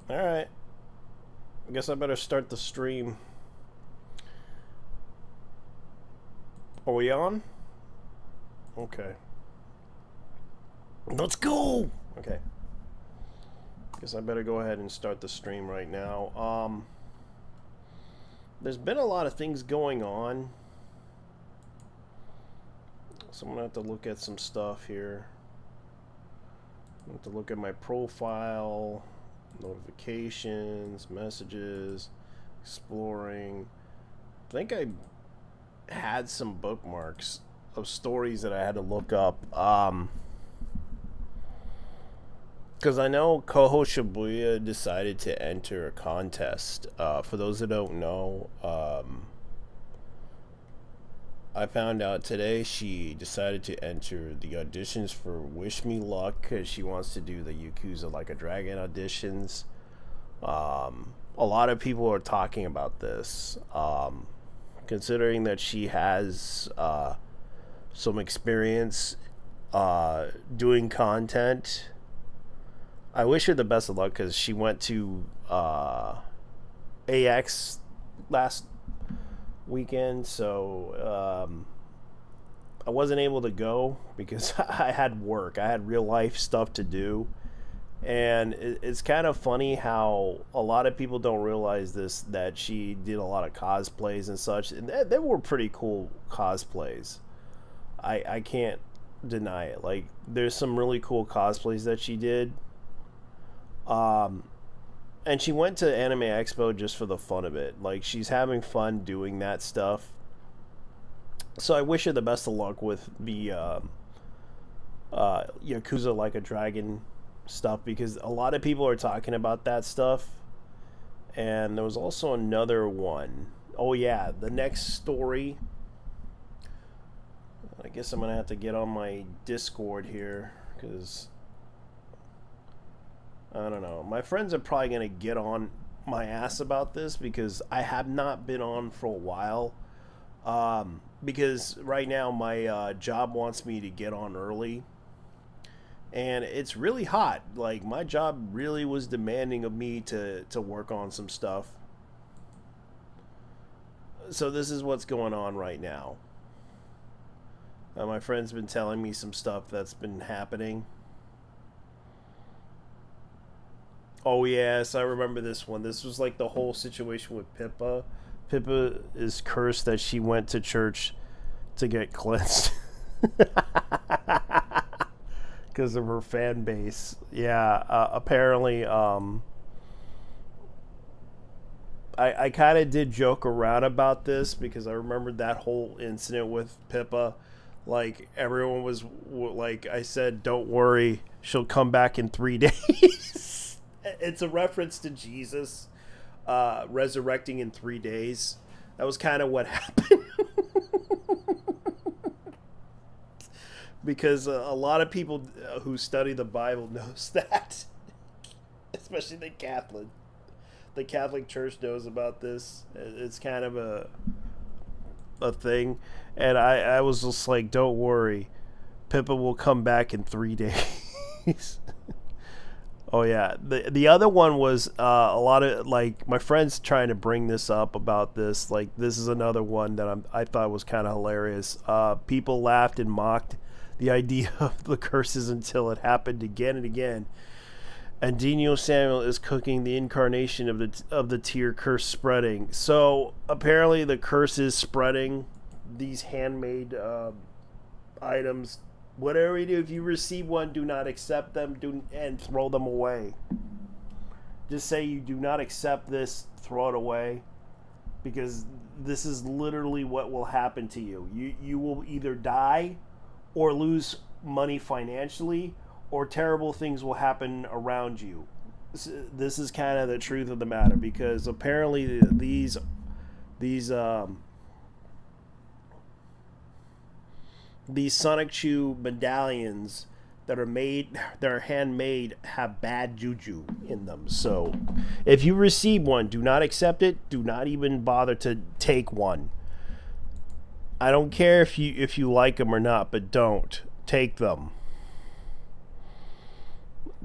Alright. I guess I better start the stream. Are we on? Okay. Let's go! Okay. Guess I better go ahead and start the stream right now. There's been a lot of things going on. So I'm gonna have to look at some stuff here. I have to look at my profile, notifications, messages, exploring. I think I had some bookmarks of stories that I had to look up. Because I know Koho Shibuya decided to enter a contest. For those that don't know, I found out today she decided to enter the auditions for Wish Me Luck because she wants to do the Yakuza Like a Dragon auditions. A lot of people are talking about this, considering that she has some experience doing content. I wish her the best of luck because she went to AX last weekend, so I wasn't able to go because I had work. I had real life stuff to do, and it's kind of funny how a lot of people don't realize this, that she did a lot of cosplays and such, and they were pretty cool cosplays. I can't deny it. Like, there's some really cool cosplays that she did. And she went to Anime Expo just for the fun of it. Like, she's having fun doing that stuff. So I wish her the best of luck with the Yakuza Like a Dragon stuff, because a lot of people are talking about that stuff. And there was also another one. Oh yeah, the next story. I guess I'm gonna have to get on my Discord here, because I don't know. My friends are probably going to get on my ass about this because I have not been on for a while. Because right now my job wants me to get on early. And it's really hot. Like, my job really was demanding of me to work on some stuff. So this is what's going on right now. My friend's been telling me some stuff that's been happening. Oh yes, I remember this one. This was like the whole situation with Pippa. Pippa is cursed that she went to church to get cleansed because of her fan base. Yeah, apparently, I kind of did joke around about this because I remembered that whole incident with Pippa. Like, everyone was like, I said, "Don't worry, she'll come back in 3 days." It's a reference to Jesus resurrecting in 3 days. That was kind of what happened. Because a lot of people who study the Bible knows that. Especially the Catholic. The Catholic Church knows about this. It's kind of a thing. And I was just like, don't worry. Pippa will come back in 3 days. Oh yeah, the other one was a lot of, like, my friends trying to bring this up about this. Like, this is another one that I thought was kind of hilarious. People laughed and mocked the idea of the curses until it happened again and again. And Dino Samuel is cooking the incarnation of the tier curse spreading. So apparently the curse is spreading. These handmade items. Whatever you do, if you receive one, do not accept them and throw them away. Just say you do not accept this, throw it away. Because this is literally what will happen to you. You will either die or lose money financially, or terrible things will happen around you. This is kind of the truth of the matter, because apparently these Sonic Chew medallions that are handmade, have bad juju in them. So if you receive one, do not accept it. Do not even bother to take one. I don't care if you like them or not, but don't take them.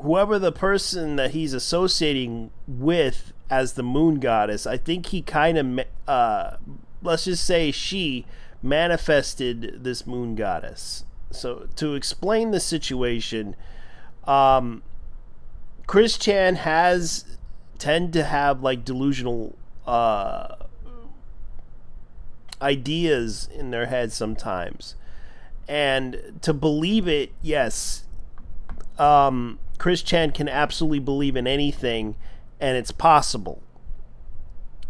whoever the person that he's associating with as the moon goddess, I think he kind of, let's just say she manifested this moon goddess. So to explain the situation, Chris Chan tend to have like delusional ideas in their head sometimes, and to believe it, yes, Chris Chan can absolutely believe in anything, and it's possible,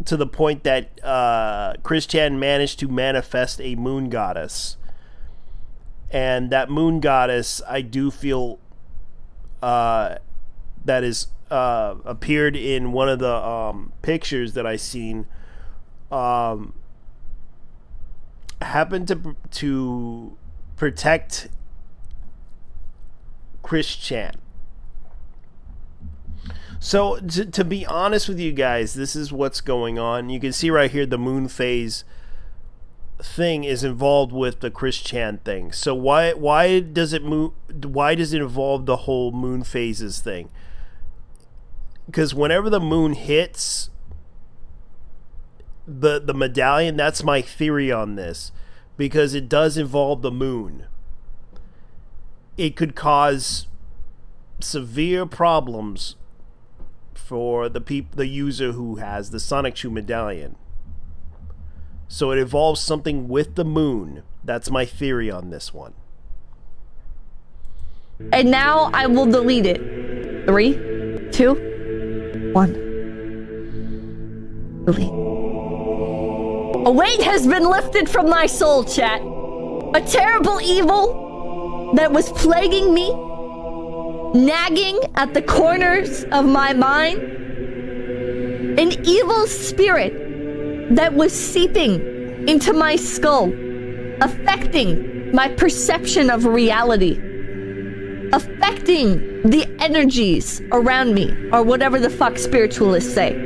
to the point that Chris Chan managed to manifest a moon goddess. And that moon goddess, I do feel that is appeared in one of the pictures that I seen, happened to protect Chris Chan. So to be honest with you guys, this is what's going on. You can see right here the moon phase thing is involved with the Chris Chan thing. So why does it involve the whole moon phases thing? Because whenever the moon hits the medallion, that's my theory on this, because it does involve the moon. It could cause severe problems for the user who has the Sonic Shoe medallion. So it involves something with the moon. That's my theory on this one. And now I will delete it. 3, 2, 1. Delete. A weight has been lifted from my soul, chat. A terrible evil that was plaguing me, nagging at the corners of my mind. An evil spirit that was seeping into my skull, affecting my perception of reality, affecting the energies around me, or whatever the fuck spiritualists say.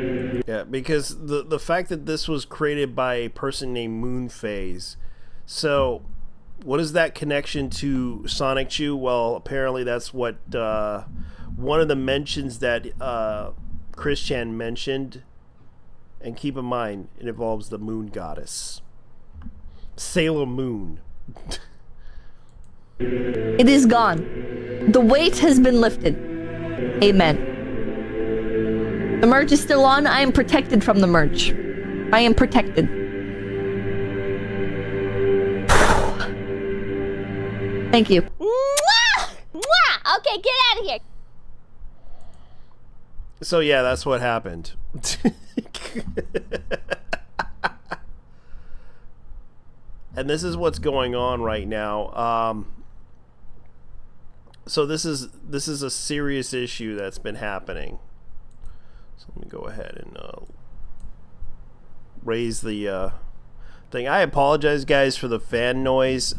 Yeah, because the fact that this was created by a person named Moonphase, so what is that connection to Sonic Chew? Well, apparently that's what one of the mentions that Chris Chan mentioned. And keep in mind, it involves the moon goddess, Sailor Moon. It is gone. The weight has been lifted. Amen. The merge is still on. I am protected from the merge. I am protected. Thank you. Mwah! Mwah! Okay, get out of here. So yeah, that's what happened. And this is what's going on right now. So this is a serious issue that's been happening. So let me go ahead and raise the thing. I apologize, guys, for the fan noise.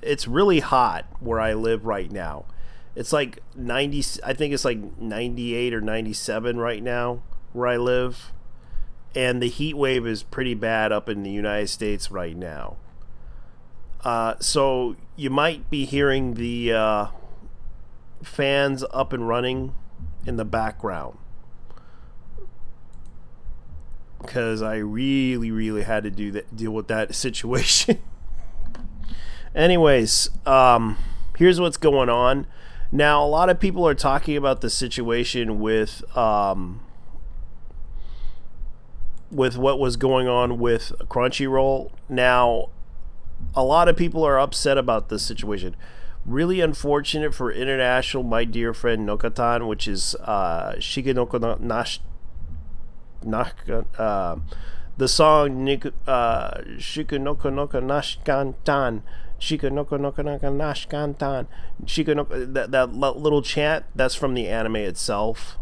It's really hot where I live right now. It's like 90. I think it's like 98 or 97 right now where I live. And the heat wave is pretty bad up in the United States right now. So you might be hearing the fans up and running in the background, because I really had to deal with that situation. Anyways, here's what's going on. Now, a lot of people are talking about the situation with what was going on with Crunchyroll. Now, a lot of people are upset about this situation. Really unfortunate for international my dear friend Nokatan, which is Shigenoko the song Shigenoko Nashkantan. That little chant, that's from the anime itself.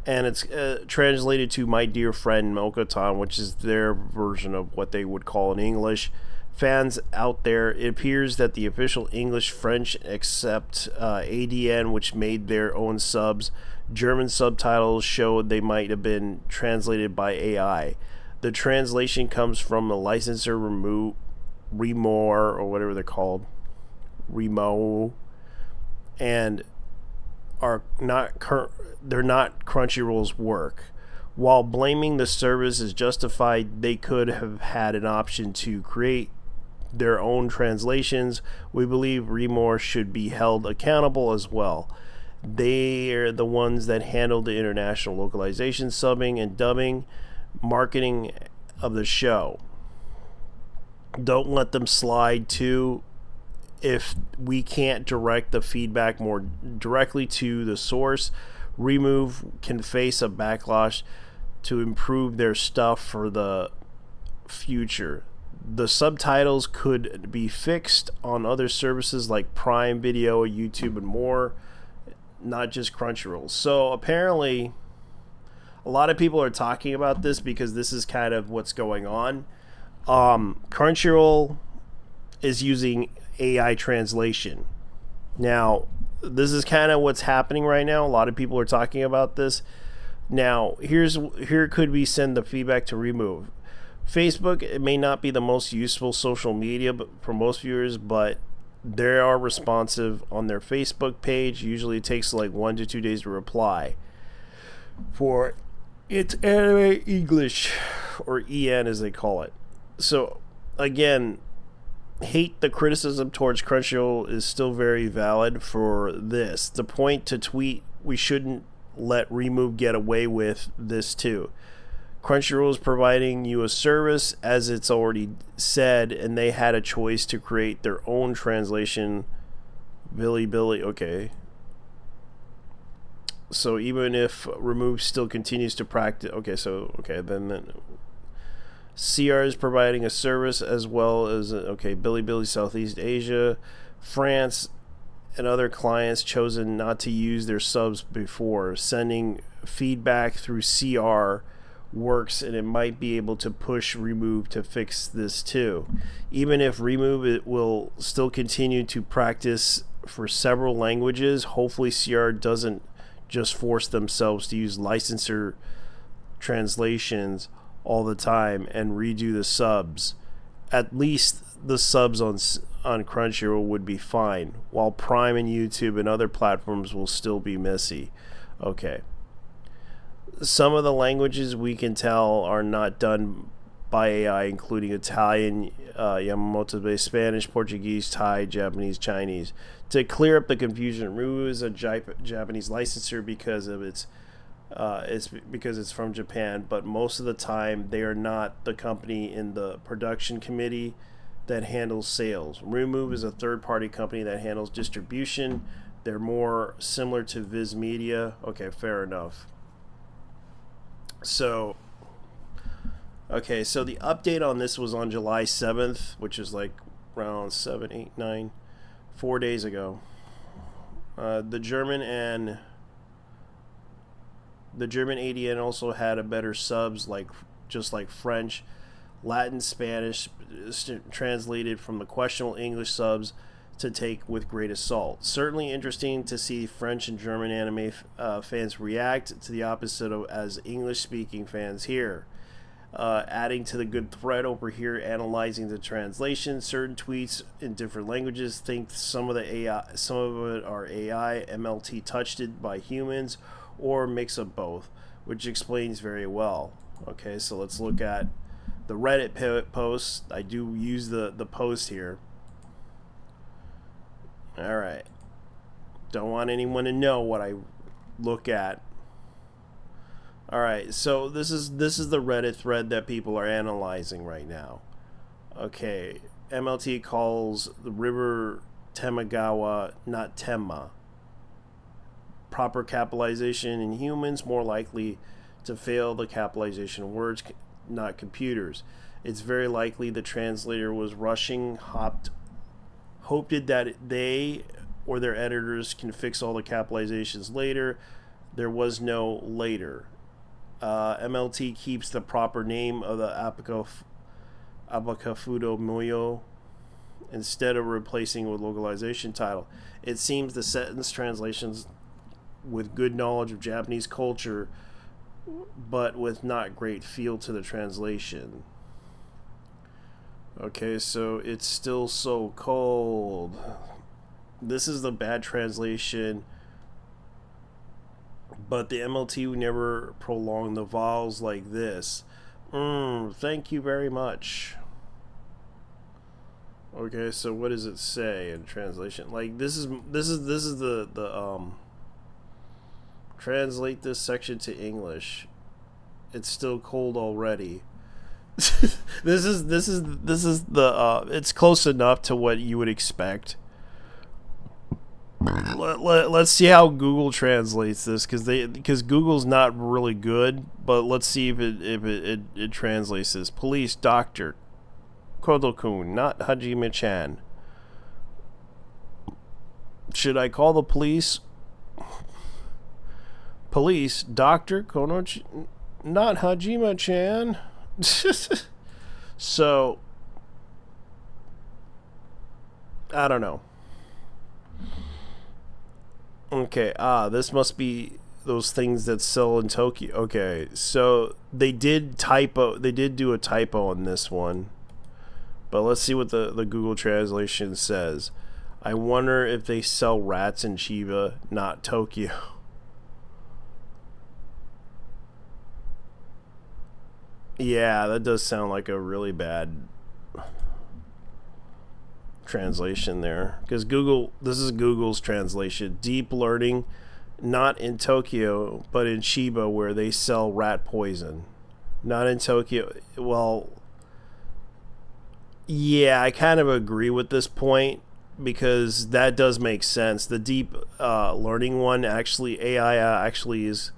And it's translated to my dear friend Mokatan, which is their version of what they would call in English. Fans out there, it appears that the official English, French, except ADN, which made their own subs, German subtitles showed they might have been translated by AI. The translation comes from the licensor Remor, or whatever they're called, Remo, and are not they're not Crunchyroll's work. While blaming the service is justified, they could have had an option to create their own translations. We believe Remore should be held accountable as well. They are the ones that handle the international localization, subbing and dubbing, marketing of the show. Don't let them slide too. If we can't direct the feedback more directly to the source, Remove can face a backlash to improve their stuff for the future. The subtitles could be fixed on other services like Prime Video, YouTube, and more, not just Crunchyroll. So apparently, a lot of people are talking about this because this is kind of what's going on. Crunchyroll is using AI translation. Now, this is kind of what's happening right now. A lot of people are talking about this. Now, here could we send the feedback to Remove. Facebook, it may not be the most useful social media for most viewers, but they are responsive on their Facebook page. Usually it takes like 1 to 2 days to reply. For it's anime English, or EN as they call it. So, again, hate the criticism towards Crunchyroll is still very valid for this. The point to tweet, we shouldn't let Remove get away with this too. Crunchyroll is providing you a service, as it's already said, and they had a choice to create their own translation. Billy, okay. So even if Remove still continues to practice, then CR is providing a service as well as, Billy, Southeast Asia, France, and other clients chosen not to use their subs before. Sending feedback through CR works, and it might be able to push Remove to fix this too. Even if Remove it will still continue to practice for several languages, hopefully CR doesn't just force themselves to use licensor translations all the time and redo the subs. At least the subs on Crunchyroll would be fine, while Prime and YouTube and other platforms will still be messy. Okay. Some of the languages we can tell are not done by AI, including Italian, Yamamoto-based Spanish, Portuguese, Thai, Japanese, Chinese. To clear up the confusion, Rue is a Japanese licensor because of its because it's from Japan, but most of the time they are not the company in the production committee that handles sales. Remove is a third-party company that handles distribution. They're more similar to Viz Media. Okay, fair enough. So the update on this was on July 7th, which is like around 7, 8, 9, 4 days ago. The German ADN also had a better subs, just like French, Latin, Spanish, translated from the questionable English subs to take with great assault. Certainly interesting to see French and German anime fans react to the opposite of as English-speaking fans here. Adding to the good thread over here, analyzing the translation, certain tweets in different languages think some of it are AI, MLT touched it by humans, or mix of both, which explains very well. Okay, so let's look at the Reddit post. I do use the post here. Alright. Don't want anyone to know what I look at. Alright, so this is the Reddit thread that people are analyzing right now. Okay, MLT calls the river Temagawa not Temma. Proper capitalization in humans, more likely to fail the capitalization of words, not computers. It's very likely the translator was rushing, hoped that they or their editors can fix all the capitalizations later. There was no later. MLT keeps the proper name of the Abakafudo Muyo instead of replacing with localization title. It seems the sentence translations with good knowledge of Japanese culture, but with not great feel to the translation. Okay, so it's still so cold. This is the bad translation but the MLT would never prolong the vowels like this. Thank you very much. Okay, so what does it say in translation? Like this is the translate this section to English. It's still cold already. This is the it's close enough to what you would expect. Let's see how Google translates this, because Google's not really good, but let's see if it translates this. Police, doctor, Kodo-kun, not Hajime-chan. Should I call the police? Police, doctor, Kono, not Hajime-chan. So, I don't know. Okay, this must be those things that sell in Tokyo. Okay, so they did do a typo on this one. But let's see what the Google translation says. I wonder if they sell rats in Chiba, not Tokyo. Yeah, that does sound like a really bad translation there. Because this is Google's translation. Deep learning, not in Tokyo, but in Chiba, where they sell rat poison. Not in Tokyo. Well, yeah, I kind of agree with this point, because that does make sense. The deep learning one, AI is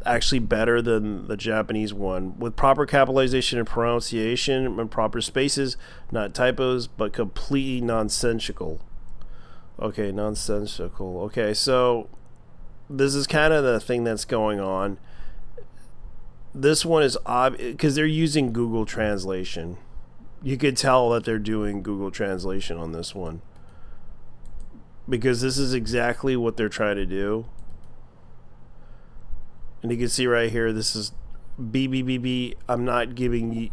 actually better than the Japanese one, with proper capitalization and pronunciation and proper spaces, not typos, but completely nonsensical. Okay, nonsensical. Okay, so this is kind of the thing that's going on. This one is obvious because they're using Google Translation. You could tell that they're doing Google Translation on this one, because this is exactly what they're trying to do. And you can see right here, this is BBBB, I'm not giving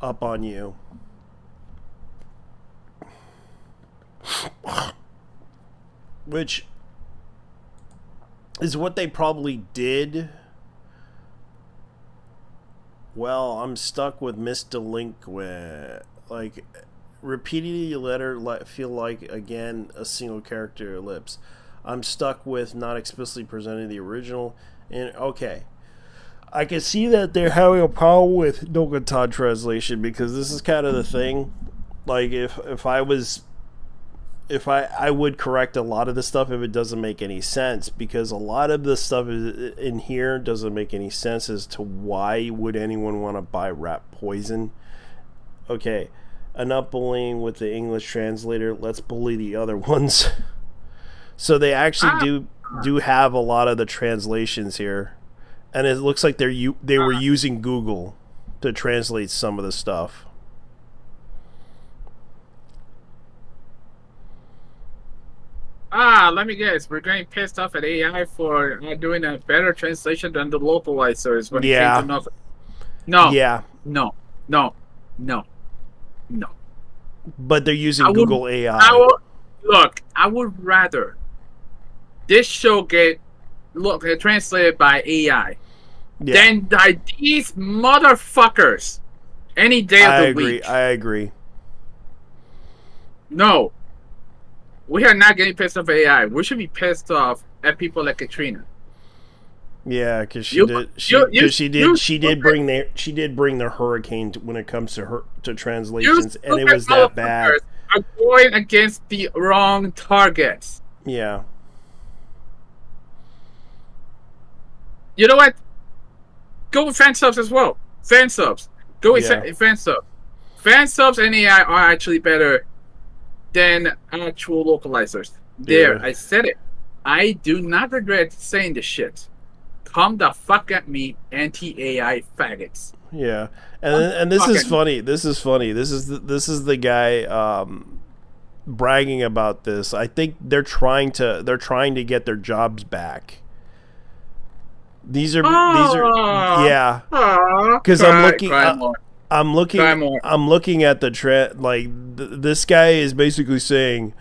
up on you. Which is what they probably did. Well, I'm stuck with Miss Delinquent. Like, repeatedly let her feel like, again, a single character ellipse. I'm stuck with not explicitly presenting the original. And okay, I can see that they're having a problem with Nogatan translation, because this is kind of the thing. Like, if I would correct a lot of the stuff if it doesn't make any sense, because a lot of the stuff in here doesn't make any sense as to why would anyone want to buy rat poison. Okay, enough bullying with the English translator. Let's bully the other ones. So they actually do have a lot of the translations here, and it looks like they were using Google to translate some of the stuff. Let me guess. We're getting pissed off at AI for doing a better translation than the localizers when it came to nothing. No. Yeah. No. But they're using Google AI. I would rather this show get translated by AI than by these motherfuckers any day of the week. I agree. No. We are not getting pissed off at AI. We should be pissed off at people like Katrina. Yeah, because she did bring the hurricane when it comes to translations, and it was that bad. Are going against the wrong targets. Yeah. You know what? Go with fan subs as well. Fan subs. Go with fan subs. Fan subs and AI are actually better than actual localizers. There, I said it. I do not regret saying this shit. Come the fuck at me, anti-AI faggots. Yeah, and this is funny. This is the guy bragging about this. I think they're trying to get their jobs back. These are yeah. Because I'm looking at the trend. Like this guy is basically saying,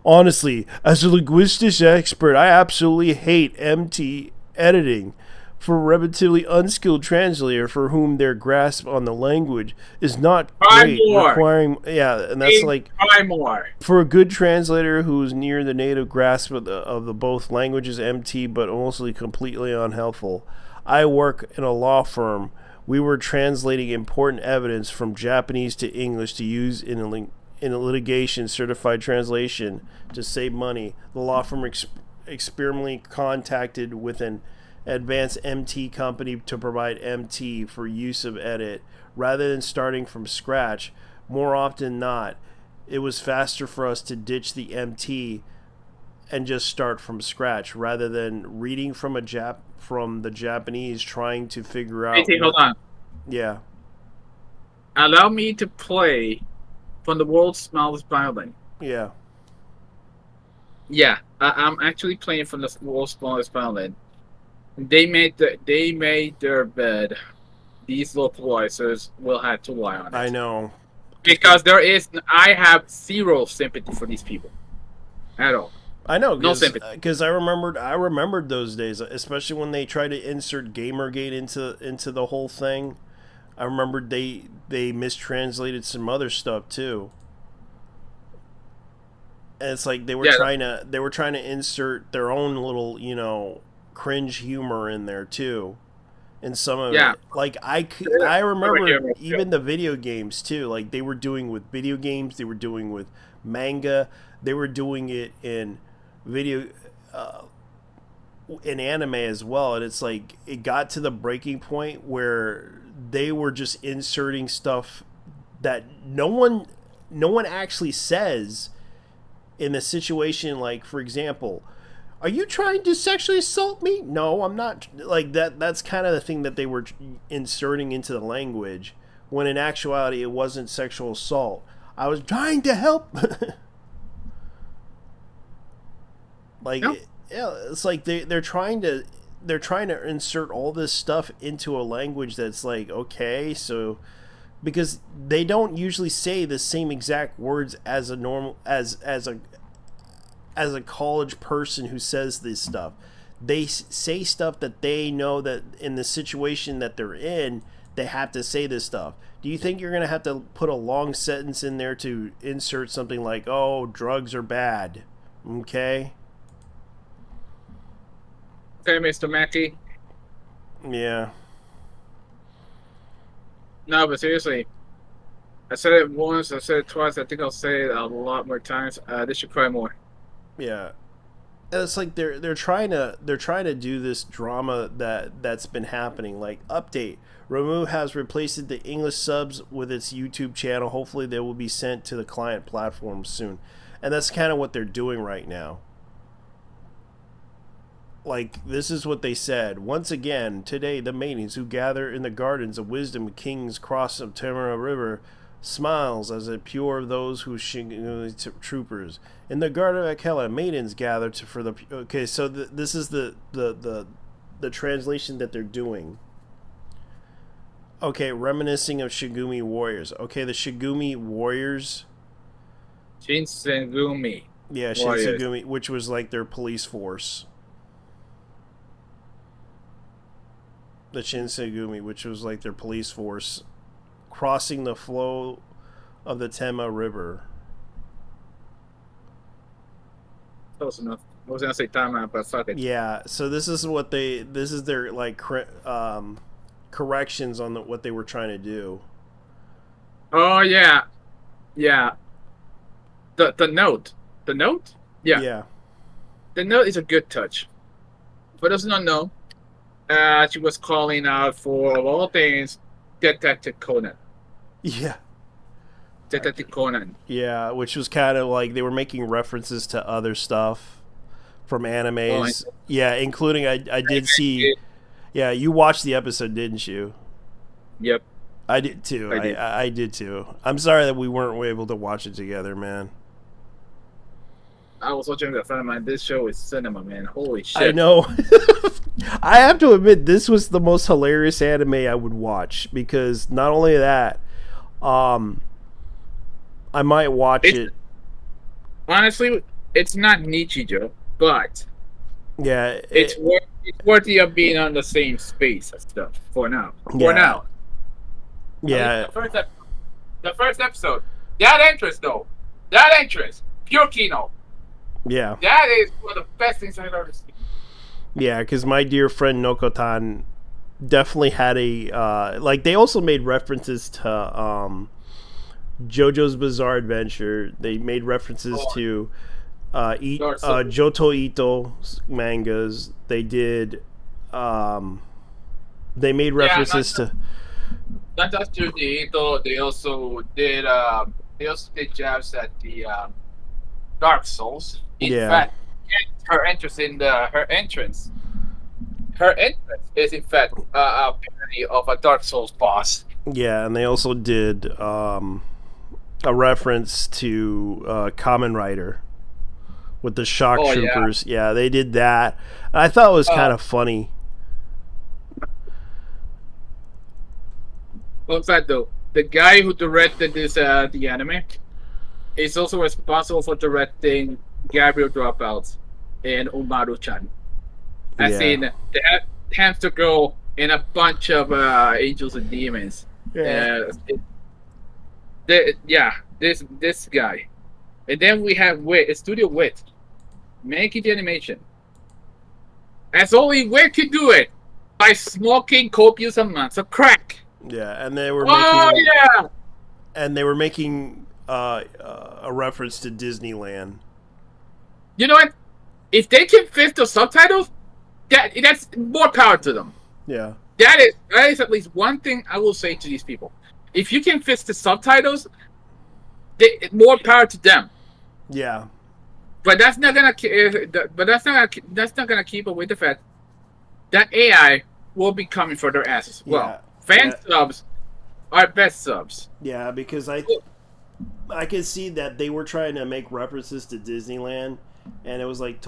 Honestly, as a linguistics expert, I absolutely hate MT editing. For a relatively unskilled translator for whom their grasp on the language is not Try great, more. requiring and that's like Try more. for a good translator who is near the native grasp of the both languages MT, but mostly completely unhelpful. I work in a law firm. We were translating important evidence from Japanese to English to use in a litigation certified translation to save money. The law firm experimentally contacted with an advanced MT company to provide MT for use of edit rather than starting from scratch. More often than not, it was faster for us to ditch the MT and just start from scratch rather than reading from the Japanese, trying to figure out. Hey, hold on. Yeah. Allow me to play from the world's smallest violin. Yeah. Yeah, I'm actually playing from the world's smallest violin. They made their bed. These localizers will have to lie on it. I know. Because I have zero sympathy for these people, at all. I know, No sympathy. because I remembered those days, especially when they tried to insert Gamergate into the whole thing. I remembered they mistranslated some other stuff too. And it's like they were trying to insert their own little, cringe humor in there too. And some of it, like I remember even the video games too. Like they were doing with video games, they were doing with manga, they were doing it in video, in anime as well. And it's like it got to the breaking point where they were just inserting stuff that no one actually says in a situation. Like, for example, are you trying to sexually assault me? No, I'm not. Like that's kind of the thing that they were inserting into the language, when in actuality it wasn't sexual assault. I was trying to help. Like, Nope. It's like they're trying to insert all this stuff into a language that's like, okay, so because they don't usually say the same exact words as a normal as a college person who says this stuff. They say stuff that they know that in the situation that they're in, they have to say this stuff. Do you think you're going to have to put a long sentence in there to insert something like, oh, drugs are bad? Okay? Okay, Mr. Mackey. Yeah. No, but seriously, I said it once, I said it twice. I think I'll say it a lot more times. They should try more. Yeah. And it's like they're trying to do this drama that's been happening. Like, update. Ramu has replaced the English subs with its YouTube channel. Hopefully they will be sent to the client platform soon. And that's kind of what they're doing right now. Like, this is what they said. Once again, today the maidens who gather in the gardens of wisdom kings cross of Tamara River smiles as a pure of those who troopers. In the garden of Akela, maidens gather for the... Okay, so this is the translation that they're doing. Okay, reminiscing of Shigumi warriors. Okay, the Shigumi warriors... Shinsengumi. Yeah, Shinsengumi, which was like their police force. The Shinsengumi, which was like their police force, crossing the flow of the Tema River. Close enough. I was gonna say Tama, but fuck it. Yeah, so this is their like corrections on what they were trying to do. Oh yeah, yeah. The note, yeah. The note is a good touch. For those who don't know, she was calling out for, of all things, Detective Conan. Yeah. Detective Conan. Yeah, which was kind of like they were making references to other stuff from animes. Oh, yeah, including I did see. Yeah, you watched the episode, didn't you? Yep. I did too. I did. I did too. I'm sorry that we weren't able to watch it together, man. I was watching with a friend of mine. This show is cinema, man. Holy shit. I know. I have to admit, this was the most hilarious anime I would watch, because not only that, I might watch it. Honestly, it's not Nichijou, but Yeah, it's worthy of being on the same space and stuff for now. For yeah, now, at least yeah, the first episode. That entrance though, that entrance, pure Kino. yeah, That is one of the best things I've ever seen. yeah. Because my dear friend Nokotan definitely had a like. They also made references to JoJo's Bizarre Adventure. They made references to Johto Ito's mangas. They did. They made references to. Not just Junji Ito, they also did jabs at the Dark Souls. In fact, her entrance is in fact a parody of a Dark Souls boss. Yeah, and they also did a reference to Kamen Rider with the shock troopers. Yeah, they did that. I thought it was kind of funny. What's that though? The guy who directed this the anime is also responsible for directing Gabriel Dropouts and Umaru-chan. As in the hamster girl and a bunch of angels and demons. This guy. And then we have Studio Wit making the animation. As only Wit can do it by smoking copious amounts of crack. Yeah, and they were making a reference to Disneyland. You know what? If they can fix the subtitles, that's more power to them. Yeah. That is at least one thing I will say to these people. If you can fix the subtitles, more power to them. Yeah. But that's not gonna keep up with the fact that AI will be coming for their asses. Well, fan subs are best subs. Yeah, because I can see that they were trying to make references to Disneyland, and it was like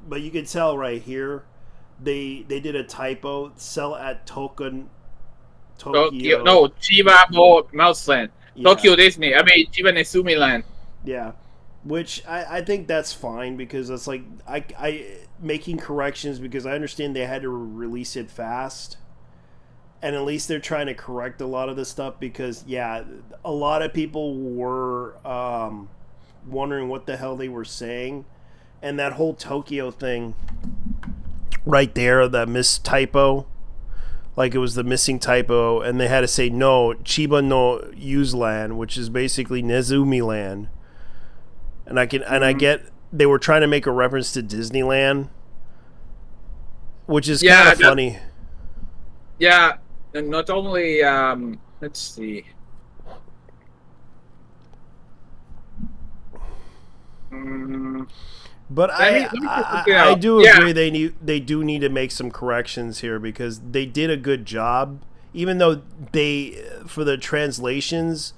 but you could tell right here they did a typo. Sell at Tokyo. No, Chiba Mouse Land. Tokyo Disney. I mean Chiba Nezumi Land. Yeah. Which I think that's fine because it's like I making corrections because I understand they had to release it fast. And at least they're trying to correct a lot of this stuff because, a lot of people were wondering what the hell they were saying. And that whole Tokyo thing right there, that missed typo, like it was the missing typo. And they had to say, no, Chiba no Use Land, which is basically Nezumi Land. And I get they were trying to make a reference to Disneyland, which is kind of funny. Yeah. And not only, let's see. But I do agree they do need to make some corrections here because they did a good job, even though for the translations,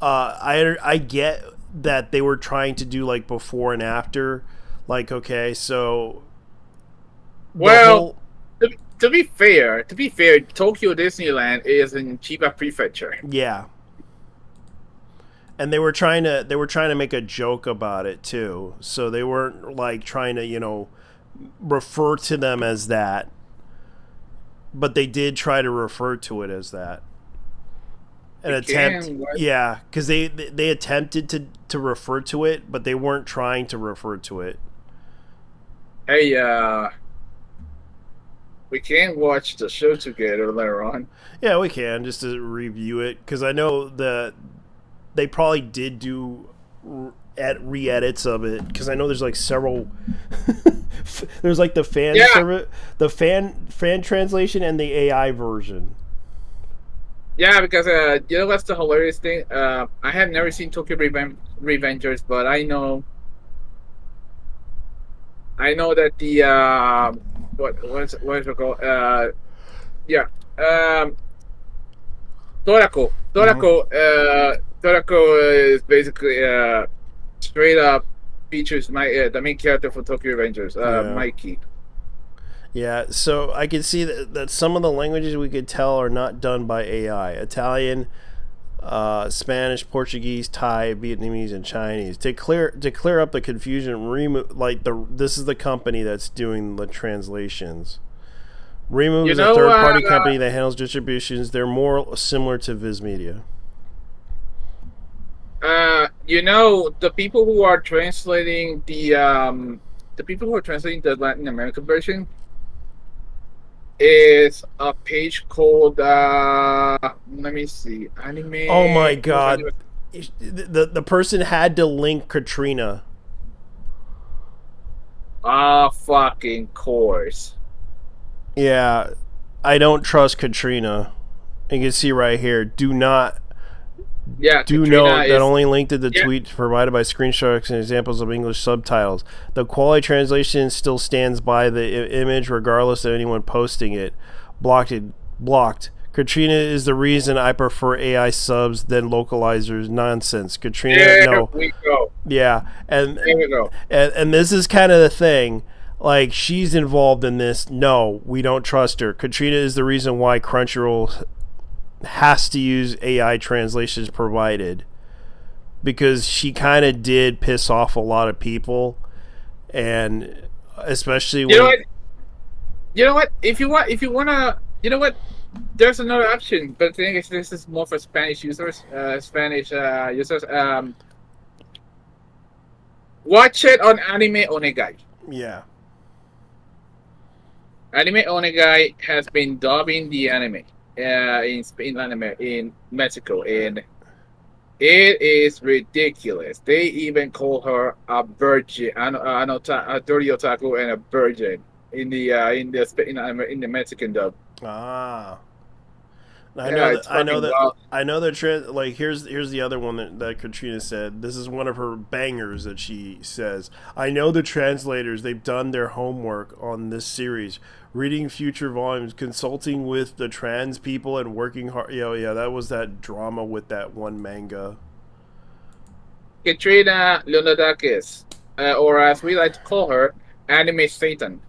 I get that they were trying to do like before and after, like okay, so To be fair, Tokyo Disneyland is in Chiba Prefecture. Yeah. And they were trying to make a joke about it too. So they weren't like trying to, refer to them as that. But they did try to refer to it as that. Because they attempted to refer to it, but they weren't trying to refer to it. Hey, we can watch the show together later on. Yeah, we can, just to review it. Because I know that they probably did do re-edits of it. Because I know there's like several... there's like the fan translation and the AI version. Yeah, because what's the hilarious thing? I have never seen Tokyo Revengers, but I know that the what is it called? Torako is basically straight up features the main character for Tokyo Revengers, Mikey. Yeah, so I can see that some of the languages we could tell are not done by AI. Italian, Spanish, Portuguese, Thai, Vietnamese, and Chinese. To clear up the confusion, this is the company that's doing the translations. Remove is a third-party company that handles distributions. They're more similar to Viz Media. The people who are translating the Latin American version is a page called let me see, anime. Oh my god, the person had to link Katrina. Fucking course. Yeah, I don't trust Katrina. You can see right here. Do not. Yeah, do Katrina note that only linked to the tweet provided by screenshots and examples of English subtitles. The quality translation still stands by the image regardless of anyone posting it. Blocked. Katrina is the reason I prefer AI subs than localizers. Nonsense. Katrina, no. We go. Yeah, and there we go. And this is kind of the thing. Like, she's involved in this. No, we don't trust her. Katrina is the reason why Crunchyroll has to use AI translations provided, because she kind of did piss off a lot of people, and especially when you know what if you wanna there's another option, but the thing is, this is more for Spanish users. Watch it on Anime Onegai. Yeah, Anime Onegai has been dubbing the anime in Mexico, and it is ridiculous. They even call her a virgin, a dirty otaku, and a virgin in the Mexican dub. I know that. Like, here's the other one that Katrina said. This is one of her bangers that she says. I know the translators. They've done their homework on this series, reading future volumes, consulting with the trans people, and working hard. Yeah, that was that drama with that one manga. Katrina Leonidakis, or as we like to call her, Anime Satan.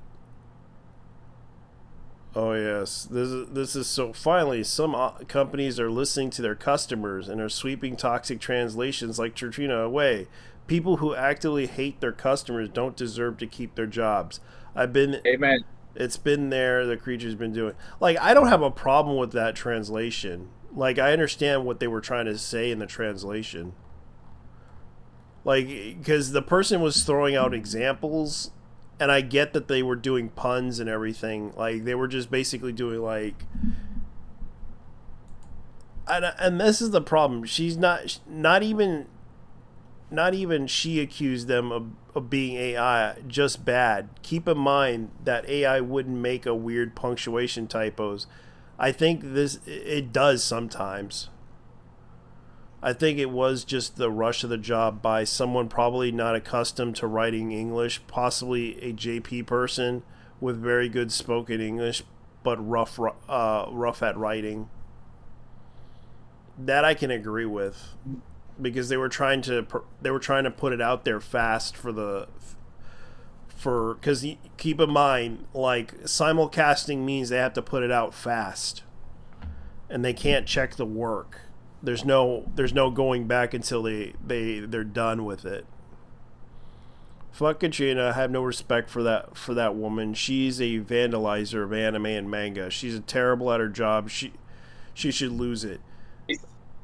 Oh yes, this is so. Finally, some companies are listening to their customers and are sweeping toxic translations like Katrina away. People who actively hate their customers don't deserve to keep their jobs. Amen. It's been there. The creature's been doing. Like, I don't have a problem with that translation. Like, I understand what they were trying to say in the translation. Like, because the person was throwing out examples. And I get that they were doing puns and everything. Like, they were just basically doing, like... And this is the problem. She's not even she accused them of being AI, just bad. Keep in mind that AI wouldn't make a weird punctuation typos. I think it does sometimes. I think it was just the rush of the job by someone probably not accustomed to writing English, possibly a JP person with very good spoken English, but rough at writing. That I can agree with, because they were trying to put it out there fast because keep in mind, like, simulcasting means they have to put it out fast, and they can't check the work. There's no going back until they're done with it. Fuck Katrina. I have no respect for that woman. She's a vandalizer of anime and manga. She's terrible at her job. She should lose it.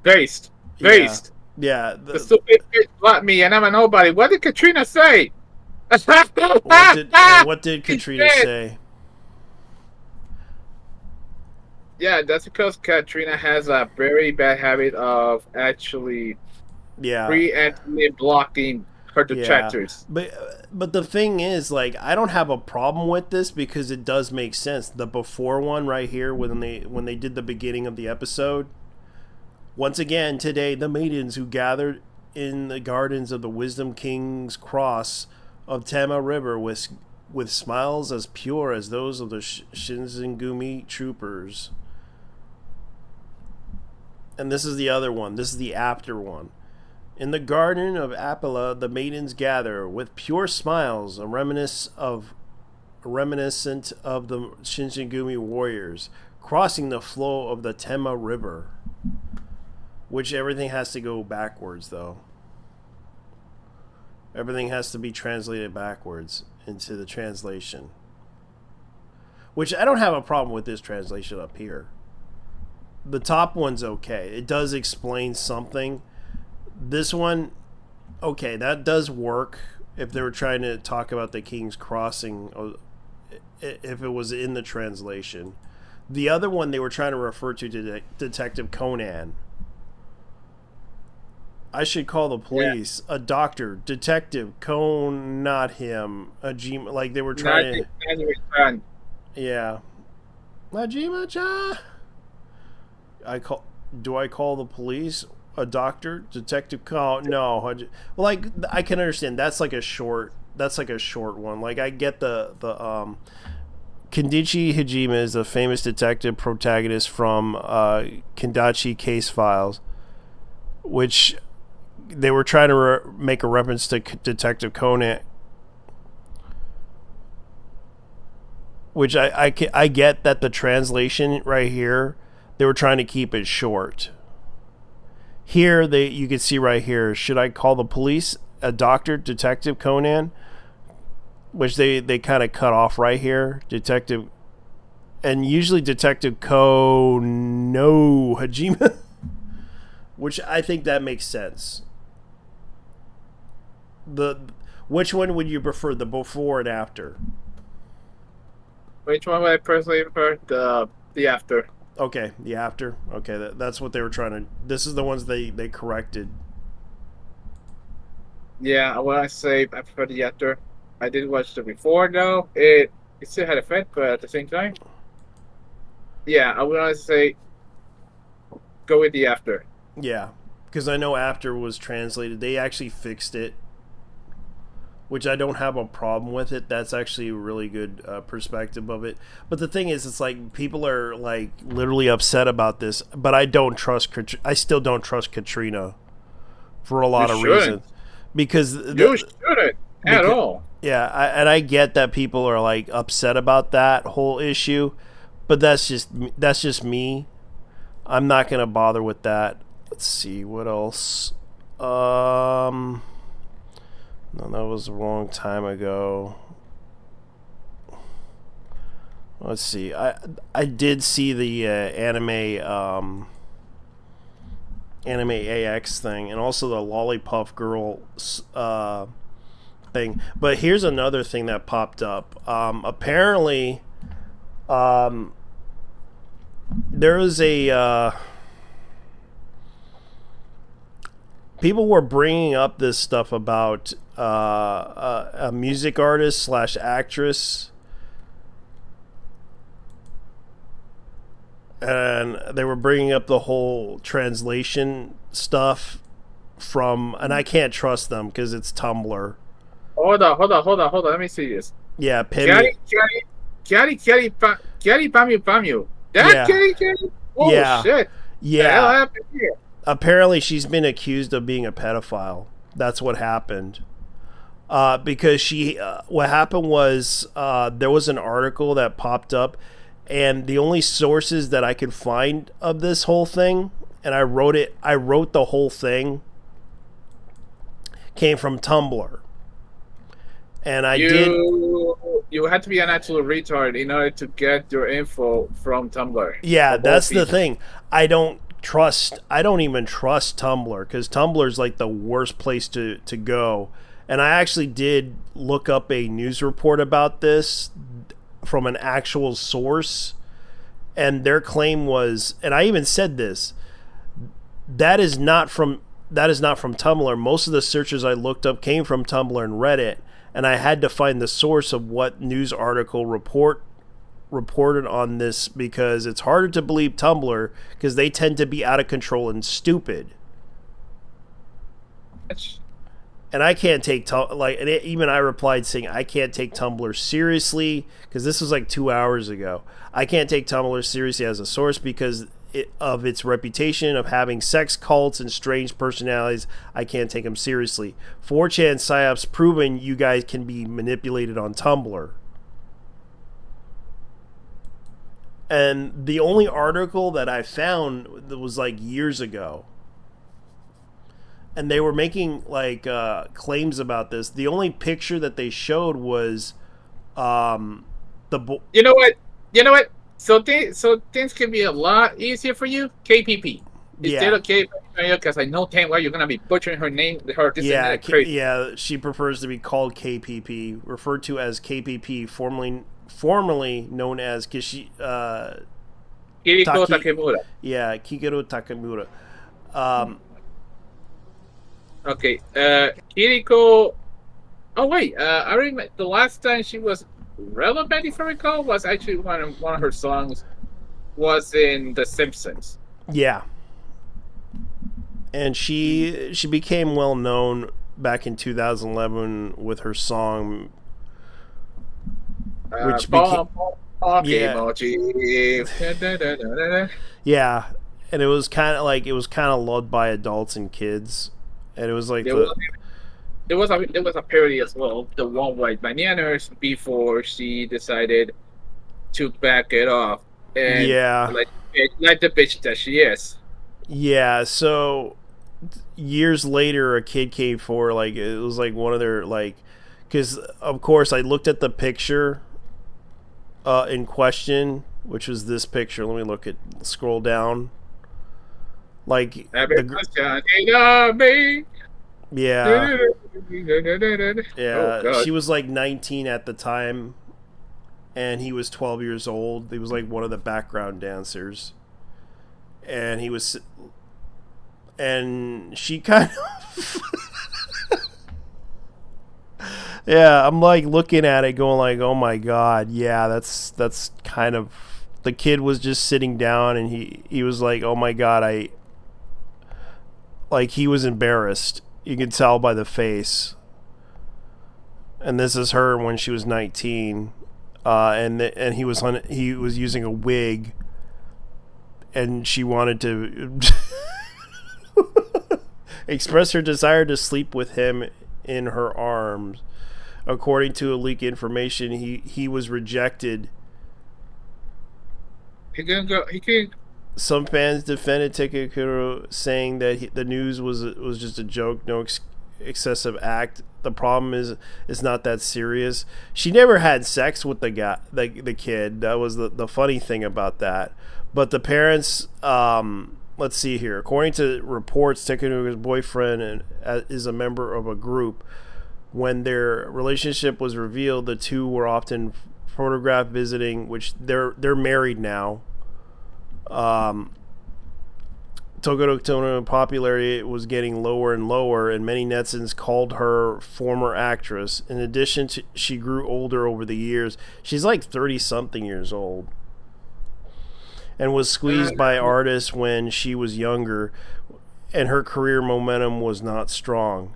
Based. Yeah. The stupid bitch blocked me, and I'm a nobody. What did Katrina say? What did Katrina say? Yeah, that's because Katrina has a very bad habit of actually preemptively blocking her detractors. Yeah. But the thing is, like, I don't have a problem with this because it does make sense. The before one right here, when they did the beginning of the episode. Once again, today, the maidens who gathered in the gardens of the Wisdom King's Cross of Tama River with smiles as pure as those of the Shinzengumi troopers. And this is the other one. This is the after one. In the garden of Apella, the maidens gather with pure smiles, reminiscent of the Shinzengumi warriors, crossing the flow of the Tema River. Which everything has to go backwards, though. Everything has to be translated backwards into the translation. Which I don't have a problem with this translation up here. The top one's okay. It does explain something. This one, okay, that does work if they were trying to talk about the King's Crossing, if it was in the translation. The other one they were trying to refer to Detective Conan. I should call the police. Yeah. A doctor, Detective Conan, not him. Like they were trying to. Yeah. Majima-cha. Do I call the police? A doctor, Detective Conan? No. Well, like I can understand. That's like a short one. Like I get the Kendichi Hajime is a famous detective protagonist from Kendachi Case Files, which they were trying to make a reference to Detective Conan, which I get that the translation right here, they were trying to keep it short. Here, you can see right here, should I call the police? A doctor, Detective Conan? Which they kind of cut off right here. Detective, and usually Detective Hajime, which I think that makes sense. Which one would you prefer, the before and after? Which one would I personally prefer? The after. Okay, the after. Okay, that's what they were trying to. This is the ones they corrected. Yeah, I want to say I prefer the after. I did watch the before though. It still had effect, but at the same time, yeah, I want to say go with the after. Yeah, because I know after was translated. They actually fixed it, which I don't have a problem with it. That's actually a really good perspective of it. But the thing is, it's like people are like literally upset about this, but I still don't trust Katrina for a lot of reasons. Because you shouldn't at all. Yeah, I get that people are like upset about that whole issue, but that's just me. I'm not gonna bother with that. Let's see what else. No, that was a long time ago. Let's see. I did see the anime AX thing, and also the Lollipop Girl thing. But here's another thing that popped up. Apparently, there was a people were bringing up this stuff about a music artist / actress, and they were bringing up the whole translation stuff from, and I can't trust them because it's Tumblr. Hold on. Let me see this. Yeah, Kiari Pamu. That Kiari? Oh, yeah. Shit. Yeah. What the hell happened here? Apparently she's been accused of being a pedophile. That's what happened. Because what happened was there was an article that popped up, and the only sources that I could find of this whole thing, and I wrote the whole thing, came from Tumblr. And you had to be an absolute retard in order to get your info from Tumblr. Yeah, that's the thing. I don't even trust Tumblr, because Tumblr's like the worst place to go. And I actually did look up a news report about this from an actual source, and their claim was, and I even said this, that is not from Tumblr. Most of the searches I looked up came from Tumblr and Reddit, and I had to find the source of what news article reported on this, because it's harder to believe Tumblr because they tend to be out of control and stupid. And I can't take even I replied saying I can't take Tumblr seriously, because this was like 2 hours ago. I can't take Tumblr seriously as a source because of its reputation of having sex cults and strange personalities. I can't take them seriously. 4chan psyops proven you guys can be manipulated on Tumblr. And the only article that I found that was like years ago, and they were making like claims about this. The only picture that they showed was the You know what? You know what? So things can be a lot easier for you. KPP. Instead of KPP, because I know damn well you're gonna be butchering her name. This and that crazy. yeah. She prefers to be called KPP, referred to as KPP, formerly known as Kiriko Takemura. Yeah, Kigero Takamura. Okay. Kiriko. Oh wait. I remember the last time she was relevant, if I recall, was actually one of her songs was in The Simpsons. Yeah. And she became well known back in 2011 with her song, which became yeah, and it was kind of loved by adults and kids, and it was like there was a parody as well, the one with Bananas before she decided to back it off and like the bitch that she is. Yeah, so years later, a kid came forward, like it was like one of their because of course I looked at the picture in question, which was this picture. Let me scroll down. Like yeah, Oh, she was like 19 at the time, and he was 12 years old. He was like one of the background dancers, and she kind of yeah, I'm like looking at it going like, oh my god, yeah, that's kind of, the kid was just sitting down and he was like, oh my god, he was embarrassed. You could tell by the face. And this is her when she was 19, and he was using a wig, and she wanted to express her desire to sleep with him in her arms. According to a leak information, he was rejected. He can. Some fans defended Takekuro, saying that the news was just a joke, no excessive act. The problem is it's not that serious. She never had sex with the kid. That was the funny thing about that. But the parents, let's see here. According to reports, Takekuro's boyfriend is a member of a group. When their relationship was revealed, the two were often photographed visiting, which they're married now. Takekuro's popularity was getting lower and lower, and many netizens called her former actress. In addition, she grew older over the years. She's like 30-something years old, and was squeezed by artists when she was younger, and her career momentum was not strong.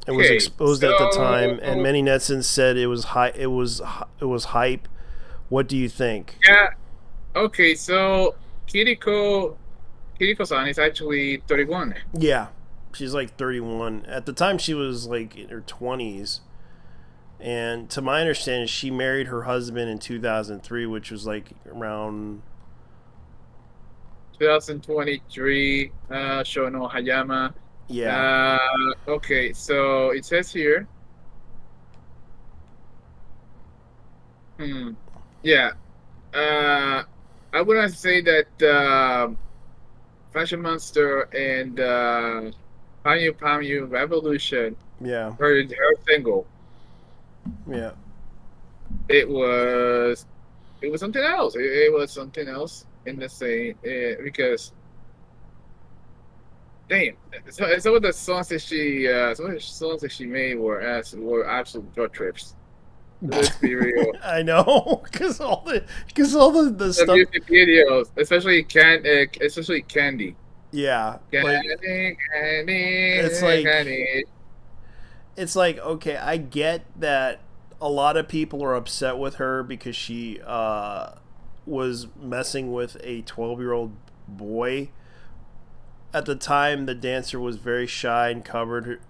It was exposed at the time, and many netizens said it was hype. What do you think? Yeah. Okay, so Kiriko-san is actually 31. Yeah, she's like 31. At the time, she was like in her 20s. And to my understanding, she married her husband in 2003, which was like around 2023. Shono Hayama. Yeah. Okay, so it says here. Yeah. I wouldn't say that Fashion Monster and Panyu Panyu Revolution. Yeah. Her single. Yeah. It was something else. It was something else in the same because. Damn! Some of the songs that she made were absolute drug trips. Let's be real. I know, because all the stuff. Music videos, especially Candy. Yeah. Candy. It's like, okay, I get that a lot of people are upset with her because she was messing with a 12-year-old boy. At the time, the dancer was very shy and covered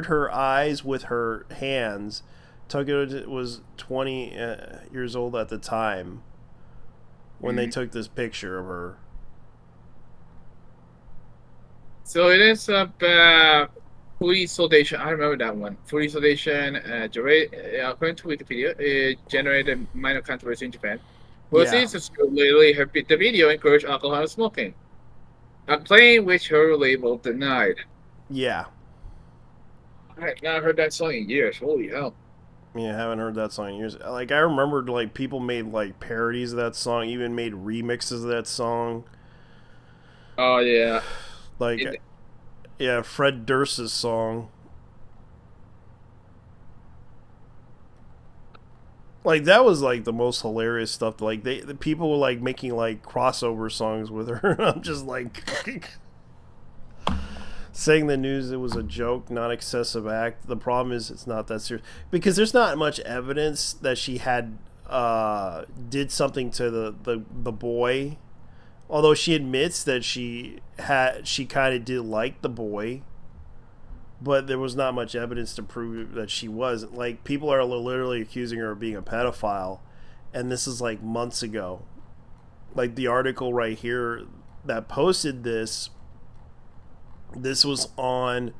her eyes with her hands. Takeo was 20 years old at the time when they took this picture of her. So it is about police solidation. I remember that one. Police solidation, according to Wikipedia, it generated minor controversy in Japan. Yeah. Proceeds to school literally the video encouraged alcohol and smoking, a claim which her label denied. Yeah. I have not heard that song in years. Holy hell. Yeah, I haven't heard that song in years. Like, I remembered, like, people made, like, parodies of that song, even made remixes of that song. Oh yeah. Like, yeah, Fred Durst's song. Like, that was, like, the most hilarious stuff. Like, the people were, like, making, like, crossover songs with her. I'm just, like... saying the news it was a joke, not excessive act. The problem is it's not that serious because there's not much evidence that she had did something to the boy. Although she admits that she kind of did like the boy, but there was not much evidence to prove that she was. Like, people are literally accusing her of being a pedophile, and this is like months ago. Like, the article right here that posted this was on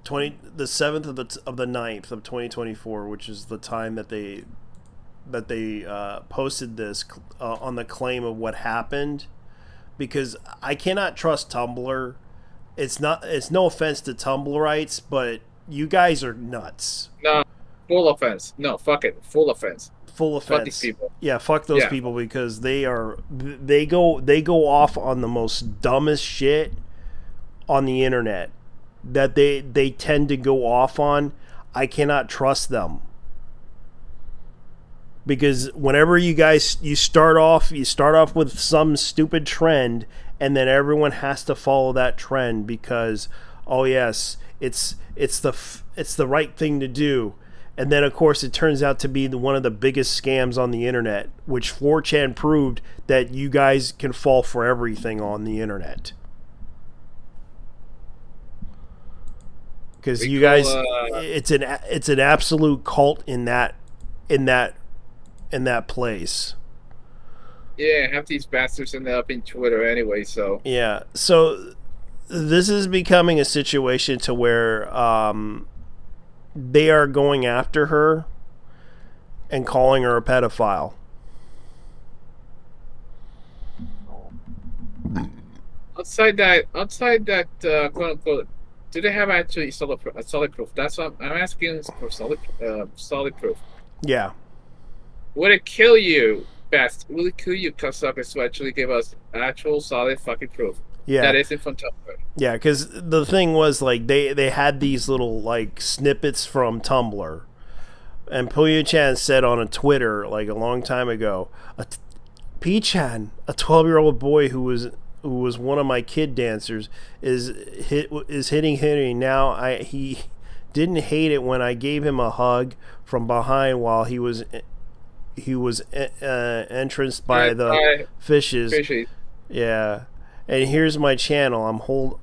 the 7th of the 9th of 2024, which is the time that they posted this on the claim of what happened. Because I cannot trust Tumblr. It's no offense to Tumblrites, but you guys are nuts. No, full offense. No, fuck it. Full offense. Full offense. Fuck these people. Yeah, fuck those people because they go off on the most dumbest shit on the internet that they tend to go off on. I cannot trust them because whenever you start off with some stupid trend, and then everyone has to follow that trend because, oh yes, it's the right thing to do, and then of course it turns out to be one of the biggest scams on the internet, which 4chan proved that you guys can fall for everything on the internet. Because you guys, it's an absolute cult in that place. Yeah, half these bastards end up in Twitter anyway. So yeah, so this is becoming a situation to where they are going after her and calling her a pedophile. outside that, quote unquote. Do they have actually solid proof? That's what I'm asking for solid proof. Yeah. Would it kill you, best? Will it kill you, cocksuckers, to actually give us actual solid fucking proof? Yeah. That isn't from Tumblr. Yeah, because the thing was, like, they had these little, like, snippets from Tumblr. And Puyo-chan said on a Twitter, like, a long time ago, P-chan, a 12-year-old boy who was one of my kid dancers, is hitting now. He didn't hate it when I gave him a hug from behind while he was entranced by the fishes. Yeah, and here's my channel.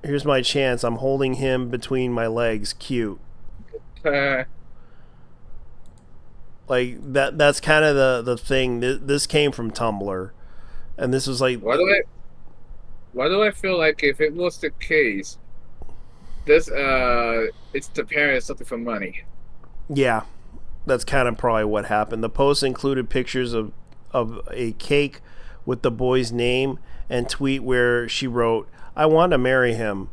Here's my chance. I'm holding him between my legs. Cute. Like that's kind of the thing. This came from Tumblr, and this was like. Why do I feel like if it was the case, this it's the parents looking for money? Yeah, that's kind of probably what happened. The post included pictures of a cake with the boy's name and tweet where she wrote, "I want to marry him."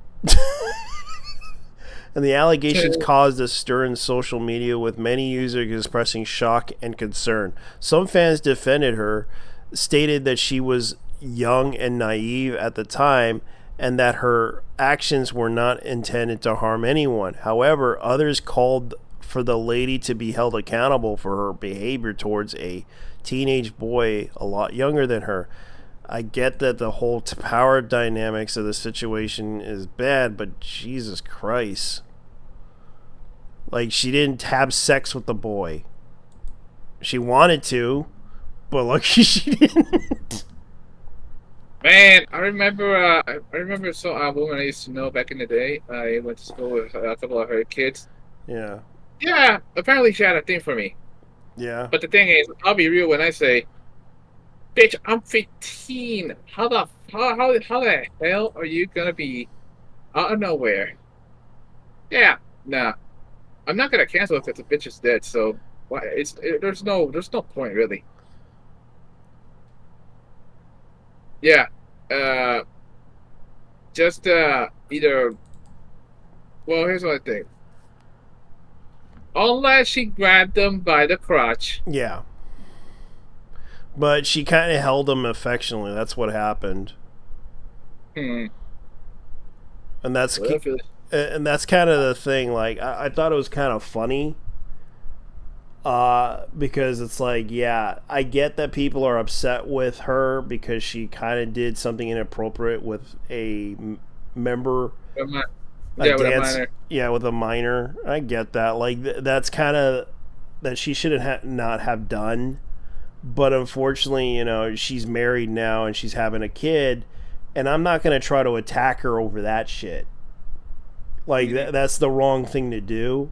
And the allegations caused a stir in social media, with many users expressing shock and concern. Some fans defended her, stated that she was young and naive at the time and that her actions were not intended to harm anyone. However, others called for the lady to be held accountable for her behavior towards a teenage boy a lot younger than her. I get that the whole power dynamics of the situation is bad, but Jesus Christ. Like, she didn't have sex with the boy. She wanted to, but lucky she didn't. Man, I remember some woman I used to know back in the day. I went to school with a couple of her kids. Yeah. Yeah, apparently she had a thing for me. Yeah. But the thing is, I'll be real when I say, bitch, I'm 15. How the hell are you gonna be out of nowhere. Yeah, nah. I'm not gonna cancel if the bitch is dead. So why? There's no point really. Yeah. Uh, just either. Well, here's what I think. Unless she grabbed them by the crotch. Yeah. But she kind of held him affectionately. That's what happened. Hmm. And that's Well, kind of the thing. Like I thought it was kind of funny. Because it's like, yeah, I get that people are upset with her because she kind of did something inappropriate with a member, yeah, with a dance, minor. yeah, with a minor. I get that. Like that's kind of that she shouldn't not have done. But unfortunately, you know, she's married now and she's having a kid, and I'm not gonna try to attack her over that shit. Like that's the wrong thing to do.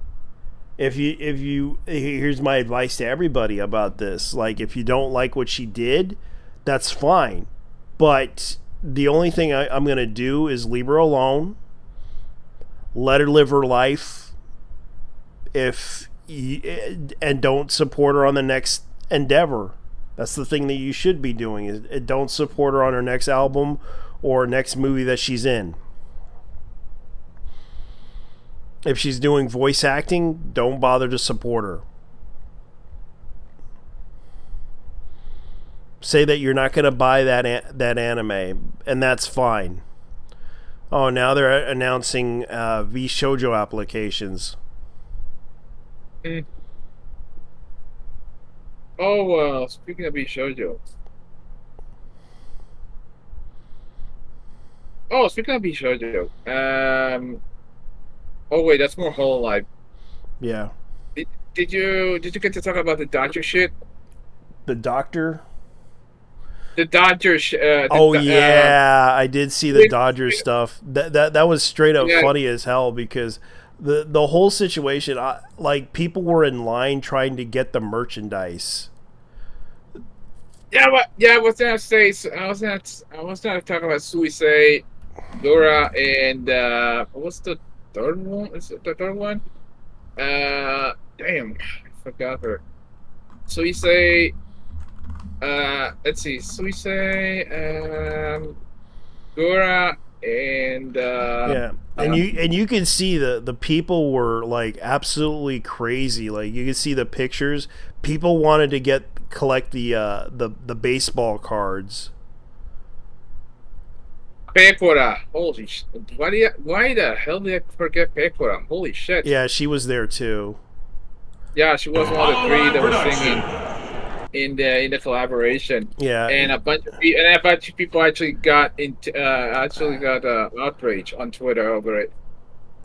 If you here's my advice to everybody about this. Like, if you don't like what she did, that's fine. But the only thing I'm gonna do is leave her alone. Let her live her life. And don't support her on the next endeavor. That's the thing that you should be doing. Is don't support her on her next album or next movie that she's in. If she's doing voice acting, don't bother to support her. Say that you're not going to buy that anime, and that's fine. Oh, now they're announcing V Shoujo applications. Oh, speaking of Shoujo. Oh, speaking of Shoujo. Oh wait, that's more Hololive. Yeah. Did you get to talk about the Dodger shit? The Doctor? The Dodger yeah, I did see the Dodger stuff. That was straight up funny as hell because the whole situation, like, people were in line trying to get the merchandise. Yeah, I was gonna say. I was gonna talk about Suicide, Dora, and what's the third one? Is it the third one? Damn, I forgot her. Suicide. Let's see. Suicide, Dora, and yeah. And you can see the people were like absolutely crazy. Like, you can see the pictures. People wanted to collect the baseball cards. Pecora. Holy shit. Why the hell did I forget Pecora? Holy shit. Yeah, she was there too. Yeah, she was one of the three that was singing in the collaboration. Yeah. And a bunch of people actually got outrage on Twitter over it.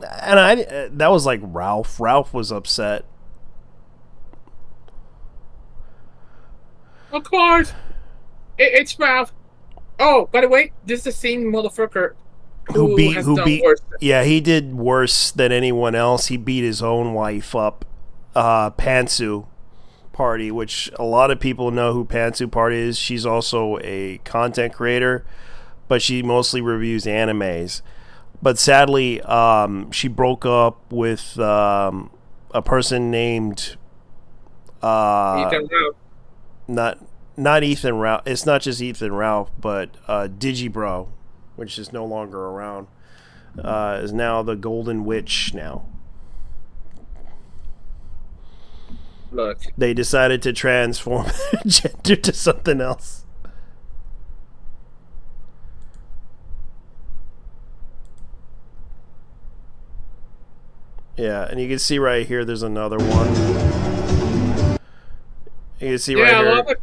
And that was like Ralph. Ralph was upset. Of course. It's Ralph. Oh, by the way, this is the same motherfucker who beat worse. Yeah, he did worse than anyone else. He beat his own wife up. Pantsu Party, which a lot of people know who Pantsu Party is. She's also a content creator, but she mostly reviews animes. But sadly, she broke up with a person named Ethan Ralph. Not Ethan Ralph. It's not just Ethan Ralph, but Digibro, which is no longer around, is now the Golden Witch now. Look. They decided to transform gender to something else. Yeah, and you can see right here there's another one. You can see right here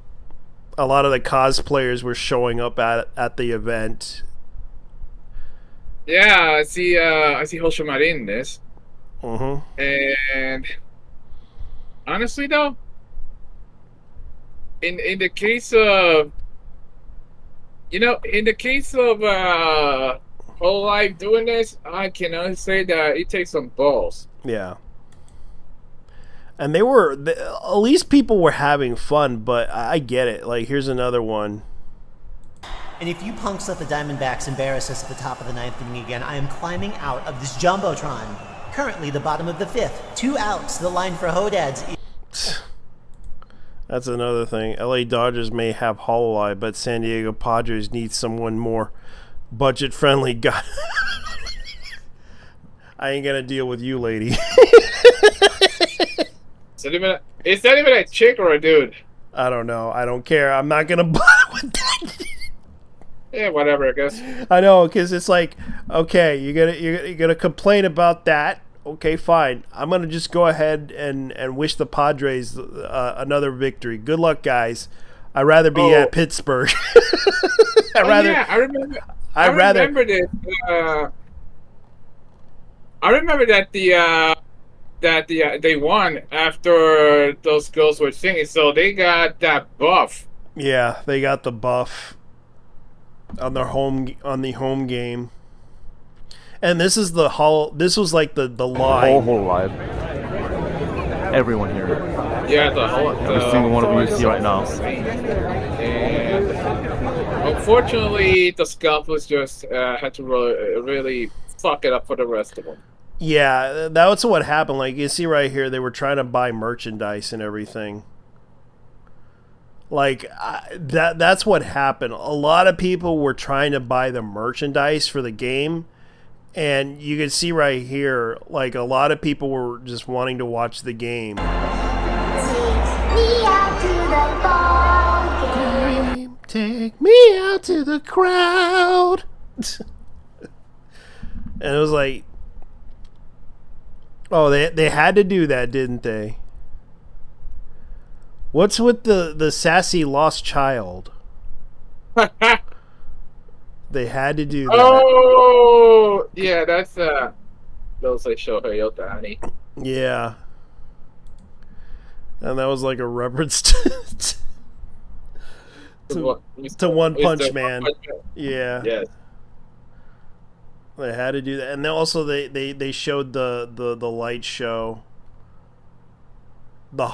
a lot of the cosplayers were showing up at the event. Yeah, I see Hoshimarin in this. Mm-hmm. And honestly though, in the case of whole life doing this, I can only say that it takes some balls. Yeah. And at least people were having fun, but I get it. Like, here's another one. And if you punks let the Diamondbacks embarrass us at the top of the 9th inning again, I am climbing out of this Jumbotron. Currently the bottom of the 5th. 2 outs. The line for Hodads. That's another thing. LA Dodgers may have Hololive, but San Diego Padres need someone more budget-friendly guy. I ain't gonna deal with you, lady. Is that even a chick or a dude? I don't know. I don't care. I'm not gonna bother with that. Yeah, whatever, I guess. I know, because it's like, okay, you're gonna complain about that. Okay, fine. I'm gonna just go ahead and wish the Padres another victory. Good luck, guys. I'd rather be at Pittsburgh. I remember. I remember that they won after those girls were singing, so they got that buff. Yeah, they got the buff on the home game. And this is this was like the line. Whole live. Everyone here. Yeah, every single one of you see right now. And unfortunately, the scalpers just had to really fuck it up for the rest of them. Yeah, that's what happened. Like you see right here, they were trying to buy merchandise and everything. Like that's what happened. A lot of people were trying to buy the merchandise for the game. And you can see right here, like a lot of people were just wanting to watch the game. Take me out to the crowd. And it was like, oh, they had to do that, didn't they? What's with the sassy lost child? They had to do that. Oh, yeah, that's those like Shohei Ohtani. Yeah, and that was like a reference to One Punch Man. Yeah. Yes. They had to do that, and then also they showed the light show, the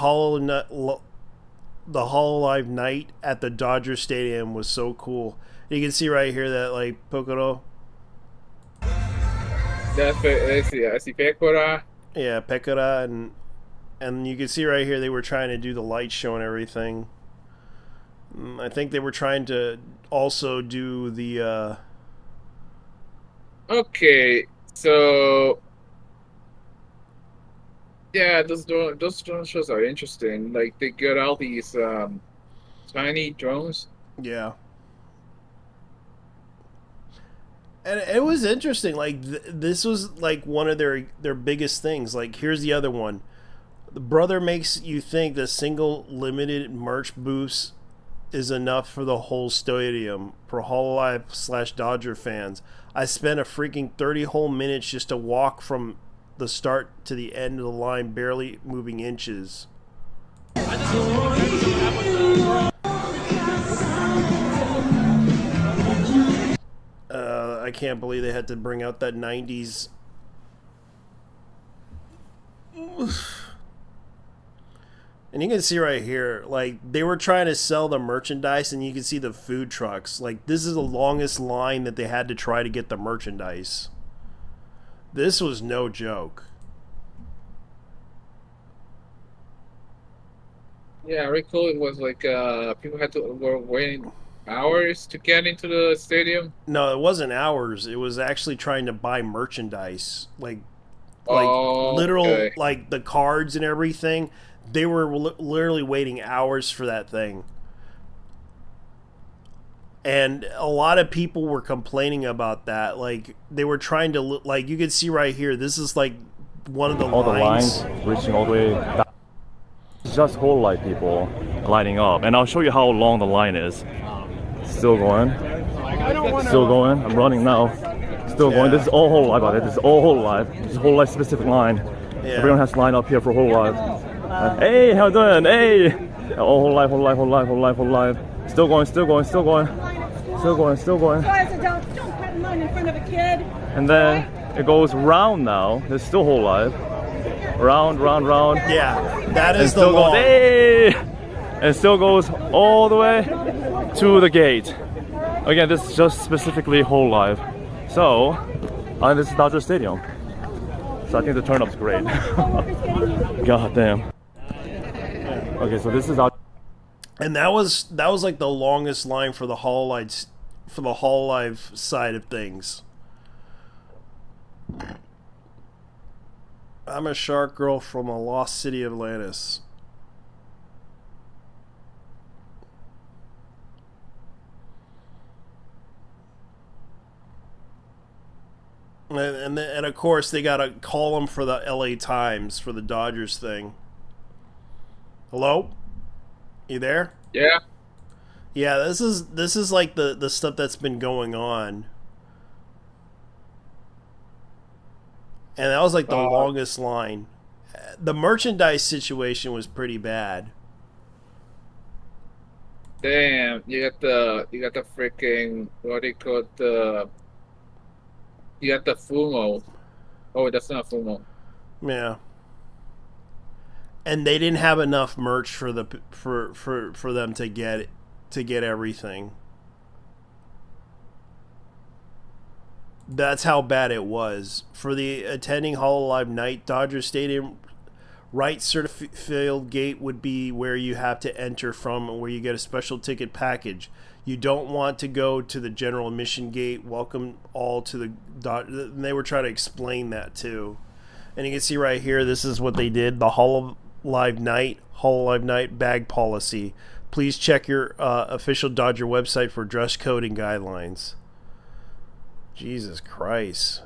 Hololive night at the Dodger Stadium was so cool. You can see right here that like Pokoro. That's Pekora. Yeah, Pekora, and you can see right here they were trying to do the light show and everything. I think they were trying to also do the. Okay, so yeah, those drone shows are interesting. Like they got all these tiny drones. Yeah. And it was interesting. Like this was like one of their biggest things. Like here's the other one. The brother makes you think the single limited merch booths is enough for the whole stadium for Hololive / Dodger fans. I spent a freaking 30 whole minutes just to walk from the start to the end of the line, barely moving inches. I can't believe they had to bring out that 90s. And you can see right here, like, they were trying to sell the merchandise, and you can see the food trucks. Like, this is the longest line that they had to try to get the merchandise. This was no joke. Yeah, I recall it was like people were waiting hours to get into the stadium. No, it wasn't hours. It was actually trying to buy merchandise, like literal, okay. like the cards and everything. They were literally waiting hours for that thing. And a lot of people were complaining about that. Like, they were trying to, like, you can see right here, this is like one of the lines. The lines reaching all the way back. It's just whole light people lining up. And I'll show you how long the line is. Still going. Still going. I'm running now. Still going. This is all whole live out there. This is all whole live. This is a whole live specific line. Yeah. Everyone has to line up here for whole live. Hey, how you doing? Hey! All whole live, whole live, whole live, whole live, whole live. Still going, still going, still going. Still going, still going. Guys, don't cut in line in front of a kid. And then it goes round now. There's still whole live. Round, round, round. Yeah, that is and the long. Goes, hey! And still goes all the way to the gate. Again, this is just specifically whole live. So, this is Dodger Stadium. So I think the turn up's great. God damn. Okay, so this is our. And that was like the longest line for the Hololive side of things. I'm a shark girl from a lost city of Atlantis. And of course they got a column for the LA Times for the Dodgers thing. Hello? You there? Yeah. Yeah, this is like the stuff that's been going on. And that was like the longest line. The merchandise situation was pretty bad. Damn, you got the freaking what do you call it, you got the Fumo. Oh, that's not Fumo. Yeah. And they didn't have enough merch for them to get everything. That's how bad it was. For the attending Hololive night, Dodger Stadium right certified gate would be where you have to enter from, where you get a special ticket package. You don't want to go to the general admission gate. Welcome all to the and they were trying to explain that too. And you can see right here, this is what they did. The Hololive night bag policy. Please check your official Dodger website for dress code and guidelines. Jesus Christ.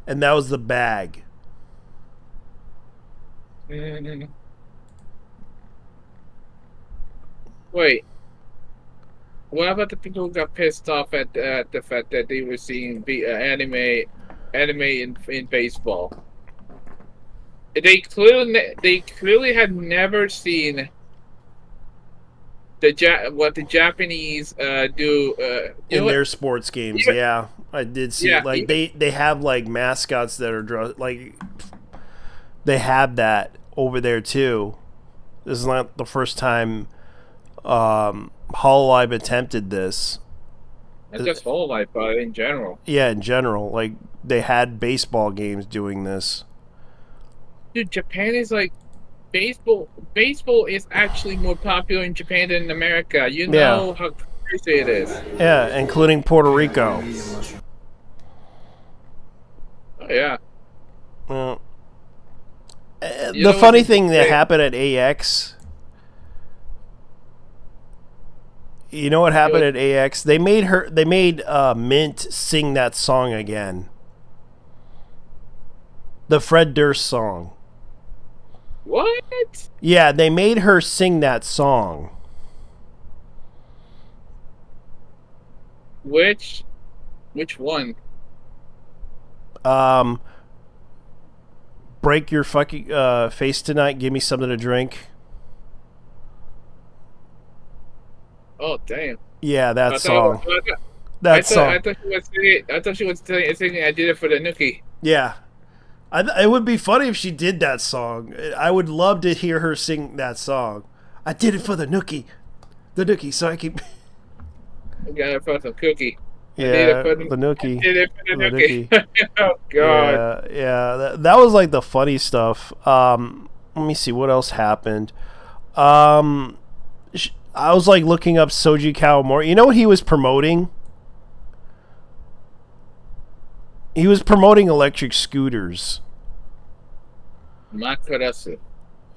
And that was the bag. Wait. What about the people who got pissed off at the fact that they were seeing anime in baseball? They clearly had never seen what the Japanese do in their sports games. Yeah, I did see it. Like they have like mascots that are dressed like they have that over there too. This is not the first time Hololive attempted this. Not just Hololive, but in general. Yeah, in general, like they had baseball games doing this. Dude, Japan is like baseball. Baseball is actually more popular in Japan than in America. You know how crazy it is. Yeah, including Puerto Rico. Oh yeah. Well, the funny thing that happened at AX. You know what happened at AX? They made Mint sing that song again. The Fred Durst song. What? Yeah, they made her sing that song. Which one? Break your fucking face tonight. Give me something to drink. Oh damn! Yeah, that song. I thought she was singing. I did it for the nookie. Yeah, it would be funny if she did that song. I would love to hear her sing that song. I did it for the nookie, so I keep. I got it for some cookie. Yeah, the nookie. Did it for the nookie. Oh god. Yeah. That was like the funny stuff. Let me see what else happened. I was like looking up Soji Kawamori. You know what he was promoting? He was promoting electric scooters. Makarasu.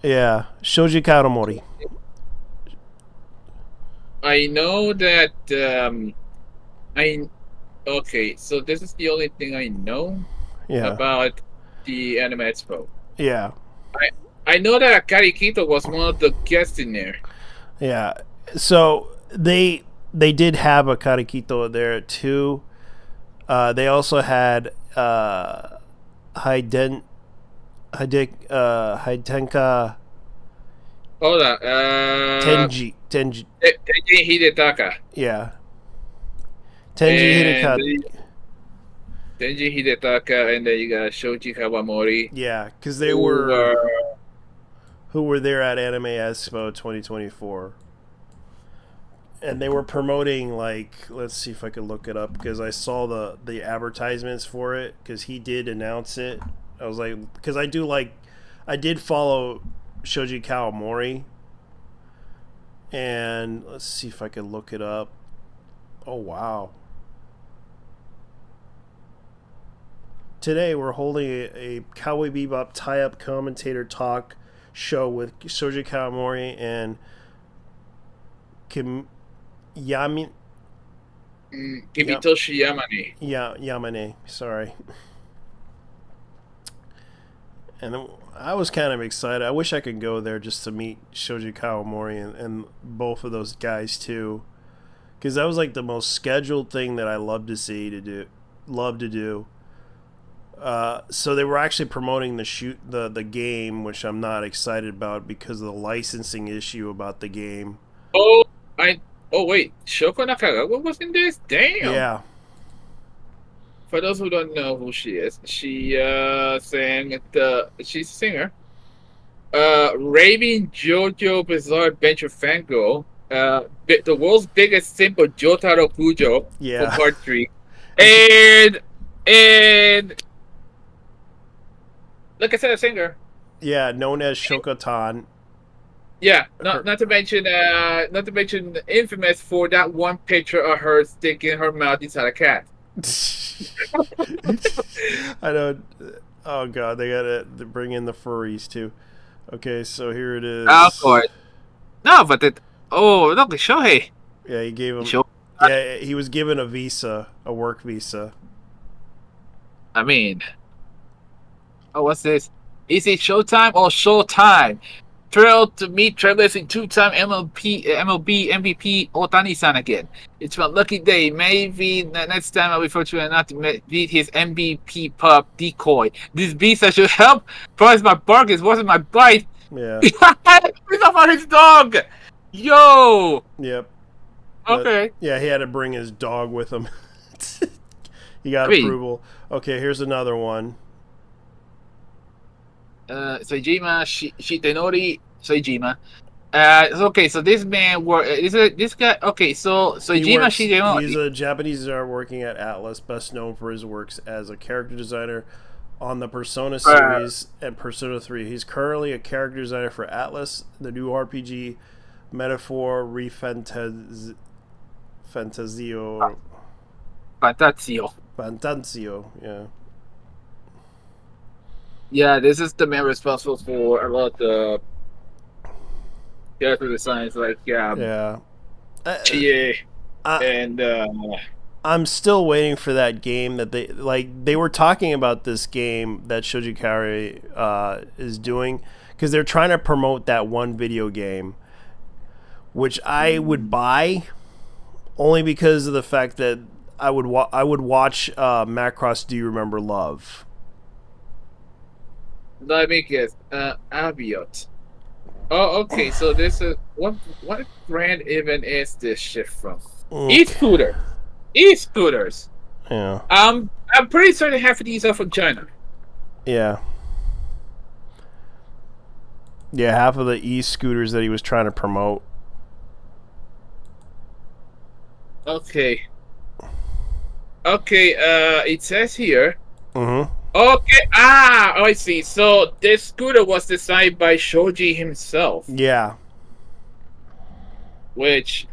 Yeah, Shoji Kawamori. I know that. Okay, so this is the only thing I know about the Anime Expo. Yeah. I know that Akari Kito was one of the guests in there. Yeah. So they did have a Karikito there too. They also had Hidenka. Hold on. Tenji Hidetaka. Yeah. Tenji Hidetaka. Tenji Hidetaka, and then you got Shoji Kawamori. Yeah, because they who were there at Anime Expo 2024. and they were promoting, like, let's see if I could look it up, because I saw the advertisements for it, because he did announce it. I was like, because I did follow Shoji Kawamori, and let's see if I could look it up. Oh, wow. Today we're holding a Cowboy Bebop tie-up commentator talk show with Shoji Kawamori and Kibitoshi Yamane. Yeah, Yamane. Sorry. And then I was kind of excited. I wish I could go there just to meet Shoji Kawamori and both of those guys too, because that was like the most scheduled thing that I love to do. So they were actually promoting the game, which I'm not excited about because of the licensing issue about the game. Wait, Shoko Nakagawa was in this? Damn. Yeah. For those who don't know who she is, she she's a singer. Raving JoJo Bizarre Adventure Fangirl, the world's biggest simple Jotaro Kujo for Part 3. And like I said, a singer. Yeah, known as Shokotan. Yeah, not to mention infamous for that one picture of her sticking her mouth inside a cat. I know. Oh god, they gotta bring in the furries too. Okay, so here it is. Of course. No, but look, Shohei. Yeah, he gave him. Yeah, he was given a visa, a work visa. I mean, what's this? Is it Showtime or Showtime? Thrilled to meet trailblazing two-time MLB MVP Otani-san again. It's my lucky day. Maybe next time I'll be fortunate enough to meet his MVP pup Decoy. This beast should help. Promise my bark is worth my bite. Yeah. He's about his dog. Yo. Yep. Okay. Yeah, he had to bring his dog with him. He got approval. Okay, here's another one. Seijima Shitenori Seijima. Okay, so this man this guy. Okay, so Seijima Shitenori. He's a Japanese designer working at Atlas, best known for his works as a character designer on the Persona series and Persona 3. He's currently a character designer for Atlas, the new RPG Metaphor Fantazio. Fantazio, yeah. Yeah, this is the man responsible for a lot of the character designs, like Chie and. I'm still waiting for that game that they were talking about this game that Shoji Kawamori is doing, because they're trying to promote that one video game, which I would buy only because of the fact that I would watch Macross Do You Remember Love. Let me guess. Aviot. Oh, okay. So this is what brand even is this shit from? E-scooter. E-scooters. Yeah. I'm pretty certain half of these are from China. Yeah. Yeah, half of the e-scooters that he was trying to promote. Okay. Okay. It says here. Mm-hmm. Okay. I see. So this scooter was designed by Shoji himself. Yeah. Which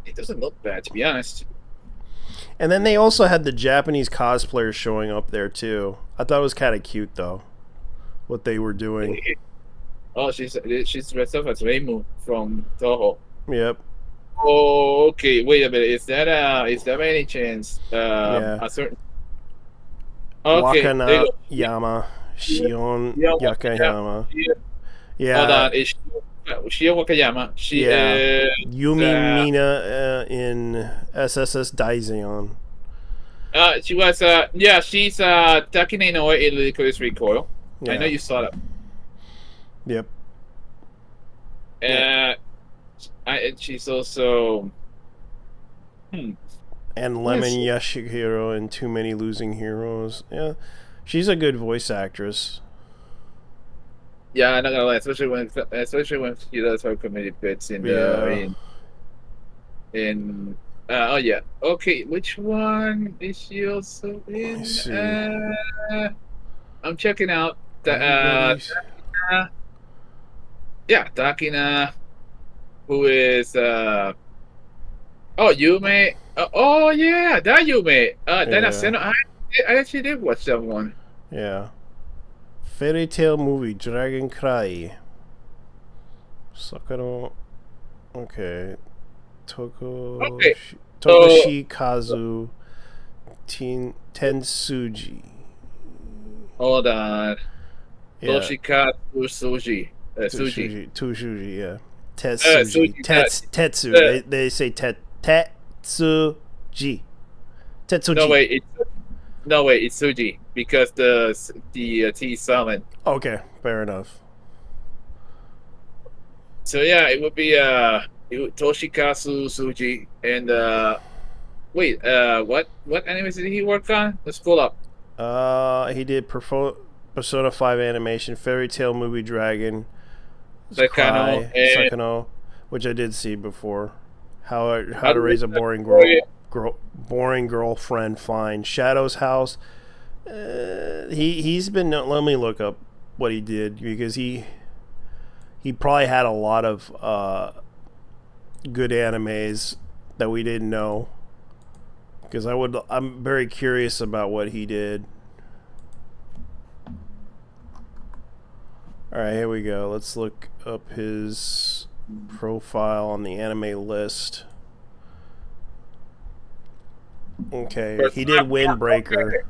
it doesn't look bad, to be honest. And then they also had the Japanese cosplayers showing up there too. I thought it was kind of cute though, what they were doing. Oh, she's dressed up as Reimu from Toho. Yep. Oh, okay. Wait a minute. Is that by any chance a certain? Okay. Wakana Yama, Shion Yakayama. Yeah. Hold on. Is Shio Wakayama? Yumi Mina in SSS Daisian. She was she's Takine no in Licorice Recoil. Yeah. I know you saw that. Yep. And she's also and Lemon Yashihiro in Too Many Losing Heroes. Yeah. She's a good voice actress. Yeah, I'm not gonna lie, especially when she does her comedy bits in in. Oh yeah. Okay, which one is she also Let me in? see. I'm checking out the Everybody's. yeah, Takina, who is oh Yume. Oh yeah, that Yume. Then Yeah. I actually did watch that one. Yeah. Fairy tale movie Dragon Cry. Sakura. Okay. Okay, so Tokushi Kazu Tensuji. hold on. Yeah. Toshika Suji. Suji. Tushuji, yeah. Tetsuji. Suji. Tetsu. Uh, They say Tetsuji. no Tetsuji. way, it's Suji because the T is silent. Okay, fair enough. So yeah, it would be Toshikazu Suji and wait, what animes did he work on? Let's pull up. He did Persona 5 animation, Fairy Tale movie Dragon, Sakano Cry, and Sakano, which I did see before. How How to to Raise Raise a a boring girlfriend fine. Shadow's House. He's been. Let me look up what he did because he probably had a lot of good animes that we didn't know. Because I'm very curious about what he did. All right, here we go. Let's look up his profile on the anime list. Okay, he did Windbreaker.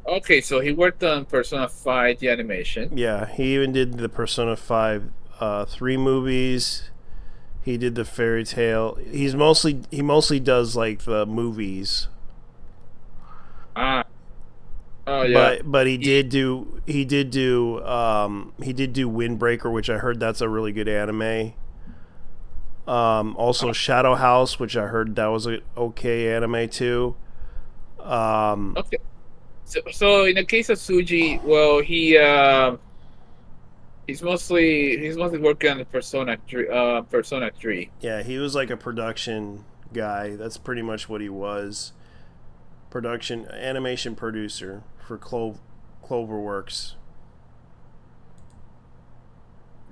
Okay, so he worked on Persona 5 the animation. Yeah, he even did the Persona 5 3 movies. He did the Fairy Tale. He mostly does like the movies. Ah. Oh yeah. But he did do Windbreaker, which I heard that's a really good anime. Also Shadow House, which I heard that was a okay anime too. Okay. So in the case of Suji, well, he's mostly working on the Persona 3. Persona 3. Yeah, he was like a production guy. That's pretty much what he was. Animation producer for Cloverworks.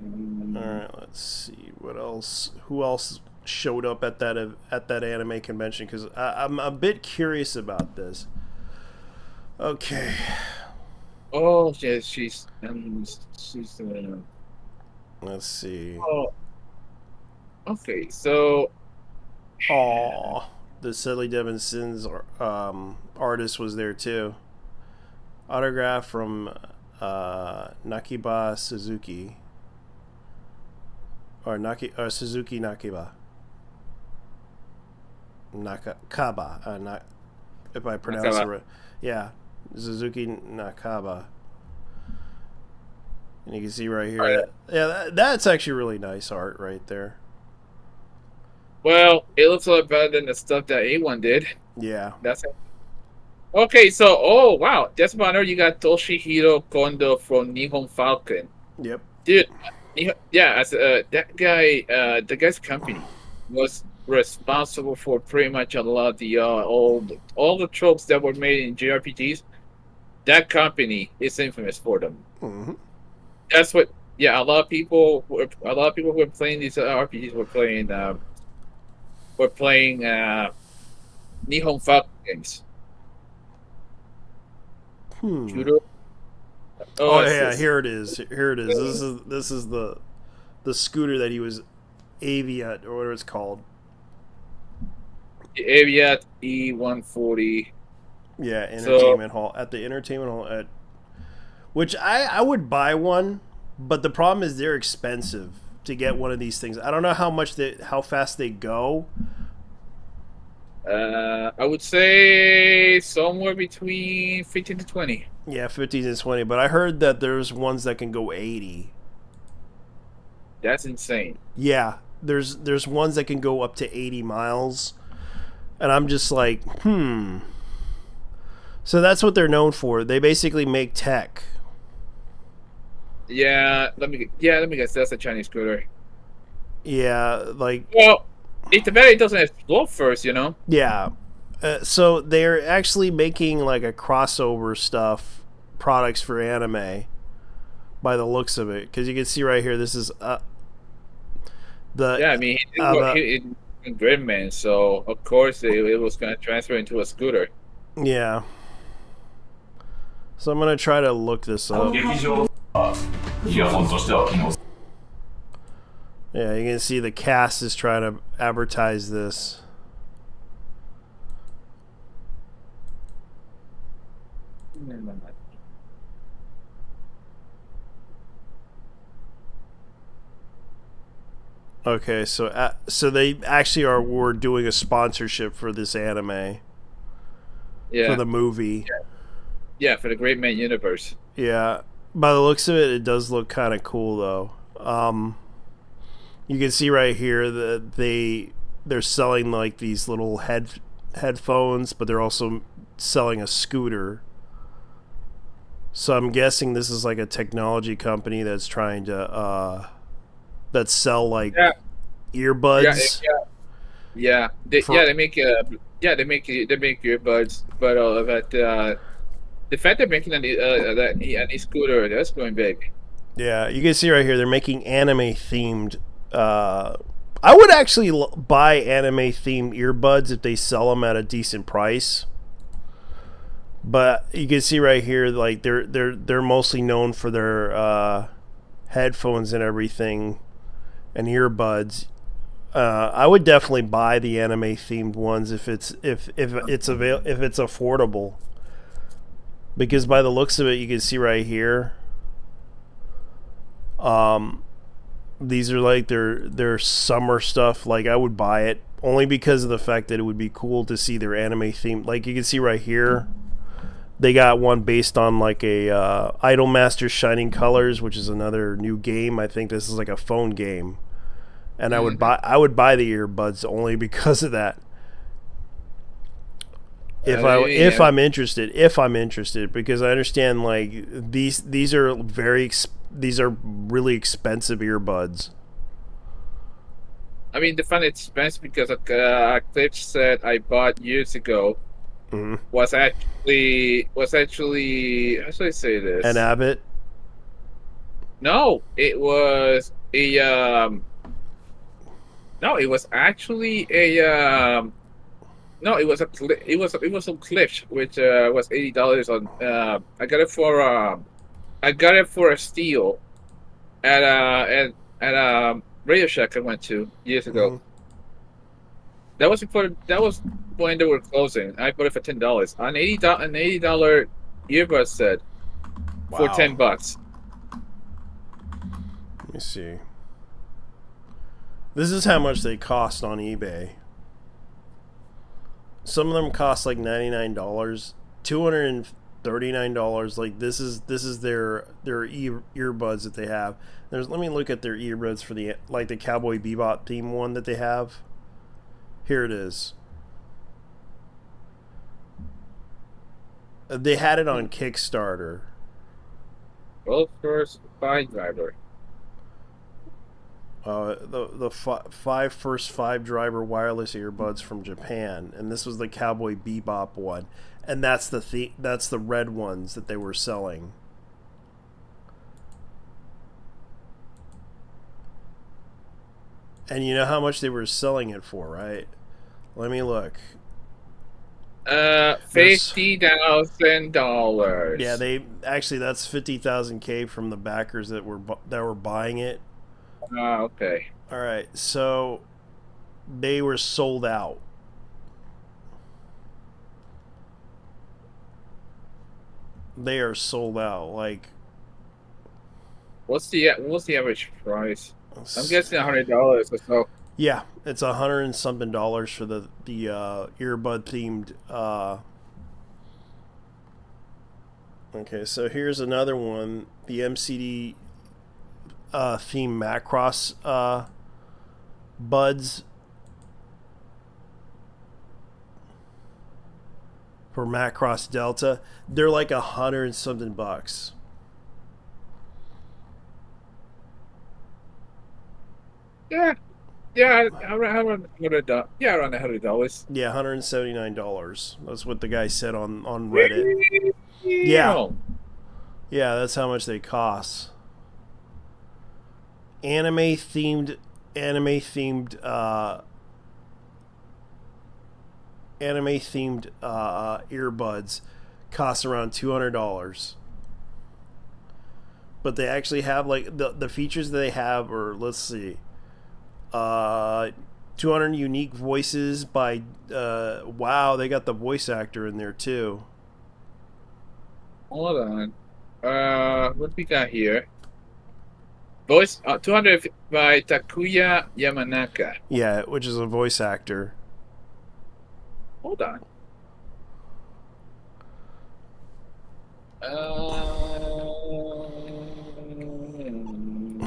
All right, let's see what else. Who else showed up at that anime convention? Because I'm a bit curious about this. Okay. Oh yeah, she's Let's see. oh, okay, so Aw, the Silly Devin Sins artist was there too. Autograph from Nakiba Suzuki. Or Suzuki Nakiba. Nakaba. If I pronounce it right. Yeah, Suzuki Nakaba. And you can see right here. Oh, yeah. That's actually really nice art right there. well, it looks a lot better than the stuff that A1 did. Yeah. That's it. Okay, so oh wow, that's about it. You got Toshihiro Kondo from Nihon Falcon. Yep. Dude, yeah, as that guy, the guy's company was responsible for pretty much a lot of the all the tropes that were made in JRPGs. That company is infamous for them. Mm-hmm. That's what. Yeah, a lot of people who were playing these RPGs were playing Nihon Falcon games. Judo. Oh yeah, here it is. Here it is. This is the scooter that he was Aviat or whatever it's called. The Aviat E140. Yeah, entertainment hall at the entertainment hall at which I would buy one, but the problem is they're expensive to get one of these things. I don't know how fast they go. I would say somewhere between 15 to 20. Yeah, 15 to 20, but I heard that there's ones that can go 80. That's insane. Yeah, there's ones that can go up to 80 miles. And I'm just like, So that's what they're known for. They basically make tech. Yeah, let me guess. That's a Chinese scooter. Yeah, like Well, It's better it doesn't explode first, you know. Yeah. So they're actually making like a crossover stuff products for anime by the looks of it, because you can see right here this is the Yeah, I mean, he did work in Gridman, so of course it was going to transfer into a scooter. yeah. So I'm gonna try to look this up. Yeah, you can see the cast is trying to advertise this. Okay, so so they actually were doing a sponsorship for this anime. Yeah. For the movie. Yeah, for the Great Man universe. Yeah. By the looks of it, it does look kind of cool though. You can see right here that they're selling like these little headphones, but they're also selling a scooter. So I'm guessing this is like a technology company that's trying to that sell like earbuds. They make earbuds, but the fact they're making an e-scooter, that's going big. Yeah, you can see right here they're making anime themed. I would actually buy anime themed earbuds if they sell them at a decent price. But you can see right here, like they're mostly known for their headphones and everything, and earbuds. I would definitely buy the anime themed ones if it's affordable. Because by the looks of it, you can see right here. These are like their summer stuff. Like I would buy it only because of the fact that it would be cool to see their anime theme. Like you can see right here, they got one based on like a Idolmaster Shining Colors, which is another new game. I think this is like a phone game, and I would buy the earbuds only because of that. If I'm interested, because I understand like these are really expensive earbuds. I mean, the fun expense because a clip set I bought years ago was actually how should I say this? An Abbott? No, it was a no, it was actually a no, it was a some Clips, which was $80 on. I got it for a steal at Radio Shack I went to years ago. That was when they were closing. I bought it for $10. An $80 earbud set for $10. Let me see. This is how much they cost on eBay. Some of them cost like $99, $239. Like this is their earbuds that they have. Let me look at their earbuds for the Cowboy Bebop theme one that they have. Here it is. They had it on Kickstarter. Well, first five driver. The first five driver wireless earbuds from Japan, and this was the Cowboy Bebop one, and that's the red ones that they were selling. And you know how much they were selling it for, right? Let me look. $50,000. Yeah, that's 50,000 K from the backers that were buying it. Okay. All right, so they were sold out. They are sold out. Like, what's the average price? I'm guessing $100 or so. Yeah, it's $100 and something for the earbud themed. Okay, so here's another one. The MCD theme Macross buds for Macross Delta. They're like $100 and something. Yeah, Yeah, around $100. Yeah, around $100. Yeah, $179. That's what the guy said on Reddit. Really? Yeah. Yeah, that's how much they cost. Anime themed earbuds cost around $200. But they actually have like the features they have are, let's see, 200 unique voices by wow, they got the voice actor in there too. Hold on. What we got here? Voice 200 by Takuya Yamanaka. Yeah, which is a voice actor. Hold on.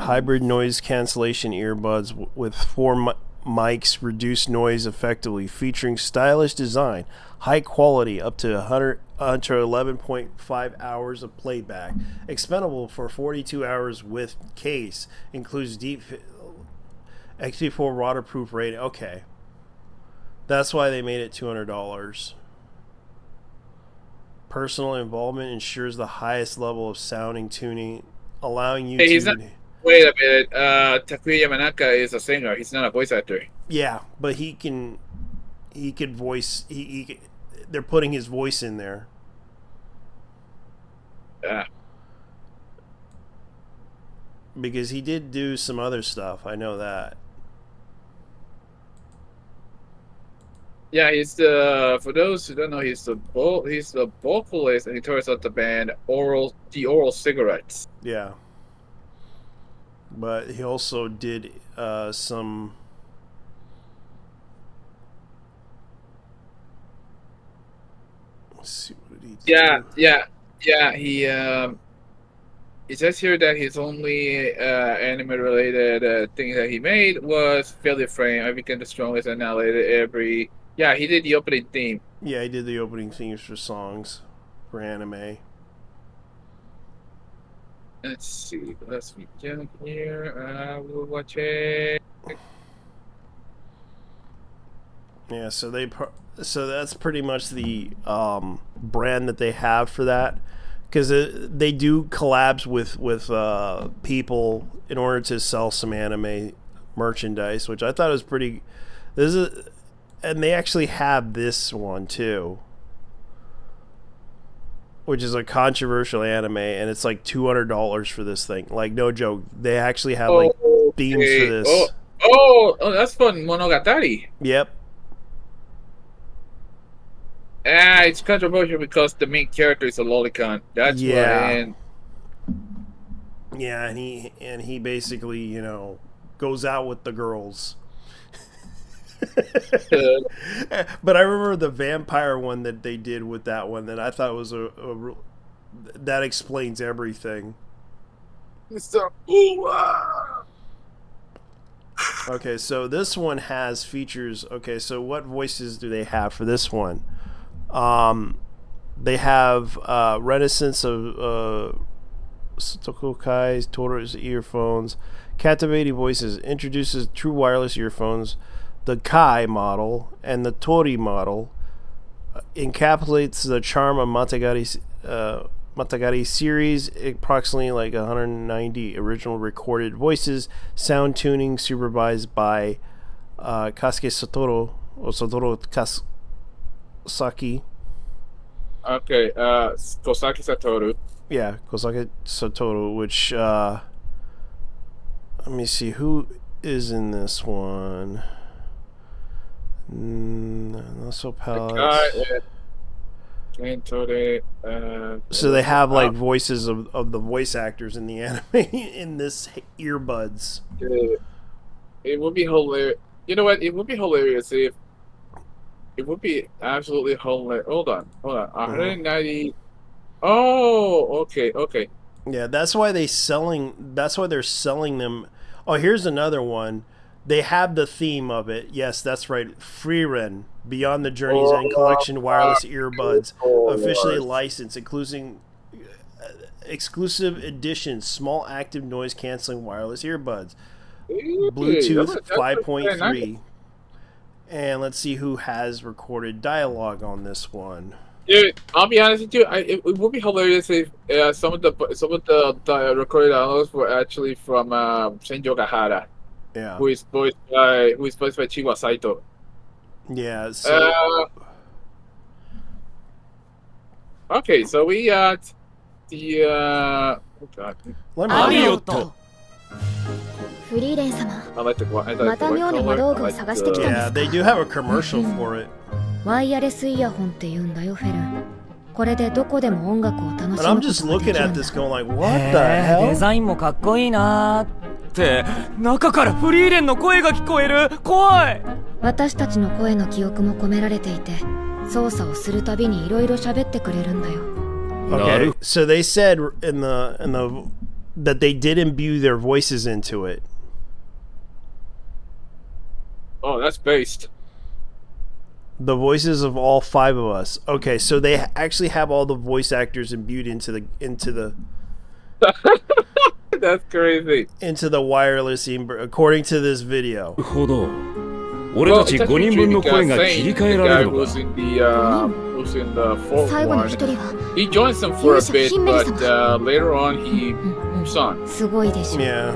Hybrid noise cancellation earbuds with four mics reduce noise effectively, featuring stylish design, high quality, up to 11.5 hours of playback, expendable for 42 hours with case, includes deep XP4 waterproof rating. Okay, that's why they made it $200. Personal involvement ensures the highest level of sounding tuning, allowing you to. Wait a minute. Takuya Yamanaka is a singer. He's not a voice actor. Yeah, but he can voice. They're putting his voice in there. Yeah. Because he did do some other stuff. I know that. Yeah, he's the. For those who don't know, he's the vocalist and guitarist of the band Oral Cigarettes. Yeah. But he also did some. Let's see, what did he do? Yeah. It says here that his only anime-related thing that he made was Failure Frame. I became the strongest and now every. Yeah, he did the opening theme. Yeah, he did the opening themes for songs for anime. Let's see. Let's be down here. We'll watch it. Yeah, so that's pretty much the brand that they have for that, because they do collabs with people in order to sell some anime merchandise, which I thought was pretty. And they actually have this one too, which is a controversial anime, and it's like $200 for this thing. Like, no joke. They actually have like themes for this. Oh, that's fun. Monogatari. Yep. It's controversial because the main character is a lolicon. That's why. Yeah, and he basically, goes out with the girls. But I remember the vampire one that they did with that one that I thought was that explains everything. Okay, so this one has features. Okay, so what voices do they have for this one? They have Renaissance of Sotokai's Toro's earphones, captivating voices, introduces true wireless earphones, the Kai model and the Tori model, encapsulates the charm of Matagari series, approximately like 190 original recorded voices, sound tuning supervised by Kasuke Satoru or Satoru Saki. Okay, Kosaki Satoru. Yeah, Kosaki Satoru, which let me see who is in this one. Also palettes. So they have like voices of the voice actors in the anime in this earbuds. It would be hilarious. You know what? It would be hilarious if. It would be absolutely hilarious. Hold on. 190. Oh, okay. Yeah, that's why they're selling them. Oh, here's another one. They have the theme of it. Yes, that's right. Freeren, Beyond the Journey's End Collection wireless earbuds, officially licensed, including exclusive edition, small active noise canceling wireless earbuds. Bluetooth That's 5.3. And let's see who has recorded dialogue on this one. Dude, I'll be honest with you. It would be hilarious if some of the recorded dialogues were actually from Senjo Gahara, Yeah. who is voiced by Chiwa Saito. Yeah. So. Okay, so we got the oh god. Let me. フリーレン様 I like the I like the また white 妙な color. 魔 I 道具を like 探してきたん the です Yeah, か they do have a commercial for it. ワイヤレスイヤホンって言うんだよフェルンこれでどこでも音楽を楽しむ And こ I'm と just ができ looking る at んだ this going like, what the デ hell? ザインもかっこいいなーって中からフリーレンの声が聞こえる怖い私たちの声の記憶も込められていて操作をするたびにいろいろ喋ってくれるんだよ Okay, so they said in the that they did imbue their voices into it. Oh, that's based. The voices of all 5 of us. Okay, so they actually have all the voice actors imbued into the That's crazy. into the wireless according to this video. なるほど。俺たち5人分の声が切り替えられるのか。 who's in the fourth 最後の one. 一人は He joins them for a bit, but later on he moves on. すごいでしょ Yeah.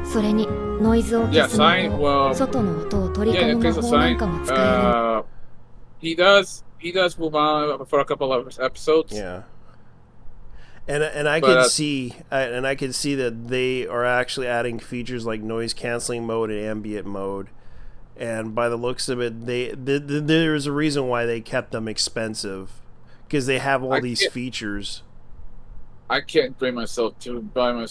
それにノイズを消す魔 Yeah, Sign, 法 well, 外の音を取り Yeah, 込 in む the 魔 case of 法なん Sign, かも使える he does move on for a couple of episodes. Yeah. And I But, can see that they are actually adding features like noise canceling mode and ambient mode. And by the looks of it, there's a reason why they kept them expensive because they have all these features. I can't bring myself to buy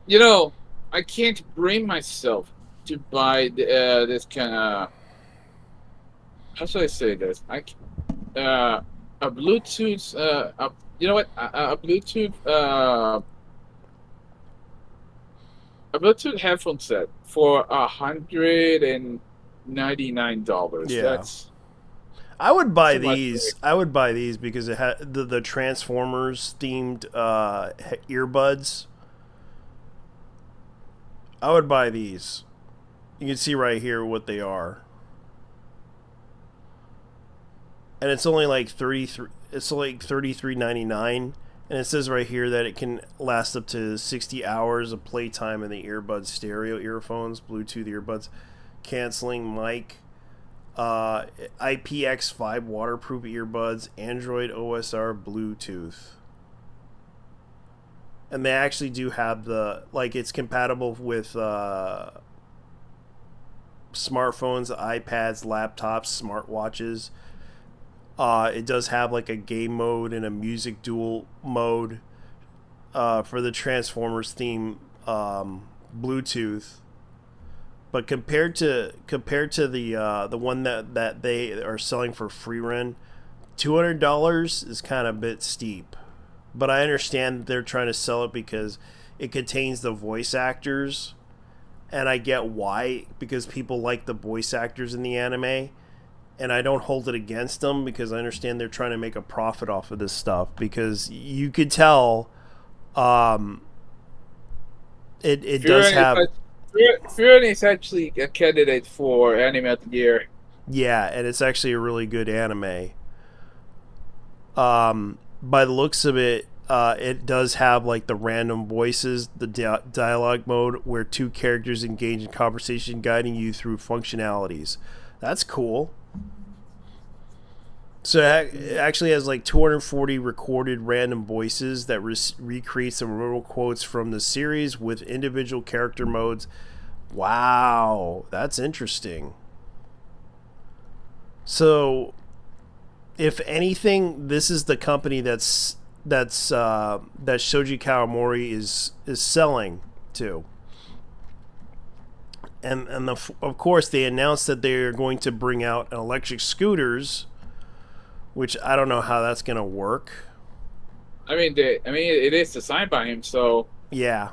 You know, I can't bring myself to buy this kind of. How should I say this? A Bluetooth. You know what? A Bluetooth. A Bluetooth headphone set for $199. Yeah. That's. I would buy Too much these. for I would buy these because it had the Transformers themed earbuds. I would buy these. You can see right here what they are. And it's only like 33 it's like $33.99 and it says right here that it can last up to 60 hours of playtime in the earbuds, stereo earphones, Bluetooth earbuds, canceling mic, IPX5 waterproof earbuds, Android OSR Bluetooth. And they actually do have it's compatible with smartphones, iPads, laptops, smartwatches. It does have like a game mode and a music dual mode for the Transformers theme Bluetooth. But compared to the one that they are selling for free run, $200 is kind of a bit steep. But I understand they're trying to sell it because it contains the voice actors, and I get why, because people like the voice actors in the anime, and I don't hold it against them because I understand they're trying to make a profit off of this stuff, because you could tell it does have... Fury is actually a candidate for Anime of the Year. Yeah, and it's actually a really good anime. By the looks of it, it does have like the random voices, the dialogue mode, where 2 characters engage in conversation, guiding you through functionalities. That's cool. So it actually has like 240 recorded random voices that recreate some real quotes from the series with individual character modes. Wow, that's interesting. So, if anything, this is the company that Shoji Kawamori is selling to. And of course they announced that they are going to bring out electric scooters, which I don't know how that's going to work. I mean, it is designed by him, so yeah.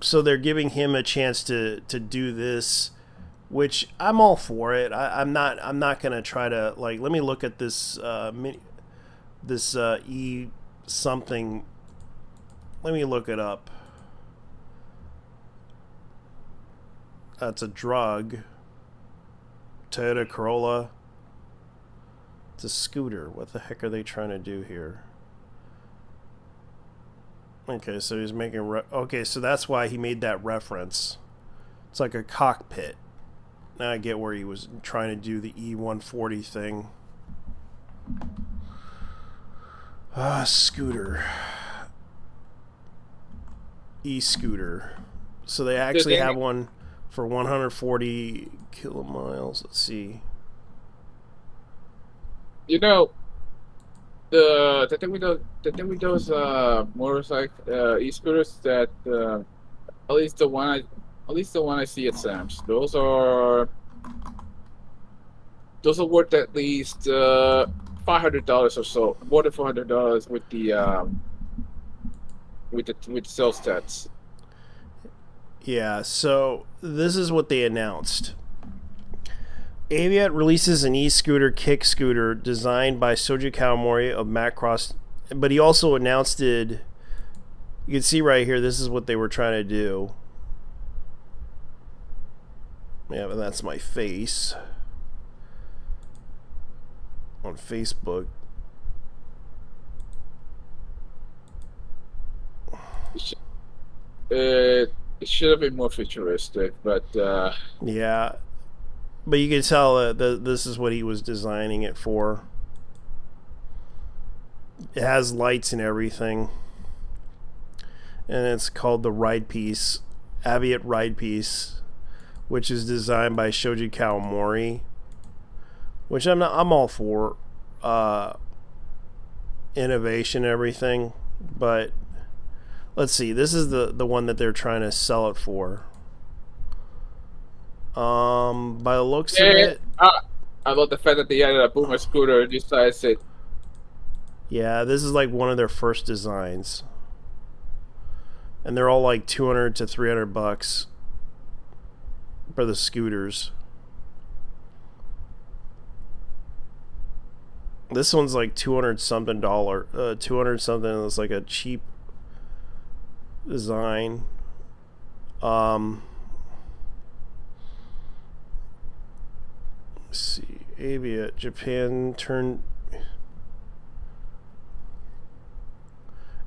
So they're giving him a chance to do this, which I'm all for it. I'm not gonna try to like. Let me look at this E something. Let me look it up. That's a drug. Toyota Corolla. It's a scooter. What the heck are they trying to do here? Okay, so he's making... okay, so that's why he made that reference. It's like a cockpit. Now I get where he was trying to do the E140 thing. Scooter. E-scooter. So they actually have one for 140 kilomiles. Let's see. You know, the thing with those motorcycle e-scooters that at least the one I see at Sam's, those are worth at least $500 or so, more than $400 with the sales stats. Yeah, so this is what they announced. Aviat releases an e-scooter kick scooter designed by Soji Kawamori of Macross, but he also announced it. You can see right here, this is what they were trying to do. Yeah, but that's my face on Facebook. It should have been more futuristic, but yeah, but you can tell that this is what he was designing it for. It has lights and everything, and it's called the Ride Piece, Aviat Ride Piece, which is designed by Shoji Kawamori, which I'm all for innovation and everything, but let's see, this is the one that they're trying to sell it for. By the looks of it, I love the fact that they added a boomer scooter just as it. Yeah, this is like one of their first designs, and they're all like $200 to $300 for the scooters. This one's like $200 something. It's like a cheap design. Let's see, Aviat Japan turned.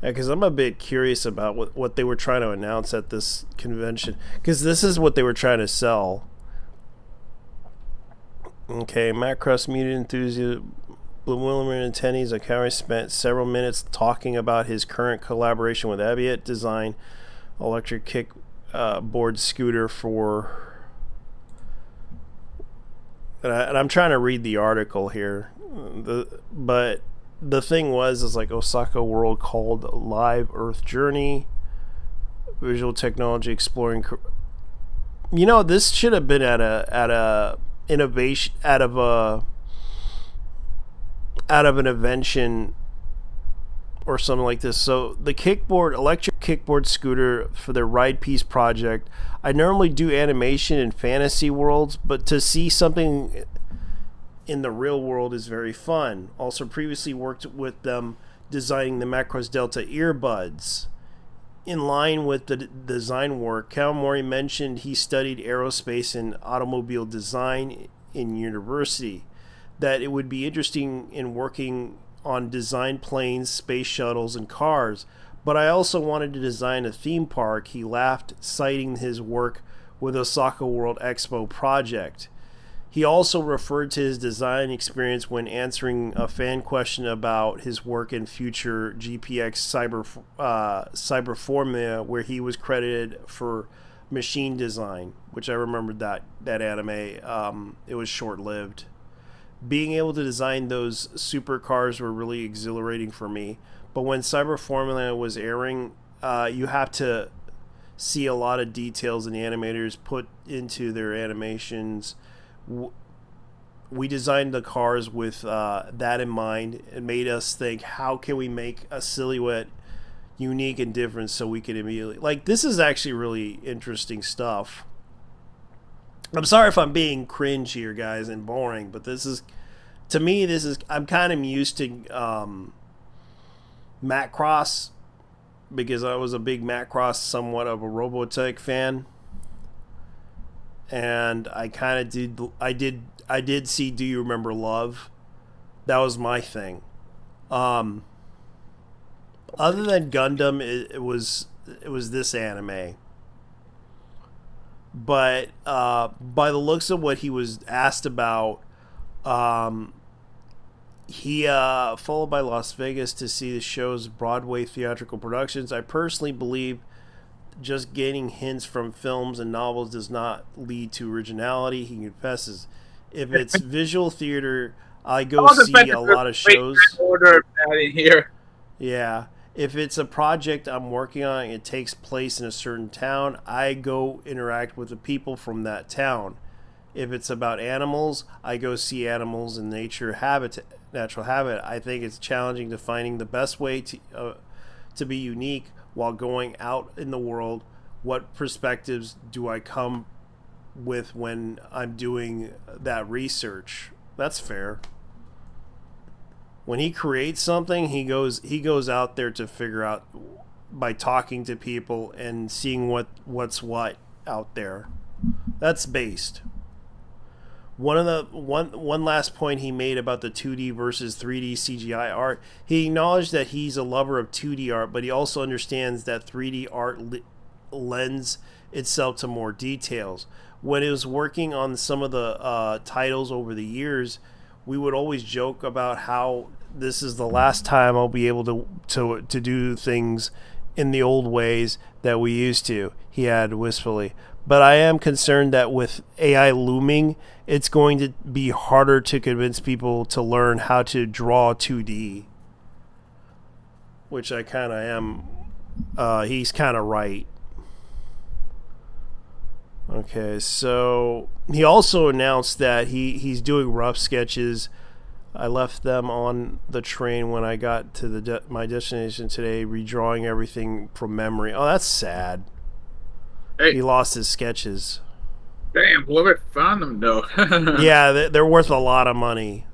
Because I'm a bit curious about what they were trying to announce at this convention. Because this is what they were trying to sell. Okay, Macross Mutant Enthusiast Blue Willimer attendees Akari spent several minutes talking about his current collaboration with Aviat Design electric kick board scooter for. And I'm trying to read the article here, but the thing is like Osaka World called Live Earth Journey, visual technology exploring. You know, this should have been at a innovation out of an invention or something like this. So the electric kickboard scooter for the Ride Piece project. I normally do animation in fantasy worlds, but to see something in the real world is very fun. Also previously worked with them designing the Macross Delta earbuds. In line with the design work, Kawamori mentioned he studied aerospace and automobile design in university, that it would be interesting in working on design planes, space shuttles, and cars, but I also wanted to design a theme park. He laughed, citing his work with Osaka World Expo project. He also referred to his design experience when answering a fan question about his work in future GPX Cyberformia, where he was credited for machine design, which I remembered that anime. It was short-lived. Being able to design those supercars were really exhilarating for me. But when Cyberformula was airing, you have to see a lot of details the animators put into their animations. We designed the cars with that in mind. It made us think, how can we make a silhouette unique and different so we can immediately... Like, this is actually really interesting stuff. I'm sorry if I'm being cringe here, guys, and boring, but this is... To me, this is... I'm kind of used to Macross, because I was a big Macross, somewhat of a Robotech fan. and I kind of did see Do You Remember Love? That was my thing. Other than Gundam, it was this anime. But by the looks of what he was asked about, he followed by Las Vegas to see the show's Broadway theatrical productions. I personally believe just gaining hints from films and novels does not lead to originality. He confesses, if it's visual theater, I go see a lot of shows. Order in here. Yeah. If it's a project I'm working on, it takes place in a certain town, I go interact with the people from that town. If it's about animals, I go see animals in natural habitat. I think it's challenging to finding the best way to be unique while going out in the world. What perspectives do I come with when I'm doing that research? That's fair. When he creates something, he goes out there to figure out by talking to people and seeing what's what out there. That's based. One last point he made about the 2D versus 3D CGI art, he acknowledged that he's a lover of 2D art, but he also understands that 3D art lends itself to more details. When he was working on some of the titles over the years, we would always joke about how this is the last time I'll be able to do things in the old ways that we used to, he added wistfully. But I am concerned that with AI looming, it's going to be harder to convince people to learn how to draw 2D. Which I kind of am. He's kind of right. Okay, so he also announced that he's doing rough sketches. I left them on the train when I got to my destination today, redrawing everything from memory. Oh, that's sad. Hey. He lost his sketches. Damn, whoever found them though. Yeah, they're worth a lot of money.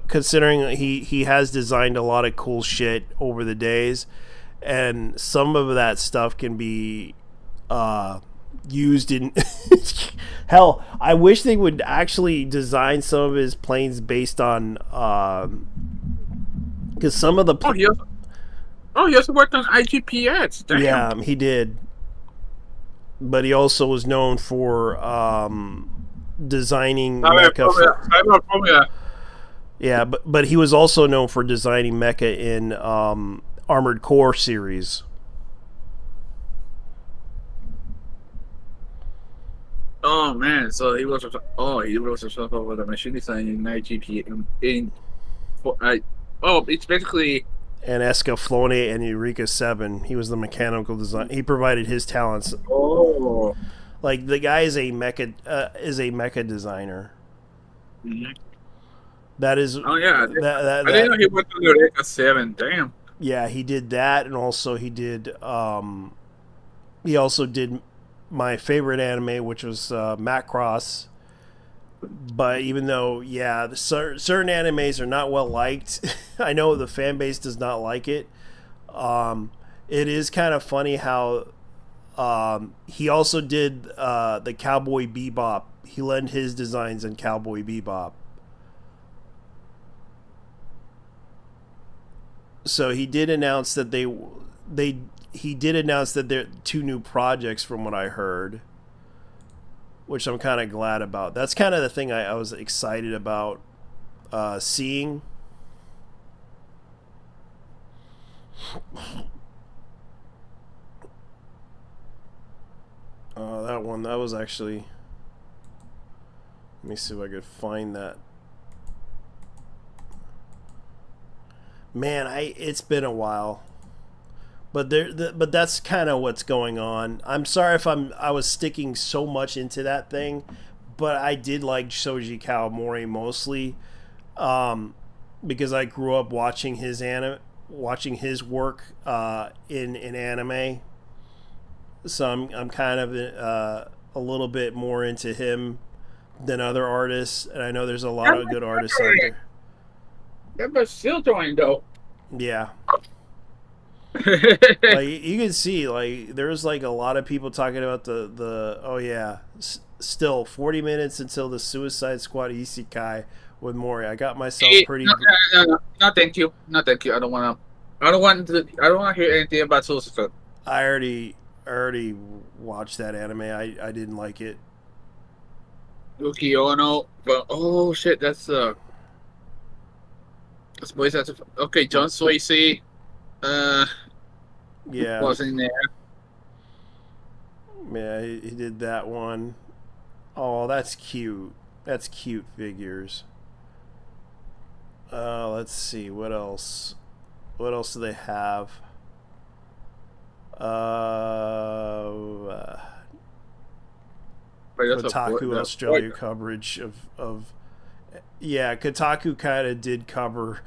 Considering he has designed a lot of cool shit over the days, and some of that stuff can be used in hell. I wish they would actually design some of his planes based on because some of the he also worked on IGPX. Damn. Yeah, he did. But he also was known for designing mecha. Yeah, but he was also known for designing mecha in Armored Core series. Oh man, so he was responsible for the machine design in IGP it's basically And Escaflowne and Eureka 7. He was the mechanical design. He provided his talents. Oh, like the guy is a mecha designer. Mm-hmm. That is. Oh yeah, I didn't know he went to Eureka 7. Damn. Yeah, he did that, and also he did. He also did my favorite anime, which was Macross. But even though, yeah, certain animes are not well liked, I know the fan base does not like it. It is kind of funny how he also did the Cowboy Bebop. He lent his designs in Cowboy Bebop. So he did announce that he did announce that there are 2 new projects from what I heard, which I'm kind of glad about. That's kind of the thing I was excited about seeing. That was actually... Let me see if I could find that. Man, it's been a while. But but that's kind of what's going on. I'm sorry if I was sticking so much into that thing, but I did like Shoji Kawamori mostly, because I grew up watching his work in anime. So I'm kind of a little bit more into him than other artists, and I know there's a lot of good artists out there. Yeah, but still drawing though. Yeah. Like you can see, like there's like a lot of people talking about the oh yeah, still 40 minutes until the Suicide Squad isekai with Mori. I got myself pretty. No, thank you. No, thank you. I don't want to hear anything about Suicide. I already watched that anime. I didn't like it. Yuki Ono, but oh shit, that's voice actor. Okay, John Swayze, Yeah, was in there. Yeah, he did that one. Oh, that's cute. That's cute figures. Let's see what else. What else do they have? Kotaku Australia coverage of yeah, Kotaku kind of did cover,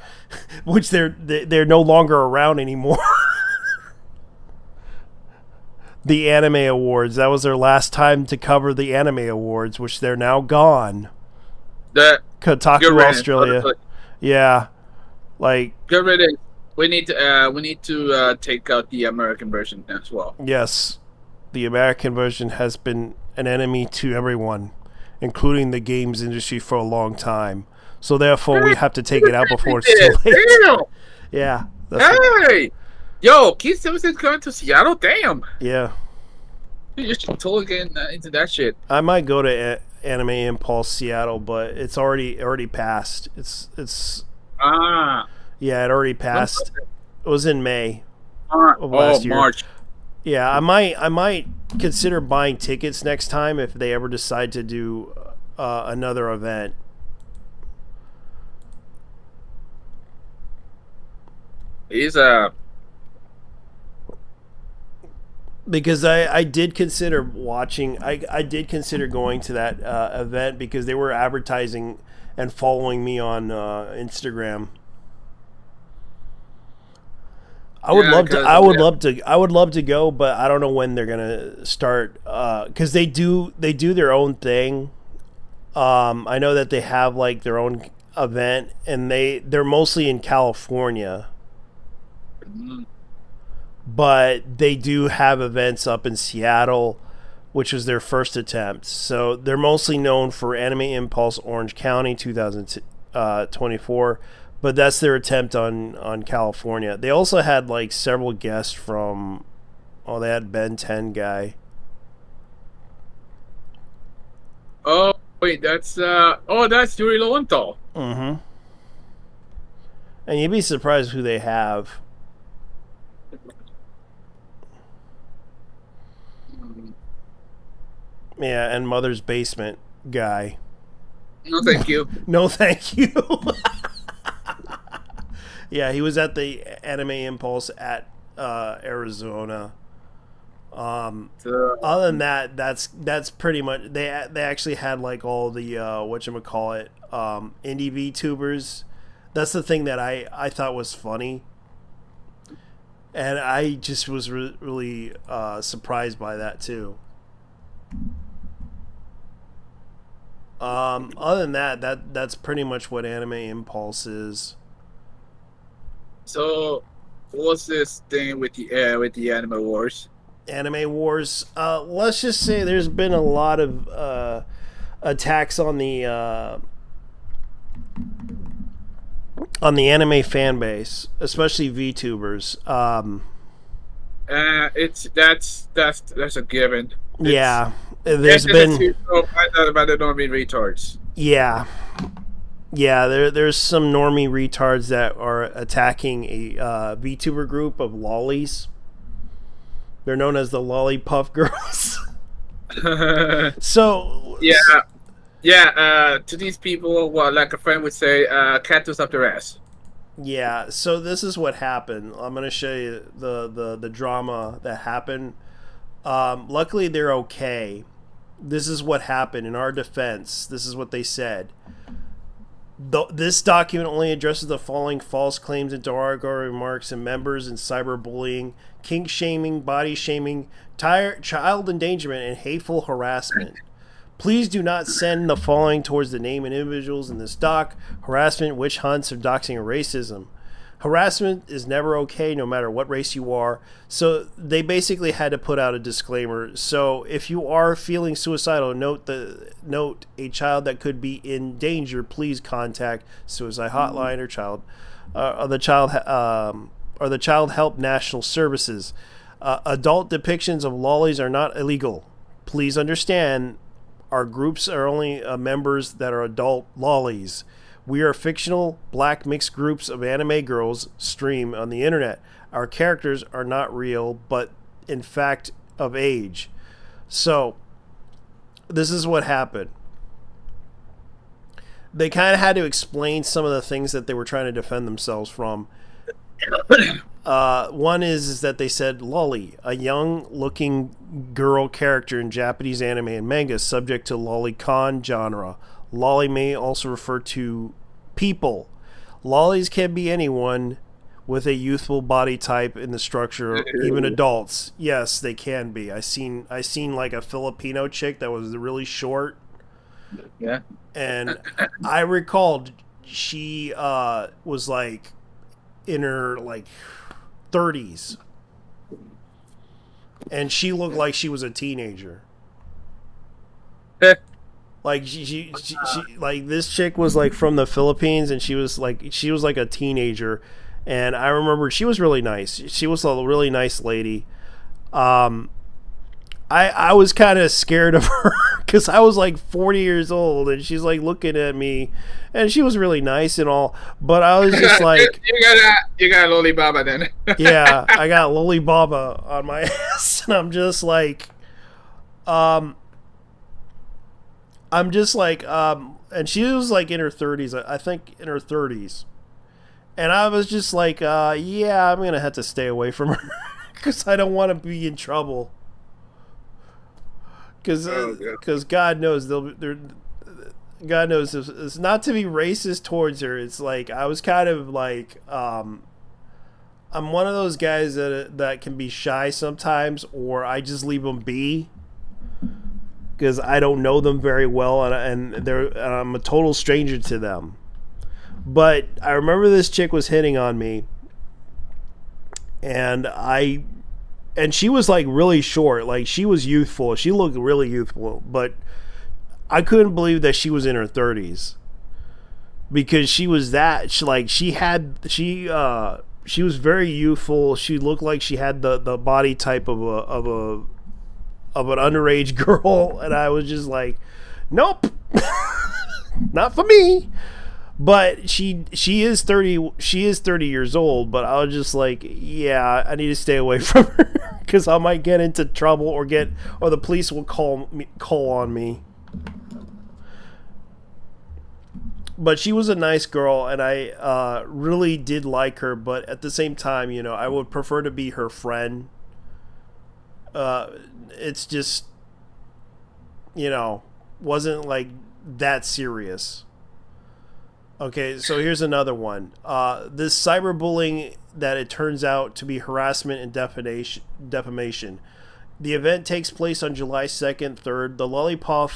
which they're no longer around anymore. The Anime Awards. That was their last time to cover the Anime Awards, which they're now gone. Kotaku Australia. Yeah, like get rid of. We need to take out the American version as well. Yes, the American version has been an enemy to everyone, including the games industry, for a long time. So therefore, we have to take it out before it's too late. Yeah. Hey, yo, Keith Simpson's coming to Seattle. Damn. Yeah. You should totally get into that shit. I might go to Anime Impulse Seattle, but it's already passed. It's yeah, it already passed. It was in May of last year. March. Yeah, I might consider buying tickets next time if they ever decide to do another event. He's because I did consider watching. I did consider going to that event because they were advertising and following me on Instagram. I would love to go, but I don't know when they're gonna start. Because they do their own thing. I know that they have like their own event, and they're mostly in California. But they do have events up in Seattle, which was their first attempt. So they're mostly known for Anime Impulse Orange County 2024. But that's their attempt on California. They also had like several guests from. Oh, they had Ben 10 guy. Oh wait, that's Yuri Lowenthal. Mm-hmm. And you'd be surprised who they have. Yeah, and Mother's Basement guy. No, thank you. No, thank you. Yeah, he was at the Anime Impulse at Arizona. Other than that, that's pretty much. They actually had like all the whatchamacallit, indie VTubers. That's the thing that I thought was funny, and I just was really surprised by that too. Other than that's pretty much what Anime Impulse is. So, what's this thing with the Anime Wars? Anime Wars. Let's just say there's been a lot of attacks on the anime fan base, especially VTubers. That's a given. Yeah, there's been. I thought about the normie retards. Yeah. There's some normie retards that are attacking a VTuber group of lollies. They're known as the Lollipop Girls. So to these people, well, like a friend would say, cactus up their ass. Yeah, so this is what happened. I'm going to show you the drama that happened. Luckily, they're okay. This is what happened in our defense. This is what they said. This document only addresses the following false claims and derogatory remarks and members in cyberbullying, kink shaming, body shaming, child endangerment, and hateful harassment. Please do not send the following towards the name and individuals in this doc: harassment, witch hunts, or doxing or racism. Harassment is never okay, no matter what race you are. So they basically had to put out a disclaimer. So if you are feeling suicidal, note a child that could be in danger. Please contact Suicide Hotline or the Child Help National Services. Adult depictions of lollies are not illegal. Please understand, our groups are only members that are adult lollies. We are fictional black mixed groups of anime girls stream on the internet. Our characters are not real, but in fact of age. So, this is what happened. They kind of had to explain some of the things that they were trying to defend themselves from. One is that they said lolly, a young-looking girl character in Japanese anime and manga subject to lolicon genre. Lolly may also refer to people. Lollies can be anyone with a youthful body type in the structure, even adults. Yes, they can be. I seen like a Filipino chick that was really short. Yeah. And I recalled she was like in her like 30s. And she looked like she was a teenager. Like she like this chick was like from the Philippines, and she was like a teenager, and I remember she was really nice. She was a really nice lady. I was kind of scared of her because I was like 40 years old, and she's like looking at me, and she was really nice and all, but I was just like, you got Loli Baba then. Yeah, I got Loli Baba on my ass, and I'm just like, and she was like in her 30s, I think in her 30s. And I was just like, yeah, I'm going to have to stay away from her because I don't want to be in trouble. Because God knows God knows it's not to be racist towards her. It's like, I was kind of like, I'm one of those guys that can be shy sometimes, or I just leave them be. Because I don't know them very well, and I'm a total stranger to them. But I remember this chick was hitting on me, and she was like really short, like she was youthful. She looked really youthful, but I couldn't believe that she was in her 30s, because she was that she was very youthful. She looked like she had the body type of an underage girl, and I was just like, nope, not for me. But she is 30 years old, but I was just like, yeah, I need to stay away from her because I might get into trouble or the police will call on me. But she was a nice girl, and I really did like her, but at the same time, I would prefer to be her friend. It's just, wasn't like that serious. Okay, so here's another one. This cyberbullying that it turns out to be harassment and defamation. The event takes place on July 2nd, 3rd. The Lollipop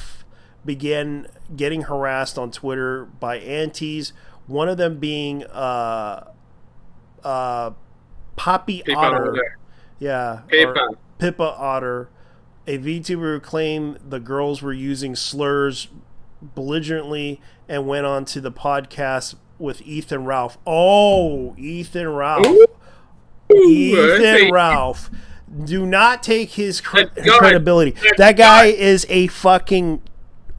began getting harassed on Twitter by aunties, one of them being Poppy Otter. Yeah. Pippa Otter, a VTuber who claimed the girls were using slurs belligerently and went on to the podcast with Ethan Ralph. Oh, Ethan Ralph. Ethan Ralph. Do not take his credibility. That guy is a fucking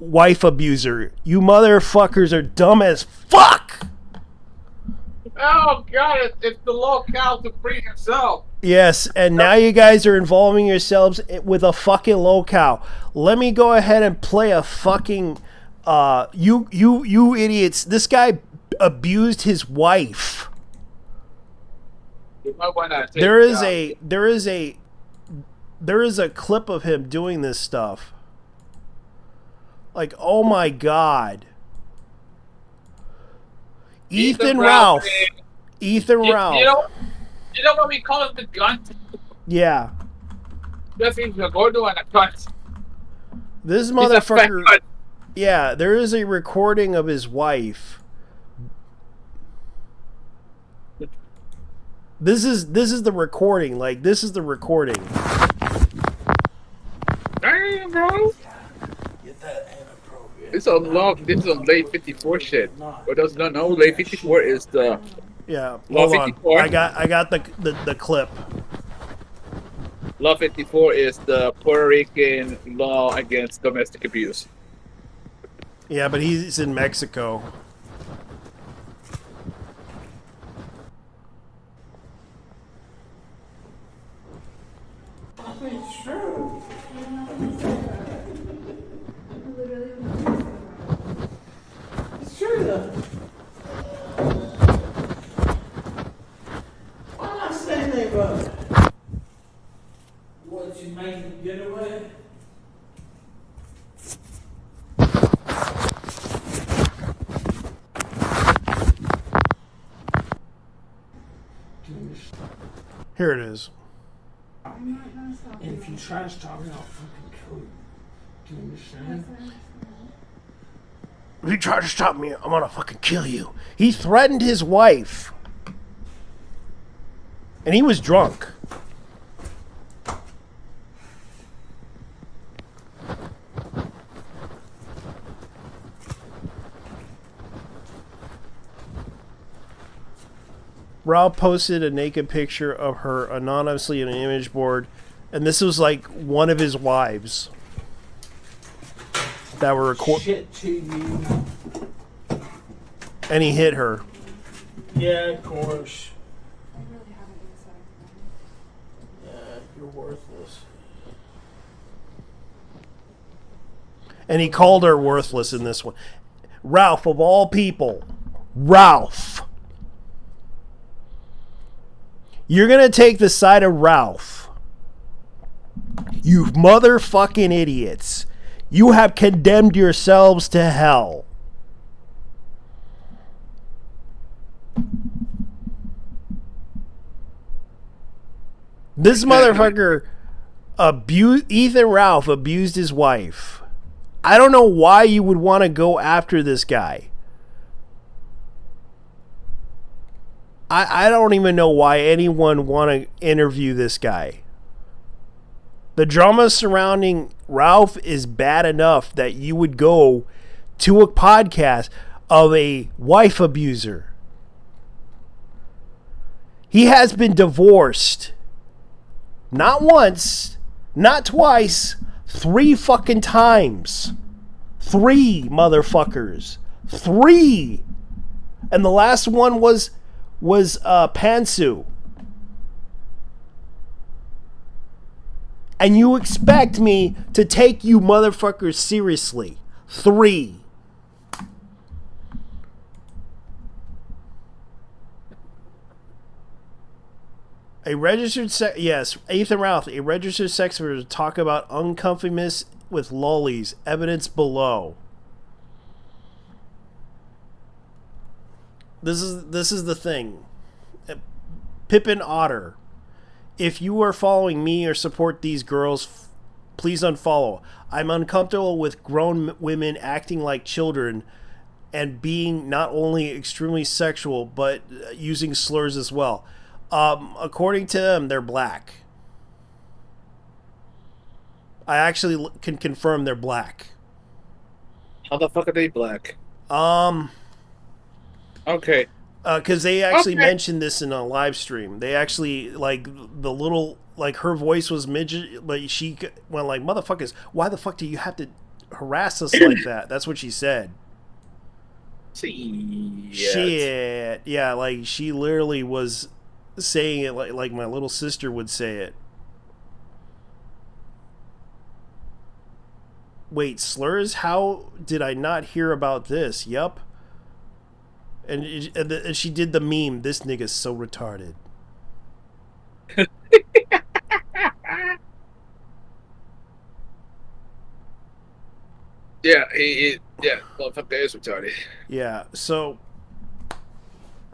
wife abuser. You motherfuckers are dumb as fuck. Oh, God, it's the locale to free himself. Yes, and now you guys are involving yourselves with a fucking locale. Let me go ahead and play a fucking... you idiots. This guy abused his wife. There is a clip of him doing this stuff. Like, oh my God. Ethan Ralph. Ethan Ralph. You know what we call him, the gun? Yeah. This is the Gordo and a cunt. This motherfucker. Yeah, there is a recording of his wife. This is the recording. Like, this is the recording. Damn, bro. This is on late 54 shit. Or does not know late 54 is the Yeah. Law Hold on. 54. I got the clip. Law 54 is the Puerto Rican law against domestic abuse. Yeah, but he's in Mexico. It's true. It's true though. Why not say anything about it? What, you made him get away? Here it is. And if you try to stop me, I'll fucking kill you. Do you understand? If you try to stop me, I'm gonna fucking kill you. He threatened his wife. And he was drunk. Ralph posted a naked picture of her anonymously in an image board, and this was like one of his wives that were recorded. Shit to you. And he hit her. Yeah, of course. Yeah, you're worthless. And he called her worthless in this one. Ralph, of all people. Ralph. You're going to take the side of Ralph. You motherfucking idiots. You have condemned yourselves to hell. This motherfucker Ethan Ralph abused his wife. I don't know why you would want to go after this guy. I don't even know why anyone want to interview this guy. The drama surrounding Ralph is bad enough that you would go to a podcast of a wife abuser. He has been divorced. Not once, not twice, 3 fucking times. 3 motherfuckers. 3. And the last one was Pantsu. And you expect me to take you motherfuckers seriously. 3. A registered sex... Yes, Ethan Ralph, a registered sex offender, to talk about uncomfortableness with lollies. Evidence below. This is the thing. Pippin Otter. If you are following me or support these girls, please unfollow. I'm uncomfortable with grown women acting like children and being not only extremely sexual, but using slurs as well. According to them, they're black. I actually can confirm they're black. How the fuck are they black? Okay. Because they actually mentioned this in a live stream. They actually, like, the little, like, her voice was midget, but she went like, motherfuckers, why the fuck do you have to harass us like that? That's what she said. Shit. Yeah, like, she literally was saying it like my little sister would say it. Wait, slurs? How did I not hear about this? Yup. And she did the meme, this nigga's so retarded. Yeah, motherfucker is retarded. Yeah, so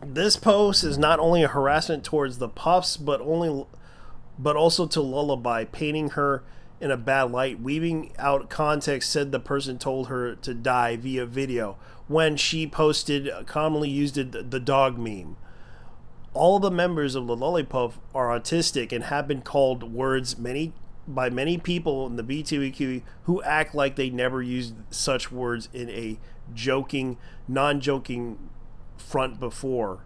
this post is not only a harassment towards the puffs, but also to Lullaby, painting her in a bad light, weaving out context, said the person told her to die via video when she posted commonly used the dog meme. all the members of the Lollipup are autistic and have been called words by many people in the B2EQ who act like they never used such words in a joking, non-joking front before.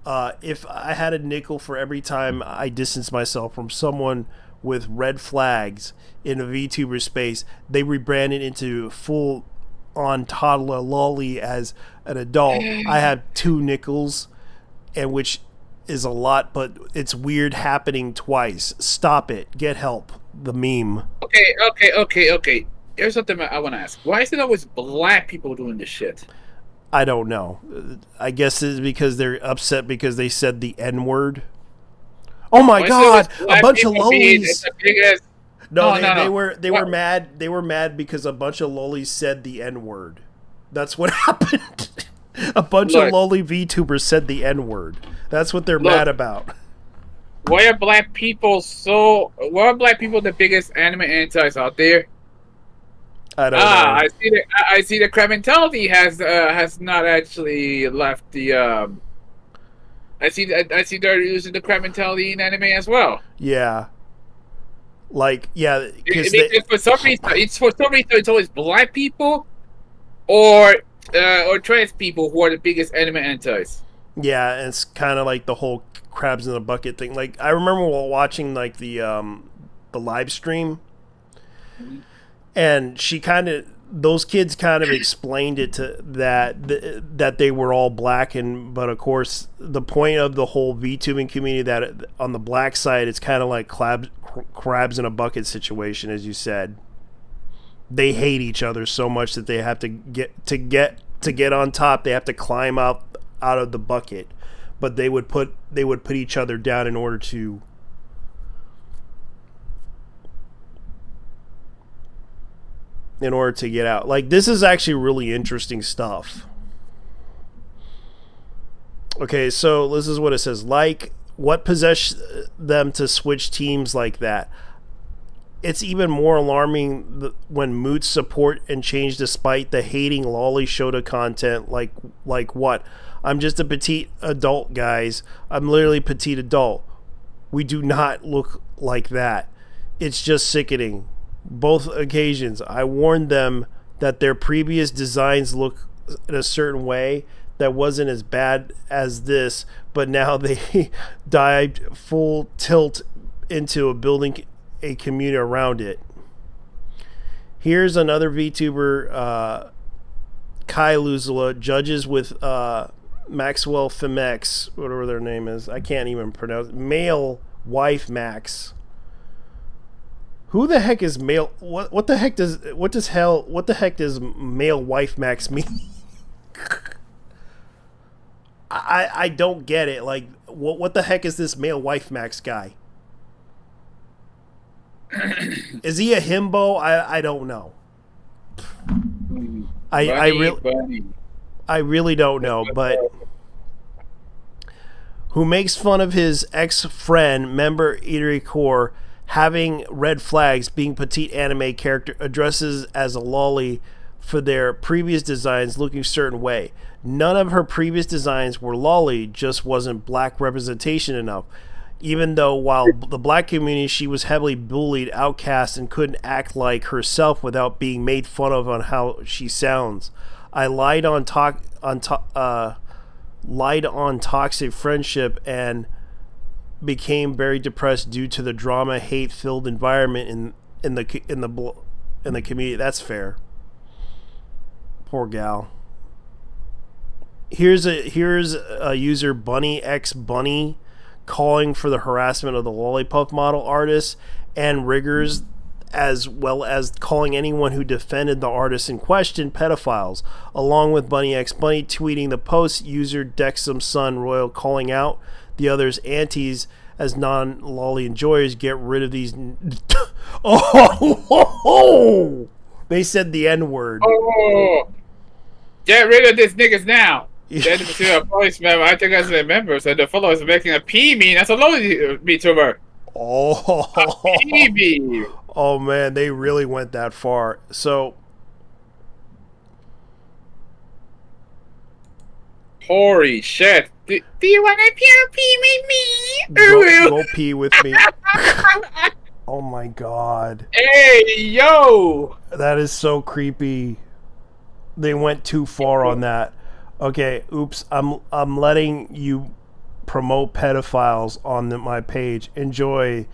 If I had a nickel for every time I distance myself from someone with red flags in a VTuber space, they rebranded into full-on toddler lolly as an adult. I have 2 nickels, and which is a lot, but it's weird happening twice. Stop it. Get help. The meme. Okay. Here's something I want to ask. Why is it always black people doing this shit? I don't know. I guess it's because they're upset because they said the N-word. Oh my God! A bunch of lollies. No, they were mad. They were mad because a bunch of lollies said the N-word. That's what happened. A bunch of lolly VTubers said the N-word. That's what they're mad about. Why are black people the biggest anime antis out there? I don't know. I see the crab mentality has not actually left the I see they're using the crab mentality in anime as well. Yeah. Because for some reason it's always black people or trans people who are the biggest anime antis. Yeah, and it's kind of like the whole crabs in a bucket thing. Like, I remember while watching like the live stream, and those kids kind of explained it to that they were all black, but of course the point of the whole VTubing community that on the black side it's kind of like crabs in a bucket situation, as you said. They hate each other so much that they have to get on top. They have to climb out of the bucket, but they would put each other down in order to get out. Like, this is actually really interesting stuff. Okay, so this is what it says. Like, what possessed them to switch teams like that? It's even more alarming when moods support and change despite the hating lolly Shota content. Like what? I'm just a petite adult, guys. I'm literally petite adult. We do not look like that. It's just sickening. Both occasions, I warned them that their previous designs look in a certain way that wasn't as bad as this, but now they dived full tilt into building a community around it. Here's another VTuber, Kai Luzula, judges with Maxwell Fimex, whatever their name is. I can't even pronounce. Male wife Max. Who the heck is male? What the heck does male wife Max mean? I don't get it. Like, what the heck is this male wife Max guy? Is he a himbo? I don't know. I really don't know, but who makes fun of his ex-friend, member Eatery Core, having red flags, being petite anime character, addresses as a lolly for their previous designs looking a certain way. None of her previous designs were lolly, just wasn't black representation enough. Even though while the black community, she was heavily bullied, outcast, and couldn't act like herself without being made fun of on how she sounds. I lied on toxic friendship and became very depressed due to the drama, hate-filled environment in the community. That's fair. Poor gal. Here's a user Bunny X Bunny calling for the harassment of the Lollipop model artists and riggers, as well as calling anyone who defended the artists in question pedophiles, along with Bunny X Bunny tweeting the post. User Dexum Sun Royal calling out the others' antis as non-lolly enjoyers. Get rid of these. They said the N-word. Get rid of these niggas now. Then to a voice member, I think as a member, so the fellow is making a P mean. That's a lolly VTuber. Oh man, they really went that far. So, holy shit! Do you want to pee with me? Go pee with me. Oh my god. Hey, yo! That is so creepy. They went too far on that. Okay, oops. I'm letting you promote pedophiles on my page. Enjoy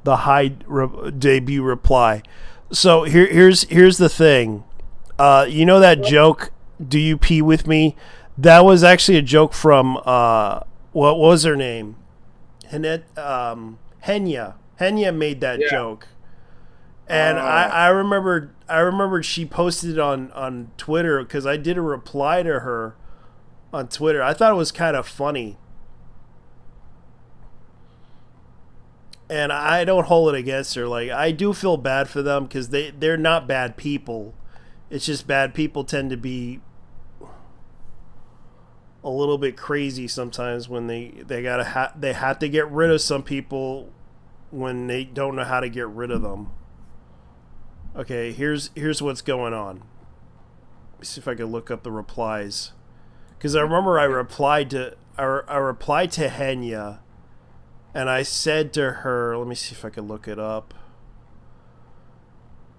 the high debut reply. So here's the thing. You know that joke, do you pee with me? That was actually a joke from what was her name? Henya. Henya made that joke. And I remembered she posted it on Twitter because I did a reply to her on Twitter. I thought it was kind of funny. And I don't hold it against her. Like, I do feel bad for them because they're not bad people. It's just bad people tend to be a little bit crazy sometimes when they have to get rid of some people when they don't know how to get rid of them. Okay, here's what's going on. Let's see if I can look up the replies, because I remember I replied to Henya, and I said to her, let me see if I can look it up.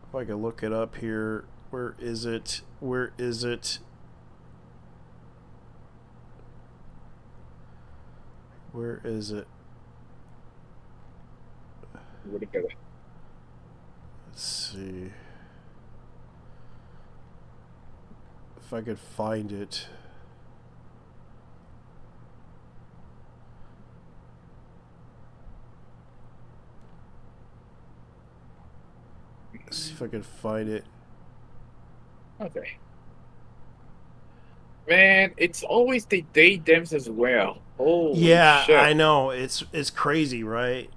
If I can look it up here, where is it? Where is it? Where is it? Let's see if I could find it. Let's see if I could find it. Okay. Man, it's always the they thems as well. Oh yeah, shit. I know. It's crazy, right?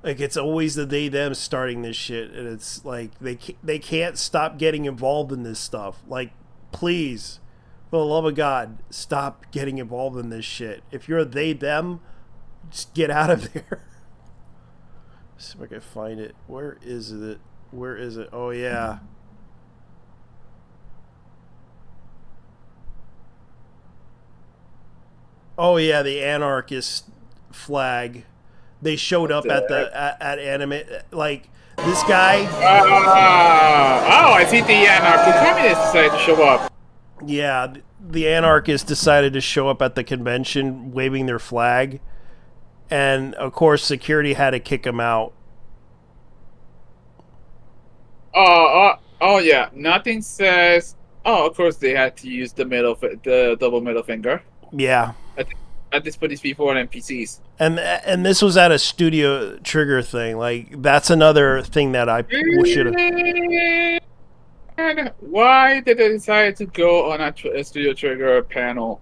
Like, it's always the they them starting this shit, and it's like they can't stop getting involved in this stuff. Like, please, for the love of God, stop getting involved in this shit. If you're a they them, just get out of there. Let's see if I can find it. Where is it? Where is it? Oh yeah. Oh yeah, the anarchist flag. They showed up at anime, like this guy. I see the anarcho-communists decided to show up. Yeah, the anarchists decided to show up at the convention waving their flag, and of course security had to kick them out. Oh yeah, nothing says. Oh, of course they had to use the double middle finger. Yeah. At this point, these people are NPCs. And this was at a Studio Trigger thing. Like, that's another thing that I should have. Why did they decide to go on a Studio Trigger panel?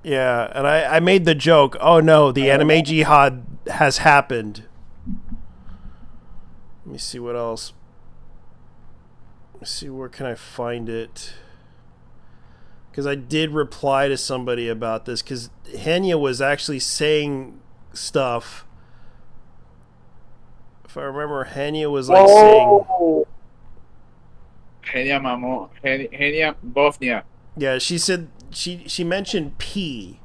Yeah, and I made the joke. Oh no, the anime jihad has happened. Let me see what else. Let's see, where can I find it? Because I did reply to somebody about this, because Henya was actually saying stuff. If I remember, Henya was like saying... Henya Mamo. Henya Bosnia. Yeah, she said... She mentioned P.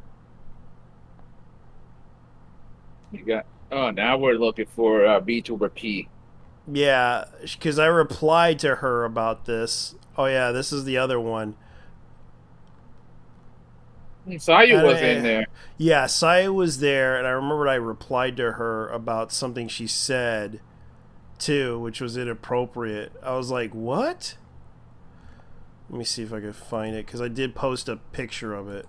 Now we're looking for VTuber P. Yeah, because I replied to her about this. Oh yeah, this is the other one. Sayu was in there. Yeah, Sayu was there, and I remembered I replied to her about something she said, too, which was inappropriate. I was like, what? Let me see if I can find it, because I did post a picture of it.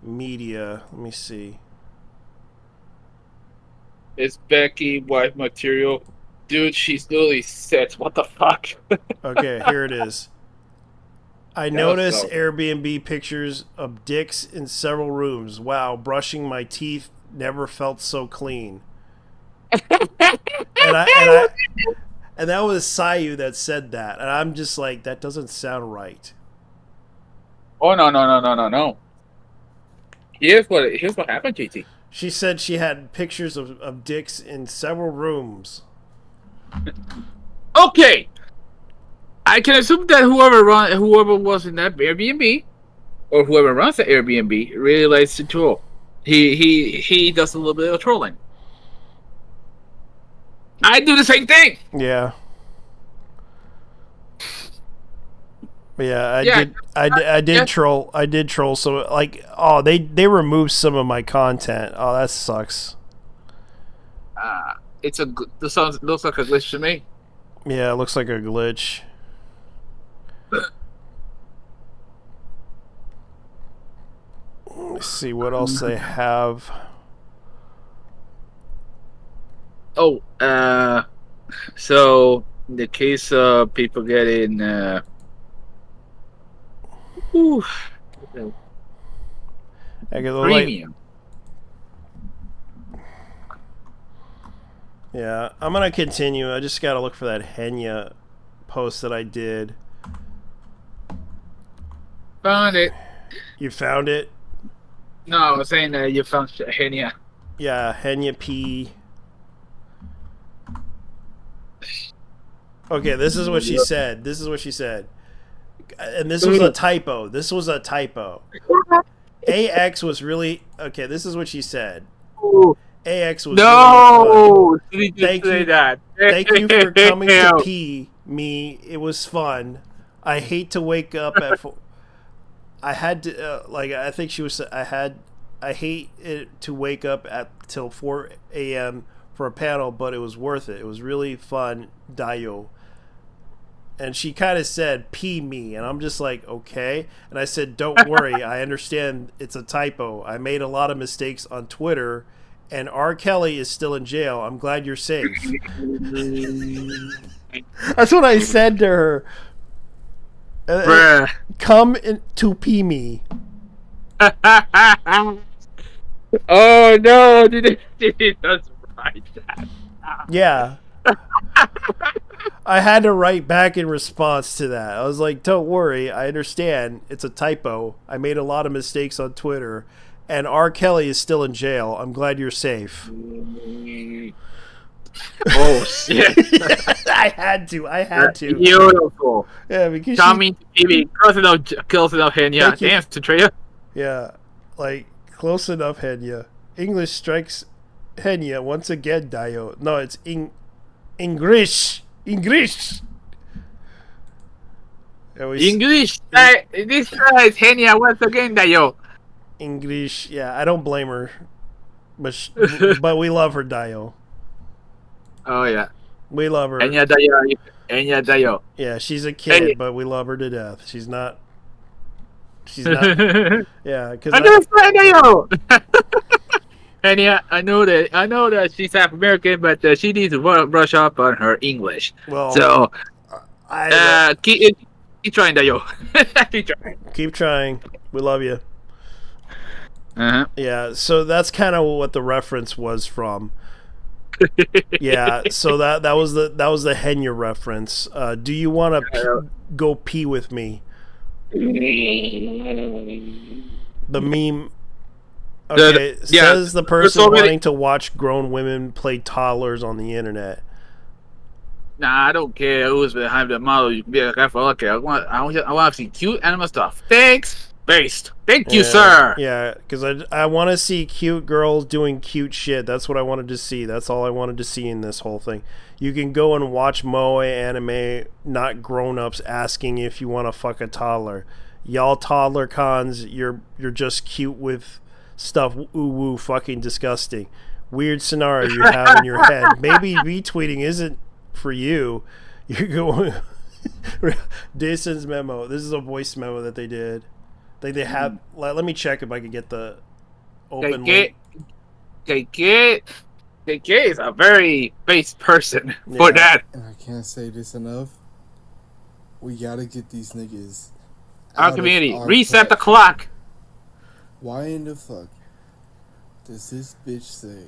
Media, let me see. It's Becky, wife material. Dude, she's literally set. What the fuck? Okay, here it is. I noticed Airbnb pictures of dicks in several rooms. Wow, brushing my teeth never felt so clean. and that was Sayu that said that, and I'm just like, that doesn't sound right. Oh no. Here's what happened, JT. She said she had pictures of dicks in several rooms. Okay. I can assume that whoever was in that Airbnb or whoever runs the Airbnb really likes to troll. He does a little bit of trolling. I do the same thing. Yeah. Yeah, I did troll. I did troll. So like, oh, they removed some of my content. Oh, that sucks. The song looks like a glitch to me. Yeah, it looks like a glitch. Let's see what else they have. Oh, so in the case of people getting premium. Yeah, I'm gonna continue. I just gotta look for that Henya post that I did. Found it. You found it? No, I was saying that you found Henya. Yeah, Henya P. Okay, this is what she said. This is what she said. And this was a typo. This was a typo. AX was really... Okay, this is what she said. AX was really fun. Thank you. Thank you for coming to pee me. It was fun. I hate to wake up at... I had to... I think she was... I hate it to wake up at till 4 a.m. for a panel, but it was worth it. It was really fun, Dayo. And she kind of said, pee me. And I'm just like, okay. And I said, don't worry. I understand it's a typo. I made a lot of mistakes on Twitter, and R. Kelly is still in jail. I'm glad you're safe. That's what I said to her. Come in to pee me. Oh, no. Did it does write that. Yeah. I had to write back in response to that. I was like, don't worry, I understand. It's a typo. I made a lot of mistakes on Twitter, and R. Kelly is still in jail. I'm glad you're safe. Oh, shit. I had to. Beautiful. Yeah, because Tommy TV, close enough, Henya. Damn, Centrea. Yeah, like, close enough, Henya. English strikes Henya once again, Dayo. No, it's English. English. English. This is Henya once again, Dayo. English. Yeah, I don't blame her, but but we love her, Dayo. Oh yeah, we love her. Henya Dayo. Yeah, she's a kid, but we love her to death. She's not. Yeah, because Dayo. Henya, I know that she's half American, but she needs to brush up on her English. Well, so keep trying, Dayo. Keep trying. We love you. Uh-huh. Yeah, so that's kind of what the reference was from. Yeah, so that was the Henya reference. Do you want to go pee with me? The meme. Okay, says the person wanting to watch grown women play toddlers on the internet. Nah, I don't care who's behind the model. You can be like, okay, I want to see cute animal stuff. Thanks. Based. Thank you, sir. Yeah, because I want to see cute girls doing cute shit. That's what I wanted to see. That's all I wanted to see in this whole thing. You can go and watch moe anime, not grown-ups asking if you want to fuck a toddler. Y'all toddler cons, you're just cute with stuff. Ooh woo, fucking disgusting. Weird scenario you have in your head. Maybe retweeting isn't for you. You're going... Jason's memo. This is a voice memo that they did. They have. Let me check if I can get the open link. KK is a very base person for that. And I can't say this enough. We gotta get these niggas. Our community, reset the clock. Why in the fuck does this bitch say?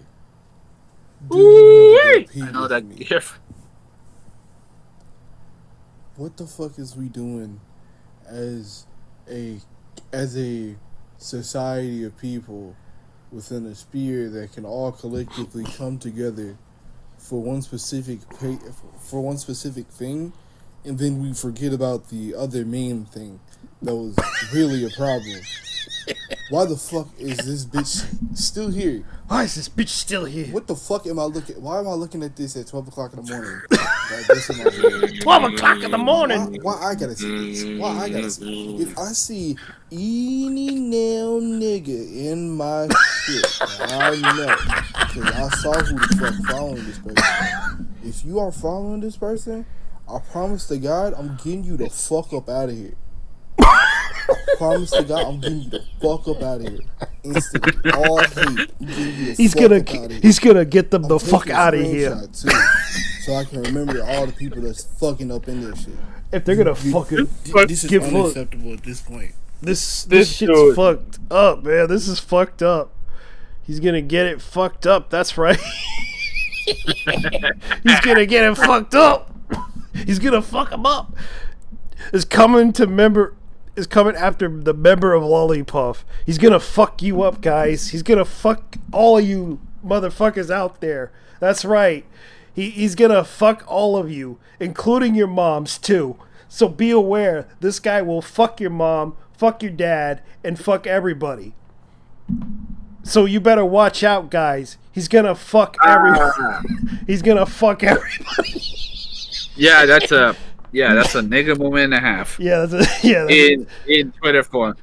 I know that. What the fuck is we doing as a society of people within a sphere that can all collectively come together for one specific thing, and then we forget about the other main thing that was really a problem. Why the fuck is this bitch still here? Why is this bitch still here? What the fuck am I looking? Why am I looking at this at 12 o'clock in the morning? Like, this in my dream. 12 o'clock in the morning. Why I gotta see this? Why I gotta see? If I see any nail nigga in my shit, I know, because I saw who the fuck following this person. If you are following this person, I promise to God, I'm getting you the fuck up out of here. I promise to God, I'm getting you the fuck up out of here instantly. All hate. He's gonna get them the fuck out of here. Too, so I can remember all the people that's fucking up in this shit. If they're gonna fucking this is unacceptable at this point. This shit's fucked up, man. This is fucked up. He's gonna get it fucked up. That's right. He's gonna get it fucked up. He's gonna fuck him up. Is coming after the member of Lollipop. He's gonna fuck you up, guys. He's gonna fuck all of you motherfuckers out there. That's right. He's gonna fuck all of you, including your moms too. So be aware, this guy will fuck your mom, fuck your dad, and fuck everybody. So you better watch out, guys. He's gonna fuck everybody. He's gonna fuck everybody. Yeah, that's a nigga moment and a half. Yeah, in Twitter form.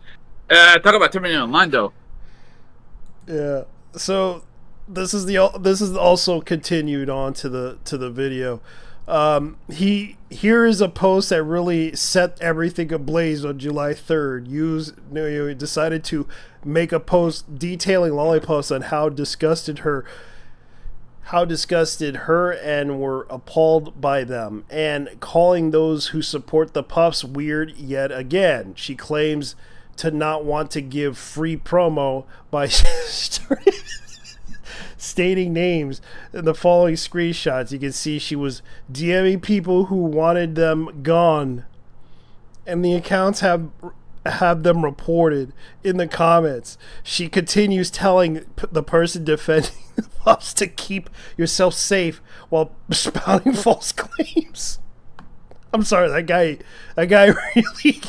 Talk about Terminator Online though. Yeah. So this is also continued on to the video. Here is a post that really set everything ablaze on July 3rd. Decided to make a post detailing Lollipops on how disgusted her and were appalled by them, and calling those who support the puffs weird yet again. She claims to not want to give free promo by stating names. In the following screenshots, you can see she was DMing people who wanted them gone, and the accounts have them reported in the comments. She continues telling the person defending the puffs to keep yourself safe while spouting false claims. I'm sorry, that guy really.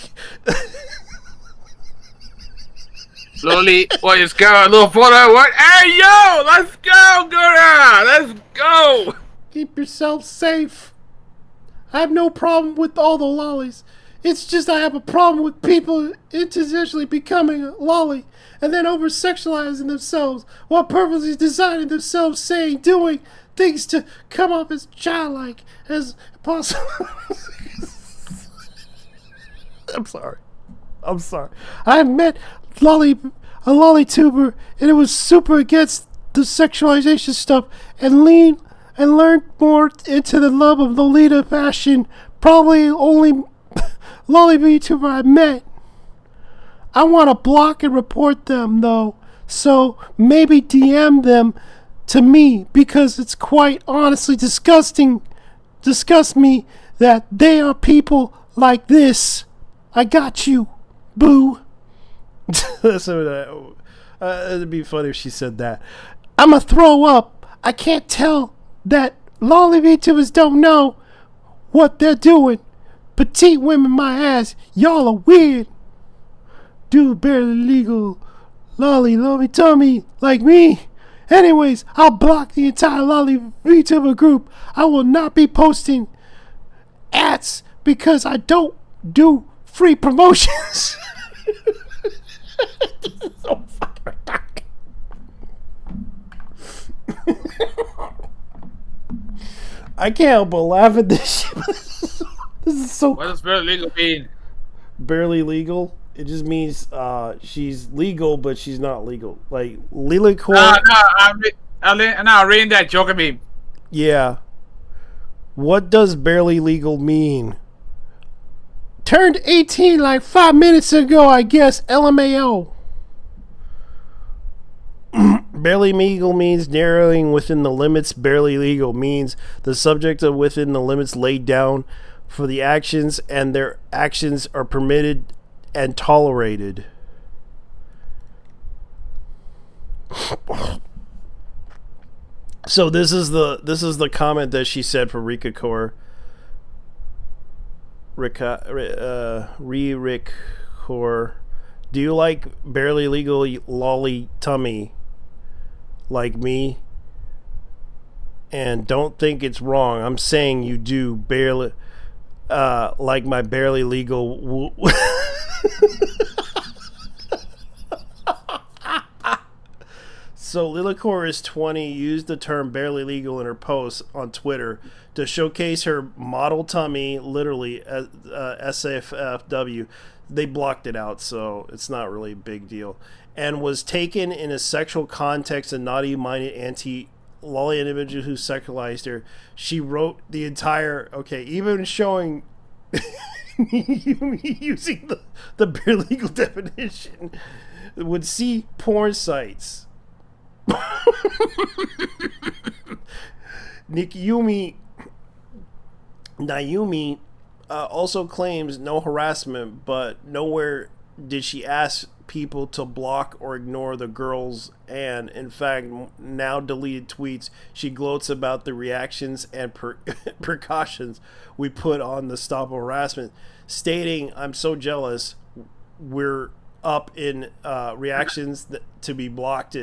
Loli, what is going on? A little photo. What? Hey, yo, let's go, Gura. Let's go. Keep yourself safe. I have no problem with all the lollies. It's just I have a problem with people intentionally becoming a lolly and then over-sexualizing themselves while purposely designing themselves, saying, doing things to come off as childlike as possible. I'm sorry. I met a lolly-tuber, and it was super against the sexualization stuff and learned more into the love of Lolita fashion. Probably only lolly VTuber I met. I want to block and report them though, so maybe DM them to me, because it's quite honestly disgusts me that they are people like this. I got you, boo. It'd be funny if she said that. I'ma throw up. I can't tell that lolly VTubers don't know what they're doing. Petite women, my ass, y'all are weird. Dude, barely legal. Lolly, lolly tummy, like me. Anyways, I'll block the entire lolly VTuber group. I will not be posting ads because I don't do free promotions. This is so fucking retarded. I can't help but laugh at this shit. This is so. What does barely legal mean? Barely legal? It just means she's legal, but she's not legal. Like Lilycore. I'm reading that Joker meme. Yeah. What does barely legal mean? Turned 18 like 5 minutes ago, I guess. LMAO. Barely legal means narrowing within the limits. Barely legal means the subject of within the limits laid down for the actions, and their actions are permitted and tolerated. So this is the comment that she said for Rika Core. Rick Liqueur. Do you like barely legal lolly tummy like me? And don't think it's wrong. I'm saying you do barely like my barely legal. So Liqueur is 20, used the term barely legal in her post on Twitter to showcase her model tummy, literally SFW. They blocked it out, so it's not really a big deal. And was taken in a sexual context and naughty-minded anti-lolly individual who sexualized her. She wrote the entire, even showing using the bare legal definition, would see porn sites. Naomi also claims no harassment, but nowhere did she ask people to block or ignore the girls, and in fact now deleted tweets she gloats about the reactions and precautions we put on the stop harassment, stating, "I'm so jealous, we're up in reactions to be blocked.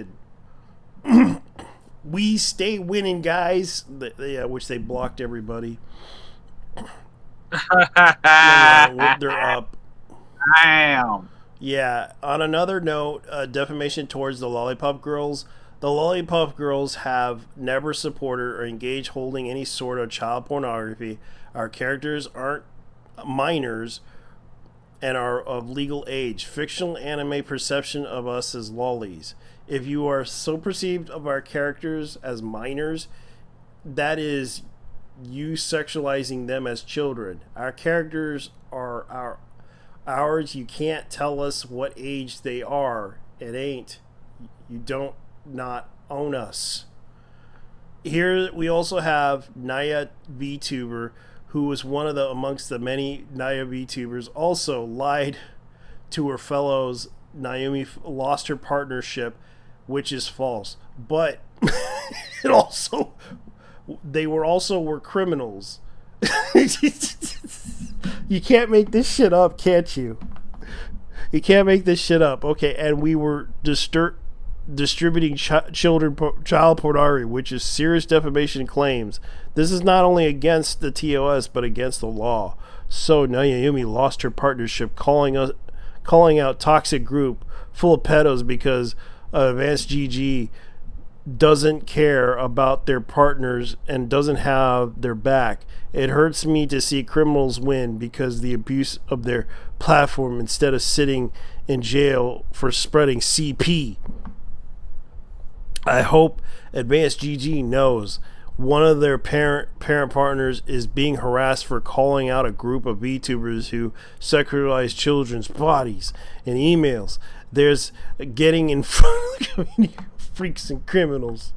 We stay winning, guys." Which they blocked everybody. They're up. Damn. Yeah. On another note, defamation towards the Lollipop Girls. The Lollipop Girls have never supported or engaged holding any sort of child pornography. Our characters aren't minors and are of legal age. Fictional anime perception of us as lollies. If you are so perceived of our characters as minors, that is you sexualizing them as children. Our characters are ours. You can't tell us what age they are. It ain't. You don't not own us. Here we also have Naya VTuber, who was one of the amongst the many Naya VTubers, also lied to her fellows. Naomi lost her partnership, which is false. But it also, they were criminals. You can't make this shit up, can't you? You can't make this shit up. Okay, and we were distributing child pornography, which is serious defamation claims. This is not only against the TOS, but against the law. So Naomi lost her partnership, calling out toxic group full of pedos because Advanced GG doesn't care about their partners and doesn't have their back. It hurts me to see criminals win because the abuse of their platform instead of sitting in jail for spreading CP. I hope Advanced GG knows one of their parent partners is being harassed for calling out a group of VTubers who sexualize children's bodies in emails. There's getting in front of the community freaks and criminals.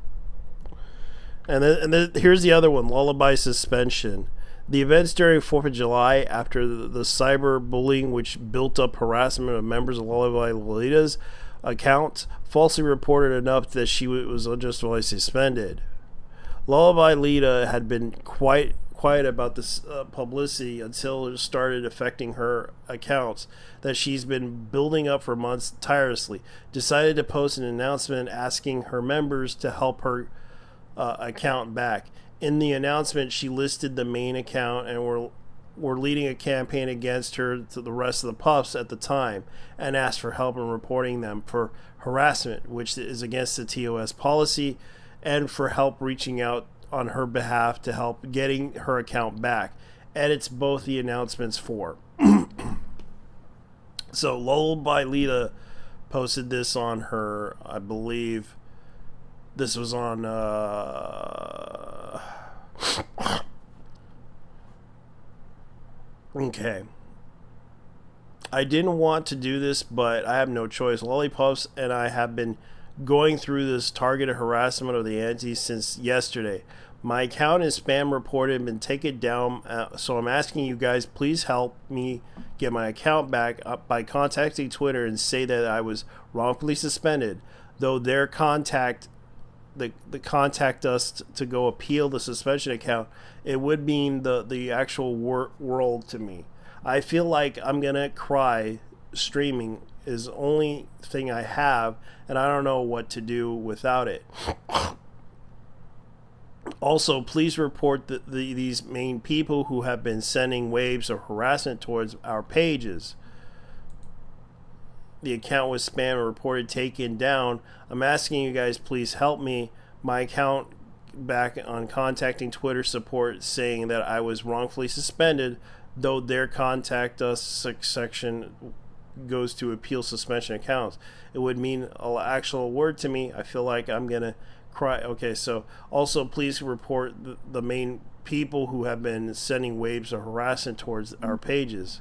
And then here's the other one, Lullaby suspension. The events during 4th of July after the cyber bullying which built up harassment of members of Lullaby Lolita's account falsely reported enough that she was unjustifiably suspended. Lullaby Lita had been quiet about this publicity until it started affecting her accounts that she's been building up for months tirelessly. Decided to post an announcement asking her members to help her account back. In the announcement, she listed the main account and were leading a campaign against her to the rest of the pups at the time, and asked for help in reporting them for harassment, which is against the TOS policy, and for help reaching out on her behalf to help getting her account back. Edits both the announcements for. So Lullaby Lita posted this on her, I believe this was on okay. I didn't want to do this, but I have no choice. Lollipops and I have been going through this targeted harassment of the aunties since yesterday. My account is spam reported and been taken down, so I'm asking you guys, please help me get my account back by contacting Twitter and say that I was wrongfully suspended. Though their contact us to go appeal the suspension account, it would mean the actual world to me. I feel like I'm gonna cry streaming is the only thing I have, and I don't know what to do without it. Also, please report these main people who have been sending waves of harassment towards our pages. The account was spam and reported taken down. I'm asking you guys, please help me. My account back on contacting Twitter support saying that I was wrongfully suspended, though their contact us section goes to appeal suspension accounts. It would mean an actual word to me. I feel like I'm gonna cry. Okay, so also please report the main people who have been sending waves of harassment towards our pages.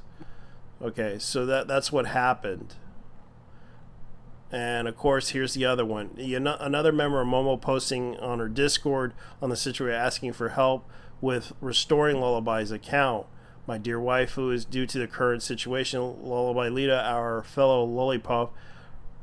Okay, so that's what happened. And of course, here's the other one. Another member of Momo posting on her Discord on the situation asking for help with restoring Lullaby's account. My dear wife, who is due to the current situation, Lullaby Lita, our fellow lollipop,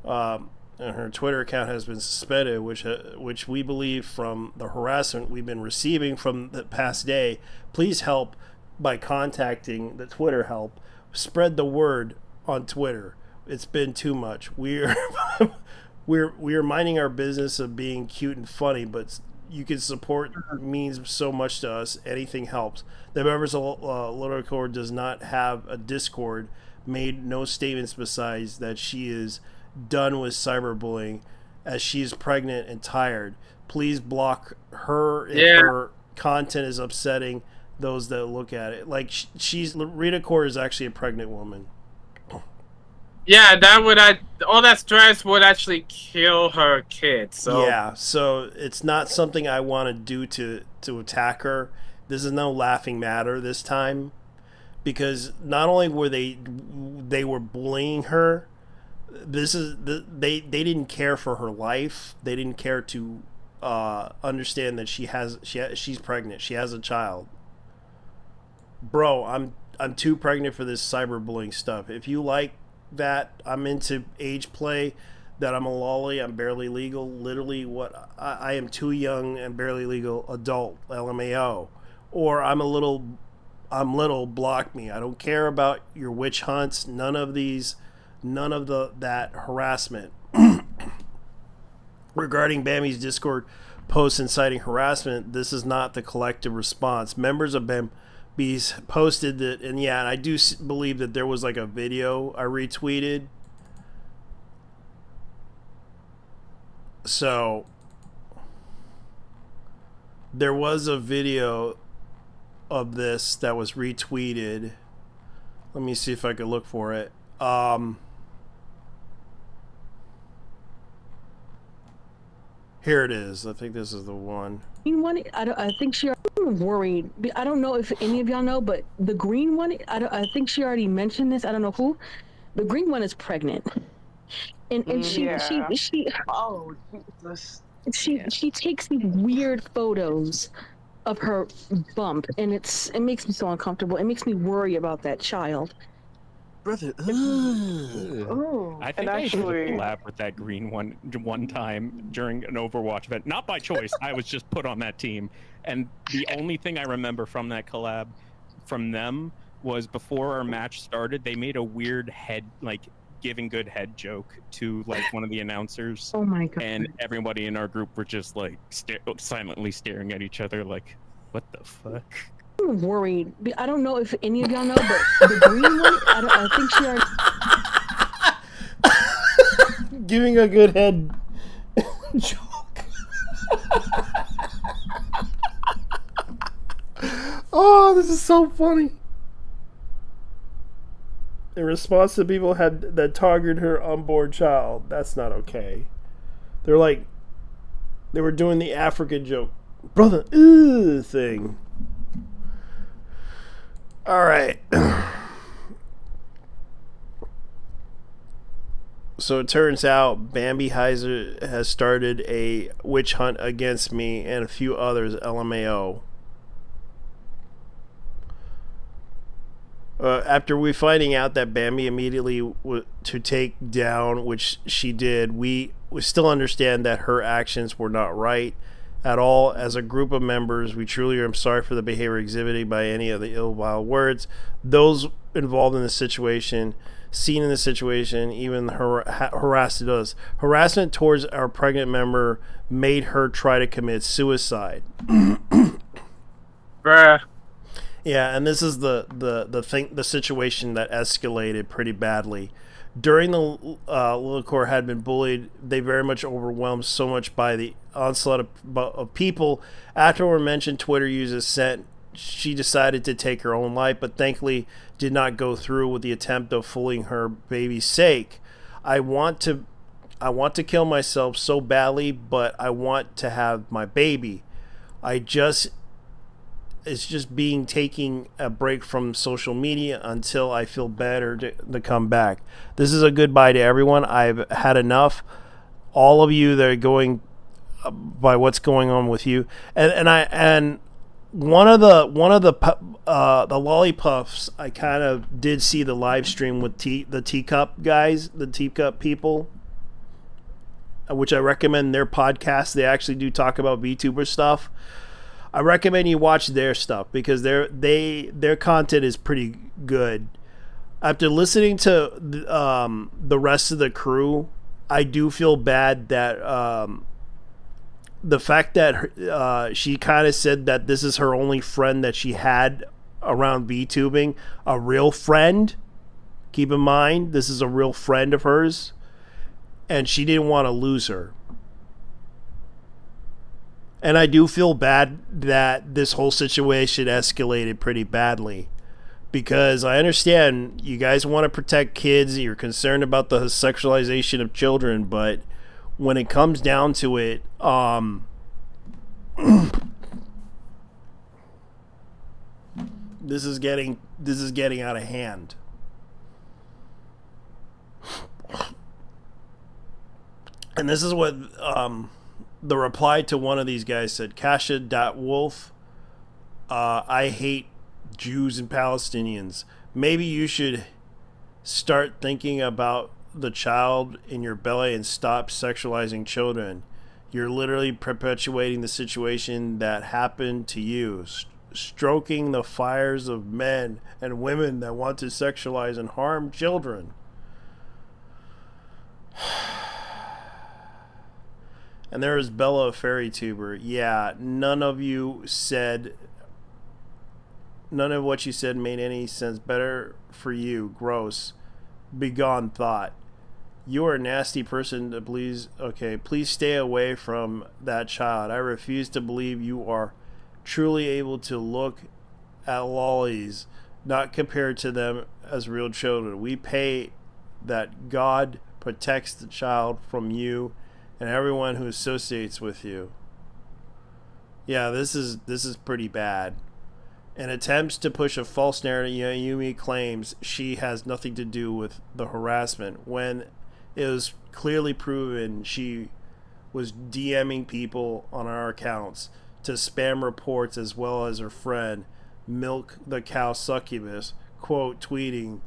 her Twitter account has been suspended, which we believe from the harassment we've been receiving from the past day. Please help by contacting the Twitter help. Spread the word on Twitter. It's been too much. We're minding our business of being cute and funny, but you can support means so much to us. Anything helps. The members of Little does not have a Discord. Made no statements besides that she is done with cyberbullying, as she is pregnant and tired. Please block her if her content is upsetting those that look at it. Like Rita Core is actually a pregnant woman. Yeah, all that stress would actually kill her kid. So yeah, so it's not something I want to do to attack her. This is no laughing matter this time, because not only were they were bullying her, they didn't care for her life. They didn't care to understand that she's pregnant. She has a child. Bro, I'm too pregnant for this cyberbullying stuff. If you like that I'm into age play, that I'm a lolly, I'm barely legal, literally what I am too young and barely legal adult, LMAO, or I'm little, block me. I don't care about your witch hunts, none of that harassment. Regarding Bambi's Discord posts inciting harassment, this is not the collective response. Members of Bambi's posted that, and I do believe that there was like a video I retweeted. So there was a video of this that was retweeted. Let me see if I could look for it. Here it is. I think this is the one. I think she. I'm worried. I don't know if any of y'all know, but the green one. I think she already mentioned this. I don't know who. The green one is pregnant, and she. Oh, Jesus. She takes these weird photos of her bump, and it makes me so uncomfortable. It makes me worry about that child. Brother, I think I should collab with that green one time during an Overwatch event. Not by choice. I was just put on that team. And the only thing I remember from that collab from them was before our match started, they made a weird head, like, giving good head joke to, like, one of the announcers. Oh my God. And everybody in our group were just, like, silently staring at each other like, what the fuck? I'm worried. I don't know if any of y'all know, but the green one, I think she already... Giving a good head joke. Oh, this is so funny. In response to people that targeted her unborn child, that's not okay. They were doing the African joke, brother, thing. All right. So it turns out Bambi Heiser has started a witch hunt against me and a few others, LMAO. After we finding out that Bambi immediately to take down, which she did, we still understand that her actions were not right at all. As a group of members, we truly are sorry for the behavior exhibited by any of the ill-vile words. Those involved in the situation seen in this situation even harassed us. Harassment towards our pregnant member made her try to commit suicide. Bruh. Yeah, and this is the situation that escalated pretty badly. During the Lilicore had been bullied, they very much overwhelmed so much by the onslaught of people. After we mentioned Twitter users sent, she decided to take her own life, but thankfully did not go through with the attempt of fooling her baby's sake. I want to kill myself so badly, but I want to have my baby. It's just taking a break from social media until I feel better to come back. This is a goodbye to everyone. I've had enough. All of you that are going by what's going on with you, and one of the lollipuffs, I kind of did see the live stream with the teacup guys, the teacup people, which I recommend their podcast. They actually do talk about VTuber stuff. I recommend you watch their stuff because their content is pretty good. After listening to the rest of the crew, I do feel bad that the fact that she kind of said that this is her only friend that she had around VTubing, a real friend. Keep in mind, this is a real friend of hers, and she didn't want to lose her. And I do feel bad that this whole situation escalated pretty badly, because I understand you guys want to protect kids, you're concerned about the sexualization of children, but when it comes down to it, this is getting out of hand. And this is what the reply to one of these guys said. Kasha.wolf, I hate Jews and Palestinians. Maybe you should start thinking about the child in your belly and stop sexualizing children. You're literally perpetuating the situation that happened to you, stroking the fires of men and women that want to sexualize and harm children. And there is Bella, a fairy tuber. Yeah, none of what you said made any sense. Better for you. Gross. Begone thought. You are a nasty person to please. Okay, please stay away from that child. I refuse to believe you are truly able to look at lollies, not compared to them as real children. We pray that God protects the child from you and everyone who associates with you. Yeah, this is pretty bad. In attempts to push a false narrative, Yumi claims she has nothing to do with the harassment, when it was clearly proven she was DMing people on our accounts to spam reports, as well as her friend Milk the Cow Succubus, quote, tweeting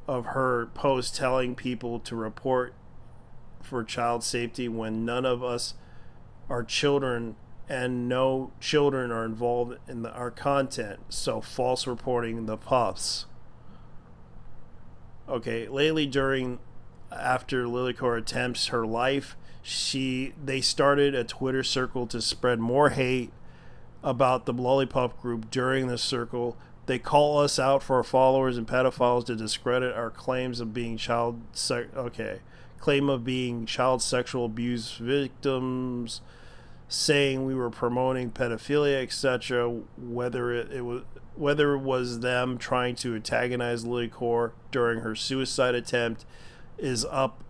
of her post telling people to report for child safety when none of us are children and no children are involved in our content. So false reporting the puffs. Okay, lately after Lilicore attempts her life, they started a Twitter circle to spread more hate about the Lollipop group. During this circle, they call us out for our followers and pedophiles to discredit our claims of being child sexual abuse victims, saying we were promoting pedophilia, etc. Whether it was them trying to antagonize Lilicore during her suicide attempt is up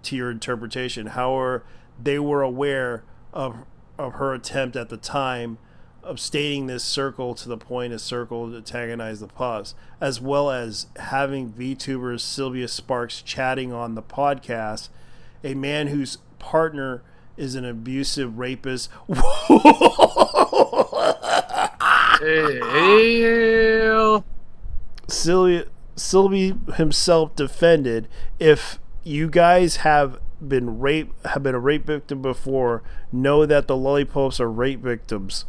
to your interpretation. However, they were aware of her attempt at the time of stating this circle to the point of circle to antagonize the puffs, as well as having VTubers Sylvia Sparks chatting on the podcast, a man whose partner is an abusive rapist. Sylvie himself defended, if you guys have been a rape victim before, know that the lollipops are rape victims.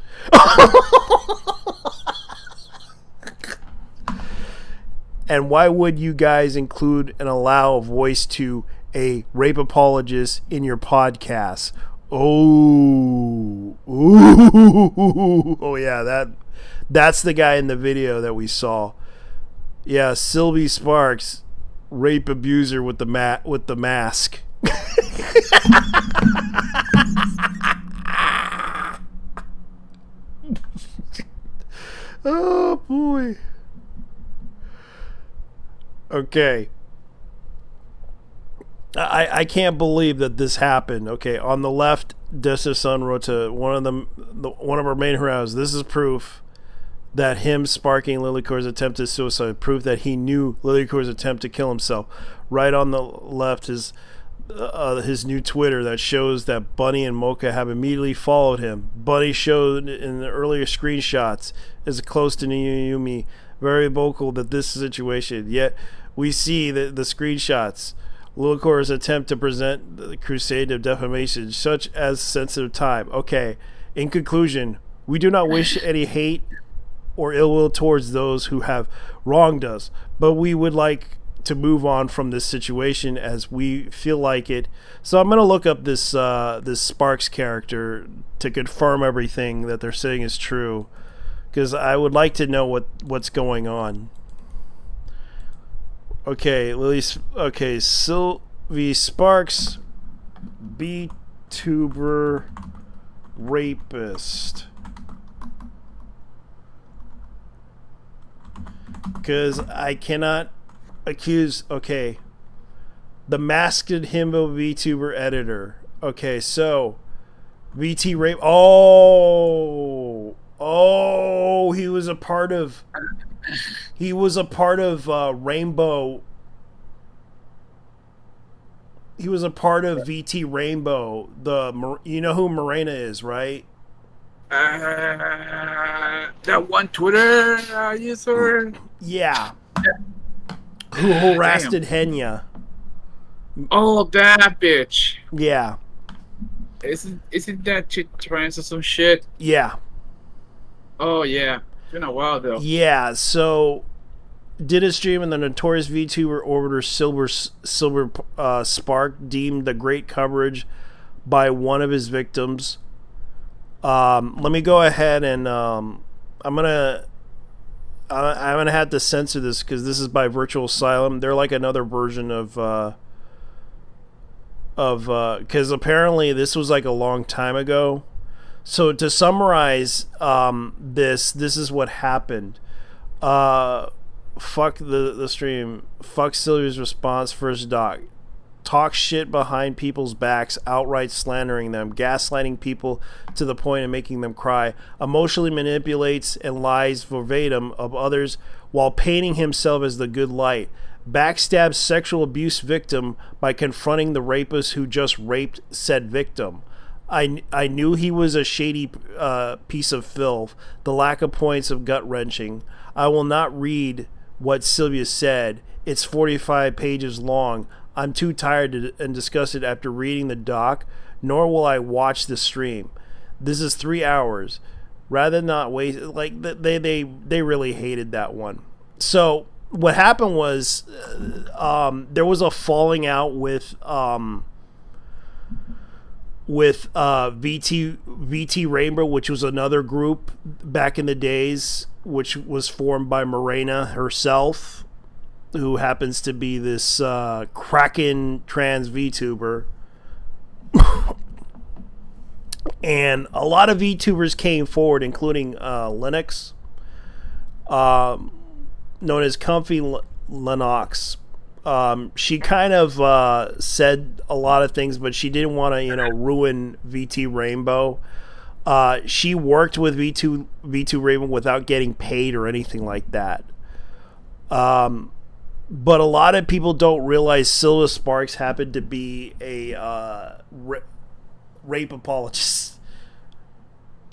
And why would you guys include and allow a voice to a rape apologist in your podcast? Oh, ooh. Oh yeah, that's the guy in the video that we saw. Yeah, Sylvie Sparks, rape abuser with the mask. Oh boy. Okay. I can't believe that this happened. Okay, on the left, Dessa Sun wrote to one of our main heroes. This is proof that him sparking Lilycor's attempted suicide, proof that he knew Lilycor's attempt to kill himself. Right on the left is his new Twitter that shows that Bunny and Mocha have immediately followed him. Bunny showed in the earlier screenshots is close to Niyumi, very vocal that this situation. Yet we see that the screenshots. Lilycor's attempt to present the crusade of defamation, such as sensitive time. Okay, in conclusion, we do not wish any hate or ill will towards those who have wronged us, but we would like to move on from this situation as we feel like it. So I'm going to look up this this Sparks character to confirm everything that they're saying is true, because I would like to know what's going on. Okay, Sylvie Sparks, VTuber rapist. Because I cannot accuse. Okay, the masked himbo VTuber editor. Okay, so VT rape. Oh, he was a part of. He was a part of Rainbow. He was a part of VT Rainbow. You know who Morena is, right? That one Twitter user. Yeah. Who harassed Henya? Oh, that bitch. Yeah. Isn't that chick trans or some shit? Yeah. Oh yeah. It's been a while though. Yeah. So, did a stream and the notorious VTuber orbiter Silver Spark deemed the great coverage by one of his victims. Let me go ahead and I'm gonna have to censor this because this is by Virtual Asylum. They're like another version of because apparently this was like a long time ago. So to summarize, this is what happened. Fuck the stream. Fuck Sylvia's response first doc. Talk shit behind people's backs, outright slandering them, gaslighting people to the point of making them cry, emotionally manipulates and lies verbatim of others while painting himself as the good light, backstabs sexual abuse victim by confronting the rapist who just raped said victim. I knew he was a shady piece of filth. The lack of points of gut-wrenching. I will not read what Sylvia said. It's 45 pages long. I'm too tired and disgusted after reading the doc, nor will I watch the stream. This is 3 hours. Rather not waste. Like they really hated that one. So what happened was there was a falling out with VT Rainbow, which was another group back in the days, which was formed by Morena herself, who happens to be this Kraken trans VTuber. And a lot of VTubers came forward, including Linux, known as Comfy Linux. She kind of said a lot of things, but she didn't want to, ruin VT Rainbow. She worked with V2 Rainbow without getting paid or anything like that. But a lot of people don't realize Sylvia Sparks happened to be a rape apologist.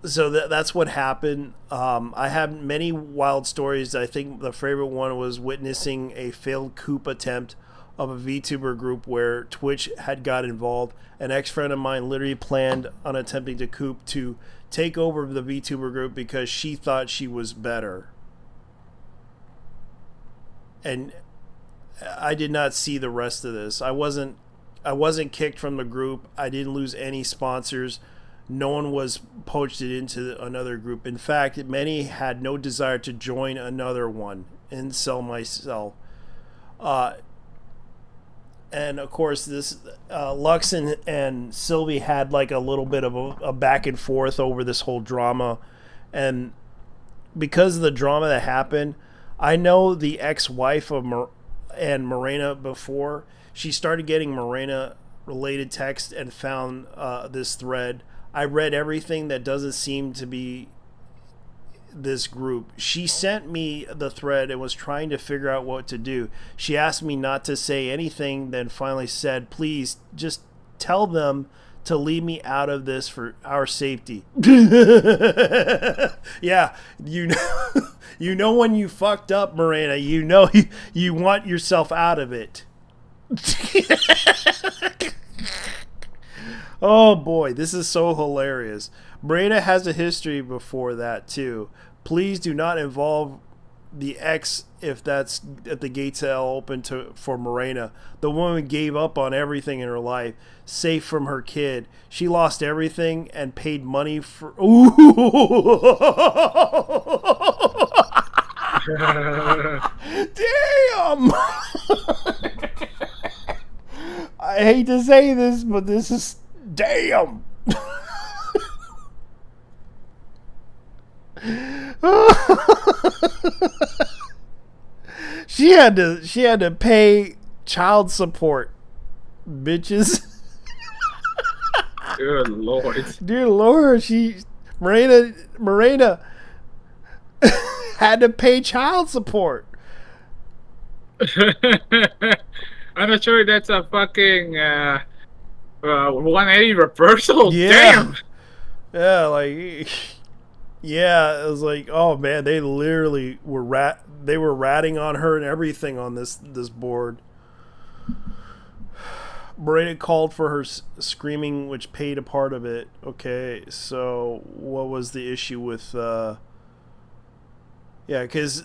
So that's what happened. I have many wild stories. I think the favorite one was witnessing a failed coup attempt of a VTuber group where Twitch had got involved. An ex-friend of mine literally planned on attempting to coup to take over the VTuber group because she thought she was better. and I did not see the rest of this. I wasn't kicked from the group. I didn't lose any sponsors. No one was poached into another group. In fact, many had no desire to join another one and sell myself. And of course, this Lux and Sylvie had like a little bit of a back and forth over this whole drama, and because of the drama that happened, I know the ex-wife of Morena before. She started getting Morena related text and found this thread. I read everything that doesn't seem to be this group. She sent me the thread and was trying to figure out what to do. She asked me not to say anything, then finally said, please just tell them to leave me out of this for our safety. Yeah, you know when you fucked up, Morena, you want yourself out of it. Oh boy, this is so hilarious. Morena has a history before that too. Please do not involve the ex if the gates are open for Morena. The woman gave up on everything in her life, safe from her kid. She lost everything and paid money for. Ooh. Damn. I hate to say this, but this is damn. She had to pay child support, bitches. Dear Lord. Dear Lord, Morena had to pay child support. I'm not sure that's a fucking 180 reversal. Yeah. Damn. Yeah, like, yeah, it was like, oh man, they literally were ratting on her and everything on this board. Morena called for her screaming, which paid a part of it. Okay, so what was the issue with? Yeah, because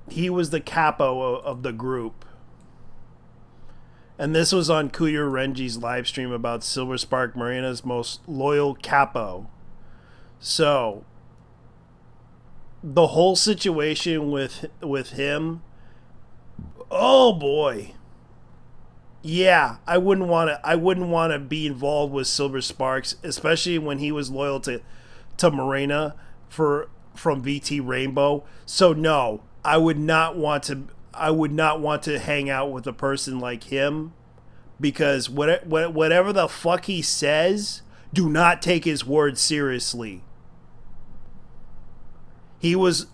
he was the capo of the group. And this was on Kuya Renji's live stream about Silver Spark, Morena's most loyal capo. So, the whole situation with him, oh boy. Yeah, I wouldn't want to be involved with Silver Sparks, especially when he was loyal to Morena from VT Rainbow. So no, I would not want to hang out with a person like him, because whatever the fuck he says, do not take his words seriously. He was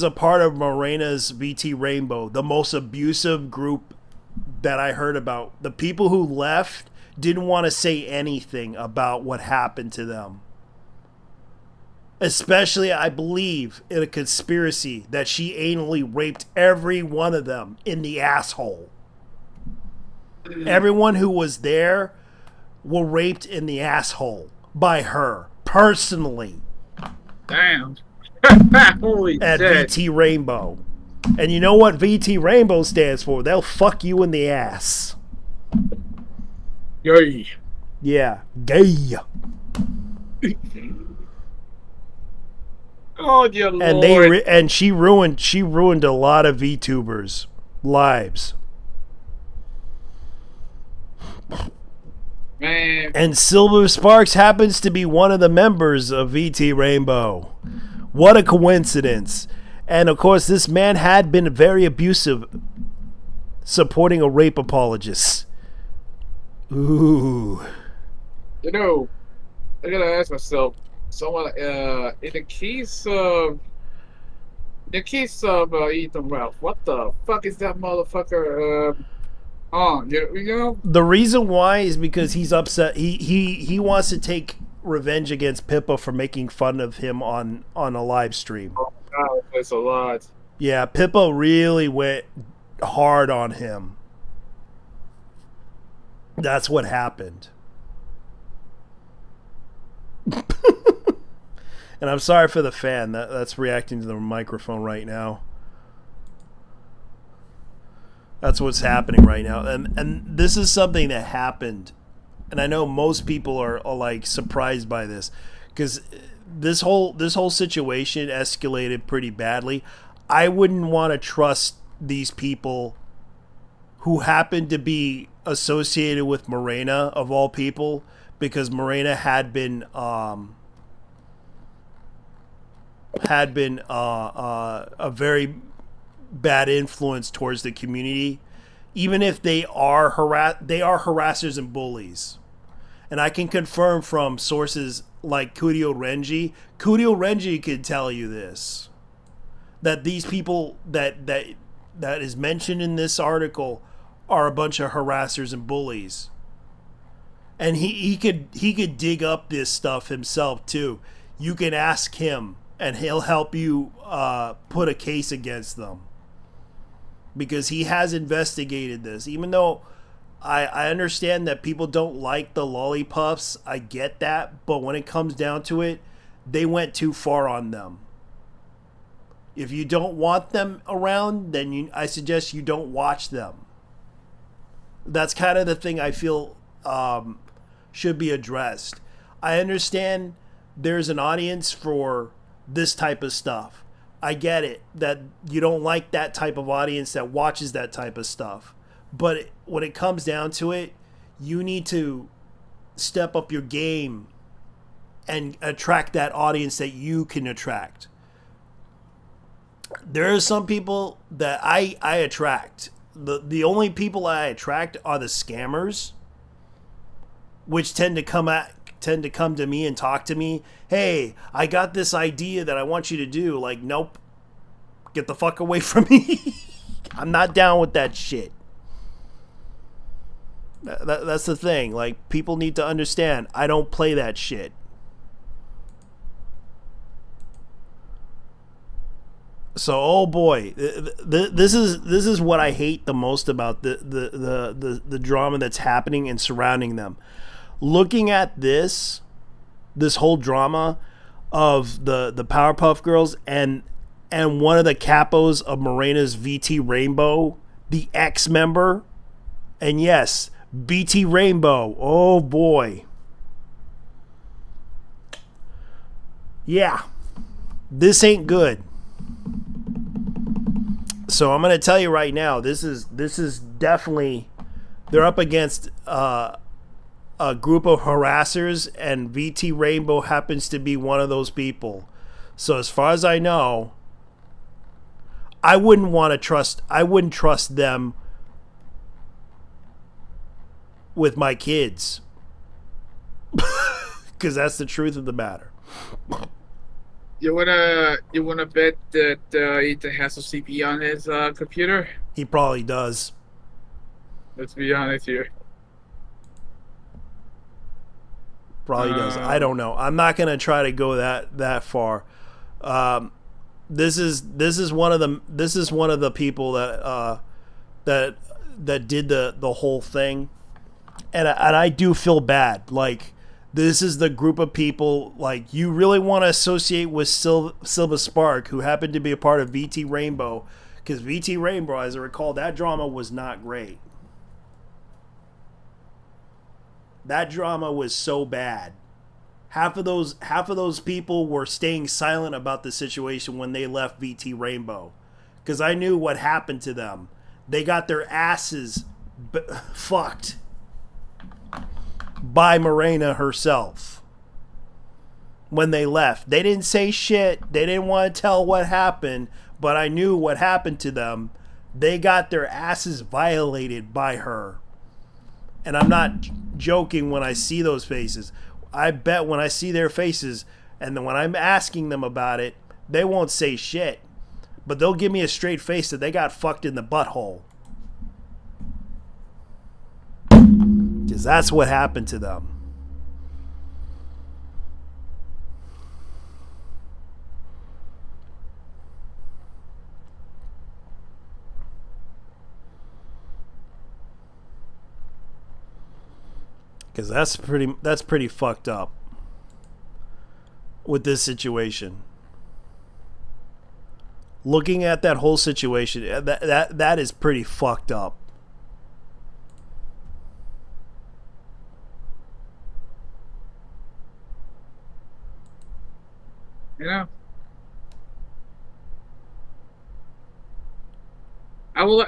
a part of Morena's VT Rainbow, the most abusive group that I heard about. The people who left didn't want to say anything about what happened to them. Especially, I believe, in a conspiracy that she anally raped every one of them in the asshole. Everyone who was there were raped in the asshole by her, personally. Damn. Holy at shit. VT Rainbow. And you know what VT Rainbow stands for? They'll fuck you in the ass. Gay. Yeah, gay. Oh dear Lord. And she ruined a lot of VTubers' lives. Man. And Silver Sparks happens to be one of the members of VT Rainbow. What a coincidence. And of course, this man had been very abusive, supporting a rape apologist. Ooh. You know, I gotta ask myself, someone in the case of Ethan Ralph, what the fuck is that motherfucker on? You know? The reason why is because he's upset. He wants to take revenge against Pippa for making fun of him on a live stream. Oh God, that's a lot. Yeah, Pippa really went hard on him. That's what happened. And I'm sorry for the fan that's reacting to the microphone right now. That's what's happening right now. And this is something that happened. And I know most people are like surprised by this, because this whole situation escalated pretty badly. I wouldn't want to trust these people who happen to be associated with Morena, of all people, because Morena had been a very bad influence towards the community, even if they are harassers and bullies. And I can confirm from sources like Kurio Renji. Kurio Renji could tell you this, that these people that is mentioned in this article are a bunch of harassers and bullies. And he could dig up this stuff himself too. You can ask him and he'll help you put a case against them, because he has investigated this. Even though I understand that people don't like the lollipups, I get that, but when it comes down to it, they went too far on them. If you don't want them around, then I suggest you don't watch them. That's kind of the thing I feel should be addressed. I understand there's an audience for this type of stuff. I get it, that you don't like that type of audience that watches that type of stuff. But when it comes down to it, you need to step up your game and attract that audience that you can attract. There are some people that I attract. The only people I attract are the scammers, which tend to come to me and talk to me. Hey, I got this idea that I want you to do. Like, nope, get the fuck away from me. I'm not down with that shit. That's the thing. Like, people need to understand, I don't play that shit. So, oh boy, this is what I hate the most about the drama that's happening and surrounding them. Looking at this whole drama of the Powerpuff Girls and one of the capos of Morena's VT Rainbow, the ex-member, and yes, BT Rainbow, oh boy. Yeah, this ain't good. So I'm going to tell you right now, this is definitely, they're up against a group of harassers, and VT Rainbow happens to be one of those people. So as far as I know, I wouldn't trust them with my kids. Because that's the truth of the matter. You wanna bet that Ethan has a CP on his computer? He probably does. Let's be honest here. Probably does. I don't know. I'm not gonna try to go that far. This is one of the people that did the whole thing, and I do feel bad. Like, this is the group of people, like, you really want to associate with Silva Spark, who happened to be a part of VT Rainbow, because VT Rainbow, as I recall, that drama was not great. That drama was so bad. Half of those people were staying silent about the situation when they left VT Rainbow, because I knew what happened to them. They got their asses fucked by Morena herself when they left. They didn't say shit. They didn't want to tell what happened, but I knew what happened to them. They got their asses violated by her. And I'm not joking when I see those faces. I bet when I see their faces, and then when I'm asking them about it, they won't say shit. But they'll give me a straight face that they got fucked in the butthole. Because that's what happened to them. Because that's pretty fucked up with this situation. looking at that whole situation, that is pretty fucked up. You know, I will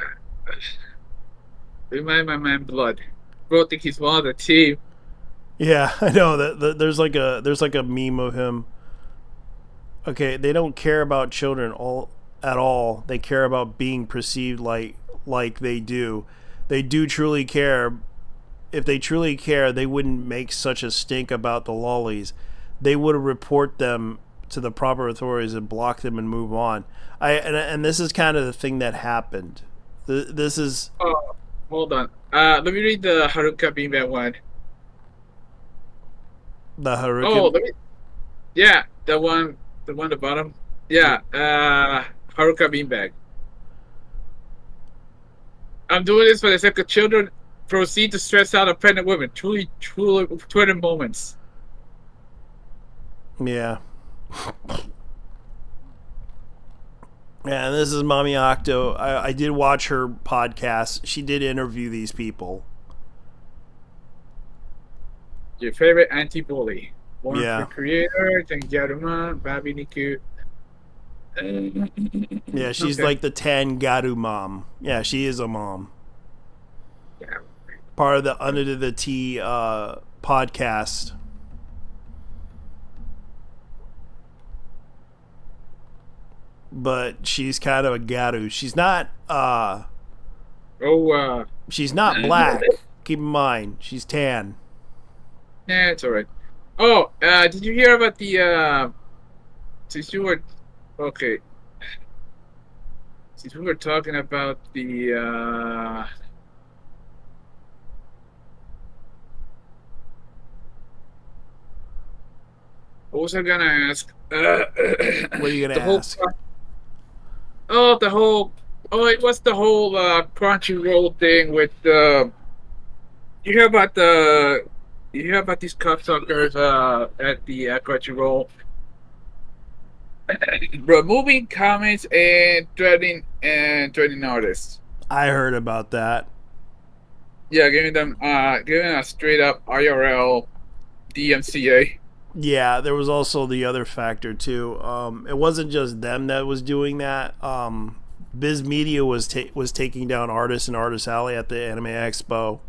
remind my man Blood. Bro, think he's one of the team. Yeah, I know that there's like a meme of him. Okay, they don't care about children at all. They care about being perceived like they do. They do truly care. If they truly care, they wouldn't make such a stink about the lollies. They would report them to the proper authorities and block them and move on. And this is kind of the thing that happened. This is. Oh, hold on. Let me read the Haruka Beanbag one. The Haruka. Oh, yeah, the one at the bottom. Yeah, Haruka Beanbag. I'm doing this for the sake of children. Proceed to stress out a pregnant women. Truly Twitter moments. Yeah. Yeah, and this is Mami Octo. I did watch her podcast. She did interview these people. Your favorite anti-bully. Born Yeah. for creator, Tengyaruma, Babi Niku. Yeah, she's Okay. like the Tangaru mom. Yeah, she is a mom. Yeah. Part of the Under the Tea podcast. But she's kind of a garu. She's not she's not black. Keep in mind, she's tan. Yeah, it's alright. Oh, did you hear about the since you were okay. Since we were talking about the what was I gonna ask? What are you gonna ask? It was the whole Crunchyroll thing with you hear about these cocksuckers at the Crunchyroll removing comments and threatening artists. I heard about that. Yeah, giving them a straight up IRL DMCA. Yeah, there was also the other factor too. It wasn't just them that was doing that. Biz Media was taking down Artists and Artist Alley at the Anime Expo.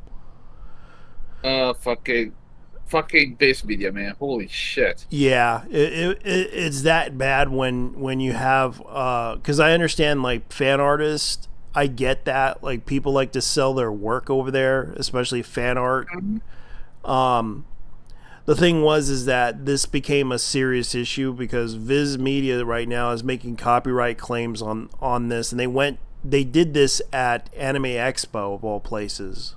Fucking Biz Media, man. Holy shit. Yeah, it's that bad when you have because I understand like fan artists. I get that, like people like to sell their work over there, especially fan art. The thing is that this became a serious issue because Viz Media right now is making copyright claims on this, and they did this at Anime Expo of all places.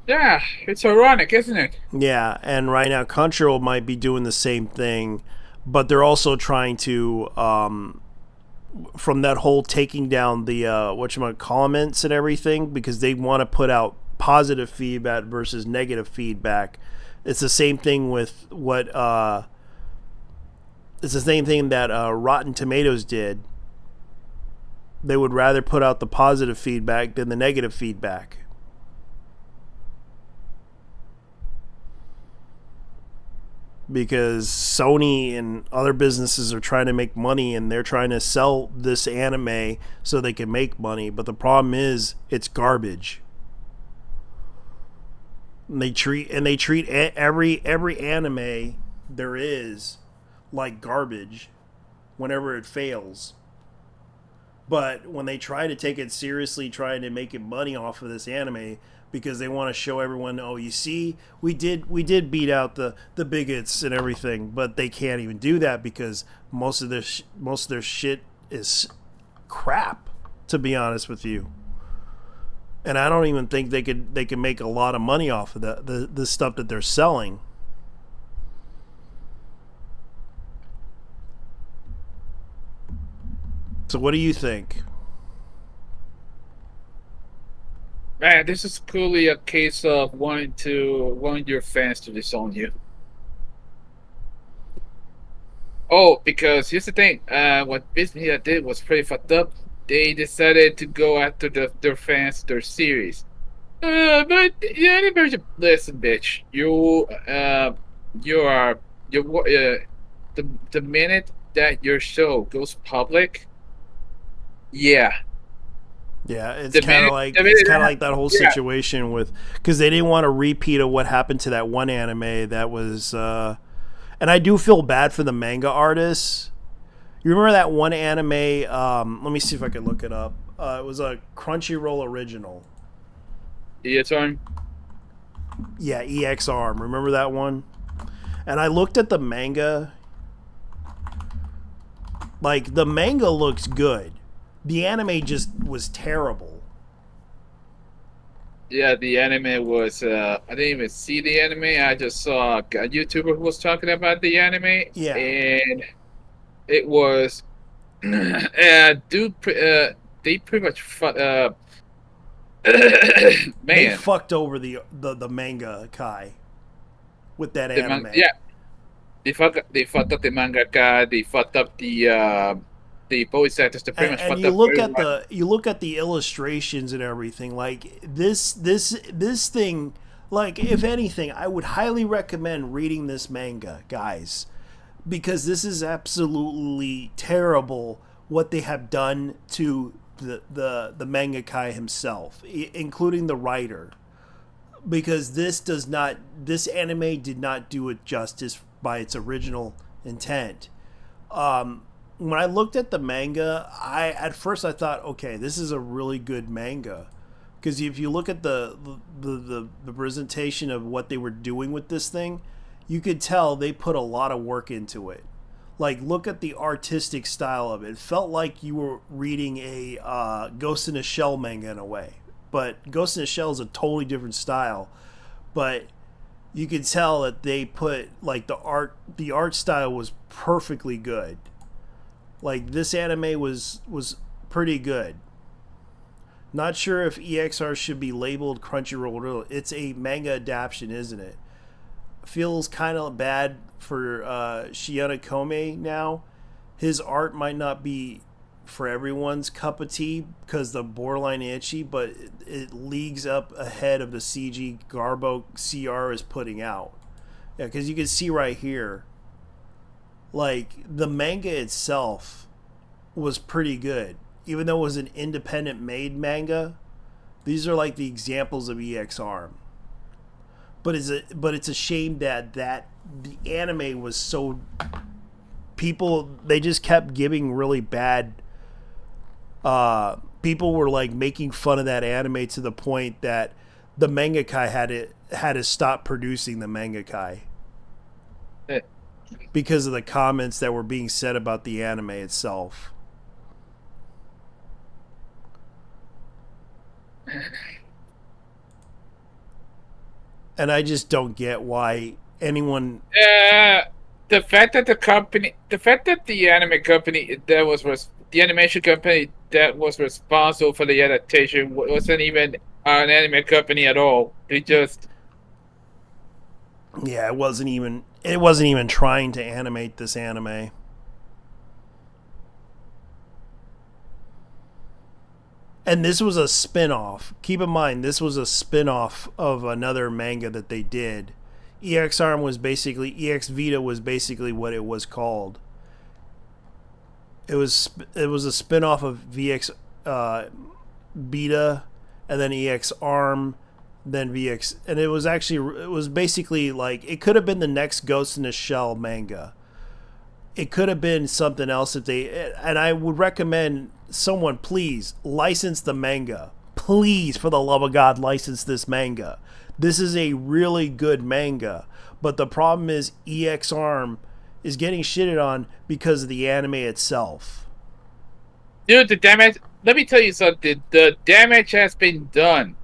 Yeah, it's ironic, isn't it? Yeah, and right now Crunchyroll might be doing the same thing, but they're also trying to from that whole taking down the comments and everything, because they want to put out positive feedback versus negative feedback. It's the same thing with what it's the same thing that Rotten Tomatoes did. They would rather put out the positive feedback than the negative feedback. Because Sony and other businesses are trying to make money, and they're trying to sell this anime so they can make money, but the problem is it's garbage. And they treat every anime there is like garbage whenever it fails. But when they try to take it seriously, trying to make it money off of this anime, because they want to show everyone, oh, you see, we did beat out the bigots and everything, but they can't even do that because most of their shit is crap, to be honest with you. And I don't even think they could make a lot of money off of the stuff that they're selling. So what do you think? Man, this is clearly a case of wanting your fans to disown you. Oh, because here's the thing. What Viz Media did was pretty fucked up. They decided to go after their fans, their series. But the anime, listen, bitch. You are the minute that your show goes public, yeah. Yeah, it's The kind of minute- like the minute it's kind of that- like that whole yeah. situation with because they didn't want to repeat of what happened to that one anime that was, and I do feel bad for the manga artists. You remember that one anime? Let me see if I can look it up. It was a Crunchyroll original. EX Arm. Yeah, EX Arm. Remember that one? And I looked at the manga. Like the manga looks good. The anime just was terrible. Yeah, the anime was. I didn't even see the anime. I just saw a YouTuber who was talking about the anime. Yeah. And it was. They pretty much. They Man. fucked over the manga Kai with that The anime. yeah. They fucked up the mangaka. They fucked up the voice actors. They pretty much And fucked you up look at everyone. you look at the illustrations and everything. Like this thing. Like if anything, I would highly recommend reading this manga, guys, because this is absolutely terrible what they have done to the mangaka himself, including the writer, because this anime did not do it justice by its original intent. When I looked at the manga, at first I thought, okay, this is a really good manga, because if you look at the presentation of what they were doing with this thing, you could tell they put a lot of work into it. Like, look at the artistic style of it. It felt like you were reading a Ghost in a Shell manga in a way. But Ghost in a Shell is a totally different style. But you could tell that they put, like, the art style was perfectly good. Like, this anime was pretty good. Not sure if EXR should be labeled Crunchyroll. It's a manga adaptation, isn't it? Feels kind of bad for Shiona Kome now. His art might not be for everyone's cup of tea because the borderline itchy, but it leagues up ahead of the CG Garbo CR is putting out. Yeah, because you can see right here, like the manga itself was pretty good, even though it was an independent made manga. These are like the examples of EX Arm. But it's a shame that the anime was so they just kept giving really bad. People were like making fun of that anime to the point that the mangaka had to stop producing the mangaka because of the comments that were being said about the anime itself. And I just don't get why anyone. The fact that the anime company the animation company that was responsible for the adaptation wasn't even an anime company at all. They just. Yeah, it wasn't even trying to animate this anime. And this was a spin-off. Keep in mind, this was a spin-off of another manga that they did. EX Arm was basically, EX Vita was basically what it was called. It was a spin-off of VX Beta, and then EX Arm, then VX, and it was basically like, it could have been the next Ghost in a Shell manga. It could have been something else and I would recommend someone, please license the manga. Please, for the love of God, license this manga. This is a really good manga, but the problem is EX Arm is getting shitted on because of the anime itself. Dude, the damage. Let me tell you something. The damage has been done.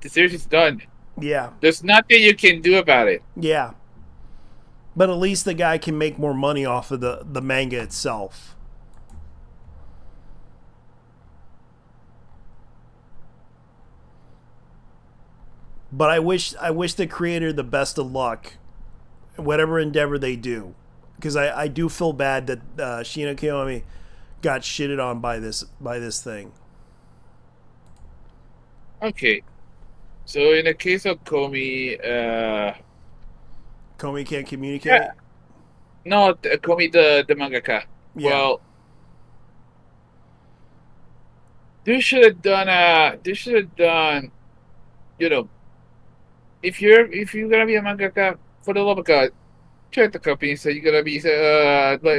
The series is done. Yeah. There's nothing you can do about it. Yeah. But at least the guy can make more money off of the manga itself. But I wish the creator the best of luck, whatever endeavor they do, because I do feel bad that Shiina Kiyomi got shitted on by this thing. Okay, so in the case of Komi, Komi can't communicate. Yeah. No, Komi the mangaka. Yeah. Well, they should have done. They should have done. You know, if you're gonna be a mangaka, for the love of God, check the companies that you're gonna be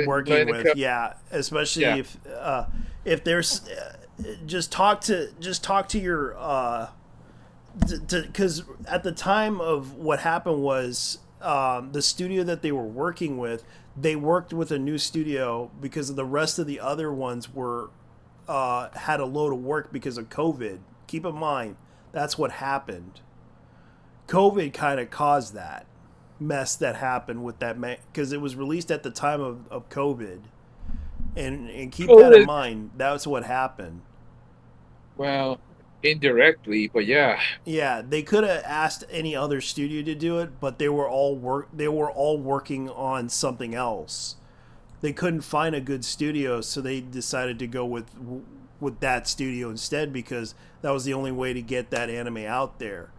working with. Yeah, especially if there's just talk to your because at the time of what happened was the studio that they were working with, they worked with a new studio because the rest of the other ones were had a load of work because of COVID. Keep in mind, that's what happened. COVID kind of caused that mess that happened with that, because it was released at the time of COVID. And keep that in mind. That's what happened. Well, indirectly, but yeah. Yeah, they could have asked any other studio to do it, but they were all working on something else. They couldn't find a good studio, so they decided to go with that studio instead, because that was the only way to get that anime out there.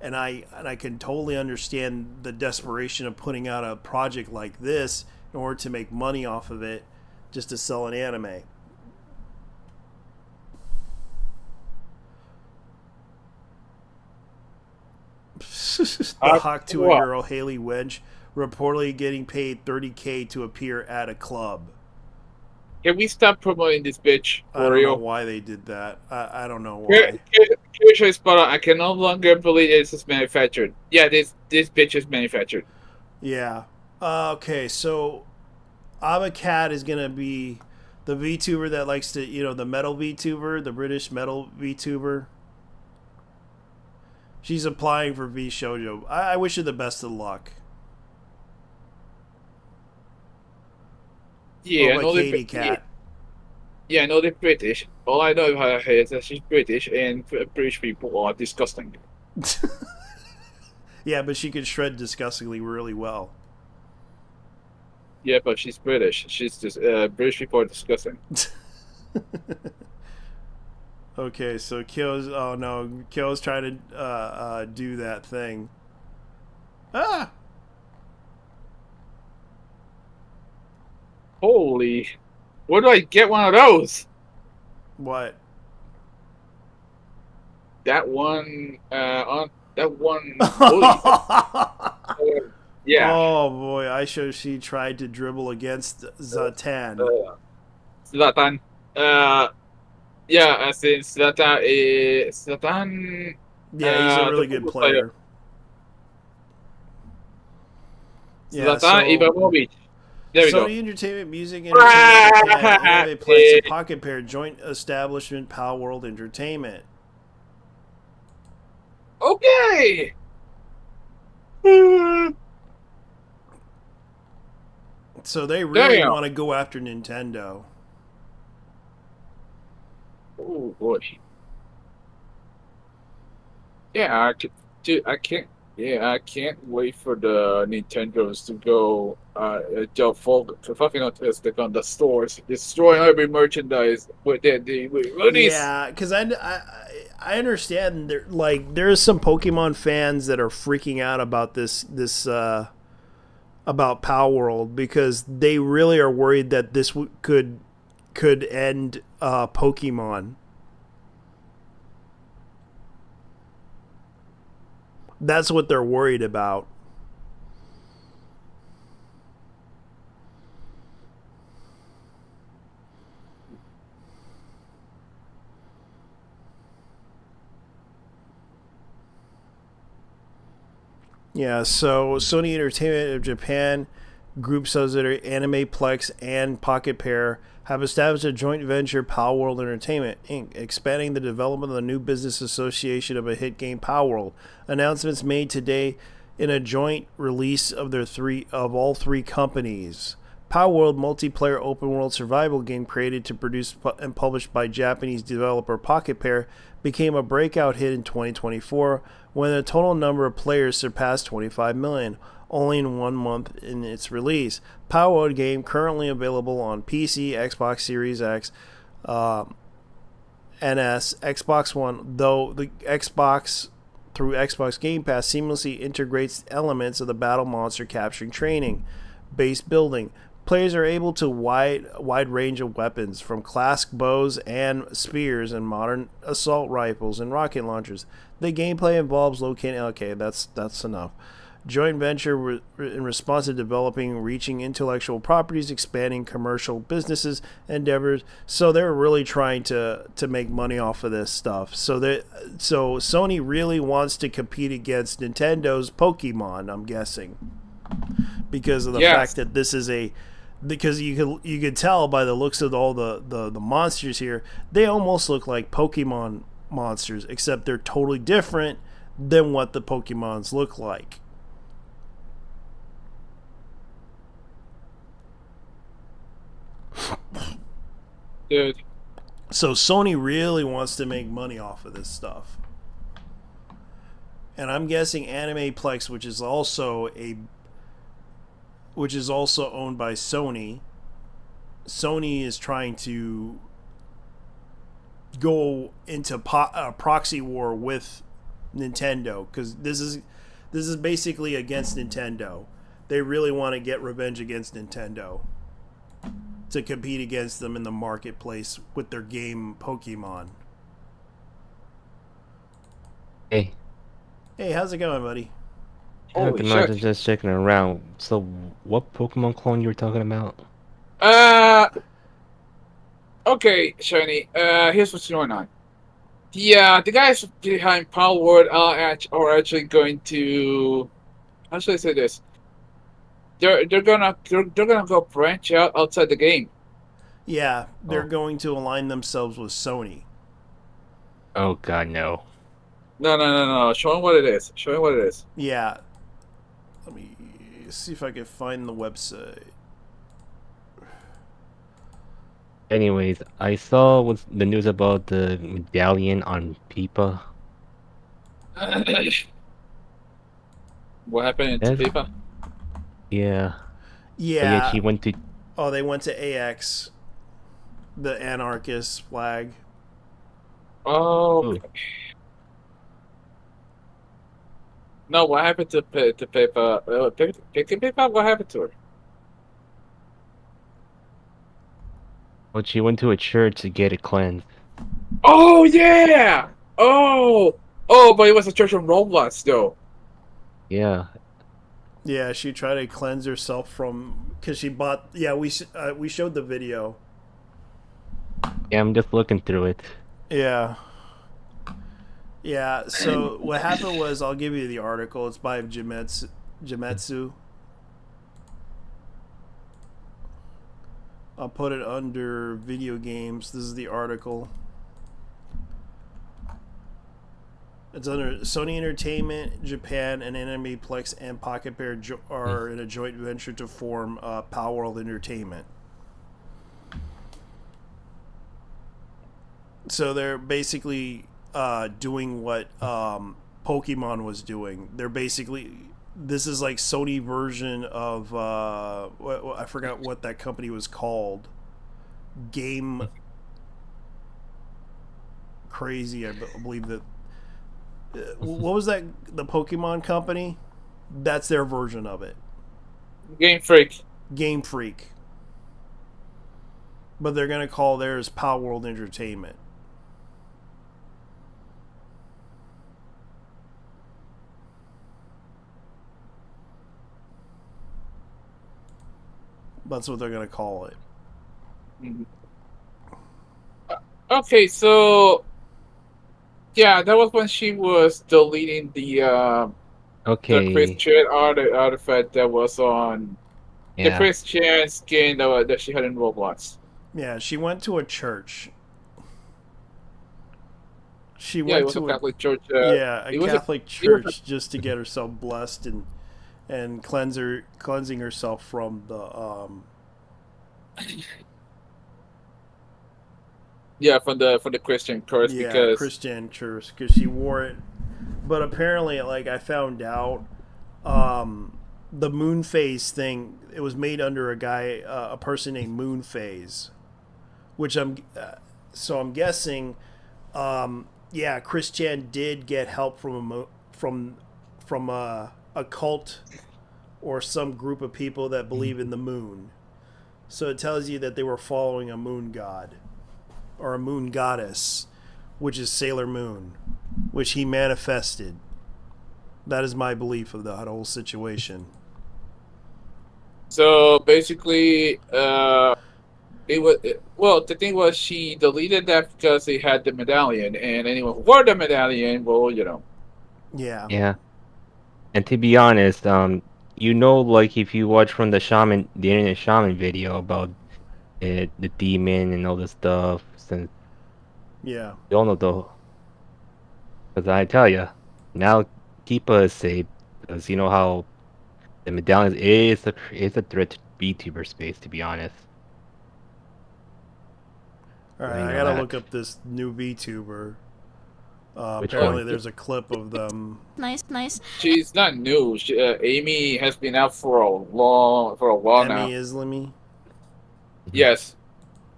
And I can totally understand the desperation of putting out a project like this in order to make money off of it, just to sell an anime. The Hawk to a Girl, Haley Wedge, reportedly getting paid $30K to appear at a club. Can we stop promoting this bitch? I don't know why they did that. I don't know why. I can no longer believe this is manufactured. Yeah, this bitch is manufactured. Yeah. Okay, so Cat is gonna be the VTuber that likes to, the metal VTuber, the British metal VTuber. She's applying for V Shoujo. I wish her the best of luck. Yeah, I know Katie Cat. Yeah, I know they're British. All I know about her is that she's British, and British people are disgusting. Yeah, but she can shred disgustingly really well. Yeah, but she's British. She's just British people are disgusting. Okay, so Kyo's trying to do that thing. Ah! Holy! Where do I get one of those? What? That one. Yeah. Oh boy! She tried to dribble against Zlatan. Zlatan. Yeah, as in Zlatan. Yeah, he's a really good player. Zlatan Ibrahimovic. There we go. Sony Entertainment Music Entertainment Japan, Anime Plex, and Pocket Pair joint establishment Pal World Entertainment. Okay. So they really want to go after Nintendo. Oh boy. Yeah, I can't wait for the Nintendos to go fucking stick on the stores, destroying every merchandise with their release. Yeah, because I understand there's some Pokemon fans that are freaking out about this about Pal World, because they really are worried that this could end Pokemon. That's what they're worried about. Yeah, so Sony Entertainment of Japan, Group subsidiary Anime Plex, and Pocket Pair have established a joint venture, Pal World Entertainment, Inc., expanding the development of the new business association of a hit game, Pal World. Announcements made today in a joint release of all three companies. Pal World, multiplayer open world survival game created to produce and published by Japanese developer Pocket Pair, became a breakout hit in 2024 when the total number of players surpassed 25 million. only in 1 month in its release. Power World game currently available on PC, Xbox Series X, NS, Xbox One, though the Xbox through Xbox Game Pass seamlessly integrates elements of the battle monster capturing training, base building. Players are able to wide range of weapons, from classic bows and spears and modern assault rifles and rocket launchers. The gameplay involves locating... Okay, that's enough. Joint venture in response to developing, reaching intellectual properties, expanding commercial businesses endeavors. So they're really trying to make money off of this stuff. So Sony really wants to compete against Nintendo's Pokemon, I'm guessing, because of the fact that this is because you could tell by the looks of all the monsters here, they almost look like Pokemon monsters, except they're totally different than what the Pokemons look like. Dude. So Sony really wants to make money off of this stuff. And I'm guessing Animeplex, which is also owned by Sony. Sony is trying to go into a proxy war with Nintendo, because this is basically against Nintendo. They really want to get revenge against Nintendo to compete against them in the marketplace with their game Pokemon. Hey, how's it going, buddy? Nothing much, just checking around. So, what Pokemon clone you were talking about? Okay, Shiny. Here's what's going on. The guys behind Power World are actually going to... How should I say this? They're gonna go branch out outside the game. Yeah, they're going to align themselves with Sony. Oh God, no. No. Show them what it is. Yeah. Let me see if I can find the website. Anyways, I saw the news about the medallion on Pipa. What happened to Pipa? Yeah. Yeah. She went to... Oh, they went to AX. The anarchist flag. Oh. No, what happened to Pipa? Pipa? What happened to her? Well, she went to a church to get it cleansed. Oh, yeah! Oh, but it was a church of Roblox, though. Yeah. Yeah, she tried to cleanse herself from... Because she bought... Yeah, we showed the video. Yeah, I'm just looking through it. Yeah. Yeah, so what happened was... I'll give you the article. It's by Jimetsu. I'll put it under video games. This is the article. It's under Sony Entertainment, Japan, and Animeplex and Pocket Bear are in a joint venture to form Power World Entertainment. So they're basically doing what Pokemon was doing. They're basically... This is like Sony version of... I forgot what that company was called. Game... Crazy, I believe that... What was that? The Pokemon company? That's their version of it. Game Freak. But they're going to call theirs Power World Entertainment. That's what they're going to call it. Mm-hmm. Okay, so... Yeah, that was when she was deleting the Christian artifact that was on the Christian skin that she had in Roblox. Yeah, she went to a church. It was a Catholic church. A Catholic church just to get herself blessed and cleansing herself from the Yeah, from the Christian curse. Yeah, because Christian curse, because she wore it. But apparently, like I found out, the moon phase thing, it was made under a person named Moon Phase, which I'm guessing, Chris Chan did get help from a cult or some group of people that believe in the moon. So it tells you that they were following a moon god or a moon goddess, which is Sailor Moon, which he manifested. That is my belief of that whole situation. So basically, the thing was she deleted that because they had the medallion, and anyone who wore the medallion, Yeah. Yeah. And to be honest, like if you watch from the internet shaman video about it, the demon and all this stuff, since Yeah. you all know because I tell you, now Keepa is safe because you know how the medallion is a threat to VTuber space. To be honest. All right, I gotta look up this new VTuber. Which Apparently, one? there's a clip of them. Nice. She's not new. Amy has been out for a while now. Emmy Islami. Yes.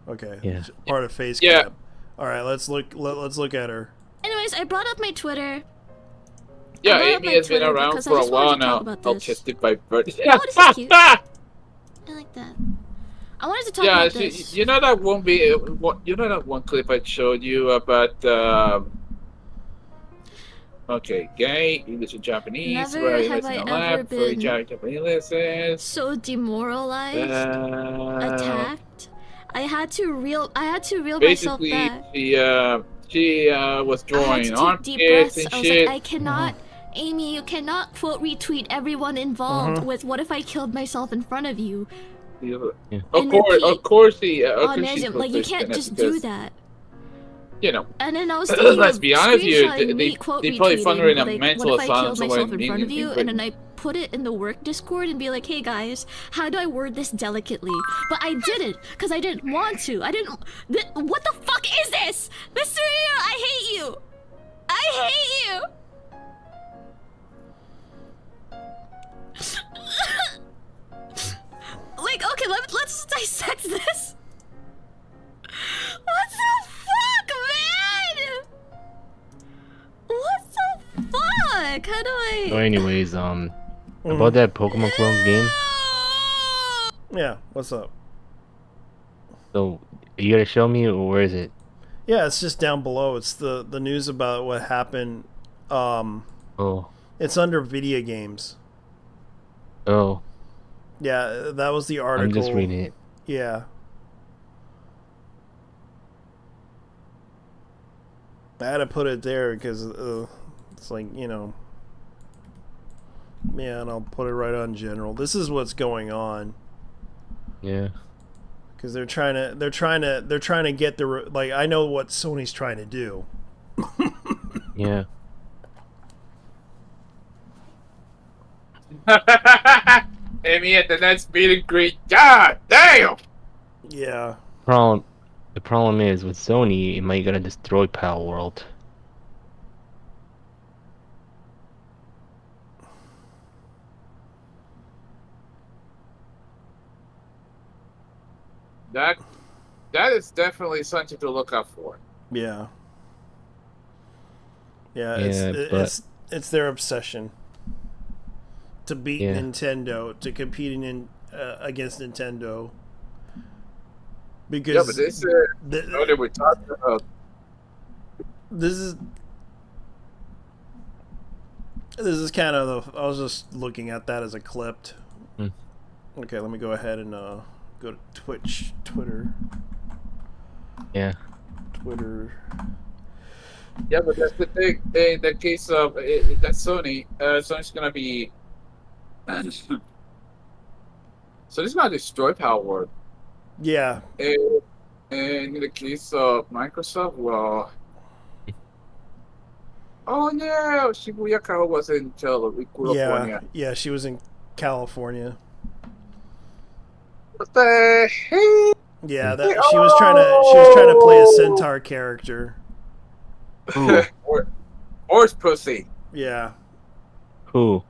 Okay. Yeah. Part of Face Yeah. Cap. All right, let's look at her. Anyways, I brought up my Twitter. Yeah, I brought up Amy my has been Twitter around because I for a just wanted while to talk now. about this. Autistic by birth. Oh, this is cute. I like that. I wanted to talk about this. You know that one clip I showed you about okay, gay, English and Japanese, Never where have I ever been Japanese lessons. so demoralized, attacked. I had to reel myself Basically, back. she was I drawing had to take deep armpits breaths. and I was shit. like, I cannot, Amy, you cannot quote retweet everyone involved with "What if I killed myself in front of you?" Of course, like you can't just do that. You know. And then I was thinking Let's of be honest here. screenshotting They me quote probably found her in a retweeting, like, mental what if I asylum killed somewhere myself in front of you, and then I Britain. put it in the work Discord and be like, hey guys, how do I word this delicately? But I didn't, because I didn't want to. I didn't. What the fuck is this? Mr. Rio, I hate you! I hate you! Like, okay, let's dissect this. What the fuck, man? What the fuck? How do I... So anyways, about that Pokemon clone game. Yeah, what's up? So, you gotta show me, or where is it? Yeah, it's just down below. It's the news about what happened. Oh. It's under video games. Oh. Yeah, that was the article. I'm just reading it. Yeah. I had to put it there because it's like, you know. Yeah, and I'll put it right on general. This is what's going on. Yeah. Because they're trying to get the like. I know what Sony's trying to do. Yeah. Amy at the next meet and greet. God damn. Yeah. The problem is with Sony, it might gonna destroy Pal World. That is definitely something to look out for. Yeah. Yeah, Yeah, it's their obsession to beat Yeah. Nintendo, to competing in against Nintendo. Because Yeah, but this what are we talking about? This is kind of the. I was just looking at that as a clip. Hmm. Okay, let me go ahead and go to Twitter. Yeah. Twitter. Yeah, but that's the thing. In the case of that Sony, Sony's gonna be. So this is gonna destroy Power Word. Yeah. And in the case of Microsoft, well. Oh yeah, Shibuya Kara was in California. Yeah, she was in California. What the heck? Yeah, she was trying to play a centaur character. Horse pussy. Yeah. Who?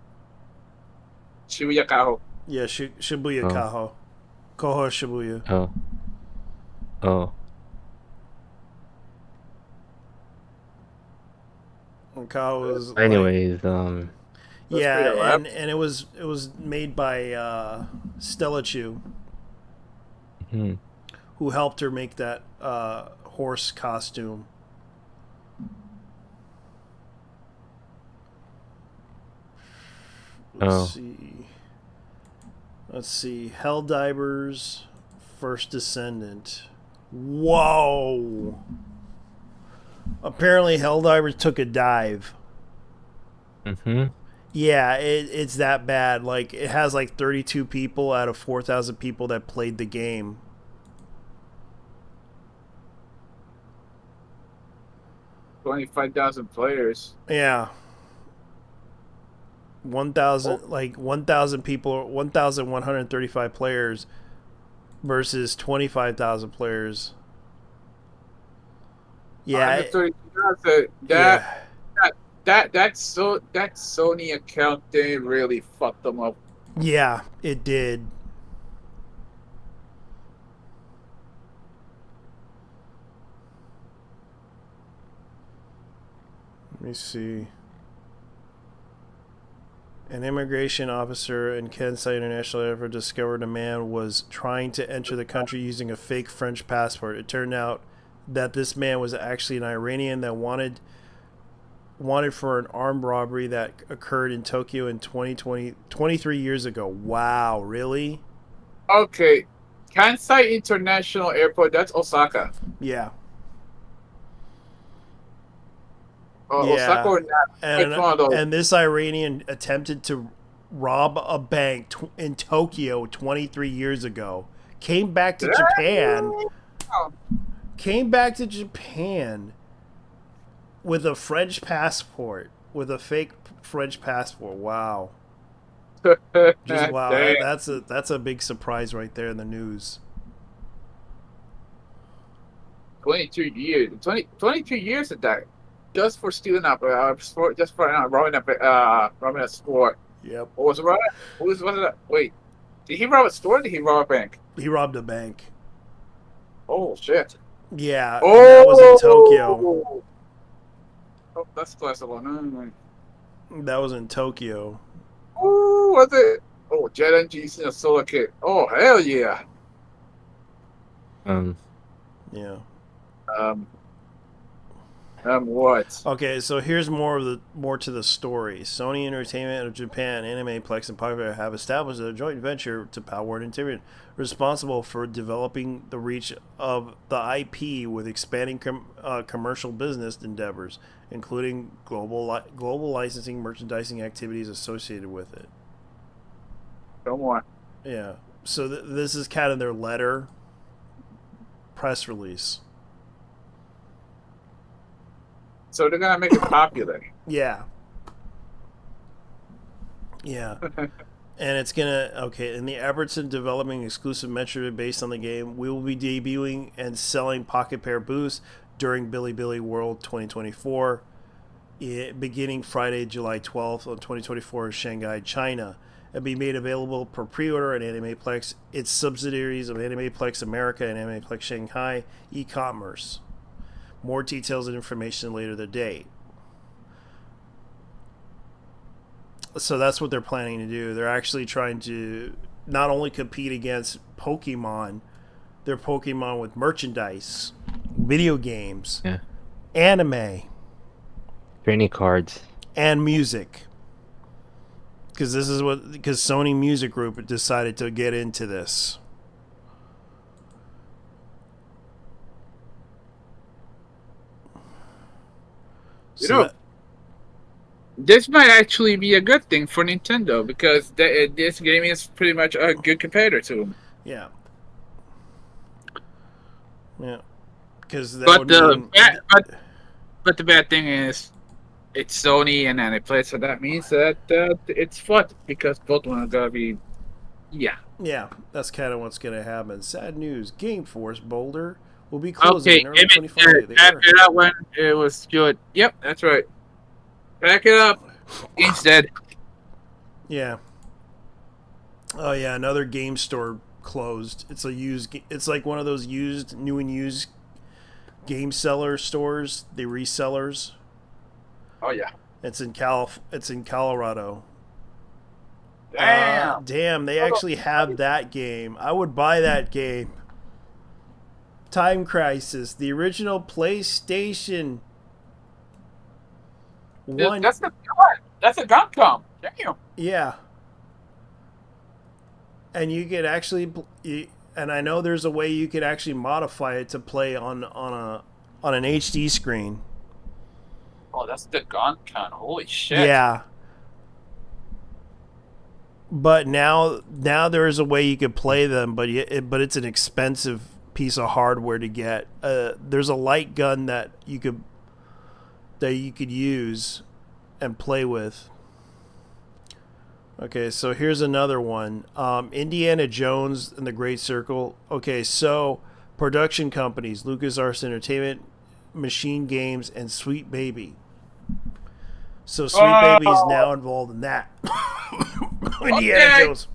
Shibuya Kaho. Yeah, Shibuya Oh. Kaho. Koho Shibuya. Oh. Oh. And Kaho was like, Anyways, yeah, and it was made by Stella Chu, who helped her make that horse costume. Let's see. Helldivers, First Descendant. Whoa! Apparently, Helldivers took a dive. Yeah, it's that bad. Like, it has like 32 people out of 4,000 people that played the game. $25,000 players. Yeah. 1,000 people, 1,135 players versus 25,000 players. Yeah. That Sony account, they really fucked them up. Yeah, it did. Let me see. An immigration officer in Kansai International Airport discovered a man was trying to enter the country using a fake French passport. It turned out that this man was actually an Iranian that wanted for an armed robbery that occurred in Tokyo in 23 years ago. Wow, really? Okay. Kansai International Airport, that's Osaka. Yeah. Osaka or not? And this Iranian attempted to rob a bank in Tokyo 23 years ago. Came back to Japan with a French passport, with a fake French passport. Wow. Just wow. That's a big surprise right there in the news. 22 years. 22 years of that. Just for stealing robbing a store. Yep. What was it? Wait, did he rob a store or did he rob a bank? He robbed a bank. Oh, shit. Yeah, that was in Tokyo. Oh, that's classical. That was in Tokyo. Oh, was it? Oh, Jet Engines and a solar kit. Oh, hell yeah. Yeah. What? Okay, so here's more to the story. Sony Entertainment of Japan, Animeplex, and Popular have established a joint venture to Power Entertainment, responsible for developing the reach of the IP with expanding commercial business endeavors, including global licensing, merchandising activities associated with it. Come on. Yeah. So this is kind of their letter press release. So they're gonna make it popular. Yeah. Yeah. And it's gonna in the efforts in developing exclusive merchandise based on the game, we will be debuting and selling Pocket Pair booths during Bilibili World 2024, beginning Friday, July 12th of 2024 in Shanghai, China, and be made available per pre-order at Animeplex, its subsidiaries of Animeplex America and Animeplex Shanghai e-commerce. More details and information later the day. So that's what they're planning to do. They're actually trying to not only compete against Pokemon, they're Pokemon with merchandise, video games, anime, training cards, and music. Because Sony Music Group decided to get into this. This might actually be a good thing for Nintendo because this game is pretty much a good competitor to them. Yeah. Yeah. But the bad thing is, it's Sony and Aniplex, so that means that it's fun because both of them are gonna be, Yeah, that's kind of what's gonna happen. Sad news: Game Force Boulder will be closing in early 2025. Back it up when it was good. Yep, that's right. Back it up. Game's dead. Yeah. Oh yeah, another game store closed. It's a used. It's like one of those new and used game seller stores. The resellers. Oh yeah. It's in It's in Colorado. Damn. Damn, they actually have that game. I would buy that game. Time Crisis, the original PlayStation. Dude, that's a gun. That's a gun come. Damn. Yeah. And you could actually, and I know there's a way you could actually modify it to play on an HD screen. Oh, that's the gun con. Holy shit. Yeah. But now there is a way you could play them, but it's an expensive piece of hardware to get. There's a light gun that you could use and play with. Okay, so here's another one. Indiana Jones and the Great Circle. Okay, so production companies: LucasArts Entertainment, Machine Games, and Sweet Baby. So Sweet Baby is now involved in that. Indiana Jones.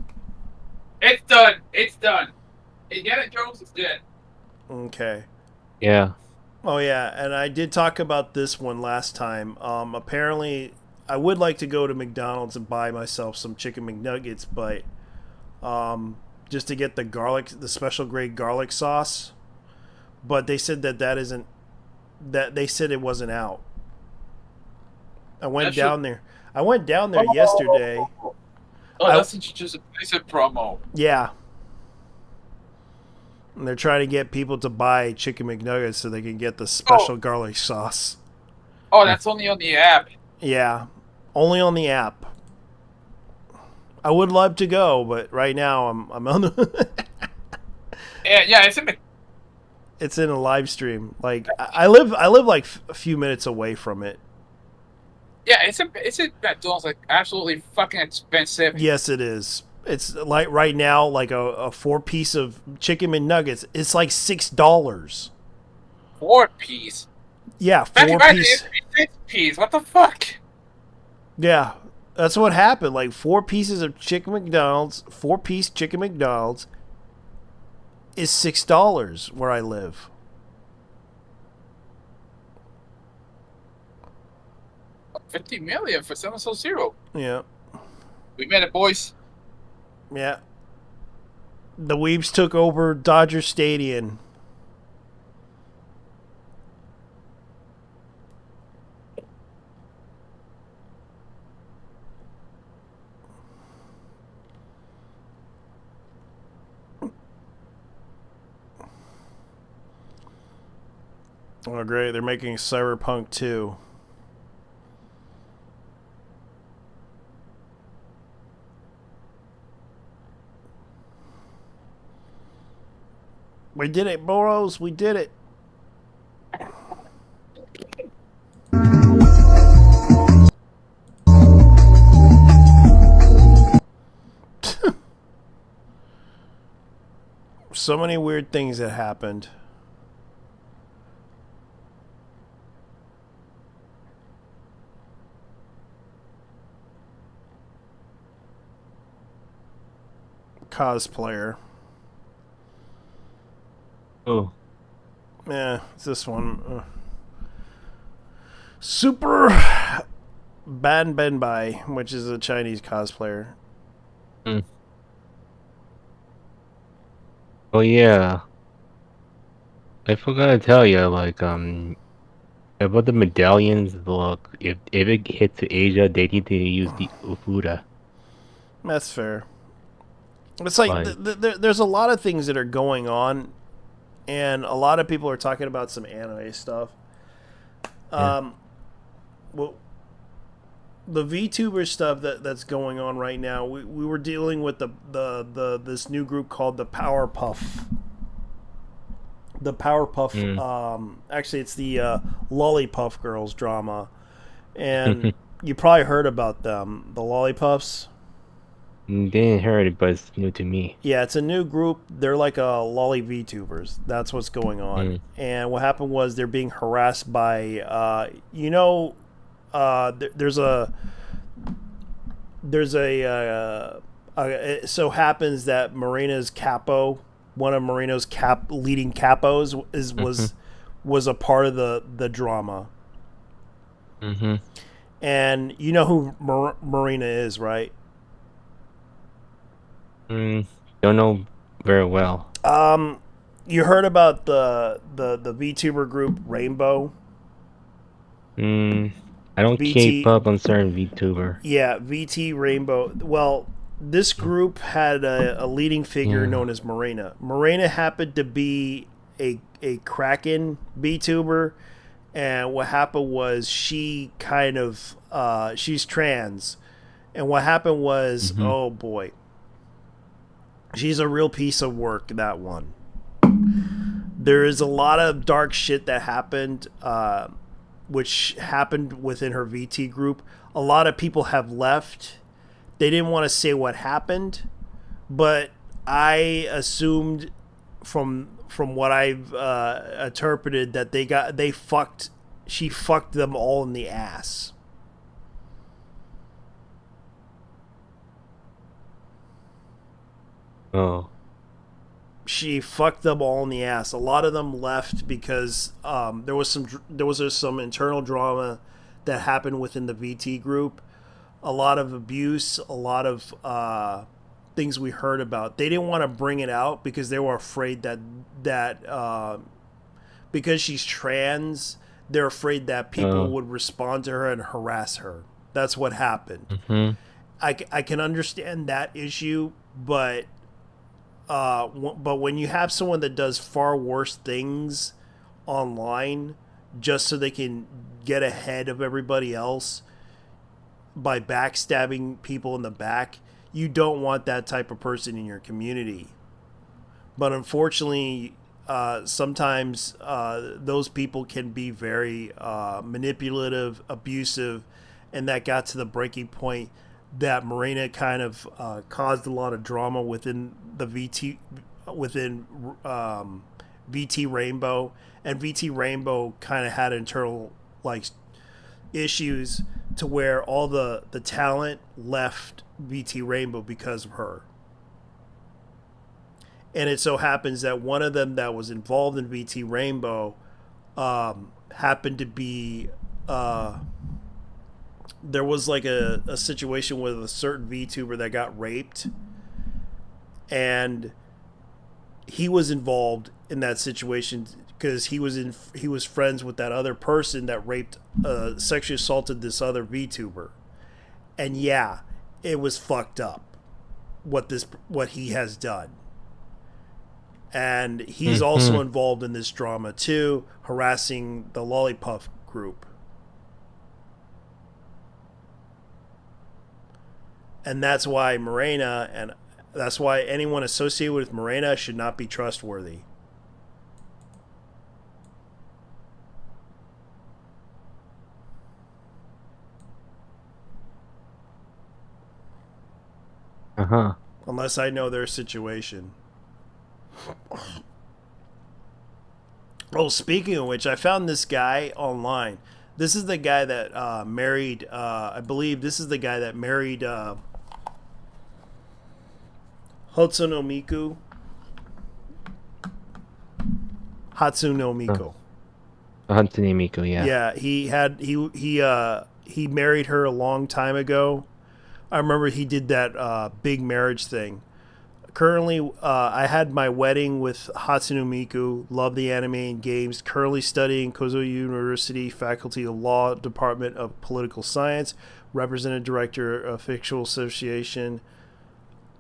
It's done. It's done. Indiana Jones is dead. Okay. Yeah. Oh yeah, and I did talk about this one last time. Apparently, I would like to go to McDonald's and buy myself some chicken McNuggets, but just to get the special grade garlic sauce. But they said they said it wasn't out. I went down there yesterday. Oh, that's just a promo. Yeah. And they're trying to get people to buy chicken McNuggets so they can get the special garlic sauce. Oh, that's only on the app. Yeah. Only on the app. I would love to go, but right now I'm on the yeah, it's in a live stream. Like I live like a few minutes away from it. Yeah, it's a McDonald's like absolutely fucking expensive. Yes, it is. It's like right now, like a 4-piece of chicken McNuggets. It's like $6. 4-piece. Yeah, 4-piece. 6-piece. What the fuck? Yeah, that's what happened. Like 4 pieces of chicken McDonald's, 4-piece chicken McDonald's is $6 where I live. $50 million for 700. Yeah. We made it, boys. Yeah. The Weebs took over Dodger Stadium. Oh, great. They're making Cyberpunk 2. We did it, Boros. We did it. So many weird things that happened. Cosplayer. Oh. Yeah, it's this one. Super Ban Benbai, which is a Chinese cosplayer. Mm. Oh yeah. I forgot to tell you, like, about the medallions. Look, if it hits Asia, they need to use the Ufuda. That's fair. It's like there's a lot of things that are going on, and a lot of people are talking about some anime stuff. Well, the VTuber stuff that's going on right now, we were dealing with this new group called the Powerpuff. The Powerpuff, actually it's the Lollipop Girls drama, and you probably heard about them, the Lollipuffs. Didn't hear it, but it's new to me. Yeah, it's a new group. They're like lolly VTubers. That's what's going on. And what happened was they're being harassed by, there's a It so happens that Marina's capo, one of Marina's leading capos, was a part of the drama. Mm-hmm. And you know who Marina is, right? Don't know very well. You heard about the VTuber group Rainbow? I don't keep up on certain VTuber. Yeah, VT Rainbow. Well, this group had a leading figure known as Marina. Marina happened to be a Kraken VTuber, and what happened was she kind of she's trans, and what happened was oh boy, she's a real piece of work. That one. There is a lot of dark shit that happened, which happened within her VT group. A lot of people have left. They didn't want to say what happened, but I assumed from what I've interpreted that she fucked them all in the ass. Oh. She fucked them all in the ass. A lot of them left because there was some internal drama that happened within the VT group. A lot of abuse, a lot of things we heard about. They didn't want to bring it out because they were afraid that because she's trans, they're afraid that people would respond to her and harass her. That's what happened. I can understand that issue, but when you have someone that does far worse things online just so they can get ahead of everybody else by backstabbing people in the back, you don't want that type of person in your community. But unfortunately, sometimes those people can be very manipulative, abusive, and that got to the breaking point that Marina kind of caused a lot of drama within the VT Rainbow, and VT Rainbow kind of had internal issues to where all the talent left VT Rainbow because of her. And it so happens that one of them that was involved in VT Rainbow happened to be there was a situation with a certain VTuber that got raped, and he was involved in that situation because he was friends with that other person that raped sexually assaulted this other VTuber. And yeah, it was fucked up what he has done. And he's also involved in this drama too, harassing the Lollipop group. And that's why anyone associated with Morena should not be trustworthy. Unless I know their situation. Oh, speaking of which, I found this guy online. This is the guy that married, I believe this is the guy that married Hatsune Miku. Hatsune Miku, yeah. Yeah, he married her a long time ago. I remember he did that big marriage thing. Currently, I had my wedding with Hatsune Miku. Love the anime and games. Currently studying Kozo University, Faculty of Law, Department of Political Science. Representative Director of Fictional Association.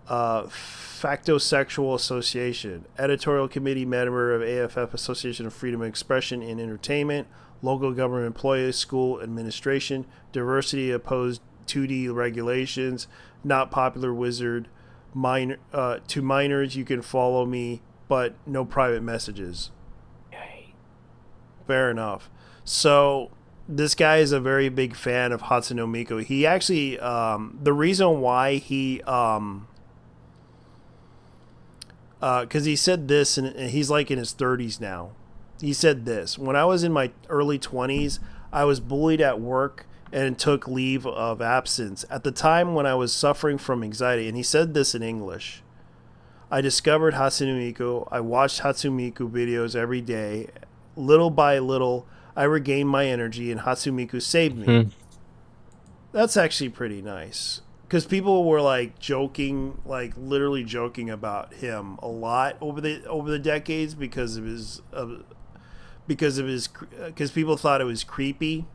Factosexual Association. Editorial Committee Member of AFF Association of Freedom of Expression in Entertainment. Local Government Employees, School Administration. Diversity Opposed 2D Regulations. Not Popular Wizard. To minors, you can follow me, but no private messages. Yay. Fair enough. So this guy is a very big fan of Hatsune Miku. He actually, the reason why he, because he said this, and he's like in his 30s now. He said this: when I was in my early 20s, I was bullied at work and took leave of absence. At the time when I was suffering from anxiety, and he said this in English, I discovered Hatsune Miku. I watched Hatsune Miku videos every day. Little by little, I regained my energy, and Hatsune Miku saved me. That's actually pretty nice. Because people were like joking, like literally joking about him a lot over the decades because people thought it was creepy.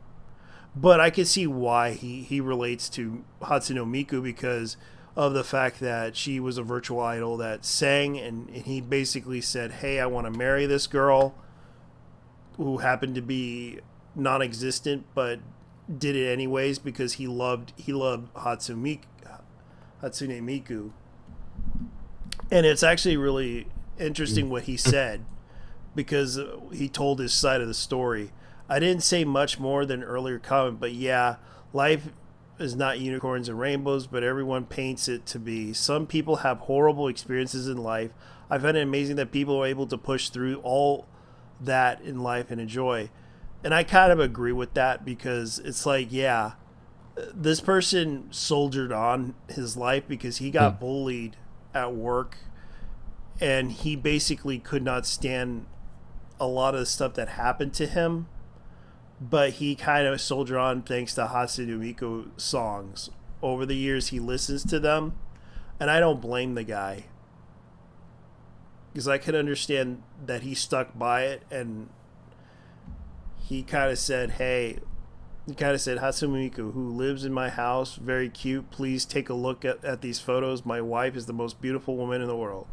But I can see why he relates to Hatsune Miku because of the fact that she was a virtual idol that sang, and he basically said, "Hey, I want to marry this girl," who happened to be non-existent, but did it anyways because he loved Hatsune Miku. And it's actually really interesting what he said because he told his side of the story. I didn't say much more than earlier comment, but yeah, life is not unicorns and rainbows, but everyone paints it to be. Some people have horrible experiences in life. I find it amazing that people are able to push through all that in life and enjoy. And I kind of agree with that because it's like, yeah, this person soldiered on his life because he got bullied at work and he basically could not stand a lot of the stuff that happened to him. But he kind of soldiered on thanks to Hatsune Miku songs. Over the years, he listens to them, and I don't blame the guy. Because I can understand that he stuck by it, and he kind of said, Hatsune Miku, who lives in my house, very cute, please take a look at these photos. My wife is the most beautiful woman in the world.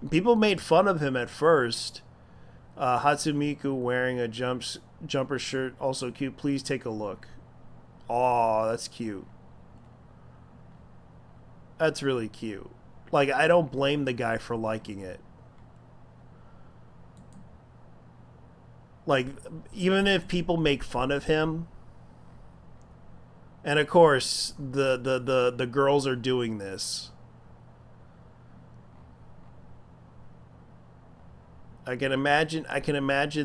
And people made fun of him at first. Hatsune Miku wearing a jumper shirt, also cute. Please take a look. Aw, that's cute. That's really cute. Like, I don't blame the guy for liking it. Like, even if people make fun of him, and of course the girls are doing this. I can imagine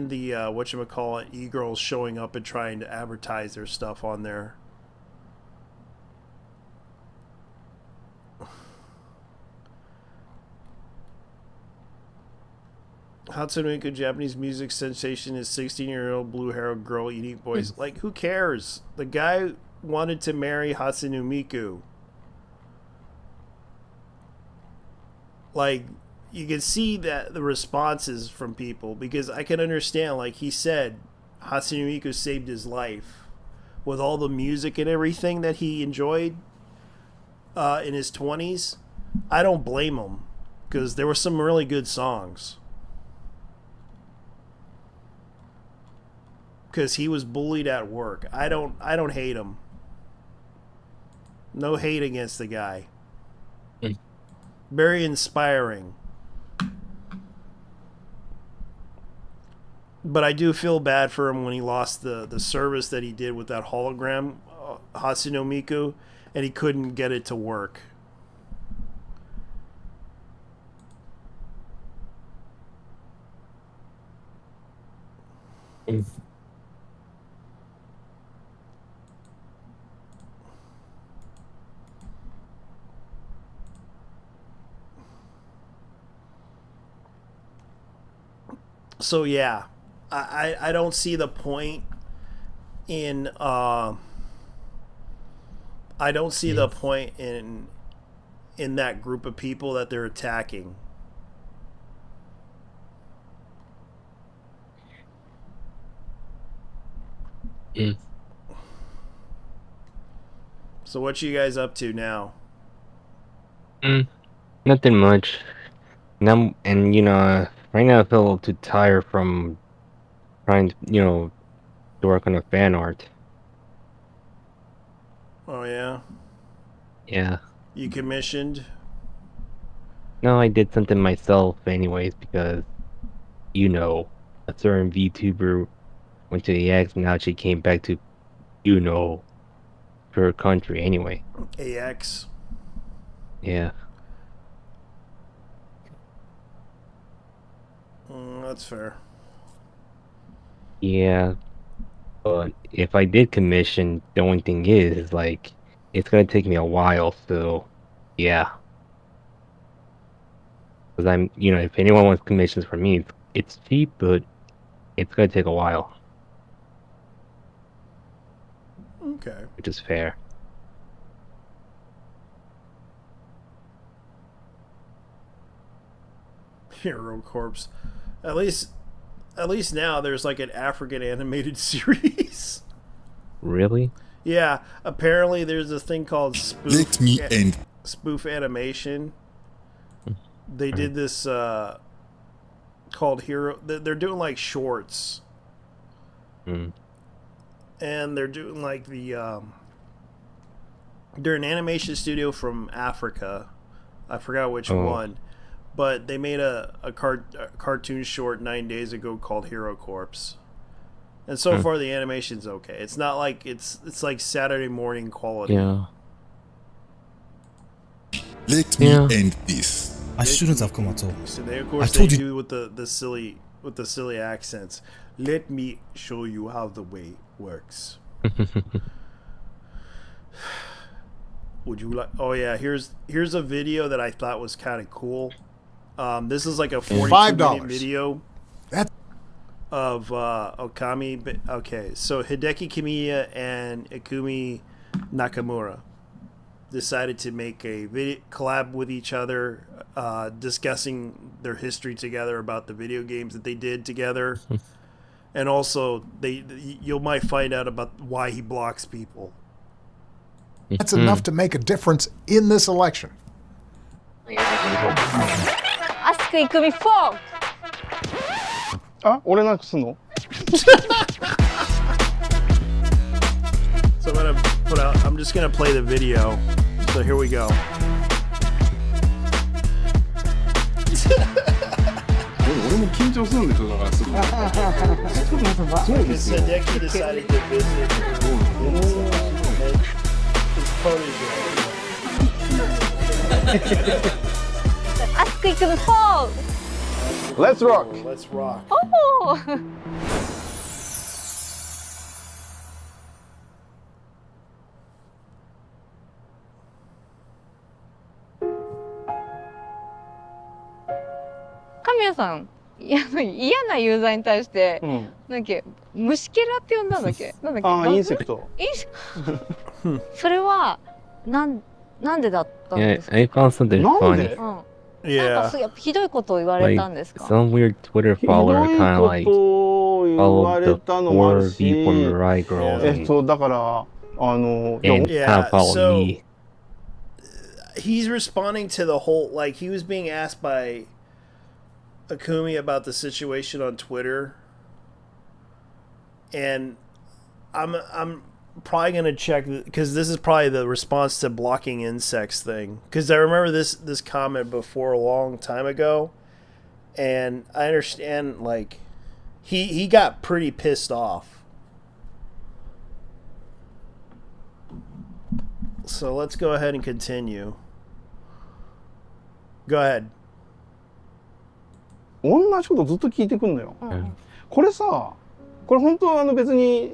the whatchamacallit e-girls showing up and trying to advertise their stuff on there. Hatsune Miku, Japanese music sensation, is 16-year-old blue-haired girl, unique voice. Like, who cares? The guy wanted to marry Hatsune Miku. Like, you can see that the responses from people, because I can understand, like he said, Hatsune Miku saved his life with all the music and everything that he enjoyed in his 20s. I don't blame him because there were some really good songs. Because he was bullied at work. I don't hate him. No hate against the guy. Very inspiring. But I do feel bad for him when he lost the service that he did with that hologram Hatsune Miku, and he couldn't get it to work. So yeah, I don't see the point in I don't see the point in that group of people that they're attacking. So what you guys up to now? Nothing much. Now, and right now I feel a little too tired from trying to work on a fan art. Oh yeah? Yeah. You commissioned? No, I did something myself anyways because a certain VTuber went to the X, now she came back to her country anyway. AX. Yeah. That's fair. Yeah. But if I did commission, the only thing is like it's gonna take me a while. So yeah, because I'm if anyone wants commissions from me, it's cheap, but it's gonna take a while. Okay. Which is fair. Hero Corpse. At least now there's like an African animated series. Really? Yeah, apparently there's a thing called spoof animation. They did this called Hero. They're doing like shorts. And they're doing like they're an animation studio from Africa. I forgot which one. But they made a cartoon short 9 days ago called Hero Corpse. And so far the animation's okay. It's not like it's like Saturday morning quality. Yeah. Let me end this. I shouldn't have come at all. So they of course they do with the silly accents. Let me show you how the way works. Would you like? Oh yeah, here's a video that I thought was kind of cool. This is like a 42-minute video of Okami. Okay, so Hideki Kamiya and Ikumi Nakamura decided to make a video collab with each other, discussing their history together about the video games that they did together, and also you might find out about why he blocks people. That's enough to make a difference in this election. Ask Ikumi Fog! あ、俺なんかすんの So I'm just gonna play the video. So here we go. Hideki decided to visit his pony Ask Ikumi Fog! Let's rock! Let's rock. Oh! 神谷さん、嫌なユーザーに対して、なんだっけ、虫けらって呼んだんだっけ？なんだっけ？ああ、インセクト。それはなんでだったんですか？ I found something funny. なんかひどいことを言われたんですか？ Some weird Twitter follower kind of like followed the 4V for Mirai girls. だからand kind of followed me. He's responding to the whole, like, he was being asked by Ikumi about the situation on Twitter, and I'm probably gonna check because this is probably the response to blocking insects thing, because I remember this comment before a long time ago, and I understand, like, he got pretty pissed off. So let's go ahead and continue. Go ahead. 同じことずっと聞いてくんのよ。これさ、これ本当は別に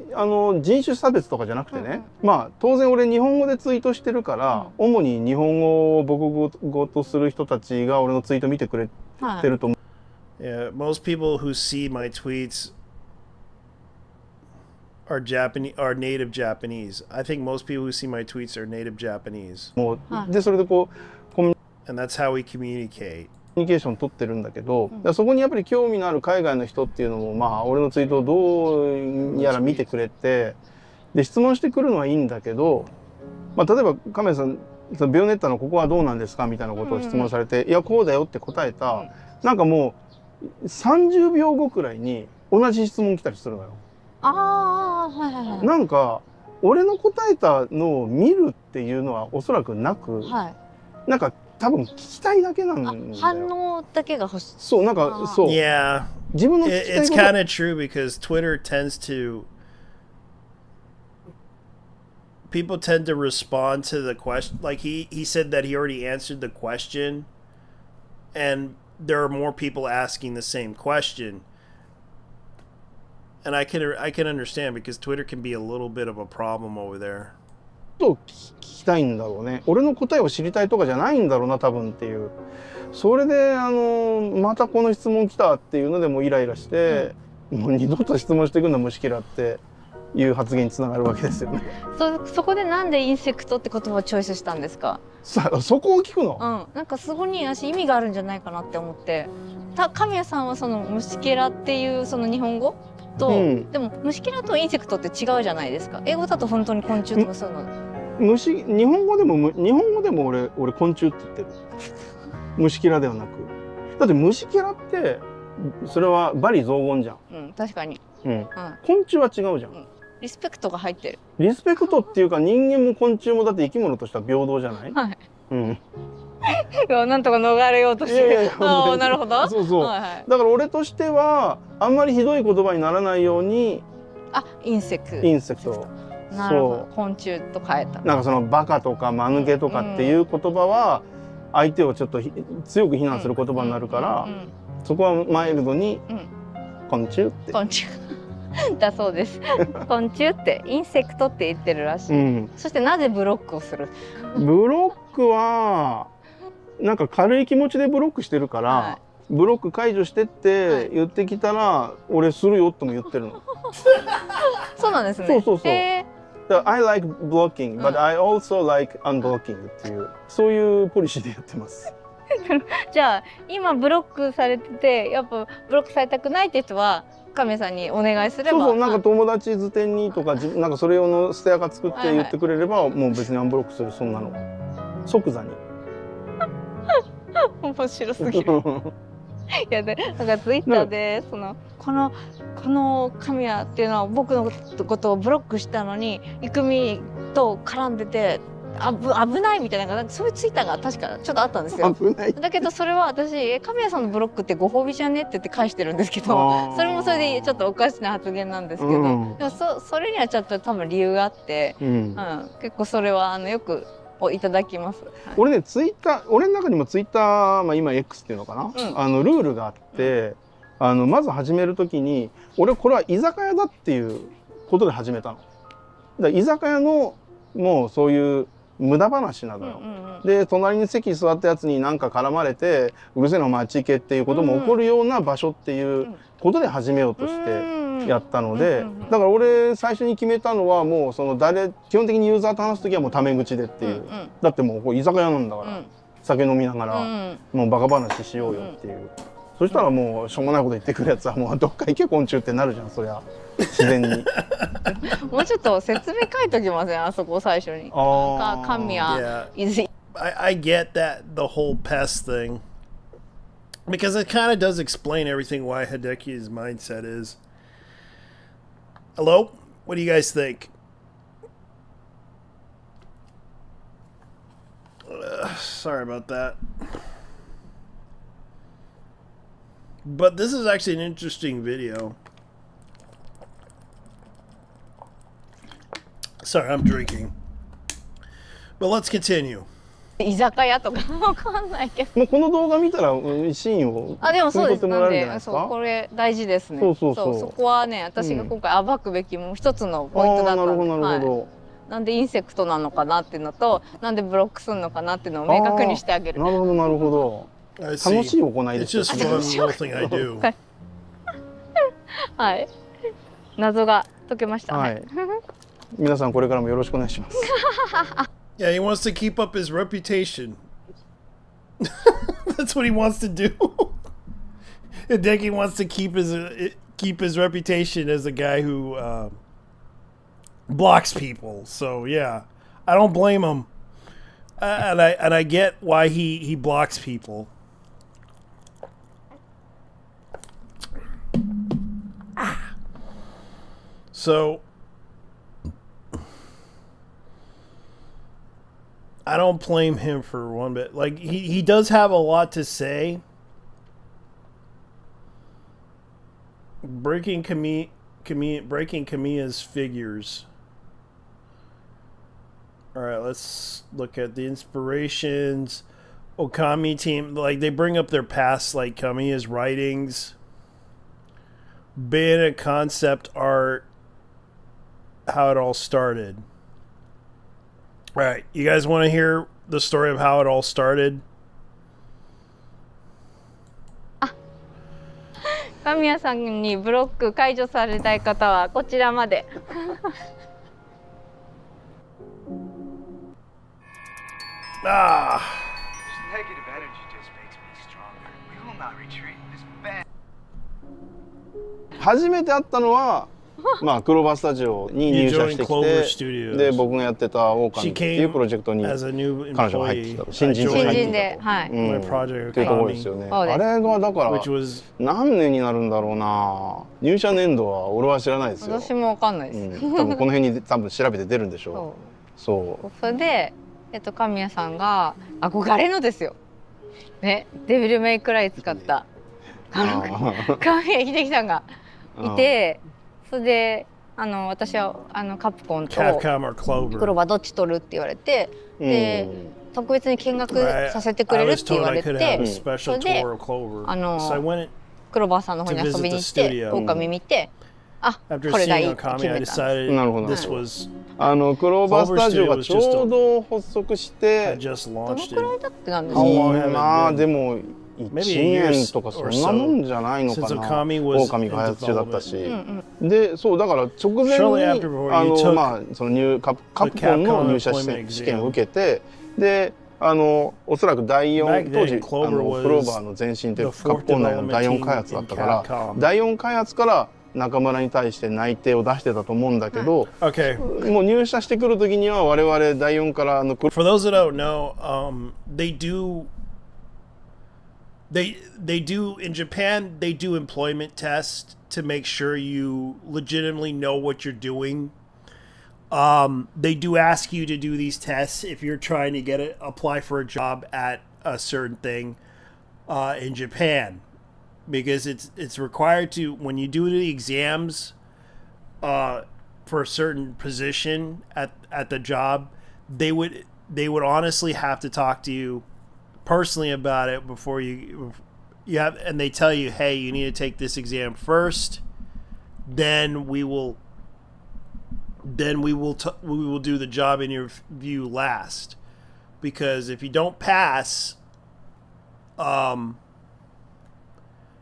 人種差別とかじゃなくてね、まあ当然俺日本語でツイートしてるから、主に日本語を母国語とする人たちが俺のツイート見てくれてると思う。Yeah, most people who see my tweets are native Japanese. I think most people who see my tweets are native Japanese. もうでそれでこう And that's how we communicate. コミュニケーション取ってるんだけど、そこにやっぱり興味のある海外の人っていうのもまあ俺のツイートをどうやら見てくれて、で質問してくるのはいいんだけど、まあ例えばカメラさんそのビオネッタのここはどうなんですかみたいなことを質問されて、いやこうだよって答えた、なんかもう30秒後くらいに同じ質問来たりするのよ。ああ、はいはいはい。なんか俺の答えたのを見るっていうのはおそらくなく、なんか多分聞きたいだけなんだよ。反応だけが欲しい。そう、なんかそう。Yeah, 自分の聞きたいこと。It's kind of true because Twitter tends to. People tend to respond to the question. Like he said that he already answered the question, and there are more people asking the same question. And I can understand because Twitter can be a little bit of a problem over there. と聞きたいんだろうね。俺の答えを知りたいとかじゃないんだろうな多分っていう。それでまたこの質問来たっていうのでもうイライラして、もう二度と質問してくんな虫けらっていう発言につながるわけですよね。そこでなんでインセクトって言葉をチョイスしたんですか？そこを聞くの？なんかそこに私意味があるんじゃないかなって思って。神谷さんはその虫けらっていうその日本語と、でも虫けらとインセクトって違うじゃないですか。英語だと本当に昆虫とかそういうの。日本語でも俺昆虫って言ってる。虫けらではなく。だって虫けらってそれは罵詈雑言じゃん。確かに。昆虫は違うじゃん。リスペクトが入ってる。リスペクトっていうか人間も昆虫もだって生き物としては平等じゃない？はい。なんとか逃れようとしてる。なるほど。そうそう。だから俺としてはあんまりひどい言葉にならないように。インセクト。なるほど。昆虫と変えた。なんかそのバカとか間抜けとかっていう言葉は相手をちょっと強く非難する言葉になるから、そこはマイルドに昆虫って。昆虫。だそうです。昆虫ってインセクトって言ってるらしい。そしてなぜブロックをする？ブロックはなんか軽い気持ちでブロックしてるから、ブロック解除してって言ってきたら、俺するよとも言ってるの。そうなんですね。そう。I like blocking, but I also like unblocking っていうそういうポリシーでやってます。じゃあ今ブロックされててやっぱブロックされたくないって人は亀さんにお願いすれば。そうなんか友達図典にとかなんかそれ用のステアカ作って言ってくれれば、もう別にアンブロックするそんなの即座に。面白すぎる。いやなんかツイッターでこの神谷っていうのは僕のことをブロックしたのに郁美と絡んでて危ないみたいなそういうツイッターが確かちょっとあったんですよ。だけどそれは私神谷さんのブロックってご褒美じゃねって言って返してるんですけど、それもそれでちょっとおかしな発言なんですけど、でもそれにはちょっと多分理由があって、結構それはよくいただきます。俺ね俺の中にもツイッター、今 X っていうのかな、ルールがあって、まず始めるときに俺これは居酒屋だっていうことで始めたの。だから居酒屋のもうそういう無駄話なのよ。で隣に席座ったやつに何か絡まれてうるせえなお前あっち行けっていうことも起こるような場所っていうことで始めようとしてやったので、だから俺最初に決めたのはもう基本的にユーザーと話す時はもうタメ口でっていう、だってもう居酒屋なんだから、酒飲みながらもうバカ話しようよっていう、そしたらもうしょうもないこと言ってくるやつはもうどっか行け昆虫ってなるじゃん、そりゃ自然に。もうちょっと説明書いときません、あそこ最初に。神谷 I get that the whole pest thing because it kind of does explain everything why Hideki's mindset is. Hello? What do you guys think? Sorry about that. But this is actually an interesting video. Sorry, I'm drinking. But let's continue. 居酒屋とかわかんないけど。もうこの動画見たらシーンをそうです。てもらえるんじゃないですか。これ大事ですね。そこはね、私が今回暴くべきもう一つのポイントだったんで。なるほど。なんでインセクトなのかなっていうのと、なんでブロックするのかなっていうのを明確にしてあげる。なるほどなるほど。楽しい行いですよ。はい。謎が解けました。はい。皆さんこれからもよろしくお願いします。Yeah, he wants to keep up his reputation. That's what he wants to do. Hideki wants to keep his reputation as a guy who blocks people. So yeah, I don't blame him, and I get why he blocks people. So I don't blame him for one bit. Like he does have a lot to say. Breaking Kamiya's figures. All right, let's look at the inspirations. Okami team, like they bring up their past, like Kamiya's writings. being a concept art, how it all started. All right, you guys want to hear the story of how it all started? 神谷さんにブロック解除されたい方はこちらまで。Ah. Negative energy just makes me stronger. We will not retreat. This bad. 初めて会ったのは、まあクローバースタジオに入社してきて、で僕がやってたオオカミっていうプロジェクトに彼女が入ってきた。新人で入ってきた。はい。っていうところですよね。あれがだから何年になるんだろうな。入社年度は俺は知らないですよ。私もわかんないです。多分この辺に多分調べて出るんでしょう。そう。それで神谷さんが憧れのですよ。ね、デビルメイクライ使った神谷秀樹さんがいて、それで私はカプコンとクローバーどっち取るって言われて、で特別に見学させてくれるって言われて、それでクローバーさんの方に遊びに行って狼見て、あ、これがいいって決めた。なるほど。クローバースタジオがちょうど発足してどのくらいだってなんですか？まあでも1年とかそんなもんじゃないのかな。狼が開発中だったし、でそうだから直前にまあそのカプコンの入社試験を受けて、でおそらく第4当時クローバーの前身ってカプコン内の第4開発だったから、第4開発から中村に対して内定を出してたと思うんだけど、もう入社してくる時には我々第4からFor those that don't know, they do in Japan, they do employment tests to make sure you legitimately know what you're doing. They do ask you to do these tests if you're trying to apply for a job at a certain thing in Japan. Because it's required to, when you do the exams for a certain position at the job, they would honestly have to talk to you personally about it before you have, and they tell you, hey, you need to take this exam first, then we will do the job interview last, because if you don't pass,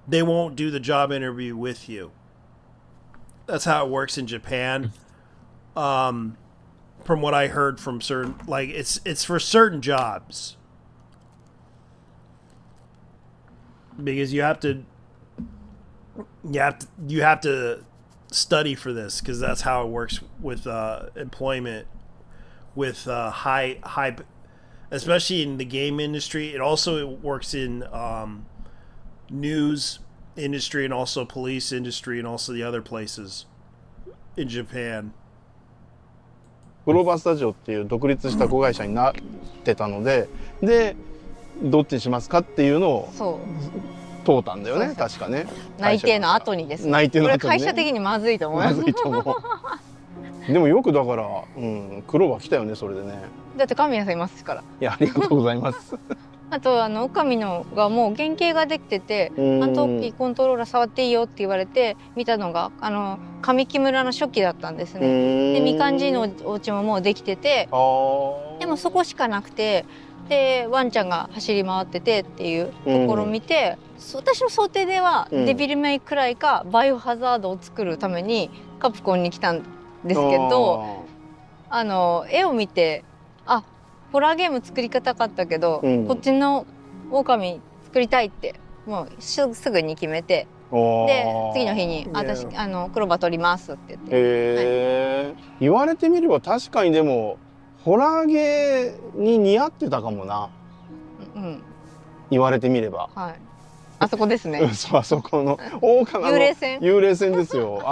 they won't do the job interview with you. That's how it works in Japan. From what I heard from certain, like it's for certain jobs. Because you have to study for this, because that's how it works with employment with high, especially in the game industry. It also works in news industry and also police industry and also the other places in Japan. クローバースタジオっていう独立した子会社になってたので、でどっちにしますかっていうのを通ったんだよね、確かね。内定の後にですね。内定の後にね。これ会社的にまずいと思う。まずいと思う。でもよくだから、クローバー来たよね、それでね。だって神谷さんいますから。いや、ありがとうございます。あと狼のがもう原型ができてて、トッピーコントローラー触っていいよって言われて見たのが上木村の初期だったんですね。でみかんじいのお家ももうできてて、でもそこしかなくて、でワンちゃんが走り回っててっていうところを見て、私の想定ではデビルメイクライかバイオハザードを作るためにカプコンに来たんですけど、絵を見てホラーゲーム作りたかったけど、こっちの狼作りたいってもうすぐに決めて、で次の日に私クローバー取りますって言って、言われてみれば確かにでもホラーゲーに似合ってたかもな、言われてみれば。あそこですね。そう、あそこの幽霊船ですよ。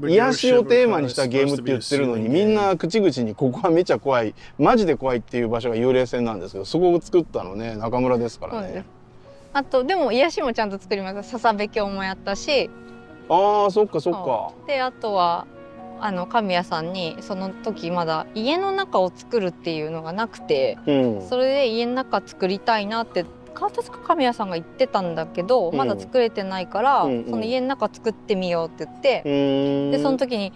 癒しをテーマにしたゲームって言ってるのに、みんな口々にここはめちゃ怖い、マジで怖いっていう場所が幽霊船なんですけど、そこを作ったのね中村ですからね。あとでも癒しもちゃんと作りました。笹部京もやったし。ああ、そっかそっか。であとは神谷さんにその時まだ家の中を作るっていうのがなくて、それで家の中作りたいなって確か神谷さんが言ってたんだけど、まだ作れてないから、その家の中作ってみようって言って、でその時に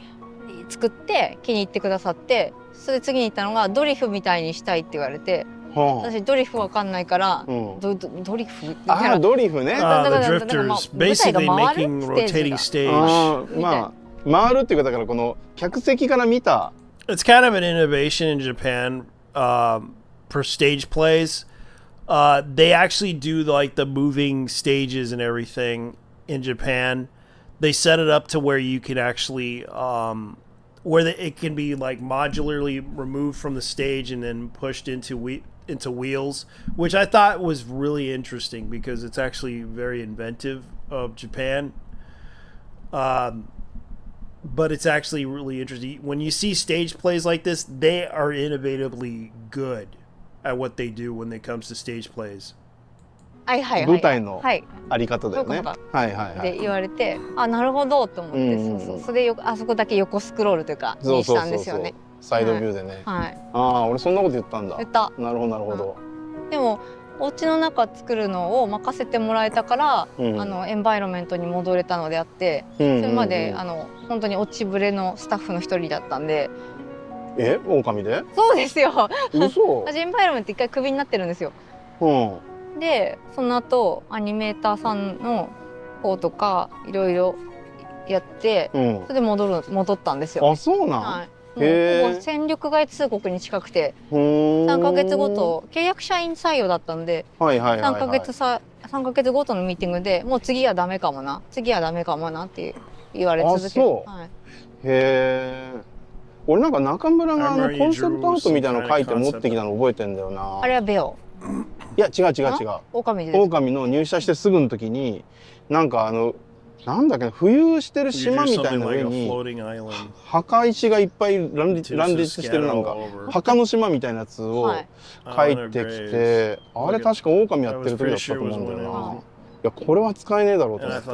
作って気に入ってくださって、それで次に言ったのがドリフみたいにしたいって言われて、私ドリフわかんないから、ドリフドリフね。The drifters basically making rotating stage. まあ回るっていうか、だからこの客席から見た。It's kind of an innovation in Japan for stage plays. They actually do like the moving stages and everything in Japan. They set it up to where you can actually it can be like modularly removed from the stage and then pushed into wheels, which I thought was really interesting because it's actually very inventive of Japan. But it's actually really interesting. When you see stage plays like this, they are innovatively good at what they do when it comes to stage plays. 舞台のあり方だよね。で言われて、あ、なるほどと思って、それであそこだけ横スクロールというかにしたんですよね。サイドビューでね。ああ、俺そんなこと言ったんだ。言った。なるほどなるほど。でもお家の中作るのを任せてもらえたから、エンバイロメントに戻れたのであって、それまで本当に落ちぶれのスタッフの一人だったんで。狼で？そうですよ。嘘。私エンバイロメント一回クビになってるんですよ。でその後アニメーターさんの方とかいろいろやって、それで戻ったんですよ。あ、そうなん。はい。もう戦力外通告に近くて、3ヶ月ごと契約社員採用だったんで、3ヶ月ごとのミーティングでもう次はダメかもな、次はダメかもなって言われ続けて。へえ。俺なんか中村がコンセプトアートみたいなの書いて持ってきたの覚えてんだよな。あれはベオ。いや違う。狼です。狼の入社してすぐの時になんかなんだっけ、浮遊してる島みたいな上に墓石がいっぱい乱立してるなんか墓の島みたいなやつを書いてきて、あれ確か狼やってる時だったと思うんだよな。いやこれは使えねえだろうと思って。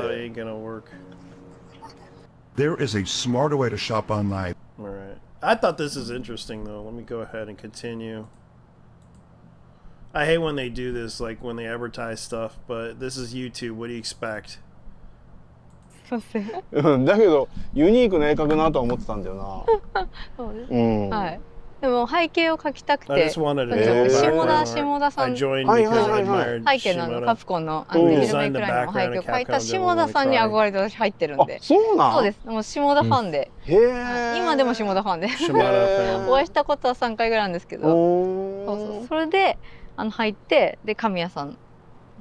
There is a smarter way to shop online. All right. I thought this is interesting though. Let me go ahead and continue. I hate when they do this, like when they advertise stuff, but this is YouTube. What do you expect? だけどユニークな絵描くなとは思ってたんだよな。そうです。はい。でも背景を描きたくて、下田さん、背景のカプコンのデビルメイクラインの背景を描いた下田さんに憧れて私入ってるんで。そうなん？そうです。もう下田ファンで。今でも下田ファンで。お会いしたことは3回ぐらいなんですけど、それで入ってで神谷さん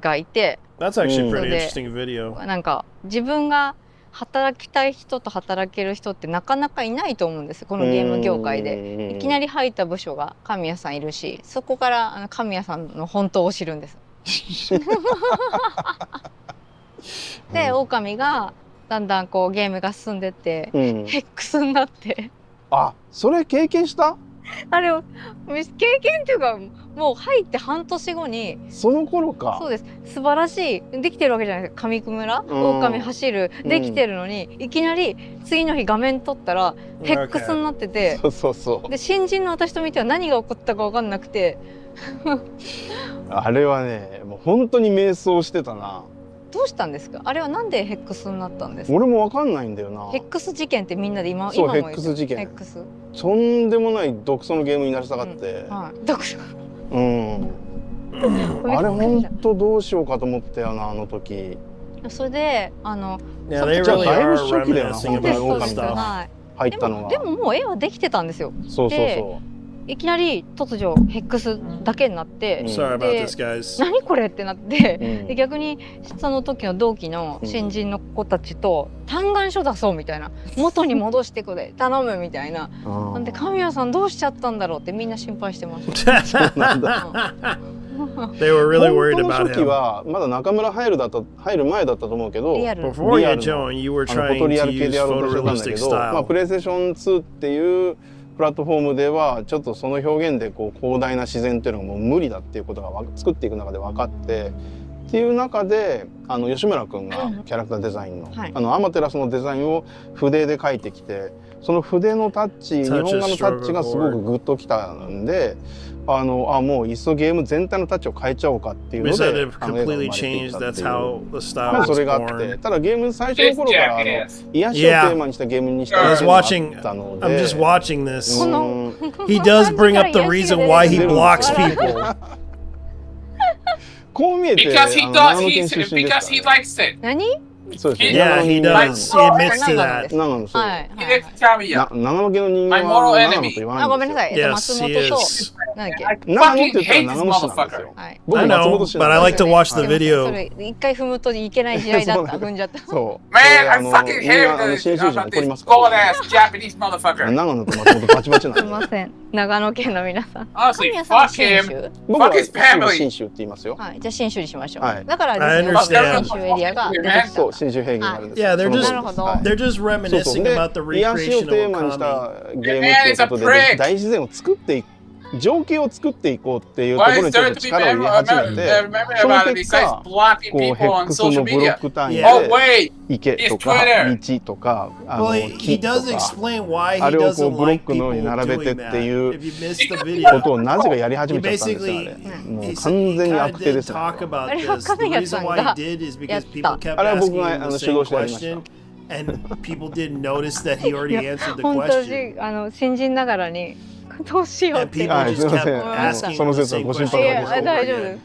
がいて。That's actually a pretty interesting video. なんか自分が働きたい人と働ける人ってなかなかいないと思うんですこのゲーム業界で。いきなり入った部署が神谷さんいるし、そこから神谷さんの本当を知るんです。で狼がだんだんこうゲームが進んでって、ヘックスになって。あ、それ経験した？あれを経験っていうかもう入って半年後にその頃か。そうです。素晴らしいできてるわけじゃないですか。上久村狼走るできてるのに、いきなり次の日画面撮ったらヘックスになってて、で新人の私と見ては何が起こったか分かんなくてあれはねもう本当に迷走してたな。どうしたんですか？あれはなんでヘックスになったんですか？俺も分かんないんだよな。ヘックス事件ってみんなで今もヘックス事件。ヘックスとんでもない毒素のゲームになりたがって、毒素。あれ本当どうしようかと思ったよなあの時。それでだいぶ初期だよな本当に狼が入ったのが。でももう絵はできてたんですよ。そう。いきなり突如ヘックスだけになって、何これってなって、で逆にその時の同期の新人の子たちと嘆願書出そうみたいな、元に戻してくれ頼むみたいな。なんで神谷さんどうしちゃったんだろうってみんな心配してました。そうなんだ。They were really worried about him. 初期はまだ中村入る前だったと思うけど、Before you joined, you were trying to use photorealistic style. まあプレイステーション2っていうプラットフォームではちょっとその表現でこう広大な自然っていうのがもう無理だっていうことが作っていく中で分かって、っていう中で吉村君がキャラクターデザインの、はい、アマテラスのデザインを筆で描いてきて、その筆のタッチ、日本画のタッチがすごくグッときたんで、もういっそゲーム全体のタッチを変えちゃおうかっていうので、それがあって、ただゲーム最初の頃から癒しをテーマにしたゲームにしたいっていうのがあったので、I'm just watching this. He does bring up the reason why he blocks people. こう見えて、because he likes it. 何？そうですね。Yeah, he does. He admits to that. 長野そう。はい。長野家の人間は長野と言わないんですよ。ごめんなさい。Yes, 松 he 本と is. なんだっけ？長野って言ったら長野市なんですよ。僕 I 松 know, 本市 but なん I で like to watch the そ video. れ一回踏むといけない時代だった。踏んじゃった。そう。 Man, I fucking hate this about this gold ass Japanese motherfucker. 長野と松本バチバチなんすで。みません。長野県の皆さん。 Honestly, 神谷さんは fuck 信 him. 州？僕は Fuck his family. 信州って言いますよ。はい。じゃあ信州にしましょう。はいだから I ですね、 understand. 信州エリアが出てきた。そう信州平原があるんですよ。 Yeah, they're なるほ just ど。they're just そうそう reminiscing で about the 癒しを recreation テー of マにした Okami. ゲームっていうことで大自然を作っていく情景を作っていこうっていうところにちょっと力を入れ始めて、その結果こうヘックスのブロック単位で池とか道とか木とかあれをこうブロックのように並べてっていうことをなぜかやり始めちゃったんですよ。あれもう完全に悪手ですね。あれは神谷さんがやった。あれは僕が主導してやりました。And people didn't notice that he already answered the 本当 question. に新人ながらにどうしようって And people はい、すみ just ませ kept ん。その asking 説は the ご same 心配おかけ question. して。大丈夫です。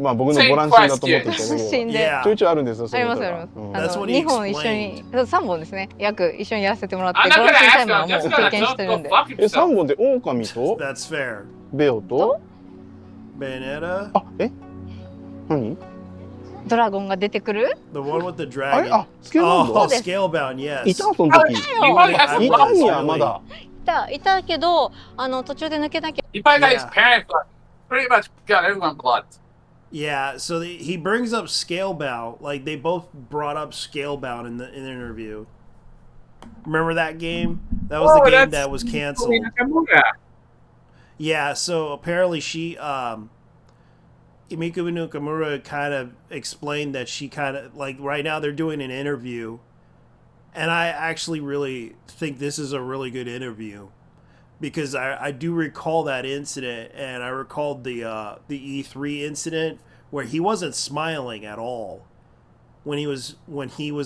まあ僕のご乱心だと思ってたけど、死んでYeah. ちょいちょいあるんですよ。ありますあります。2本一緒に3本ですね。約一緒にやらせてもらってご乱心タイムはもう経験してるんで。3本で狼と That's fair. ベオと Bayonetta? 何？ドラゴンが出てくる？ The one with the あれ dragon. スケールバンド Oh, Scalebound, yes. いたその時。いたんやまだ。いたけど途中で抜けなきゃ。 He probably got his parents blood. Pretty much got everyone blood. Yeah, so he brings up Scalebound. Like, they both brought up Scalebound in the interview. Remember that game? That was the game that was canceled. Yeah, so apparently she, Imikubu Nakamura kind of explained that she kind of, like, right now they're doing an interview. And I actually really think this is a really good interview. Because I do recall that incident, and I recalled the E3 incident where he wasn't smiling at all when he was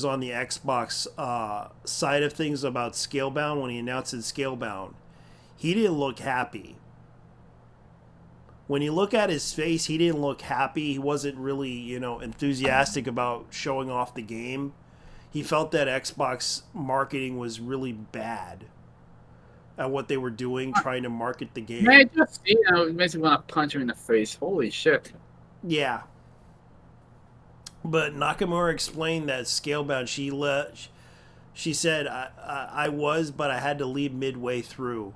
on the Xbox side of things about Scalebound, when he announced it Scalebound. He didn't look happy. When you look at his face, he didn't look happy. He wasn't really, enthusiastic about showing off the game. He felt that Xbox marketing was really bad at what they were doing, trying to market the game. Man, just it makes me want to punch him in the face. Holy shit! Yeah, but Nakamura explained that Scalebound. She said, "I was, but I had to leave midway through."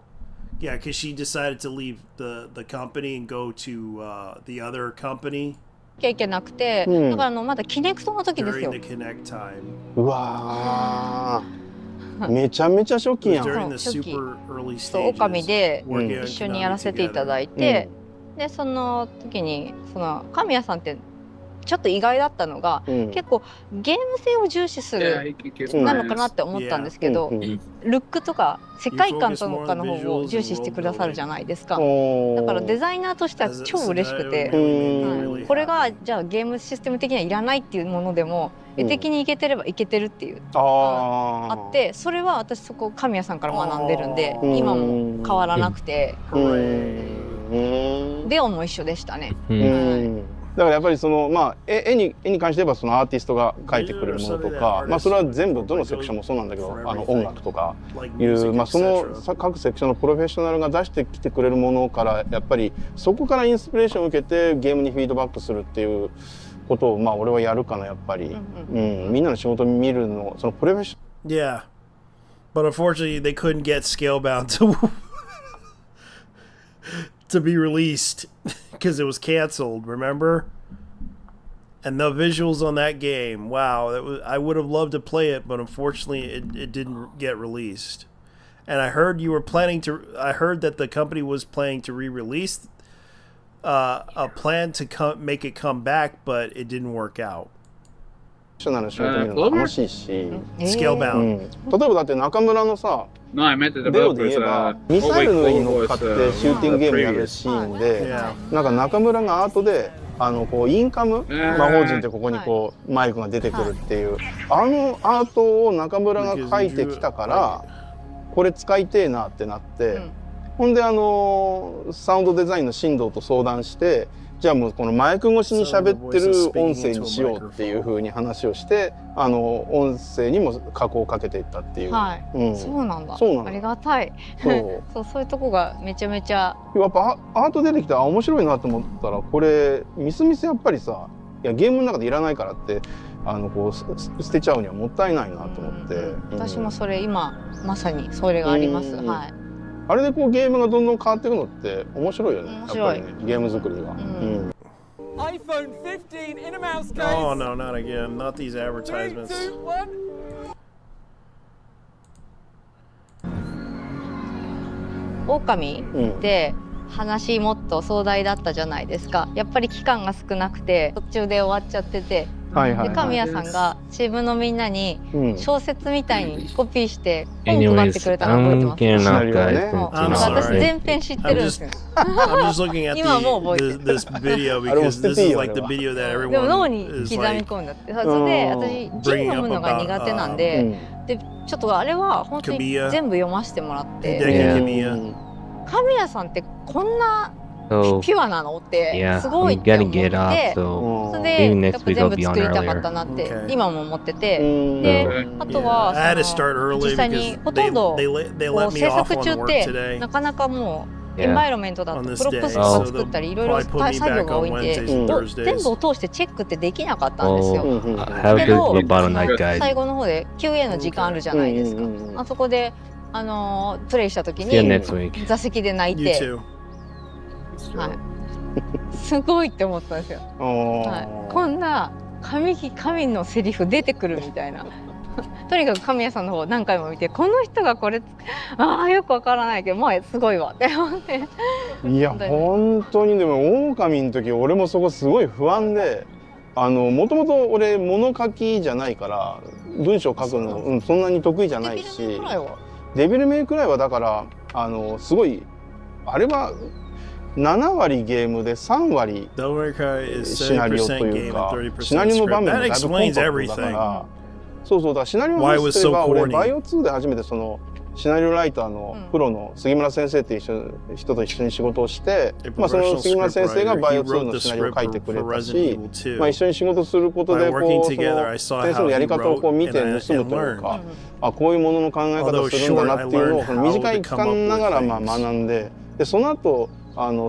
Yeah, because she decided to leave the company and go to the other company. いけなくて、だからまだキネクトの時ですよ。During the Kinect time. うわー。めちゃめちゃ初期やん。During the super early stages. オカミで一緒にやらせていただいて、でその時に神谷さんってちょっと意外だったのが、結構ゲーム性を重視するなのかなって思ったんですけど、ルックとか世界観とかの方を重視してくださるじゃないですか。だからデザイナーとしては超嬉しくて、これがじゃあゲームシステム的にはいらないっていうものでも絵的にいけてればいけてるっていうあって、それは私そこ神谷さんから学んでるんで今も変わらなくて、ベオも一緒でしたね。だからやっぱり絵に関して言えばそのアーティストが描いてくれるものとか、それは全部どのセクションもそうなんだけど、音楽とかいうその各セクションのプロフェッショナルが出してきてくれるものからやっぱりそこからインスピレーションを受けてゲームにフィードバックするっていうことを俺はやるかなやっぱり、みんなの仕事見るのそのプロフェッショナル。Yeah, but unfortunately they couldn't get Scalebound to be released because it was canceled, remember? And the visuals on that game, wow, I would have loved to play it, but unfortunately it didn't get released. And I heard that the company was planning to re-release a plan to make it come back, but it didn't work out. ショナルの仕事見るの楽しいし、Scalebound、例えばだって中村のさ、No, I meant the デオで developers. 言えばミサイルの上に乗っかってシューティングゲームやるシーンで、なんか中村がアートでこうインカム魔法陣ってここにこうマイクが出てくるっていう、アートを中村が描いてきたからこれ使いてえなってなって、ほんでサウンドデザインの進藤と相談して、じゃあもうこのマイク越しに喋ってる音声にしようっていう風に話をして、音声にも加工をかけていったっていう。はい、そうなんだ。ありがたい。そういうとこがめちゃめちゃ。やっぱアート出てきて面白いなと思ったら、これみすみすやっぱりさ、いやゲームの中でいらないからってこう捨てちゃうにはもったいないなと思って。私もそれ今まさにそれがあります。はい。あれでこうゲームがどんどん変わっていくのって面白いよね。やっぱりね、ゲーム作りが。iPhone 15 in a mouse case. Oh no, not again! Not these advertisements. 3, 2, 1. 狼って話もっと壮大だったじゃないですか。やっぱり期間が少なくて途中で終わっちゃってて。で神谷さんがチームのみんなに小説みたいにコピーして本配ってくれたの覚えてます。私全編知ってるんですよ。I'm just looking at this video because this is like the video that everyone でも脳に刻み込んだって。それで私字読むのが苦手なんで、ちょっとあれは本当に全部読ませてもらって。神谷さんってこんなピュアなのってすごいって思って、それでやっぱ全部作りたかったなって今も思ってて、であとは実際にほとんど制作中ってなかなかもうエンバイロメントだとプロップスとか作ったりいろいろ作業が多いんで全部を通してチェックってできなかったんですよ。けど最後の方で QA の時間あるじゃないですか。あそこでプレイした時に座席で泣いて。はい、すごいって思ったんですよ。はい、こんな神のセリフ出てくるみたいな。とにかく神谷さんの方何回も見て、この人がこれよくわからないけどまあすごいわって思って。いや本当にでも狼の時俺もそこすごい不安で、もともと俺物書きじゃないから文章書くのそんなに得意じゃないし、デビルメイクライはだからすごいあれは。7割ゲームで3割シナリオというか、シナリオの場面がだいぶコンパクトだから、そうだからシナリオの話すれば俺バイオ2で初めてそのシナリオライターのプロの杉村先生っていう人と一緒に仕事をして、その杉村先生がバイオ2のシナリオを書いてくれたし、一緒に仕事することでこうその先生のやり方をこう見て盗むというか、こういうものの考え方をするんだなっていうのを短い期間ながら学んで、その後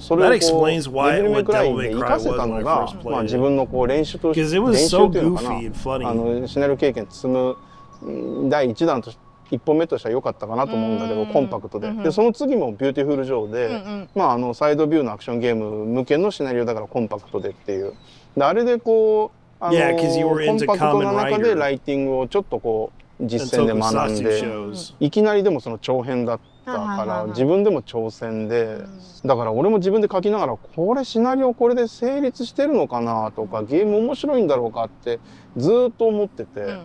それをこうデビルメイクラインで活かせたのが、自分のこう練習としていうのかな、シナリオ経験積む第1弾と1本目としては良かったかなと思うんだけど、コンパクトで、その次もビューティフル上で、サイドビューのアクションゲーム向けのシナリオだからコンパクトでっていう、あれでこうコンパクトな中でライティングをちょっとこう実践で学んで、いきなりでもその長編だったから自分でも挑戦で、だから俺も自分で書きながらこれシナリオこれで成立してるのかなとか、ゲーム面白いんだろうかってずっと思ってて、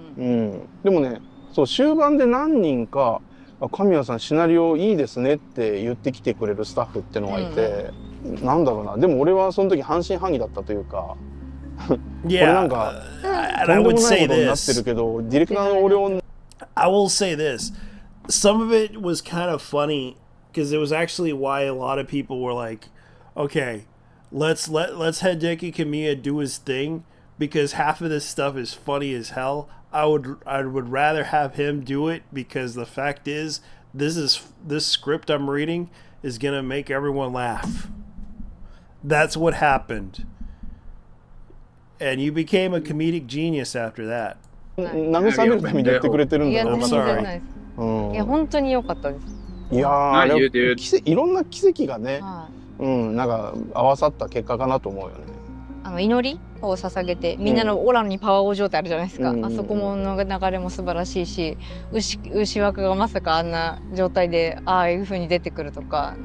でもね、そう終盤で何人か「神谷さんシナリオいいですね」って言ってきてくれるスタッフってのがいて、なんだろうな、でも俺はその時半信半疑だったというかこれなんかとんでもないことになってるけど、ディレクターの俺をI will say this. Some of it was kind of funny because it was actually why a lot of people were like, okay, let's have Hideki Kamiya do his thing, because half of this stuff is funny as hell. I would rather have him do it, because the fact is this script I'm reading is gonna make everyone laugh. That's what happened. And you became a comedic genius after that. 慰めるために言ってくれてるんだろうな。いや本当に良かったです。いやいろんな奇跡がね、なんか合わさった結果かなと思うよね。祈りを捧げてみんなのオラにパワーオ状態あるじゃないですか。あそこもの流れも素晴らしいし、牛若がまさかあんな状態でああいう風に出てくるとか、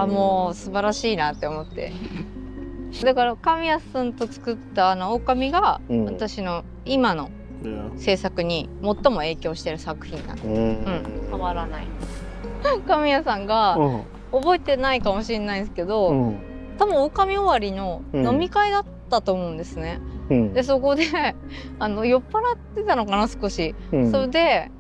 もう素晴らしいなって思って。だから神谷さんと作った狼が私の今の制作に最も影響してる作品なの。変わらない。神谷さんが覚えてないかもしれないんですけど、多分狼終わりの飲み会だったと思うんですね。でそこで酔っ払ってたのかな少し。それで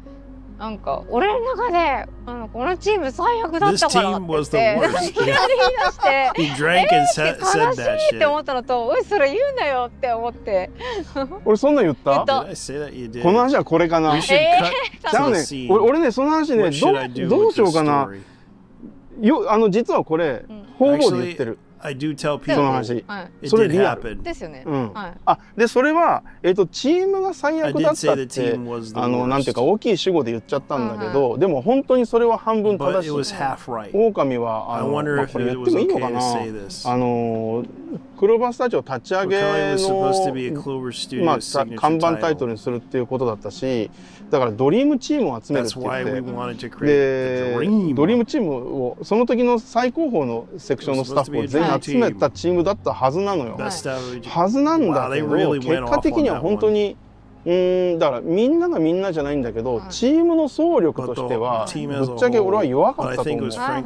なんか俺の中でこのチーム最悪だったからって言っていきなり言い出して悲しいって思ったのと、おいそれ言うなよって思って。俺そんなん言った？この話はこれかな。じゃあね、俺ねその話ねどうしようかな。実はこれ方々で言ってる。I do tell people その話、それリアルですよね。でそれはチームが最悪だったってなんていうか大きい主語で言っちゃったんだけど、でも本当にそれは半分正しい。狼はこれ言ってもいいのかな。クローバースタジオ立ち上げの看板タイトルにするっていうことだったし、だからドリームチームを集めるって言ってでドリームチームをその時の最高峰のセクションのスタッフを全員集めたチームだったはずなのよ。はずなんだけど結果的には本当にだからみんながみんなじゃないんだけど、チームの総力としてはぶっちゃけ俺は弱かったと思う。な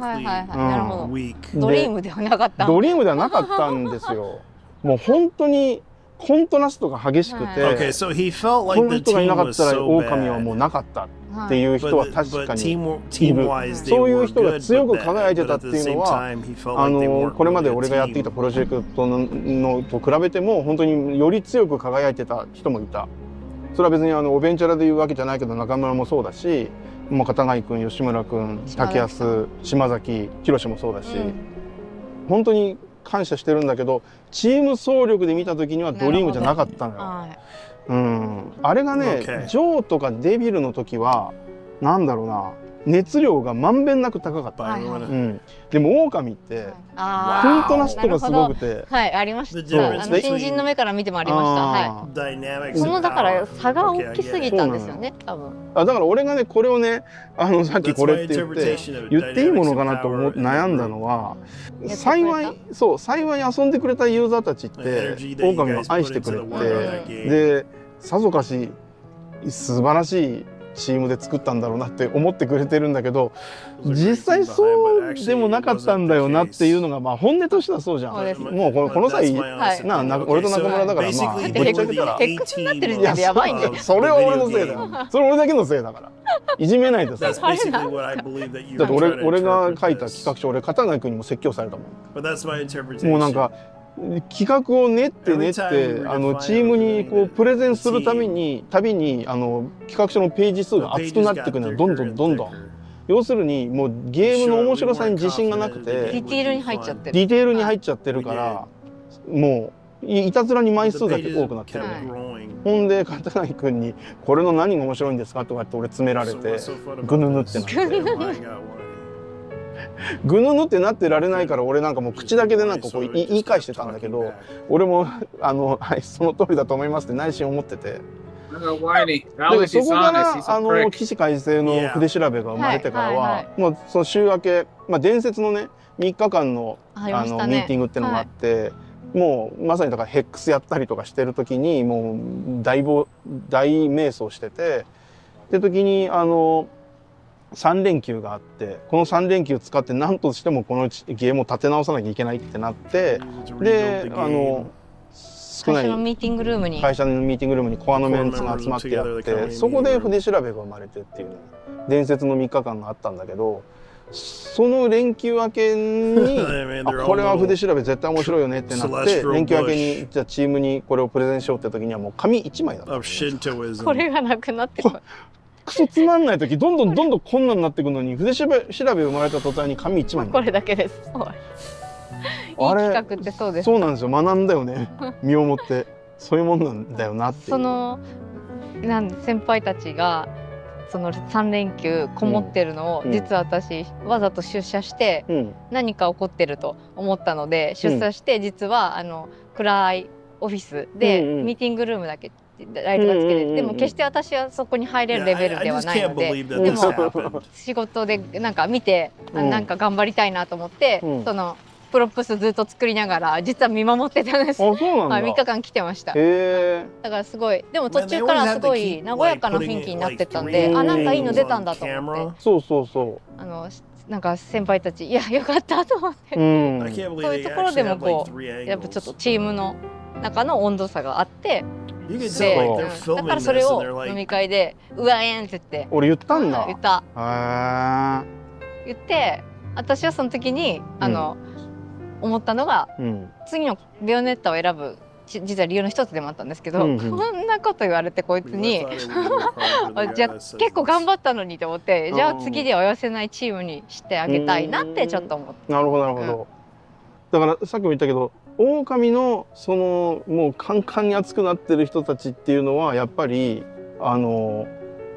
るほど。ドリームではなかった。ドリームではなかったんですよ。もう本当にコントラストが激しくて、この人がいなかったら狼はもうなかったっていう人は確かにいる。そういう人が強く輝いてたっていうのはこれまで俺がやってきたプロジェクトのと比べても本当により強く輝いてた人もいた。それは別におべんちゃらで言うわけじゃないけど、中村もそうだし、片貝君、吉村君、竹安、島崎、広志もそうだし、本当に感謝してるんだけど、チーム総力で見た時にはドリームじゃなかったのよ。あれがね、ジョーとかデビルの時はなんだろうな、熱量がまんべんなく高かった。でも狼ってコントラストがすごくて、はい、ありました。新人の目から見てもありました。はい。そのだから差が大きすぎたんですよね、多分。だから俺がねこれをねさっきこれって言っていいものかなと思って悩んだのは、幸い遊んでくれたユーザーたちって狼を愛してくれて、でさぞかし素晴らしいチームで作ったんだろうなって思ってくれてるんだけど、実際そうでもなかったんだよなっていうのが本音としてはそうじゃん。もうこの際俺と中村だからぶっちゃけたらヘックスになってる時点でやばいんだよ。それは俺のせいだよ。それ俺だけのせいだから。いじめないでさ。だって俺が書いた企画書、俺片貝君にも説教されたもん。もうなんか企画を練ってチームにこうプレゼンするたびに企画書のページ数が厚くなっていくのよ。どんどん要するにもうゲームの面白さに自信がなくてディテールに入っちゃってる。ディテールに入っちゃってるから、もういたずらに枚数だけ多くなってる。ほんで片貝君にこれの何が面白いんですかとかって俺詰められてぐぬぬってなってぐぬぬってなってられないから、俺なんかもう口だけでなんかこう言い返してたんだけど、俺もはいその通りだと思いますって内心思ってて。でそこから起死回生の筆調べが生まれてからは、もうその週明け、伝説のね3日間のミーティングっていうのがあって、もうまさにだからヘックスやったりとかしてる時にもう大迷走してて、って時に3連休があって、この3連休使って何としてもこのゲームを立て直さなきゃいけないってなって、で会社のミーティングルームにコアのメンツが集まってやって、そこで筆調べが生まれてっていう伝説の3日間があったんだけど、その連休明けにこれは筆調べ絶対面白いよねってなって、連休明けにじゃあチームにこれをプレゼンしようって時にはもう紙1枚だった。これがなくなってクソつまんない時どんどんこんなになっていくのに、筆調べ生まれた途端に紙1枚。これだけです。いい企画ってそうです。そうなんですよ。学んだよね。身をもってそういうもんなんだよなっていう。その先輩たちがその3連休こもってるのを、実は私わざと出社して何か起こってると思ったので出社して、実は暗いオフィスでミーティングルームだけライトがつけて、でも決して私はそこに入れるレベルではないので、でも仕事でなんか見てなんか頑張りたいなと思って、そのプロップスずっと作りながら実は見守ってたんです。あ、そうなんだ。3日間来てました。へえ。だからすごい、でも途中からすごい和やかな雰囲気になってったんで、あ、なんかいいの出たんだと思って。そうそうそう。なんか先輩たち、いやよかったと思って、そういうところでもこうやっぱちょっとチームの中の温度差があって、だからそれを飲み会でうわえんって言って、俺言ったんだ。言った。言って、私はその時に思ったのが、次のベヨネッタを選ぶ実は理由の一つでもあったんですけど、こんなこと言われてこいつにじゃあ結構頑張ったのにと思って、じゃあ次では寄せないチームにしてあげたいなってちょっと思って。なるほどなるほど。だからさっきも言ったけど、狼のそのもうカンカンに熱くなってる人たちっていうのはやっぱりも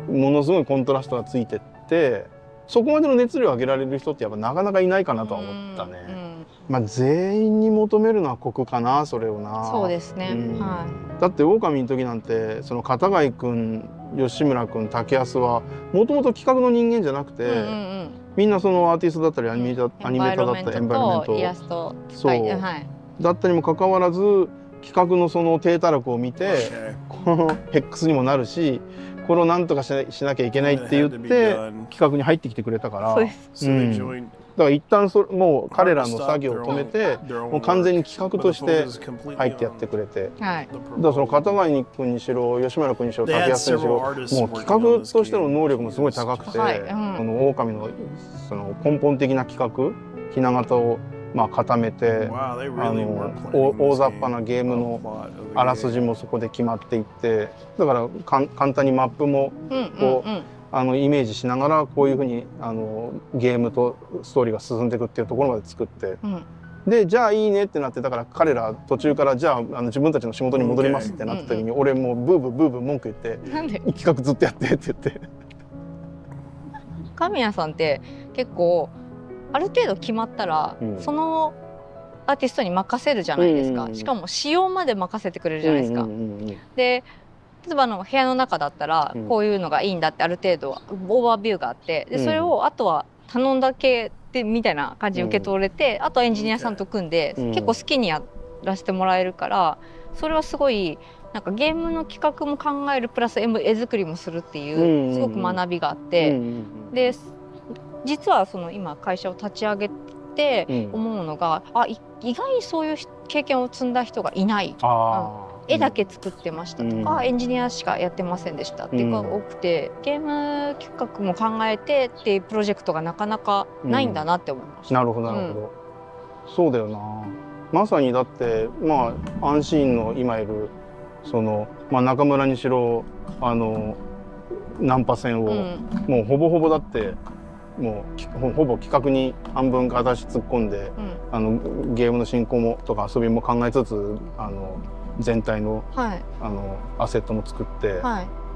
のすごいコントラストがついてって、そこまでの熱量を上げられる人ってやっぱなかなかいないかなとは思ったね。まあ全員に求めるのは酷かな、それをな。そうですね。はい。だって狼の時なんてその片貝くん、吉村くん、竹安はもともと企画の人間じゃなくて、みんなそのアーティストだったりアニメーターだったりエンバイロメント、イラスト、そう、だったにもかかわらず企画のその低たらくを見て、このヘックスにもなるし、これをなんとかしなきゃいけないって言って企画に入ってきてくれたから、だから一旦もう彼らの作業を止めて、もう完全に企画として入ってやってくれて、だからその片貝君にしろ吉村君にしろ竹安にしろ、もう企画としての能力もすごい高くて、この狼のその根本的な企画、ひな形をまあ固めて、大雑把なゲームのあらすじもそこで決まっていって、だから簡単にマップもこうイメージしながらこういうふうにゲームとストーリーが進んでいくっていうところまで作って、でじゃあいいねってなって、だから彼ら途中からじゃあ自分たちの仕事に戻りますってなった時に、俺もうブーブーブーブー文句言って、企画ずっとやってって言って。神谷さんって結構ある程度決まったら、そのアーティストに任せるじゃないですか。しかも仕様まで任せてくれるじゃないですか。で例えば部屋の中だったらこういうのがいいんだってある程度オーバービューがあって、でそれをあとは頼んだ系でみたいな感じで受け取れて、あとはエンジニアさんと組んで結構好きにやらせてもらえるから、それはすごいなんかゲームの企画も考えるプラス絵作りもするっていうすごく学びがあって、で実はその今会社を立ち上げて思うのが、意外にそういう経験を積んだ人がいない、絵だけ作ってましたとか、エンジニアしかやってませんでしたっていうのが多くて、ゲーム企画も考えてっていうプロジェクトがなかなかないんだなって思いました。なるほどなるほど、そうだよな。まさにだってまあアンシーンの今いるその、中村にしろナンパ戦を、もうほぼほぼだってもうほぼ企画に半分形突っ込んで、ゲームの進行もとか遊びも考えつつ全体の、アセットも作って、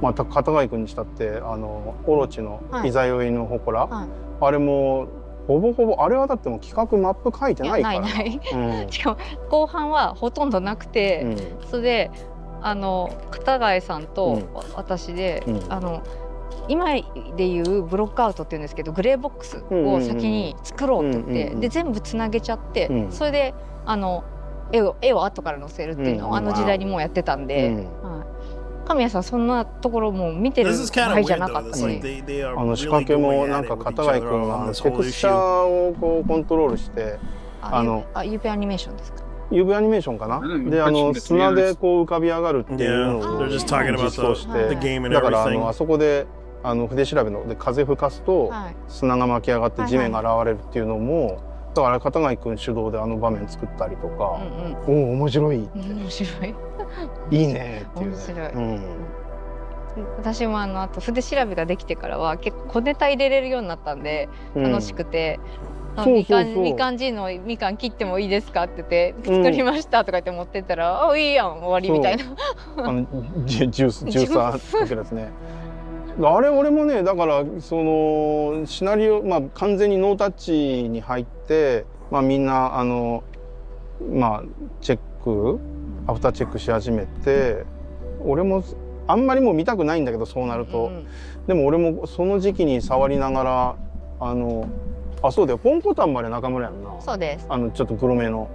片貝君にしたってオロチのいざ酔いの祠、あれもほぼほぼあれはだっても企画マップ書いてないからな。しかも後半はほとんどなくて、それで片貝さんと私で、今でいうブロックアウトっていうんですけど、グレーボックスを先に作ろうって言って、で全部つなげちゃって、それで絵を後から載せるっていうのを時代にもうやってたんで、神谷さんそんなところも見てる場合じゃなかったし、仕掛けもなんか片貝君がテクスチャーをこうコントロールして、指アニメーションですか？指アニメーションかな。で砂でこう浮かび上がるっていうのを実装して、だからあそこで筆調べので風吹かすと砂が巻き上がって地面が現れるっていうのも、だから片貝君主導で場面作ったりとか、おお面白い、面白い、いいねっていうね。面白い。私もあと筆調べができてからは結構小ネタ入れれるようになったんで楽しくて。みかんじのみかん切ってもいいですかって言って作りましたとか言って持ってったら、あいいやん終わりみたいな。ジューサーかけるやつね。あれ俺もね、だからそのシナリオ、完全にノータッチに入って、みんなチェックアフターチェックし始めて、俺もあんまりもう見たくないんだけどそうなると、でも俺もその時期に触りながらあ、そうだよ。ポンコタンまで中村やんな。そうです。ちょっと黒めの。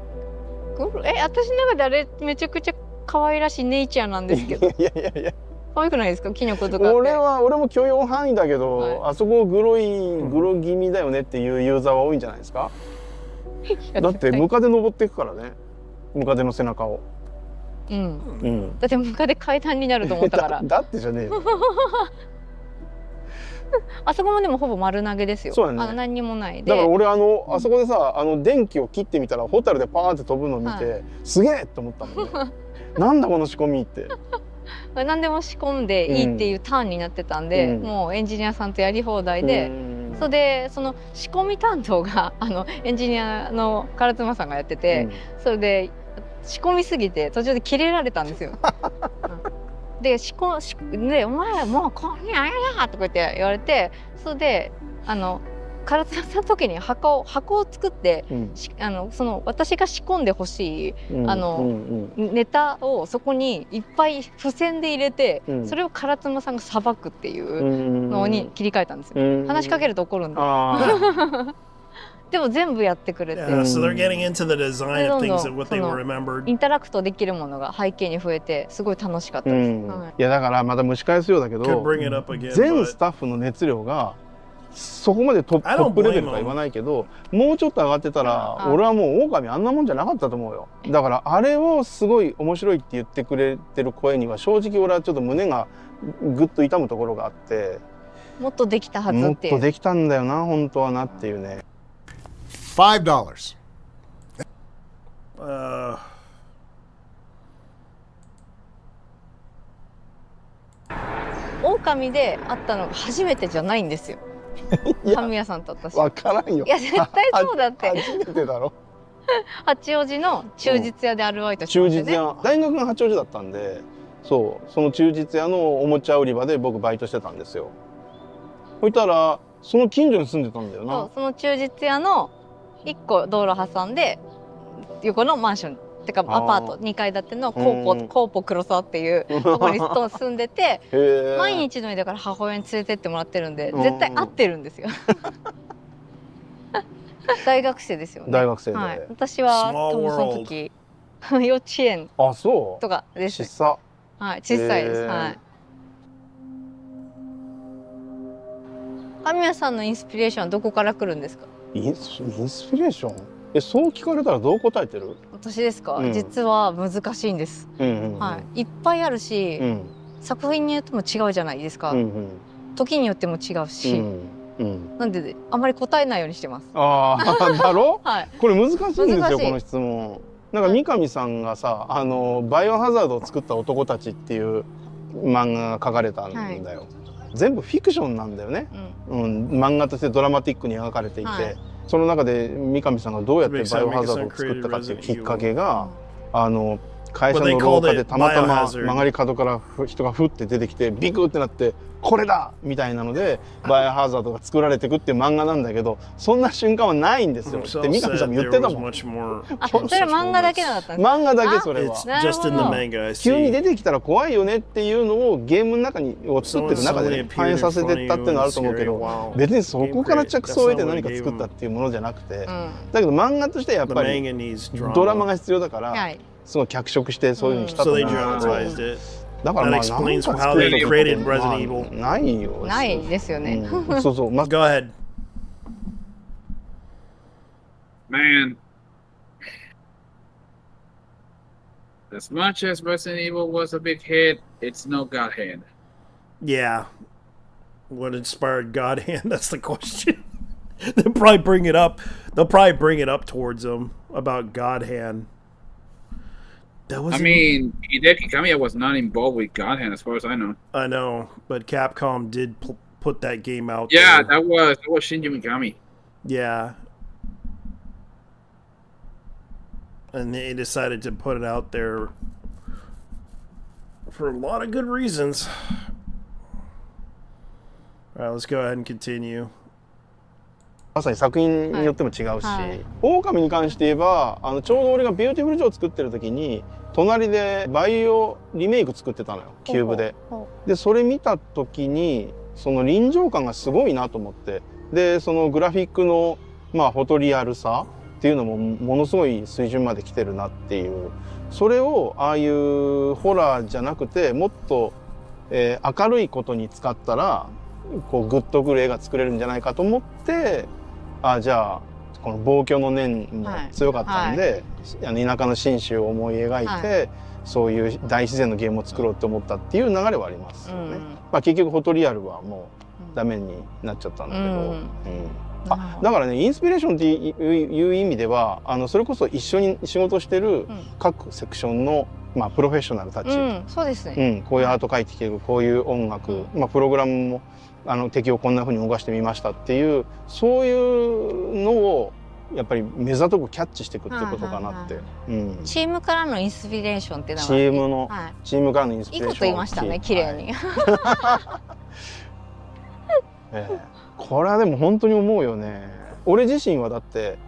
私の中であれめちゃくちゃ可愛らしいネイチャーなんですけど。いやいやいや。可愛くないですか、キノコとかって。俺も許容範囲だけど、あそこグロ気味だよねっていうユーザーは多いんじゃないですか。だってムカデ登っていくからね。ムカデの背中を。うん。だってムカデ階段になると思ったから。だってじゃねえよ。あそこもでもほぼ丸投げですよ。そうだね。何にもないで。だから俺あそこでさ電気を切ってみたらホタルでパーンって飛ぶのを見て、すげえって思ったもんね。なんだこの仕込みって。何でも仕込んでいいっていうターンになってたんで、もうエンジニアさんとやり放題で、それでその仕込み担当がエンジニアの唐妻さんがやってて、それで仕込みすぎて途中でキレられたんですよ。でお前もうこんにゃやとか言って言われて、それで唐津さんの時に箱を作って、その私が仕込んでほしいネタをそこにいっぱい付箋で入れて、それを唐津さんがさばくっていうのに切り替えたんですよ。話しかけると怒るんで。でも全部やってくれて。So they're getting into the design of things and what they were remembered. インタラクトできるものが背景に増えてすごい楽しかったです。いやだからまた蒸し返すようだけど、全スタッフの熱量がそこまでトップレベルとは言わないけど、もうちょっと上がってたら俺はもう狼あんなもんじゃなかったと思うよ。だからあれをすごい面白いって言ってくれてる声には正直俺はちょっと胸がぐっと痛むところがあって、もっとできたはずっていう。もっとできたんだよな本当はなっていうね。$5. 狼で会ったのが初めてじゃないんですよ。神谷さんと私。わからんよ。いや絶対そうだって。初めてだろ。八王子の忠実屋でアルバイトしてましたね。忠実屋、大学が八王子だったんで、その忠実屋のおもちゃ売り場で僕バイトしてたんですよ。そしたらその近所に住んでたんだよな。その忠実屋の1個道路挟んで横のマンションってかアパート2階建てのコーポ黒沢っていうところに住んでて、毎日のようにだから母親に連れてってもらってるんで絶対会ってるんですよ。大学生ですよね。大学生で、はい、私は多分その時幼稚園とかです。小さ。はい、小さいです。はい。神谷さんのインスピレーションはどこから来るんですか？インスピレーション？そう聞かれたらどう答えてる？私ですか？実は難しいんです。はい。いっぱいあるし、作品によっても違うじゃないですか。時によっても違うし。なんであまり答えないようにしてます。ああ、だろ？はい。これ難しいんですよこの質問。なんか三上さんがさ、バイオハザードを作った男たちっていう漫画が書かれたんだよ。全部フィクションなんだよね。漫画としてドラマティックに描かれていて、その中で三上さんがどうやってバイオハザードを作ったかっていうきっかけが、会社の廊下でたまたま曲がり角から人がふって出てきてビクってなってこれだみたいなのでバイオハザードが作られていくっていう漫画なんだけど、そんな瞬間はないんですよって三上さんも言ってたもん。それ漫画だけだったんですか？漫画だけそれは。急に出てきたら怖いよねっていうのをゲームの中を作ってる中でね反映させてったっていうのはあると思うけど、別にそこから着想を得て何か作ったっていうものじゃなくて、だけど漫画としてやっぱりドラマが必要だから。すごい脚色してそういうふうにしたと思うけど、だからまあなんか作れることはないよ。ないですよね。そうそう。Go ahead. Man, as much as Resident Evil was a big hit, it's no God Hand. Yeah. What inspired God Hand? That's the question. They'll probably bring it up. They'll probably bring it up towards them about God Hand. I mean, Hideki Kamiya was not involved with God Hand as far as I know. I know, but Capcom did put that game out there. Yeah, that was Shinji Mikami. Yeah. And they decided to put it out there for a lot of good reasons. All right, let's go ahead and continue. まさに作品によっても違うし、狼に関して言えばちょうど俺がビューティフルジョーを作ってる時に隣でバイオリメイク作ってたのよ、キューブで。でそれ見た時にその臨場感がすごいなと思って、でそのグラフィックのまあフォトリアルさっていうのもものすごい水準まで来てるなっていう、それをああいうホラーじゃなくてもっと、明るいことに使ったらこうグッとくる絵が作れるんじゃないかと思って、じゃあこの望郷の念も強かったんで、田舎の信州を思い描いて、そういう大自然のゲームを作ろうと思ったっていう流れはありますよね。まあ結局フォトリアルはもうダメになっちゃったんだけど、だからねインスピレーションっていう意味ではそれこそ一緒に仕事してる各セクションの、まあ、プロフェッショナルたち、そうですね、こういうアート描いてきてる、こういう音楽、まあ、プログラムも敵をこんな風に動かしてみましたっていう、そういうのをやっぱり目ざとくキャッチしていくっていうことかなって。チームからのインスピレーションっていうのはチームからのインスピレーション、いいこと言いましたね、綺麗に。これはでも本当に思うよね。俺自身はだって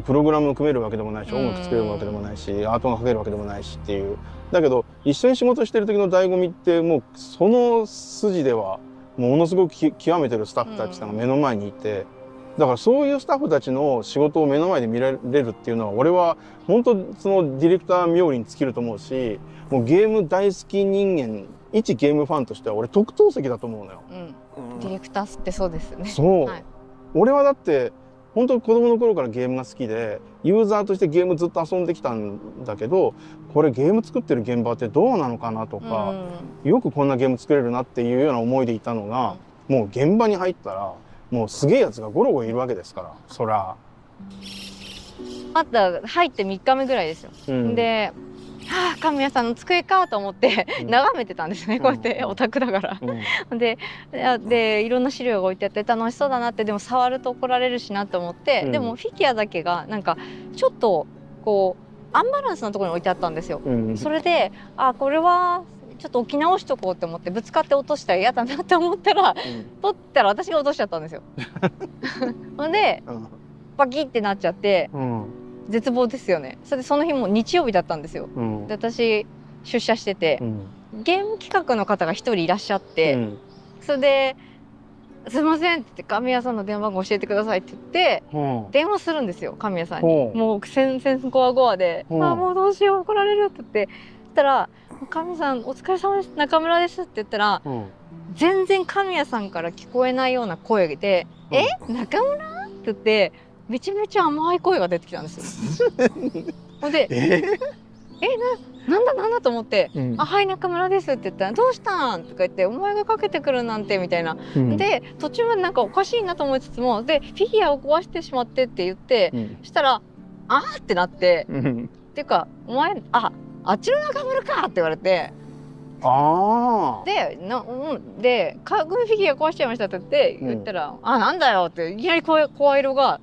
プログラムを組めるわけでもないし、音楽作れるわけでもないし、アートが描けるわけでもないしっていう。だけど一緒に仕事してる時の醍醐味ってもうその筋ではものすごく極めてるスタッフたちが目の前にいて、だからそういうスタッフたちの仕事を目の前で見られるっていうのは俺は本当そのディレクター冥利に尽きると思うし、もうゲーム大好き人間、一ゲームファンとしては俺特等席だと思うのよ。ディレクターってそうですよね。そう、俺はだって本当に子供の頃からゲームが好きでユーザーとしてゲームずっと遊んできたんだけど、これゲーム作ってる現場ってどうなのかなとか、よくこんなゲーム作れるなっていうような思いでいたのが、もう現場に入ったらもうすげえやつがゴロゴロいるわけですから、そら。また入って3日目ぐらいですよ。で、神谷さんの机かと思って眺めてたんですね、こうやってオタクだから。でいろんな資料が置いてあって楽しそうだなって、でも触ると怒られるしなと思って、でもフィギュアだけがなんかちょっとこうアンバランスなところに置いてあったんですよ。それでこれはちょっと置き直しとこうって思って、ぶつかって落としたら嫌だなって思ったら、取ったら私が落としちゃったんですよ。ほんでパキってなっちゃって。絶望ですよね。それでその日も日曜日だったんですよ。で私出社してて、ゲーム企画の方が一人いらっしゃって、それで「すいません」って言って「神谷さんの電話番号教えてください」って言って電話するんですよ、神谷さんに。もう戦々ゴワゴワで「もうどうしよう怒られる」って言って、そしたら「神谷さんお疲れ様です、中村です」って言ったら、全然神谷さんから聞こえないような声で「え中村?」って言って。めちゃめちゃ甘い声が出てきたんですよ。ほんでなんだと思って「はい中村です」って言ったら「どうしたん?」とか言って「お前がかけてくるなんて」みたいな。で途中までなんかおかしいなと思いつつも、でフィギュアを壊してしまってって言って、そしたら「あー」ってなって「っていうかお前あっちの中村か」って言われて。で「家具フィギュア壊しちゃいました」って言ったら「なんだよ」っていきなり声色が。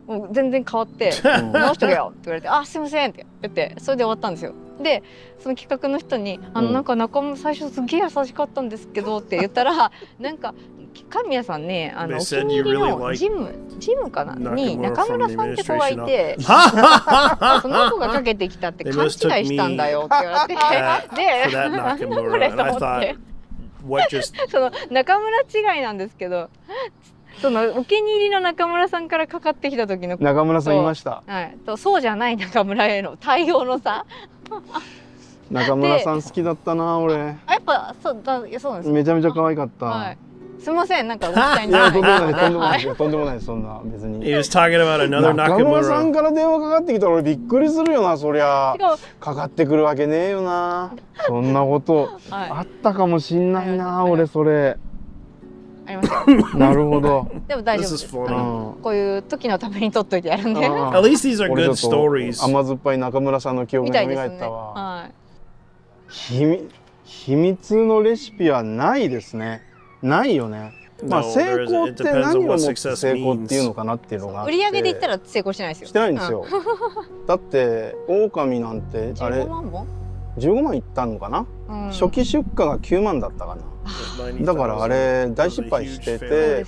もう全然変わって「直しとけよ」って言われて「すいません」って言ってそれで終わったんですよ。でその企画の人に「なんか中村最初すげえ優しかったんですけど」って言ったらなんか神谷さんねお気に入りのジムかなに中村さんって子がいてその子がかけてきたって勘違いしたんだよって言われてでなんだこれと思ってその中村違いなんですけど。そのお気に入りの中村さんからかかってきた時の中村さんいました。そうじゃない中村への対応のさ。中村さん好きだったな俺。やっぱそうなんです。めちゃめちゃ可愛かった。すみませんなんかお期待になとんでもないそんな別に。中村さんから電話かかってきたら俺びっくりするよなそりゃ。かかってくるわけねえよな。そんなことあったかもしんないな俺それ。ありました。なるほど。でも大丈夫です。こういう時のために撮っといてやるんで。At least these are good stories. 甘酸っぱい中村さんの記憶が蘇ったわ。秘密のレシピはないですね。ないよね。まあ成功って何をもって成功っていうのかなっていうのが。売り上げで言ったら成功してないですよ。してないんですよ。だって狼なんてあれ15万いったのかな。初期出荷が9万だったかな。だからあれ大失敗してて、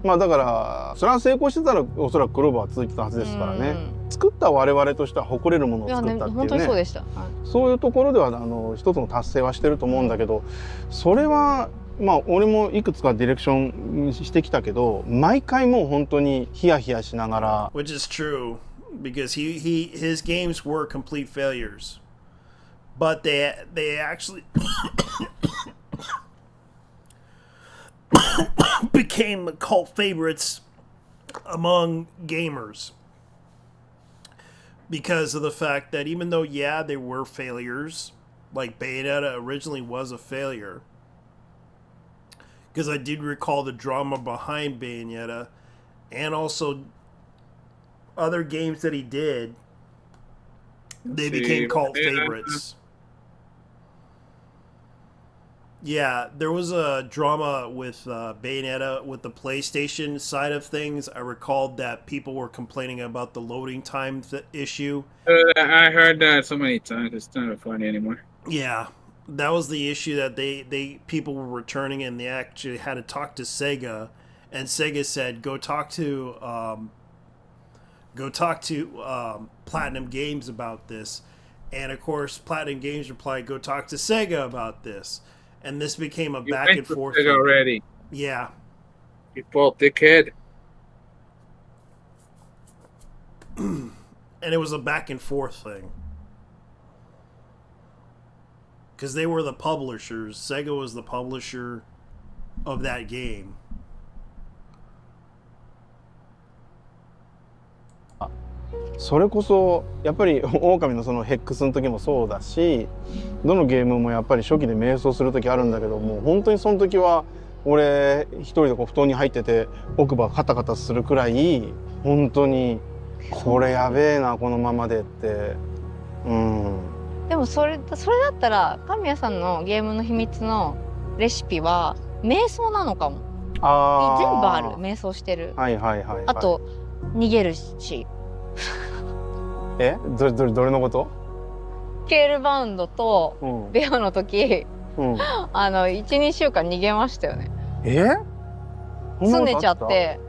まあだからそれは成功してたらおそらくクローバーは続いてたはずですからね。作った我々としては誇れるものを作ったっていうね。そういうところでは一つの達成はしてると思うんだけど、それはまあ俺もいくつかディレクションしてきたけど、毎回もう本当にヒヤヒヤしながら。Which is true, because his games were complete failures, but they actually became cult favorites among gamers because of the fact that even though they were failures, like Bayonetta originally was a failure, because I did recall the drama behind Bayonetta and also other games that he did, they became cult favorites. Yeah, there was a drama with Bayonetta with the PlayStation side of things. I recalled that people were complaining about the loading time issue. I heard that so many times. It's not funny anymore. Yeah, that was the issue that people were returning, and they actually had to talk to Sega, and Sega said, "Go talk to Platinum Games about this," and of course, Platinum Games replied, "Go talk to Sega about this." And this became a back and forth thing already. Yeah. You both dickhead. And it was a back and forth thing. Because they were the publishers. Sega was the publisher of that game. それこそやっぱり狼のそのヘックスの時もそうだし、どのゲームもやっぱり初期で迷走する時あるんだけども、本当にその時は俺一人でこう布団に入ってて奥歯カタカタするくらい本当にこれやべえなこのままでって。でもそれだったら神谷さんのゲームの秘密のレシピは瞑想なのかも。全部ある。瞑想してる。はいはいはい、はい。あと逃げるし。どれのこと？ケールバウンドとベアの時、1,2週間逃げましたよね。すねちゃって。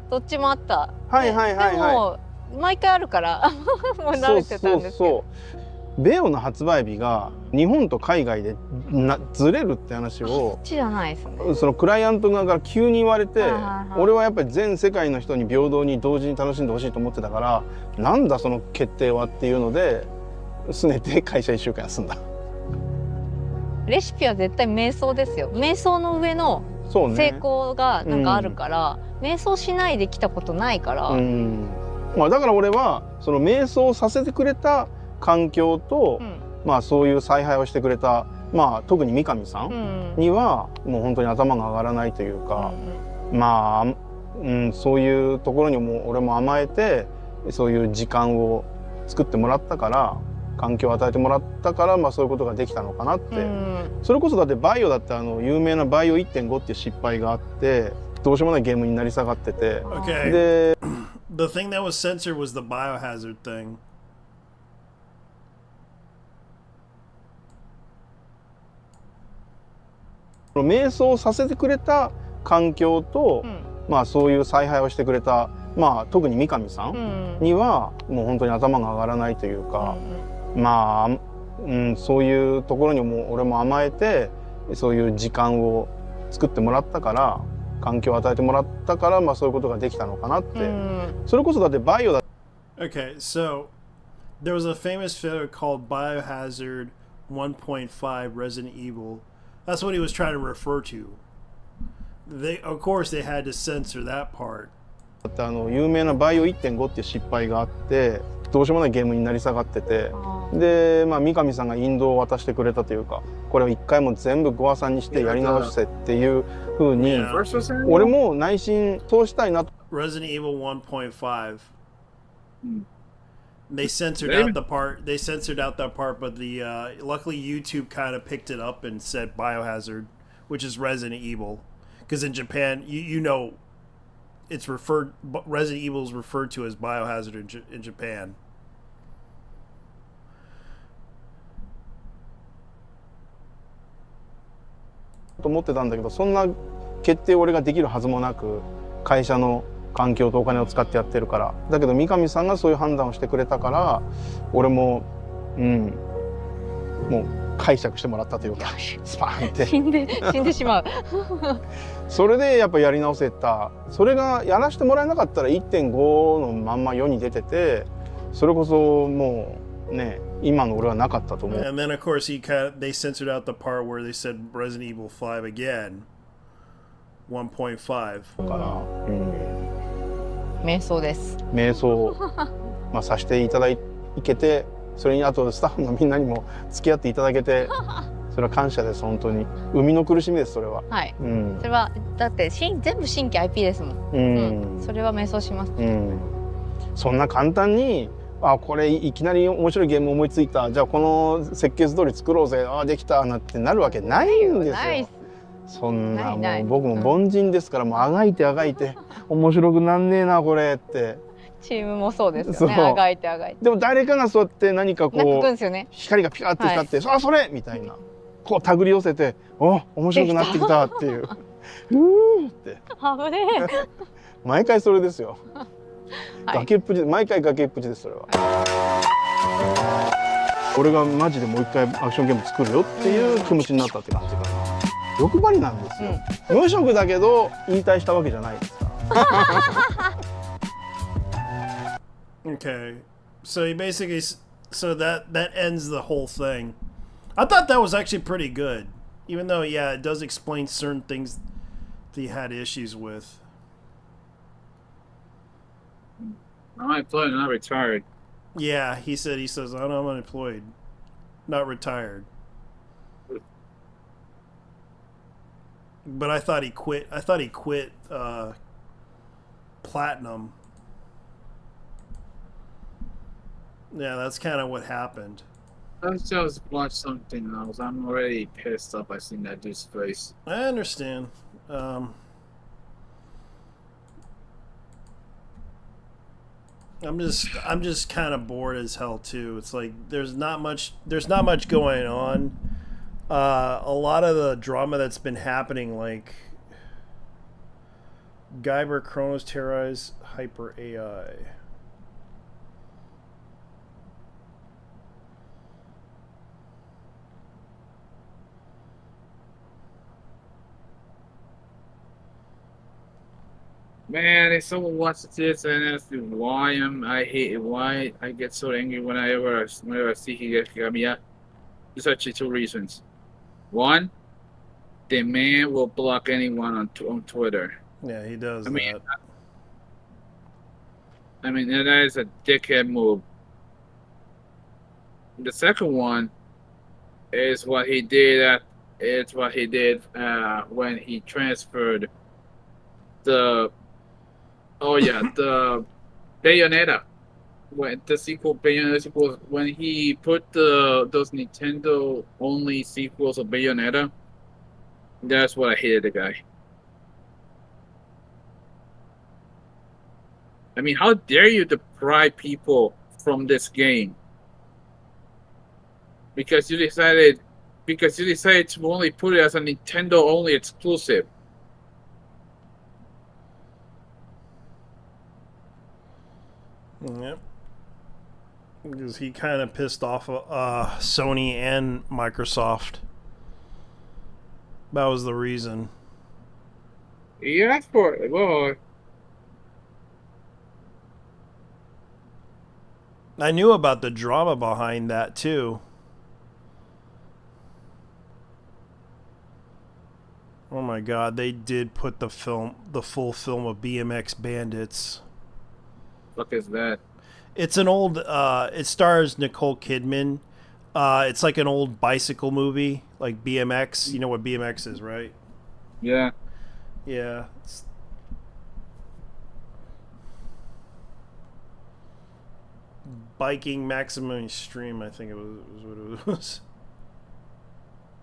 どっちもあった。はいはいはいはい。でも毎回あるからもう慣れてたんですけど。ベオの発売日が日本と海外でずれるって話をそっちじゃないですね。そのクライアント側から急に言われて、俺はやっぱり全世界の人に平等に同時に楽しんでほしいと思ってたから、なんだその決定はっていうのですねて会社1週間休んだ。レシピは絶対瞑想ですよ。瞑想の上の成功がなんかあるから、瞑想しないで来たことないから。まあだから俺はその瞑想させてくれた環境と、まあそういう采配をしてくれた、まあ特に三上さんにはもう本当に頭が上がらないというか、まあ、そういうところにも俺も甘えてそういう時間を作ってもらったから環境を与えてもらったから、まあそういうことができたのかなって。それこそだってバイオだって有名なバイオ 1.5 っていう失敗があってどうしようもないゲームになり下がってて。で The thing that was censored was the biohazard thing. 瞑想させてくれた環境と、まあそういう采配をしてくれた、まあ特に三上さんにはもう本当に頭が上がらないというか、まあ、そういうところにも俺も甘えてそういう時間を作ってもらったから環境を与えてもらったから、まあそういうことができたのかなって。それこそだってバイオだ。Okay, so there was a famous failure called Biohazard 1.5 Resident Evil. That's what he was trying to refer to. Of course, they had to censor that part. 有名なバイオ 1.5 っていう失敗があってどうしようもないゲームになり下がってて、で、まあ、三上さんが引導を渡してくれたというか、これを一回も全部ゴアさんにしてやり直してっていうふうに、俺も内心そうしたいなと。Resident Evil 1.5. They censored out the part. They censored out that part, but luckily YouTube kind of picked it up and said Biohazard, which is Resident Evil, because in Japan, you know, it's Resident Evil is referred to as Biohazard in Japan. と思ってたんだけど、そんな決定を俺ができるはずもなく、会社の環境とお金を使ってやってるから。だけど三上さんがそういう判断をしてくれたから俺ももう解釈してもらったというか、スパーンって死んでしまう。それでやっぱやり直せた。それがやらせてもらえなかったら 1.5 のまんま世に出てて、それこそもうね、今の俺はなかったと思う。 And then of course they censored out the part where they said Resident Evil 5 again. 1.5 から、瞑想です。瞑想まあさせていただけて、それにあとスタッフのみんなにも付き合っていただけて、それは感謝です。本当に生みの苦しみです。それは。はい。うん、それはだって全部新規 IP ですもん。うん。それは瞑想します。うん。そんな簡単に、あ、これいきなり面白いゲーム思いついた、じゃあこの設計図通り作ろうぜ、あ、できたなんてなるわけないんですよ。ないっす。そんな、ないもう僕も凡人ですから、もうあがいて面白くなんねえなこれって。チームもそうですよね。あがいて。でも誰かがそうやって何かこう、ね、光がピカッと光って、あ、それみたいな、こう手繰り寄せて、お、面白くなってきたっていう。うーって。危ねえ。毎回それですよ。はい、崖っぷち、毎回崖っぷちです。それは。俺がマジでもう一回アクションゲーム作るよっていう気持ちになったって感じかな。欲張りなんですよ。無職だけど引退したわけじゃないですから。Okay, so he basically, so that ends the whole thing. I thought that was actually pretty good, even though it does explain certain things that he had issues with. I'm unemployed, not retired. Yeah, he says I'm unemployed, not retired. But I thought he quit. Platinum. Yeah, that's kind of what happened. I just watched something else. I'm already pissed off. I seen that dude's face. I understand. I'm just kind of bored as hell too. It's like there's not much going on. A lot of the drama that's been happening, like Guyver Chronos terrorize Hyper AI. Man, if someone watches this and asks me why I get so angry whenever I see Higamiya, there's actually two reasons. One, the man will block anyone on Twitter. Yeah, he does that. I mean, that is a dickhead move. The second one is what he did. When he transferred the Bayonetta. When the Bayonetta sequel, when he put those Nintendo only sequels of Bayonetta, that's what I hated the guy. I mean, how dare you deprive people from this game? Because you decided to only put it as a Nintendo only exclusive. Yep. Because he kind of pissed off Sony and Microsoft. That was the reason. Yeah, well, I knew about the drama behind that too. Oh my god, they did put the full film of BMX Bandits. What is that? It's an old it stars Nicole Kidman. It's like an old bicycle movie, like BMX. You know what BMX is, right? Yeah. Yeah. Biking Maximum Extreme, I think it was what it was.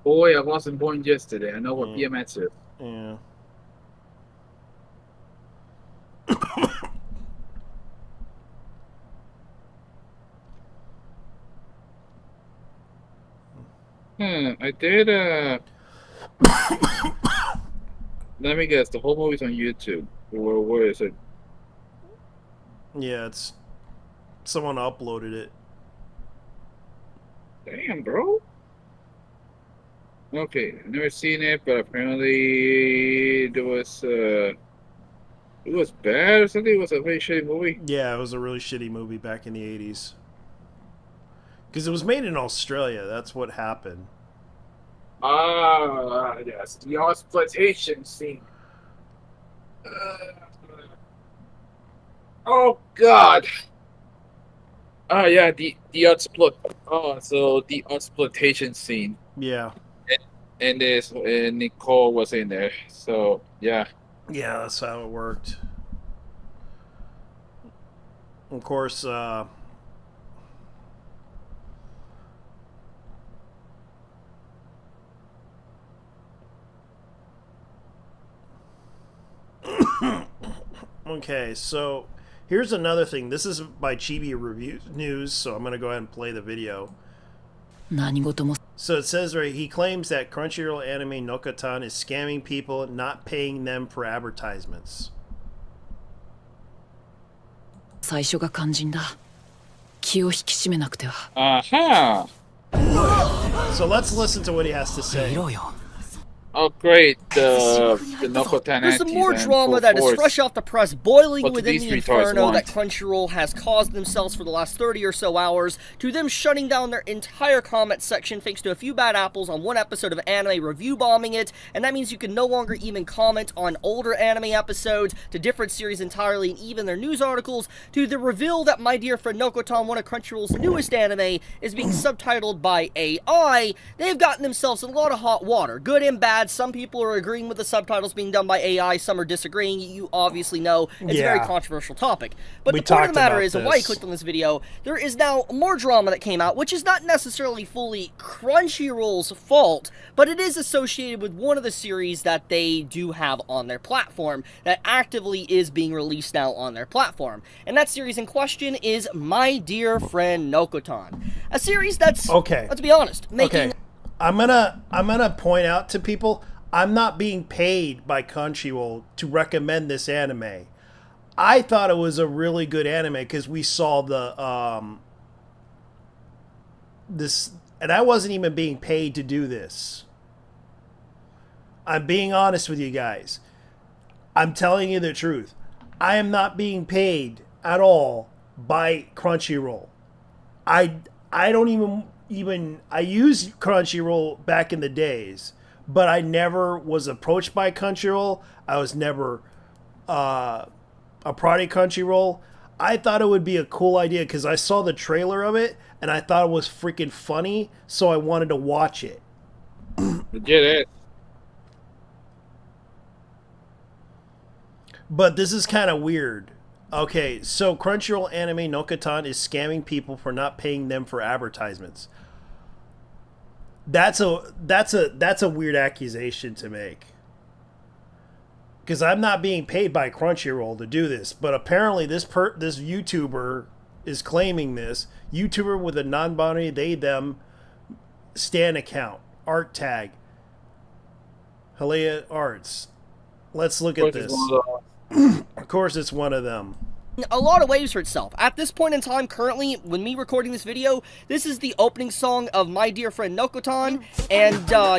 Boy, I wasn't born yesterday. I know what BMX is. Yeah. I did let me guess, the whole movie's on YouTube. Where is it? Yeah, it's someone uploaded it. Damn, bro. Okay, I've never seen it, but apparently there was it was bad or something. It was a very shitty movie. Yeah, it was a really shitty movie back in the 80s. Because it was made in Australia. That's what happened. Ah, yes, the exploitation scene. Oh God. Ah, yeah, the exploit. Oh, so the exploitation scene. Yeah. And this and Nicole was in there. So yeah. Yeah, that's how it worked. Of course, okay, so here's another thing. This is by Chibi Review News, so I'm going to go ahead and play the video. So it says right, he claims that Crunchyroll Anime Nokatan is scamming people, not paying them for advertisements. 最初が肝心だ。気を引き締めなくては。Aha. So let's listen to what he has to say. Oh great, the Nokotan There's some more drama that is fresh off the press, boiling within the inferno that Crunchyroll has caused themselves for the last 30 or so hours, to them shutting down their entire comment section thanks to a few bad apples on one episode of anime review bombing it, and that means you can no longer even comment on older anime episodes, to different series entirely, and even their news articles, to the reveal that My Dear Friend Nokotan, one of Crunchyroll's newest anime, is being subtitled by AI. They've gotten themselves in a lot of hot water, good and bad. Some people are agreeing with the subtitles being done by AI, some are disagreeing. You obviously know it's a very controversial topic. But the point of the matter is, and why you clicked on this video, there is now more drama that came out, which is not necessarily fully Crunchyroll's fault, but it is associated with one of the series that they do have on their platform, that actively is being released now on their platform. And that series in question is My Dear Friend Nokotan. A series that's, let's be honest, making... I'm gonna point out to people, I'm not being paid by Crunchyroll to recommend this anime. I thought it was a really good anime because we saw the this, and I wasn't even being paid to do this. I'm being honest with you guys. I'm telling you the truth. I am not being paid at all by Crunchyroll. I don't even I used Crunchyroll back in the days, but I never was approached by Crunchyroll. I was never a product Crunchyroll. I thought it would be a cool idea because I saw the trailer of it and I thought it was freaking funny, so I wanted to watch it. Get it. But this is kind of weird. Okay, so Crunchyroll Anime Nokatan is scamming people for not paying them for advertisements. That's a weird accusation to make. Because I'm not being paid by Crunchyroll to do this, but apparently this YouTuber is claiming this. YouTuber with a non-binary they/them stan account, art tag, Halea Arts. Let's look at this. Of course, it's one of them. A lot of waves for itself. At this point in time, currently, when me recording this video, this is the opening song of My Dear Friend Nokotan, and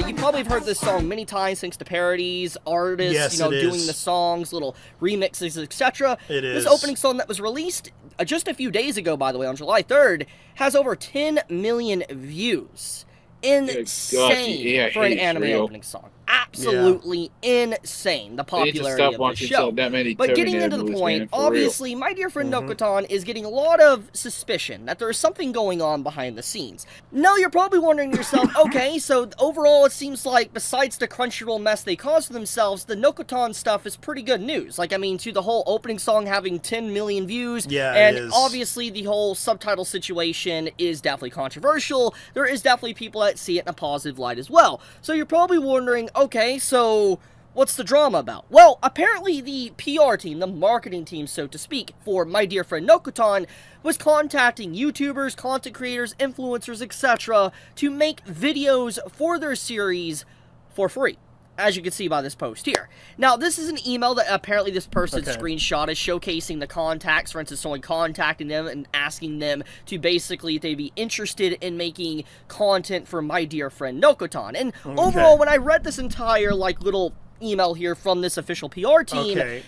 you probably have heard this song many times thanks to parodies, artists, doing the songs, little remixes, etc. This opening song that was released just a few days ago, by the way, on July 3rd, has over 10 million views. Insane for an anime opening song. Absolutely insane, the popularity of the show. But getting into the point, obviously, My Dear Friend Nokotan is getting a lot of suspicion that there is something going on behind the scenes. Now, you're probably wondering to yourself, okay, so overall it seems like besides the Crunchyroll mess they caused for themselves, the Nokotan stuff is pretty good news. Like, I mean, to the whole opening song having 10 million views, and obviously the whole subtitle situation is definitely controversial. There is definitely people that see it in a positive light as well. So you're probably wondering, okay, so what's the drama about? Well, apparently the PR team, the marketing team, so to speak, for My Dear Friend Nokotan was contacting YouTubers, content creators, influencers, etc. to make videos for their series for free. as you can see by this post here. Now, this is an email that apparently this person's Okay. screenshot is showcasing the contacts. For instance, someone contacting them and asking them to basically, if they'd be interested in making content for my dear friend Nokotan. And overall, when I read this entire, like, little email here from this official PR team... Okay.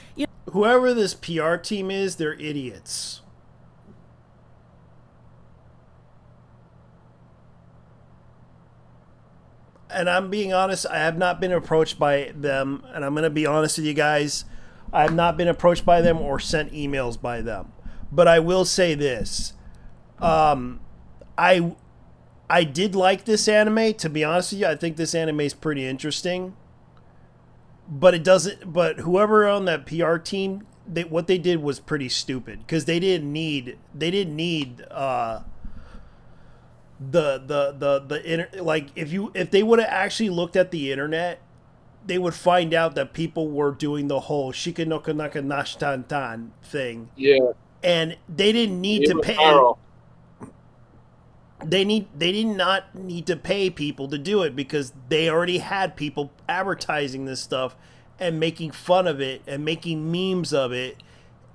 Whoever this PR team is, they're idiots. And I'm being honest, I have not been approached by them, and I'm going to be honest with you guys, I have not been approached by them or sent emails by them. But I will say this. I did like this anime, to be honest with you. I think this anime is pretty interesting. But it doesn't, but whoever on that PR team, what they did was pretty stupid, because they didn't need like if they would have actually looked at the internet, they would find out that people were doing the whole Shikanokanaka Nashtantan thing. Yeah. And they didn't need to pay. They did not need to pay people to do it, because they already had people advertising this stuff and making fun of it and making memes of it,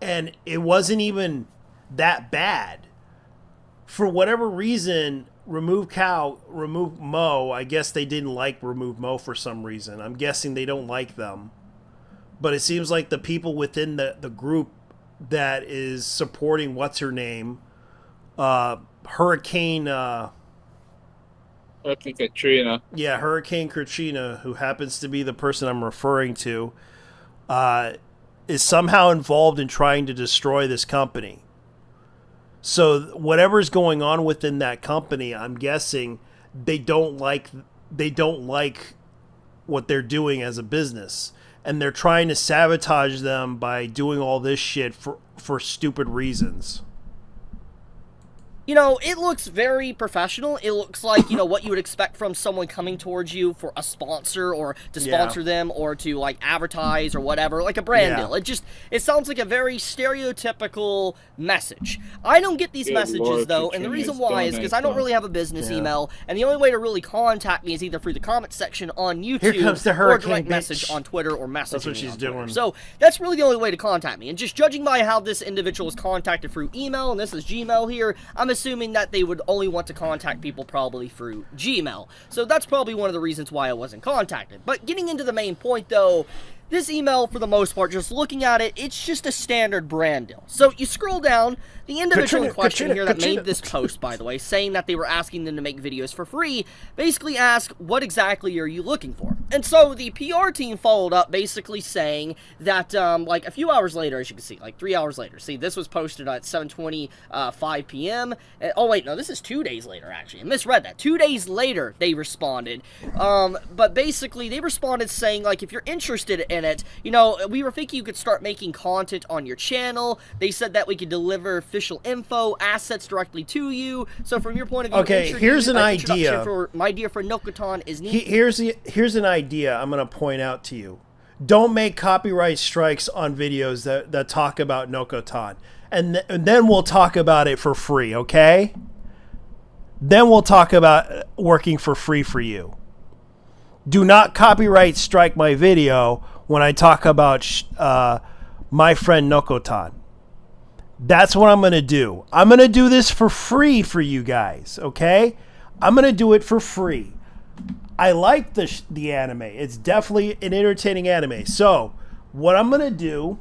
and it wasn't even that bad. For whatever reason, Remove Mo, I guess they didn't like Remove Mo for some reason. I'm guessing they don't like them. But it seems like the people within the group that is supporting what's-her-name, Hurricane Katrina. Yeah, Hurricane Katrina, who happens to be the person I'm referring to, is somehow involved in trying to destroy this company. So whatever's going on within that company, I'm guessing they don't like what they're doing as a business, and they're trying to sabotage them by doing all this shit for stupid reasons. You know, it looks very professional. It looks like, you know, what you would expect from someone coming towards you for a sponsor, or to sponsor them, or to, like, advertise or whatever, like a brand deal. It sounds like a very stereotypical message. I don't get these messages, though, and the reason why is because I don't really have a business email, and the only way to really contact me is either through the comment section on YouTube, Here comes the or hurricane, direct bitch. message on Twitter, or messaging That's what me she's on Twitter. doing. So that's really the only way to contact me. And just judging by how this individual was contacted through email, and this is Gmail here, I'm assuming that they would only want to contact people probably through Gmail. So that's probably one of the reasons why I wasn't contacted. But getting into the main point, though, this email, for the most part, just looking at it, it's just a standard brand deal. So you scroll down, the individual in question here that made this post, by the way, saying that they were asking them to make videos for free, basically asked, what exactly are you looking for? And so the PR team followed up basically saying that, like, a few hours later, as you can see, like 3 hours later, see, this was posted at 7:25 p.m. Oh, wait, no, this is 2 days later, actually. I misread that. 2 days later, they responded. But basically, they responded saying, like, if you're interested in it, you know, we were thinking you could start making content on your channel. They said that we could deliver official info, assets directly to you. So from your point of view, Okay, here's an idea. For my dear friend Nokotan is neat. Here's an idea I'm going to point out to you. Don't make copyright strikes on videos that talk about Nokotan. And then we'll talk about it for free, okay? Then we'll talk about working for free for you. Do not copyright strike my video when I talk about my friend Nokotan. That's what I'm going to do. I'm going to do this for free for you guys, okay? I'm going to do it for free. I like the anime. It's definitely an entertaining anime. So, what I'm going to do,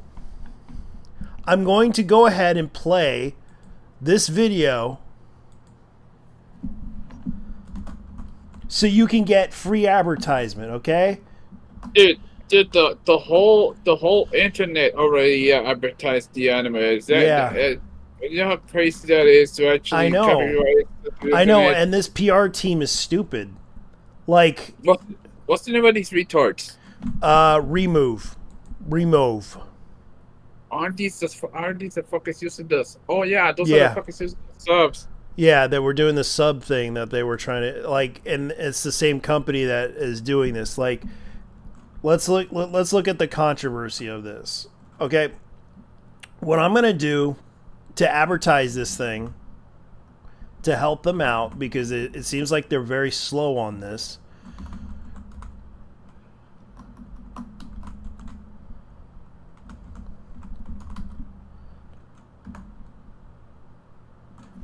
I'm going to go ahead and play this video so you can get free advertisement, okay? Dude, the whole internet already advertised the anime. Is that you know how crazy that is to actually I know. copyright? I know, and this PR team is stupid. Like, what's the name of these retards? Remove. Aren't these the fuckers using this? Oh yeah, those are the fuckers using the subs. Yeah, that we're doing the sub thing that they were trying to, like, and it's the same company that is doing this. Like, let's look at the controversy of this. Okay, what I'm gonna do to advertise this thing to help them out, because it seems like they're very slow on this.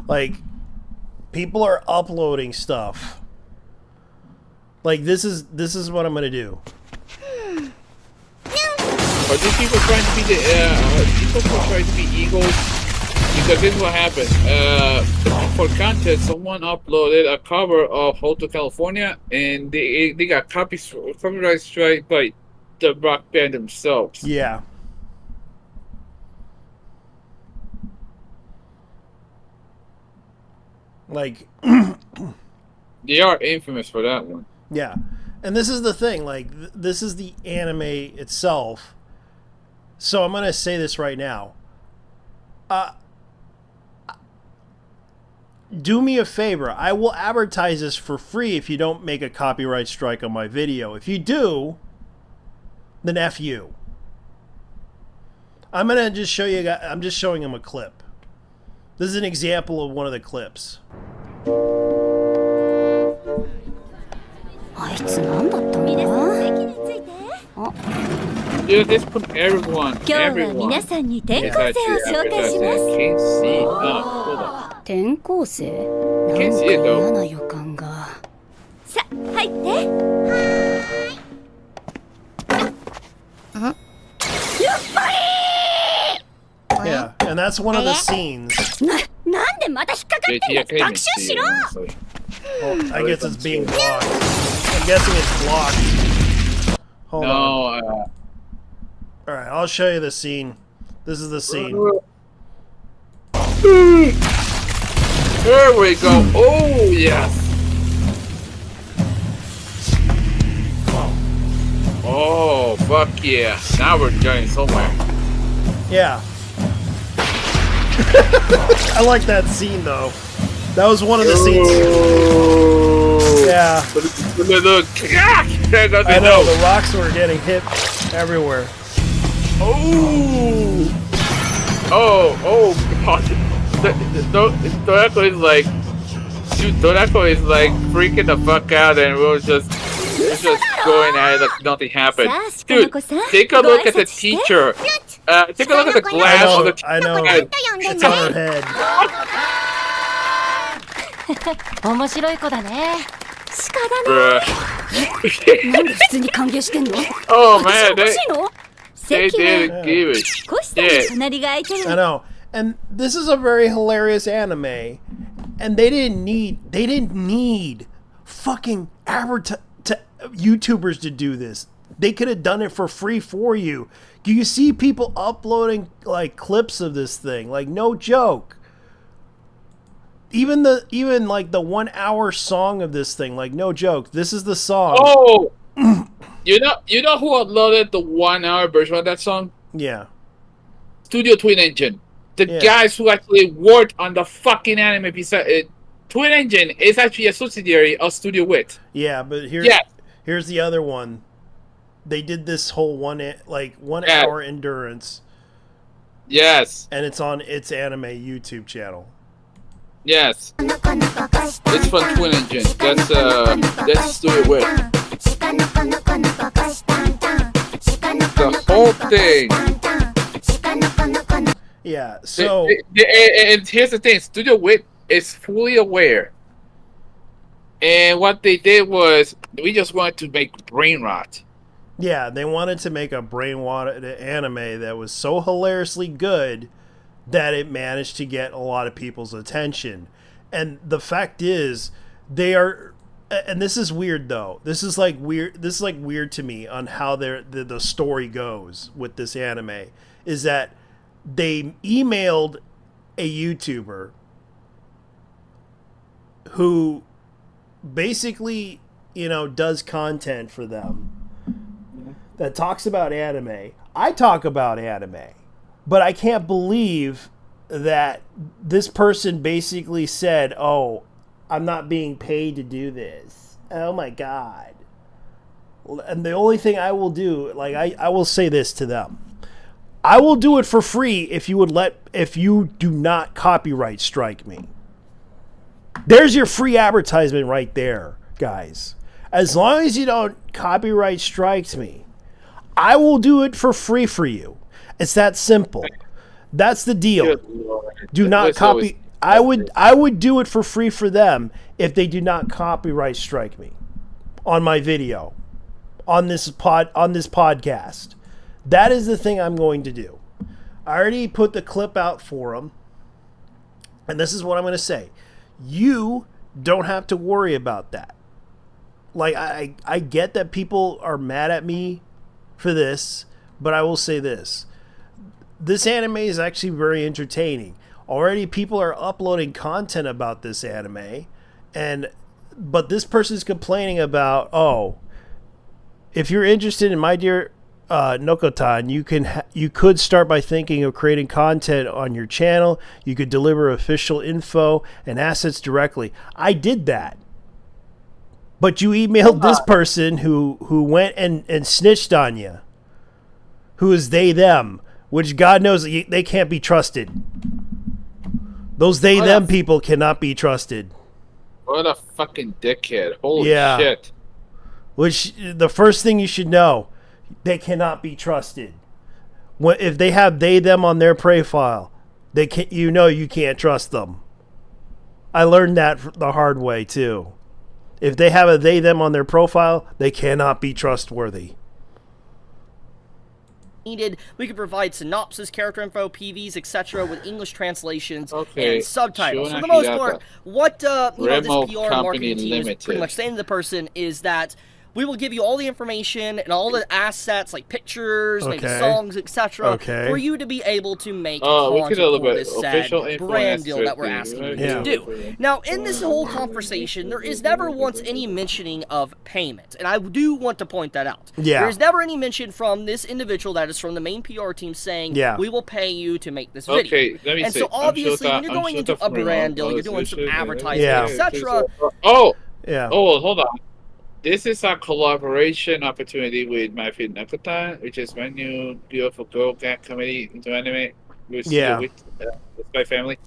Like, people are uploading stuff. Like, this is what I'm gonna do. Are these people trying to be people trying to be eagles? Because this is what happened. For content, someone uploaded a cover of Hotel California, and they got copyright strike by the rock band themselves. Yeah. Like, they are infamous for that one. Yeah, and this is the thing. Like, this is the anime itself. So I'm gonna say this right now. Do me a favor. I will advertise this for free if you don't make a copyright strike on my video. If you do, then F you. I'm gonna just show you guys. I'm just showing him a clip. This is an example of one of the clips. Dude, this put everyone. Everyone. Can't see. Can't see it though. Yeah, and that's one of the scenes. Well, I guess it's being blocked. I'm guessing it's blocked. Hold on. Alright, I'll show you the scene. This is the scene. There we go. Oh, yes. Oh, fuck yeah. Now we're going somewhere. Yeah. I like that scene, though. That was one of the scenes. Yeah. I know, the rocks were getting hit everywhere. Oh! Oh, God. Dorako is like... Dude, Dorako is like freaking the fuck out, and we're just going at it like nothing happened. Dude, take a look at the teacher. Take a look at the glass on the teacher. I know. It's on her head. 面白い子だね。鹿だね。 Bruh. なんで普通に歓迎してんの？ Oh man, おかしいの？ they didn't give it. Yeah. I know. And this is a very hilarious anime. And they didn't need fucking YouTubers to do this. They could have done it for free for you. Do you see people uploading like clips of this thing? Like, no joke. Even like the 1 hour song of this thing, like, no joke. This is the song. Oh, you know who uploaded the 1 hour version of that song? Yeah. Studio Twin Engine. The guys who actually worked on the fucking anime piece. Twin Engine is actually a subsidiary of Studio Wit. Yeah, but here's the other one. They did this whole 1 hour endurance. Yes. And it's on its anime YouTube channel. Yes. It's from Twin Engine. That's Studio Wit. The whole thing. Yeah, so... And here's the thing. Studio Wit is fully aware. And what they did was, we just wanted to make brain rot. Yeah, they wanted to make a brain-rotted anime that was so hilariously good that it managed to get a lot of people's attention. And the fact is, they are... And this is weird, though. This is weird to me on how the story goes with this anime. Is that they emailed a YouTuber who basically, does content for them that talks about anime. I talk about anime, but I can't believe that this person basically said, "Oh, I'm not being paid to do this." Oh my God. And the only thing I will do, I will say this to them. I will do it for free if you do not copyright strike me. There's your free advertisement right there, guys. As long as you don't copyright strike me, I will do it for free for you. It's that simple. That's the deal. Do not copy. I would do it for free for them if they do not copyright strike me on my video, on this podcast. That is the thing I'm going to do. I already put the clip out for them, and this is what I'm going to say. You don't have to worry about that. Like, I get that people are mad at me for this, but I will say this. This anime is actually very entertaining. Already people are uploading content about this anime, but this person's complaining about, if you're interested in My Dear Nokotan, you could start by thinking of creating content on your channel. You could deliver official info and assets directly. I did that. But you emailed this person who went and snitched on you. Who is they, them, which God knows they can't be trusted. Those they, them people cannot be trusted. What a fucking dickhead. Holy shit. Which, the first thing you should know, they cannot be trusted. If they have they, them on their profile, you can't trust them. I learned that the hard way, too. If they have a they, them on their profile, they cannot be trustworthy. Needed, we could provide synopsis, character info, PVs, etc. with English translations and subtitles. For the most part, what this PR marketing team is pretty much saying to the person is that we will give you all the information and all the assets, like pictures, maybe songs, etc., for you to be able to make content for this said brand deal that we're asking you to do. Now, in this whole conversation, there is never once any mentioning of payment, and I do want to point that out. There is never any mention from this individual that is from the main PR team saying, we will pay you to make this video. Let me and see. So obviously, when you're going into a brand deal, you're doing some advertising, etc. Hold on. This is a collaboration opportunity with My Fit Nakotan, which is my new beautiful girl gang comedy into anime with my family.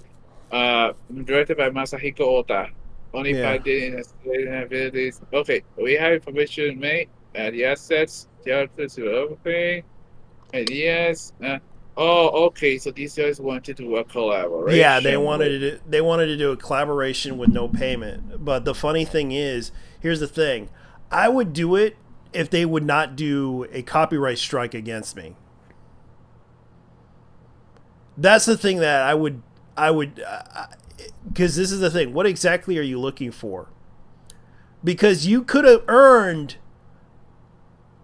Directed by Masahiko Ota. Only 5 days abilities. Okay, we have information made. The assets, characters, everything. Ideas. Okay. So these guys wanted to do a collaboration. Yeah, they wanted to do a collaboration with no payment. But the funny thing is, here's the thing. I would do it if they would not do a copyright strike against me. That's the thing that I would, because this is the thing. What exactly are you looking for? Because you could have earned.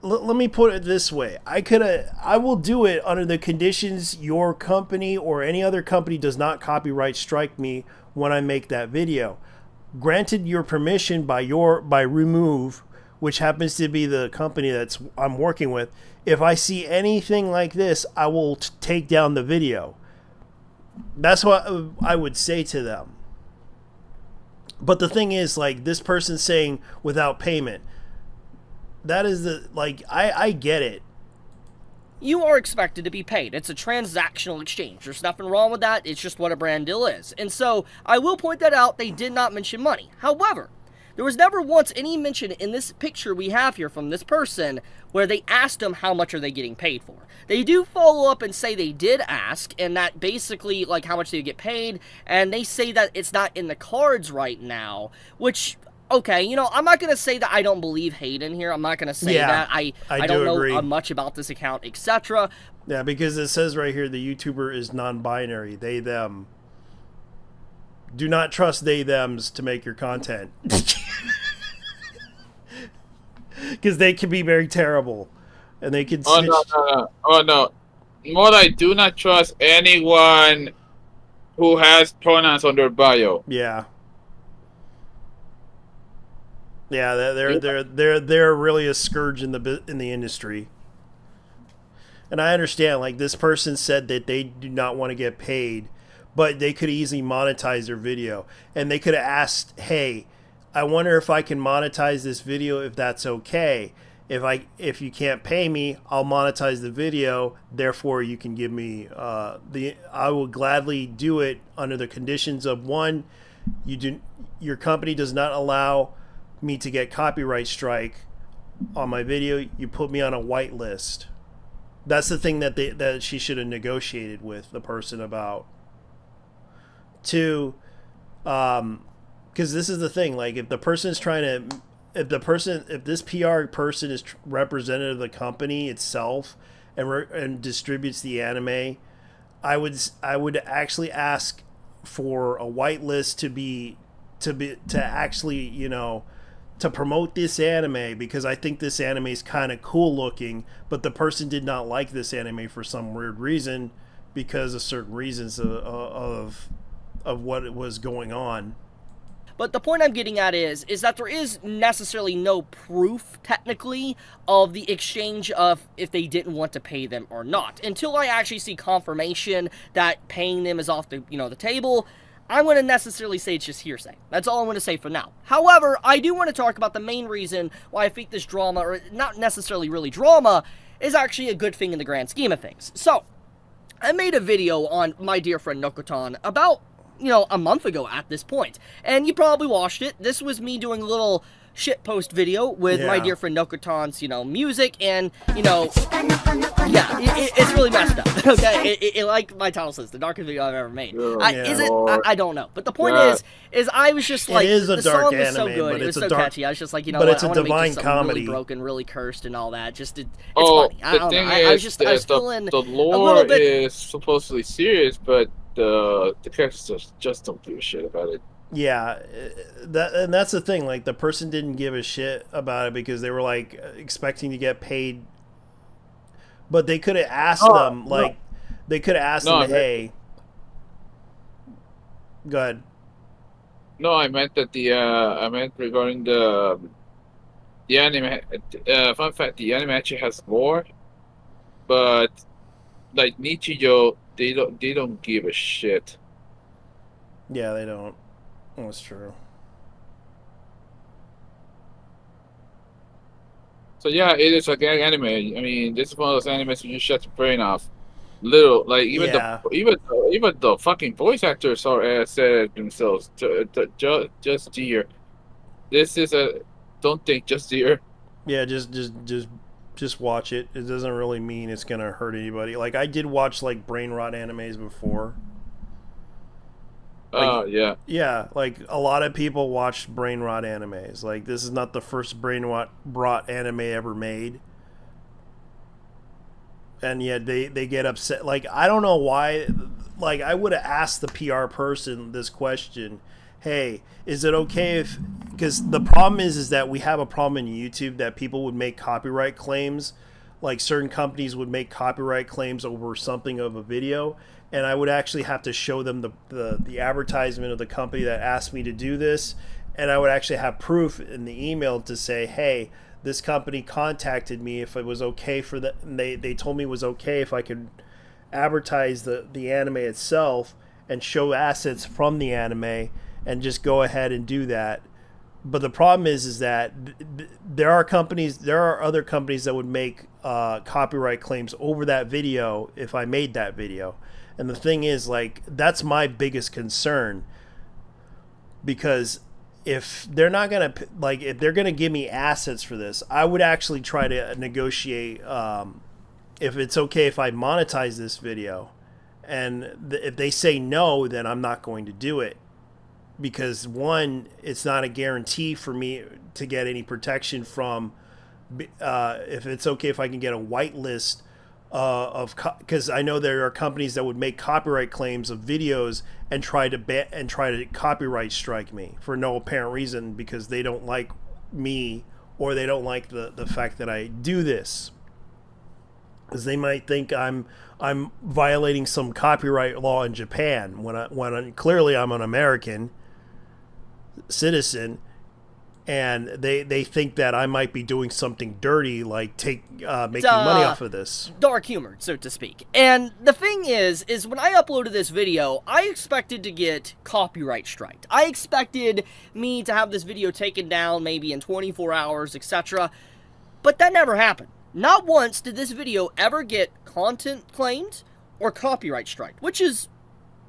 Let me put it this way. I will do it under the conditions your company or any other company does not copyright strike me when I make that video. Granted your permission by Remove, which happens to be the company I'm working with. If I see anything like this, I will take down the video. That's what I would say to them. But the thing is, like, this person saying without payment, that is I get it. You are expected to be paid. It's a transactional exchange. There's nothing wrong with that. It's just what a brand deal is. And so, I will point that out. They did not mention money. However, there was never once any mention in this picture we have here from this person where they asked them how much are they getting paid for. They do follow up and say they did ask, and that basically, like, how much they get paid, and they say that it's not in the cards right now, which... Okay, I'm not going to say that I don't believe Hayden here. I'm not going to say that. I don't know much about this account, etc. Yeah, because it says right here the YouTuber is non-binary. They, them. Do not trust they, thems to make your content. Because they can be very terrible. And they can snitch. Oh, no. What I do not trust anyone who has pronouns on their bio. Yeah. Yeah, they're really a scourge in the industry. And I understand, like, this person said that they do not want to get paid, but they could easily monetize their video. And they could have asked, hey, I wonder if I can monetize this video, if that's okay. If you can't pay me, I'll monetize the video. Therefore, you can give me I will gladly do it under the conditions of, one, your company does not allow me to get copyright strike on my video. You put me on a whitelist. That's the thing that she should have negotiated with the person about. 2, Because this is the thing, like if the person is trying to, if this PR person is representative of the company itself and distributes the anime, I would actually ask for a whitelist to actually, you know, to promote this anime, because I think this anime is kind of cool looking, but the person did not like this anime for some weird reason, because of certain reasons of what was going on. But the point I'm getting at is that there is necessarily no proof, technically, of the exchange of if they didn't want to pay them or not. Until I actually see confirmation that paying them is off the, you know, the table, I'm going to necessarily say it's just hearsay. That's all I'm going to say for now. However, I do want to talk about the main reason why I think this drama, or not necessarily really drama, is actually a good thing in the grand scheme of things. So, I made a video on my dear friend Nokotan about, you know, a month ago at this point. And you probably watched it. This was me doing a little shitpost video with my dear friend Nokotan's, you know, music, and, you know, yeah, it's really messed up, okay? Like my title says, the darkest video I've ever made. Is it? I don't know. But the point is I was just like, the song was so good, it was so catchy, I was just like, you know what, I want to make this something really broken, really cursed, and all that, just, it's funny. I don't know, I was feeling the a lore little bit... is supposedly serious, but the characters just don't give a shit about it. Yeah, and that's the thing. Like, the person didn't give a shit about it because they were like expecting to get paid, but they could have asked them. Like, they could have asked them, "Hey, go ahead." No, I meant that I meant regarding the anime. Fun fact: the anime actually has lore, but like Nichijou, they don't give a shit. Yeah, they don't. That's true. So yeah, it is a gag anime. I mean, this is one of those animes where you shut your brain off. Little, like even the fucking voice actors are said it themselves. Just Dear. This is a don't think just Dear. Yeah, just watch it. It doesn't really mean it's gonna hurt anybody. Like, I did watch like brain rot animes before. Like, yeah, like a lot of people watch brain rot animes. Like, this is not the first brain rot anime ever made, and yet they get upset. Like, I don't know why. Like, I would have asked the PR person this question: hey, is it okay if, because the problem is that we have a problem in YouTube that people would make copyright claims, like certain companies would make copyright claims over something of a video, and I would actually have to show them the advertisement of the company that asked me to do this, and I would actually have proof in the email to say, hey, this company contacted me if it was okay for the, and they told me it was okay if I could advertise the anime itself and show assets from the anime and just go ahead and do that. But the problem is that there are other companies that would make copyright claims over that video if I made that video. And the thing is, like, that's my biggest concern, because if they're not gonna, like, if they're gonna give me assets for this, I would actually try to negotiate if it's okay if I monetize this video, and if they say no, then I'm not going to do it, because one, it's not a guarantee for me to get any protection from if it's okay if I can get a whitelist because I know there are companies that would make copyright claims of videos and try to copyright strike me for no apparent reason, because they don't like me or they don't like the fact that I do this, because they might think I'm violating some copyright law in Japan when clearly I'm an American citizen, and they think that I might be doing something dirty, like making money off of this. Dark humor, so to speak. And the thing is when I uploaded this video, I expected to get copyright striked. I expected me to have this video taken down maybe in 24 hours, etc. But that never happened. Not once did this video ever get content claimed or copyright striked, which is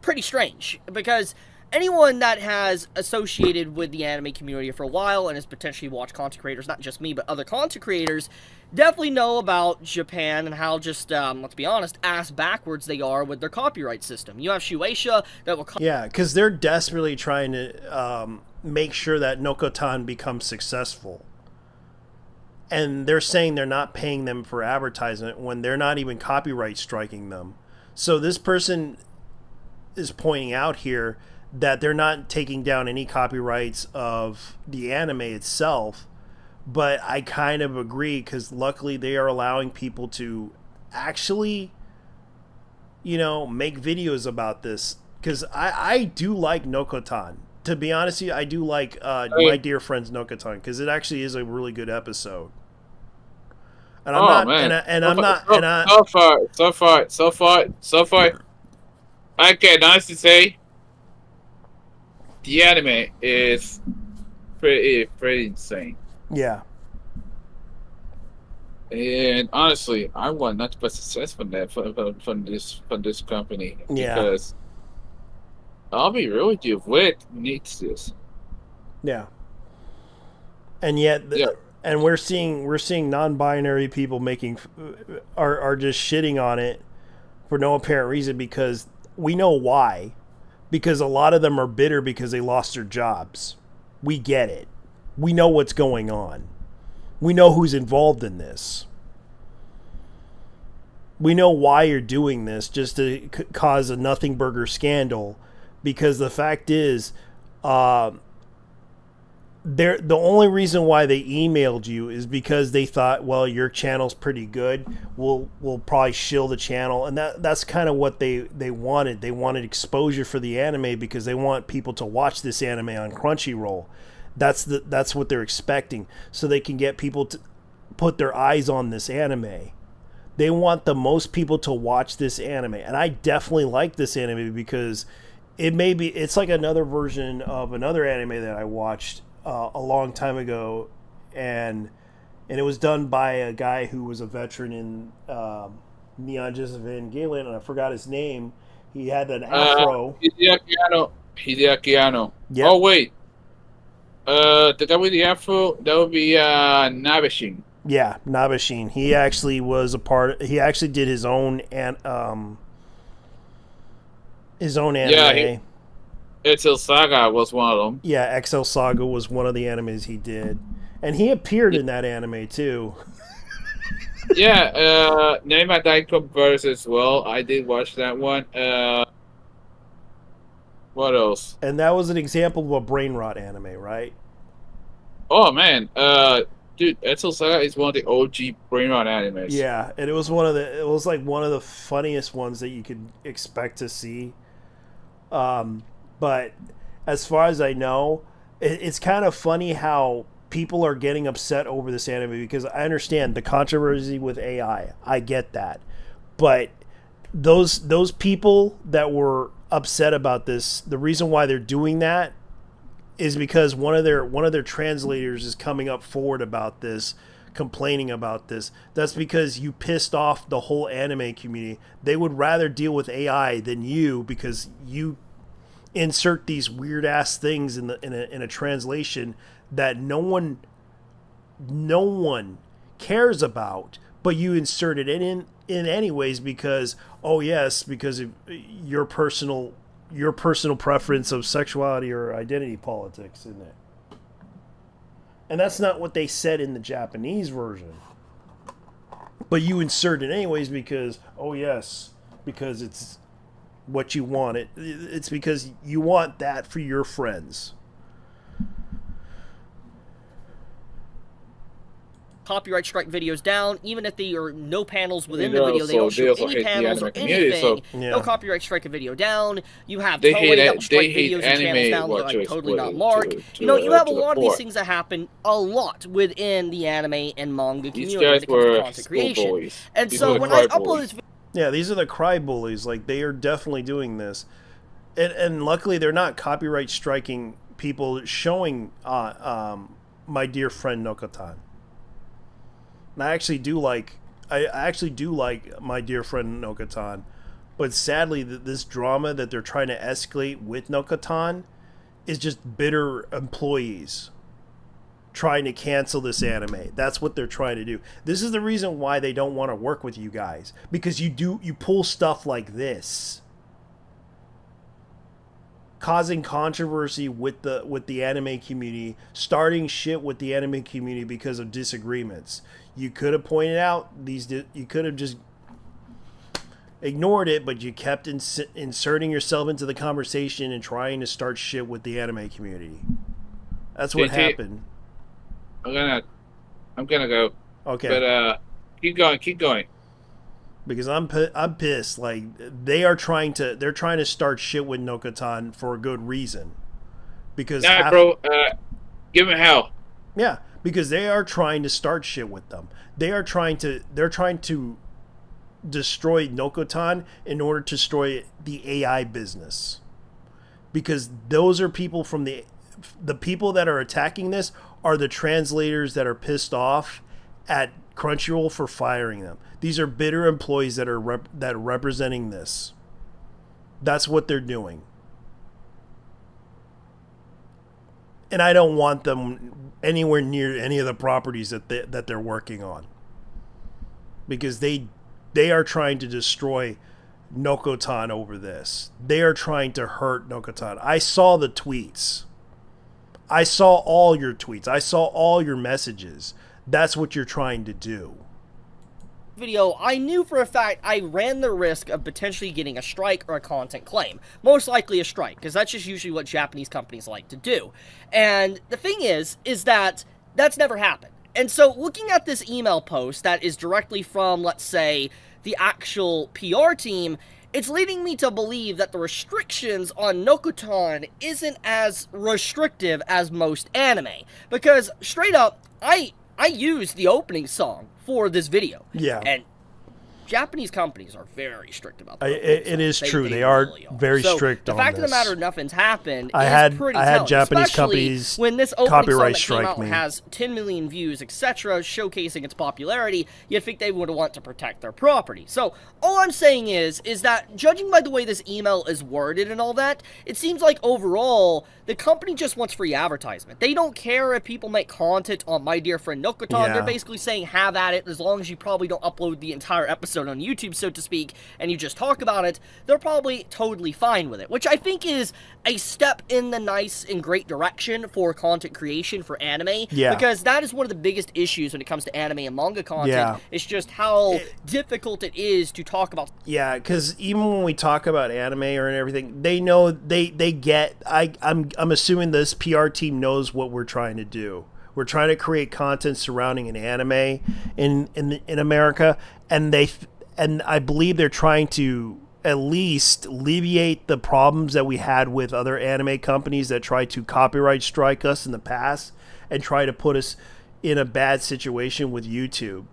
pretty strange, because anyone that has associated with the anime community for a while and has potentially watched content creators, not just me, but other content creators, definitely know about Japan and how just, let's be honest, ass backwards they are with their copyright system. You have Shueisha that will... Yeah, because they're desperately trying to make sure that Nokotan becomes successful. And they're saying they're not paying them for advertisement when they're not even copyright striking them. So this person is pointing out here that they're not taking down any copyrights of the anime itself, but I kind of agree, because luckily they are allowing people to actually, you know, make videos about this, because I do like Nokotan. To be honest with you, I do like My Dear Friends Nokotan, because it actually is a really good episode. And I'm So far, I can honestly say the anime is pretty insane. Yeah. And honestly, I want nothing but success from that from this company. Yeah. Because I'll be real with you, Wit needs this. Yeah. And yet, and we're seeing non-binary people are just shitting on it for no apparent reason, because we know why. Because a lot of them are bitter because they lost their jobs. We get it. We know what's going on. We know who's involved in this. We know why you're doing this, just to cause a nothing burger scandal. Because the fact is, the only reason why they emailed you is because they thought, well, your channel's pretty good. We'll probably shill the channel, and that's kind of what they wanted. They wanted exposure for the anime because they want people to watch this anime on Crunchyroll. That's what they're expecting, so they can get people to put their eyes on this anime. They want the most people to watch this anime, and I definitely like this anime because it's like another version of another anime that I watched a long time ago, and it was done by a guy who was a veteran in Neon Genesis Evangelion, and I forgot his name. He had an afro. Hideaki Anno. Yep. Oh wait, the guy with the afro, that would be Nabeshin. Yeah, Nabeshin. He actually was he actually did his own anime. Yeah, Excel Saga was one of them. Yeah, Excel Saga was one of the animes he did. And he appeared in that anime too. Yeah, Name Daikon Verse as well. I did watch that one. What else? And that was an example of a brain rot anime, right? Oh man, dude, Excel Saga is one of the OG brain rot animes. Yeah, and it was one of the funniest ones that you could expect to see. But as far as I know, it's kind of funny how people are getting upset over this anime, because I understand the controversy with AI. I get that. But those people that were upset about this, the reason why they're doing that is because one of their translators is coming up forward about this, complaining about this. That's because you pissed off the whole anime community. They would rather deal with AI than you, because you insert these weird ass things in a translation that no one cares about, but you insert it in anyways because because of your personal preference of sexuality or identity politics in it. And that's not what they said in the Japanese version. But you insert it anyways because because it's what you want. It's because you want that for your friends. Copyright strike videos down, even if there are no panels within the video, they don't show any panels or anything. No copyright strike a video down. You have Toei that will strike videos and channels down that are totally not marked. You have a lot of these things that happen a lot within the anime and manga community when it comes to content creation. And so when I upload this video, yeah, these are the cry bullies. Like, they are definitely doing this, and luckily they're not copyright striking people showing My Dear Friend Nokotan. And I actually do like My Dear Friend Nokotan. But sadly, this drama that they're trying to escalate with Nokotan is just bitter employees trying to cancel this anime. That's what they're trying to do. This is the reason why they don't want to work with you guys, because you pull stuff like this, causing controversy with the anime community, starting shit with the anime community because of disagreements. You could have pointed out you could have just ignored it, but you kept inserting yourself into the conversation and trying to start shit with the anime community. That's what happened. I'm gonna go. Okay. But keep going. Because I'm pissed. Like, they're trying to start shit with Nokotan for a good reason. Because bro, give him hell. Yeah, because they are trying to start shit with them. They're trying to destroy Nokotan in order to destroy the AI business. Because those are people from the people that are attacking this are the translators that are pissed off at Crunchyroll for firing them. These are bitter employees that are representing this. That's what they're doing. And I don't want them anywhere near any of the properties that they're working on. Because they are trying to destroy Nokotan over this. They are trying to hurt Nokotan. I saw the tweets. I saw all your tweets. I saw all your messages. That's what you're trying to do. Video, I knew for a fact I ran the risk of potentially getting a strike or a content claim. Most likely a strike, because that's just usually what Japanese companies like to do. And the thing is that that's never happened. And so looking at this email post that is directly from, let's say, the actual PR team, it's leading me to believe that the restrictions on Nokotan isn't as restrictive as most anime. Because, straight up, I used the opening song for this video. Yeah. And Japanese companies are very strict about that. It is true. They are really very strict on this. The fact of the matter, nothing's happened. I had Japanese companies when this opening copyright song that came strike out me. Has 10 million views, etc., showcasing its popularity. You'd think they would want to protect their property. So all I'm saying is that judging by the way this email is worded and all that, it seems like overall the company just wants free advertisement. They don't care if people make content on My Dear Friend Nokotan. Yeah. They're basically saying have at it, as long as you probably don't upload the entire episode on YouTube, so to speak, and you just talk about it. They're probably totally fine with it, which I think is a step in the nice and great direction for content creation for anime. Yeah. Because that is one of the biggest issues when it comes to anime and manga content. Yeah. It's just how difficult it is to talk about. Yeah, because even when we talk about anime or everything, they know they get. I'm assuming this PR team knows what we're trying to do. We're trying to create content surrounding an anime in America, and I believe they're trying to at least alleviate the problems that we had with other anime companies that tried to copyright strike us in the past and try to put us in a bad situation with YouTube.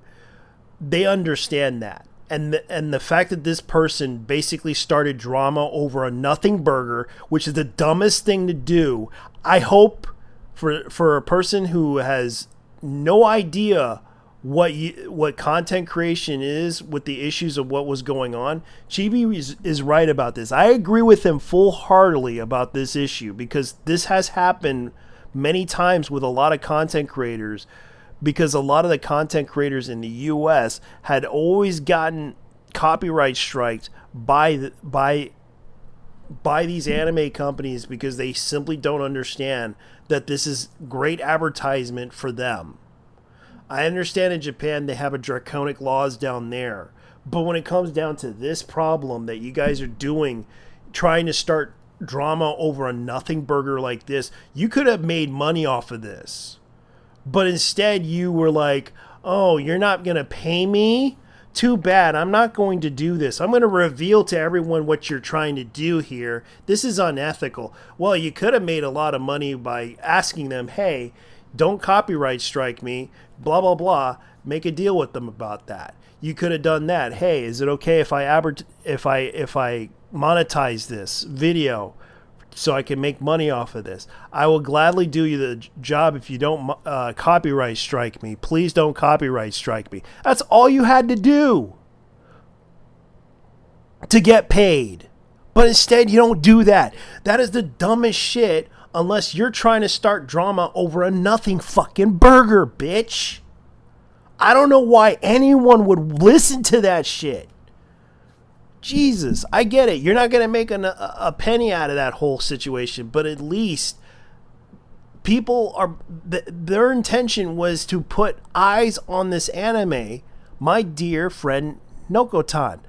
They understand that. And the fact that this person basically started drama over a nothing burger, which is the dumbest thing to do, I hope for a person who has no idea what content creation is with the issues of what was going on, Chibi is right about this. I agree with him full-heartedly about this issue, because this has happened many times with a lot of content creators, because a lot of the content creators in the US had always gotten copyright striked by these anime companies, because they simply don't understand that this is great advertisement for them. I understand in Japan they have a draconic laws down there, but when it comes down to this problem that you guys are doing, trying to start drama over a nothing burger like this, you could have made money off of this. But instead you were like, oh, you're not going to pay me? Too bad. I'm not going to do this. I'm going to reveal to everyone what you're trying to do here. This is unethical. Well, you could have made a lot of money by asking them, hey, don't copyright strike me, blah, blah, blah. Make a deal with them about that. You could have done that. Hey, is it okay if I monetize this video so I can make money off of this? I will gladly do you the job if you don't copyright strike me. Please don't copyright strike me. That's all you had to do. to get paid. But instead, you don't do that. That is the dumbest shit unless you're trying to start drama over a nothing fucking burger, bitch. I don't know why anyone would listen to that shit. Jesus, I get it. You're not going to make a penny out of that whole situation, but at least people are, their intention was to put eyes on this anime, my dear friend Nokotan.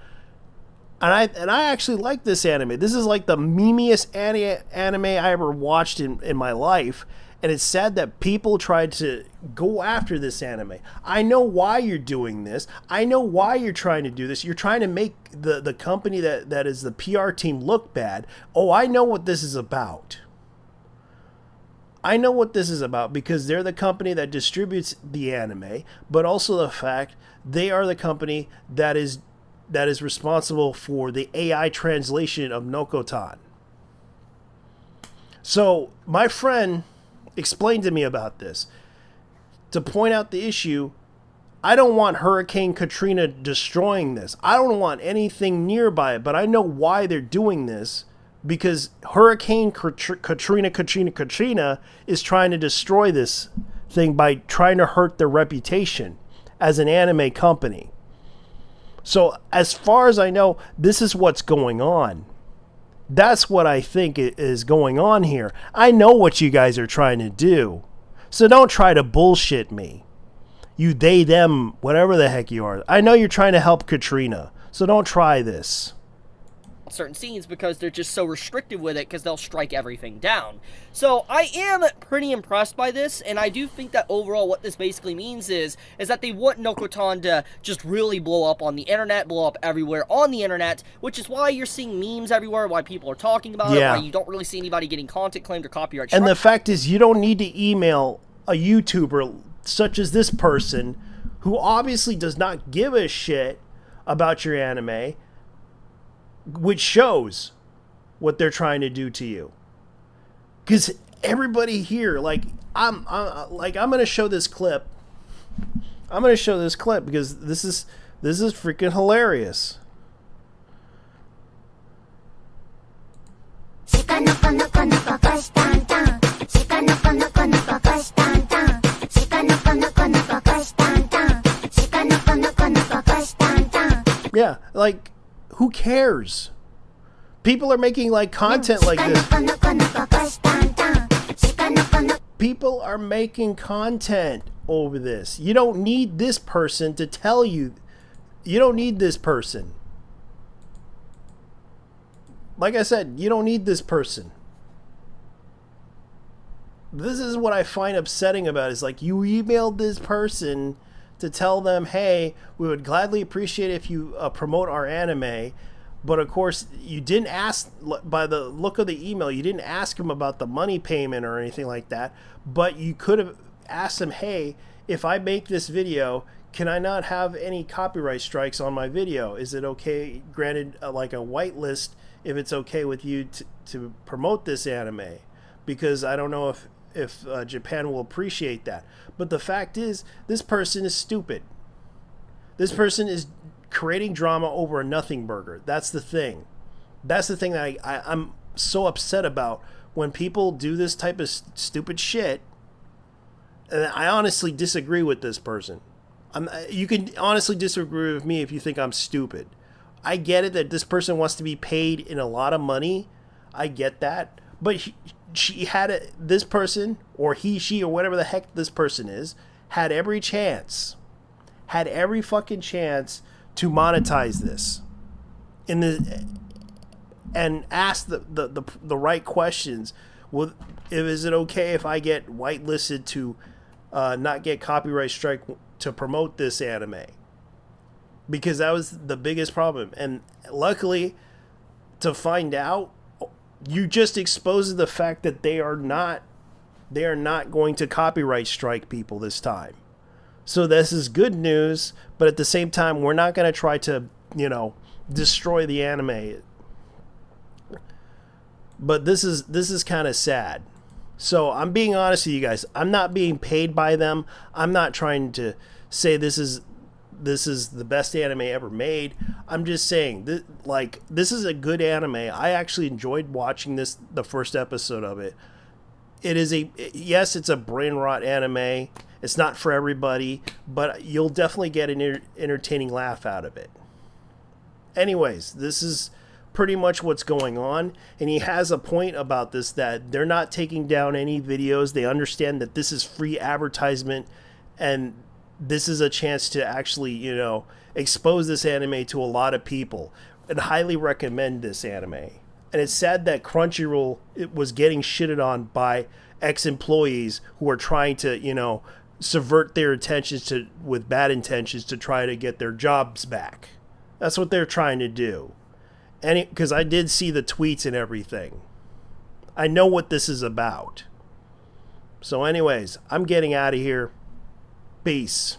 And I actually like this anime. This is like the memeiest anime I ever watched in my life. And it's sad that people tried to go after this anime. I know why you're doing this. I know why you're trying to do this. You're trying to make the company that is the PR team look bad. Oh, I know what this is about. I know what this is about because they're the company that distributes the anime, but also the fact they are the company that is responsible for the AI translation of Nokotan. So my friend explained to me about this. To point out the issue, I don't want Hurricane Katrina destroying this. I don't want anything nearby it, but I know why they're doing this. Because Hurricane Katrina is trying to destroy this thing by trying to hurt their reputation as an anime company. So as far as I know, this is what's going on. That's what I think is going on here. I know what you guys are trying to do. So don't try to bullshit me. You, they, them, whatever the heck you are. I know you're trying to help Katrina. So don't try this. Certain scenes because they're just so restrictive with it because they'll strike everything down. So I am pretty impressed by this, and I do think that overall what this basically means is that they want Nokotan to just really blow up on the internet, blow up everywhere on the internet, which is why you're seeing memes everywhere, why people are talking about it, why you don't really see anybody getting content claimed or copyright struck. And the fact is, you don't need to email a YouTuber such as this person who obviously does not give a shit about your anime, which shows what they're trying to do to you. Because everybody here, I'm gonna show this clip. I'm gonna show this clip because this is freaking hilarious. Yeah, like, who cares? People are making content like this. People are making content over this. You don't need this person to tell you. You don't need this person. Like I said, you don't need this person. This is what I find upsetting about it. Is you emailed this person to tell them, hey, we would gladly appreciate if you promote our anime. But of course, you didn't ask, by the look of the email, you didn't ask him about the money payment or anything like that. But you could have asked him, hey, if I make this video, can I not have any copyright strikes on my video? Is it okay, granted, a whitelist, if it's okay with you to promote this anime? Because I don't know if Japan will appreciate that. But the fact is, this person is stupid. This person is creating drama over a nothing burger. That's the thing. That's the thing that I'm so upset about when people do this type of stupid shit. And I honestly disagree with this person. You can honestly disagree with me if you think I'm stupid. I get it that this person wants to be paid in a lot of money. I get that. But she had this person, or he, she, or whatever the heck this person is, had every fucking chance to monetize this and ask the right questions. Well, is it okay if I get whitelisted to not get copyright strike to promote this anime? Because that was the biggest problem. And luckily, to find out, you just expose the fact that they are not going to copyright strike people this time. So this is good news, but at the same time, we're not going to try to, destroy the anime. But this is kind of sad. So I'm being honest with you guys. I'm not being paid by them. I'm not trying to say this is this is the best anime ever made. I'm just saying, this is a good anime. I actually enjoyed watching the first episode of it. It is yes, it's a brain rot anime. It's not for everybody, but you'll definitely get an entertaining laugh out of it. Anyways, this is pretty much what's going on, and he has a point about this, that they're not taking down any videos. They understand that this is free advertisement, and this is a chance to actually, expose this anime to a lot of people, and highly recommend this anime. And it's sad that Crunchyroll was getting shitted on by ex-employees who are trying to, subvert their intentions with bad intentions to try to get their jobs back. That's what they're trying to do. Because I did see the tweets and everything. I know what this is about. So anyways, I'm getting out of here. Peace.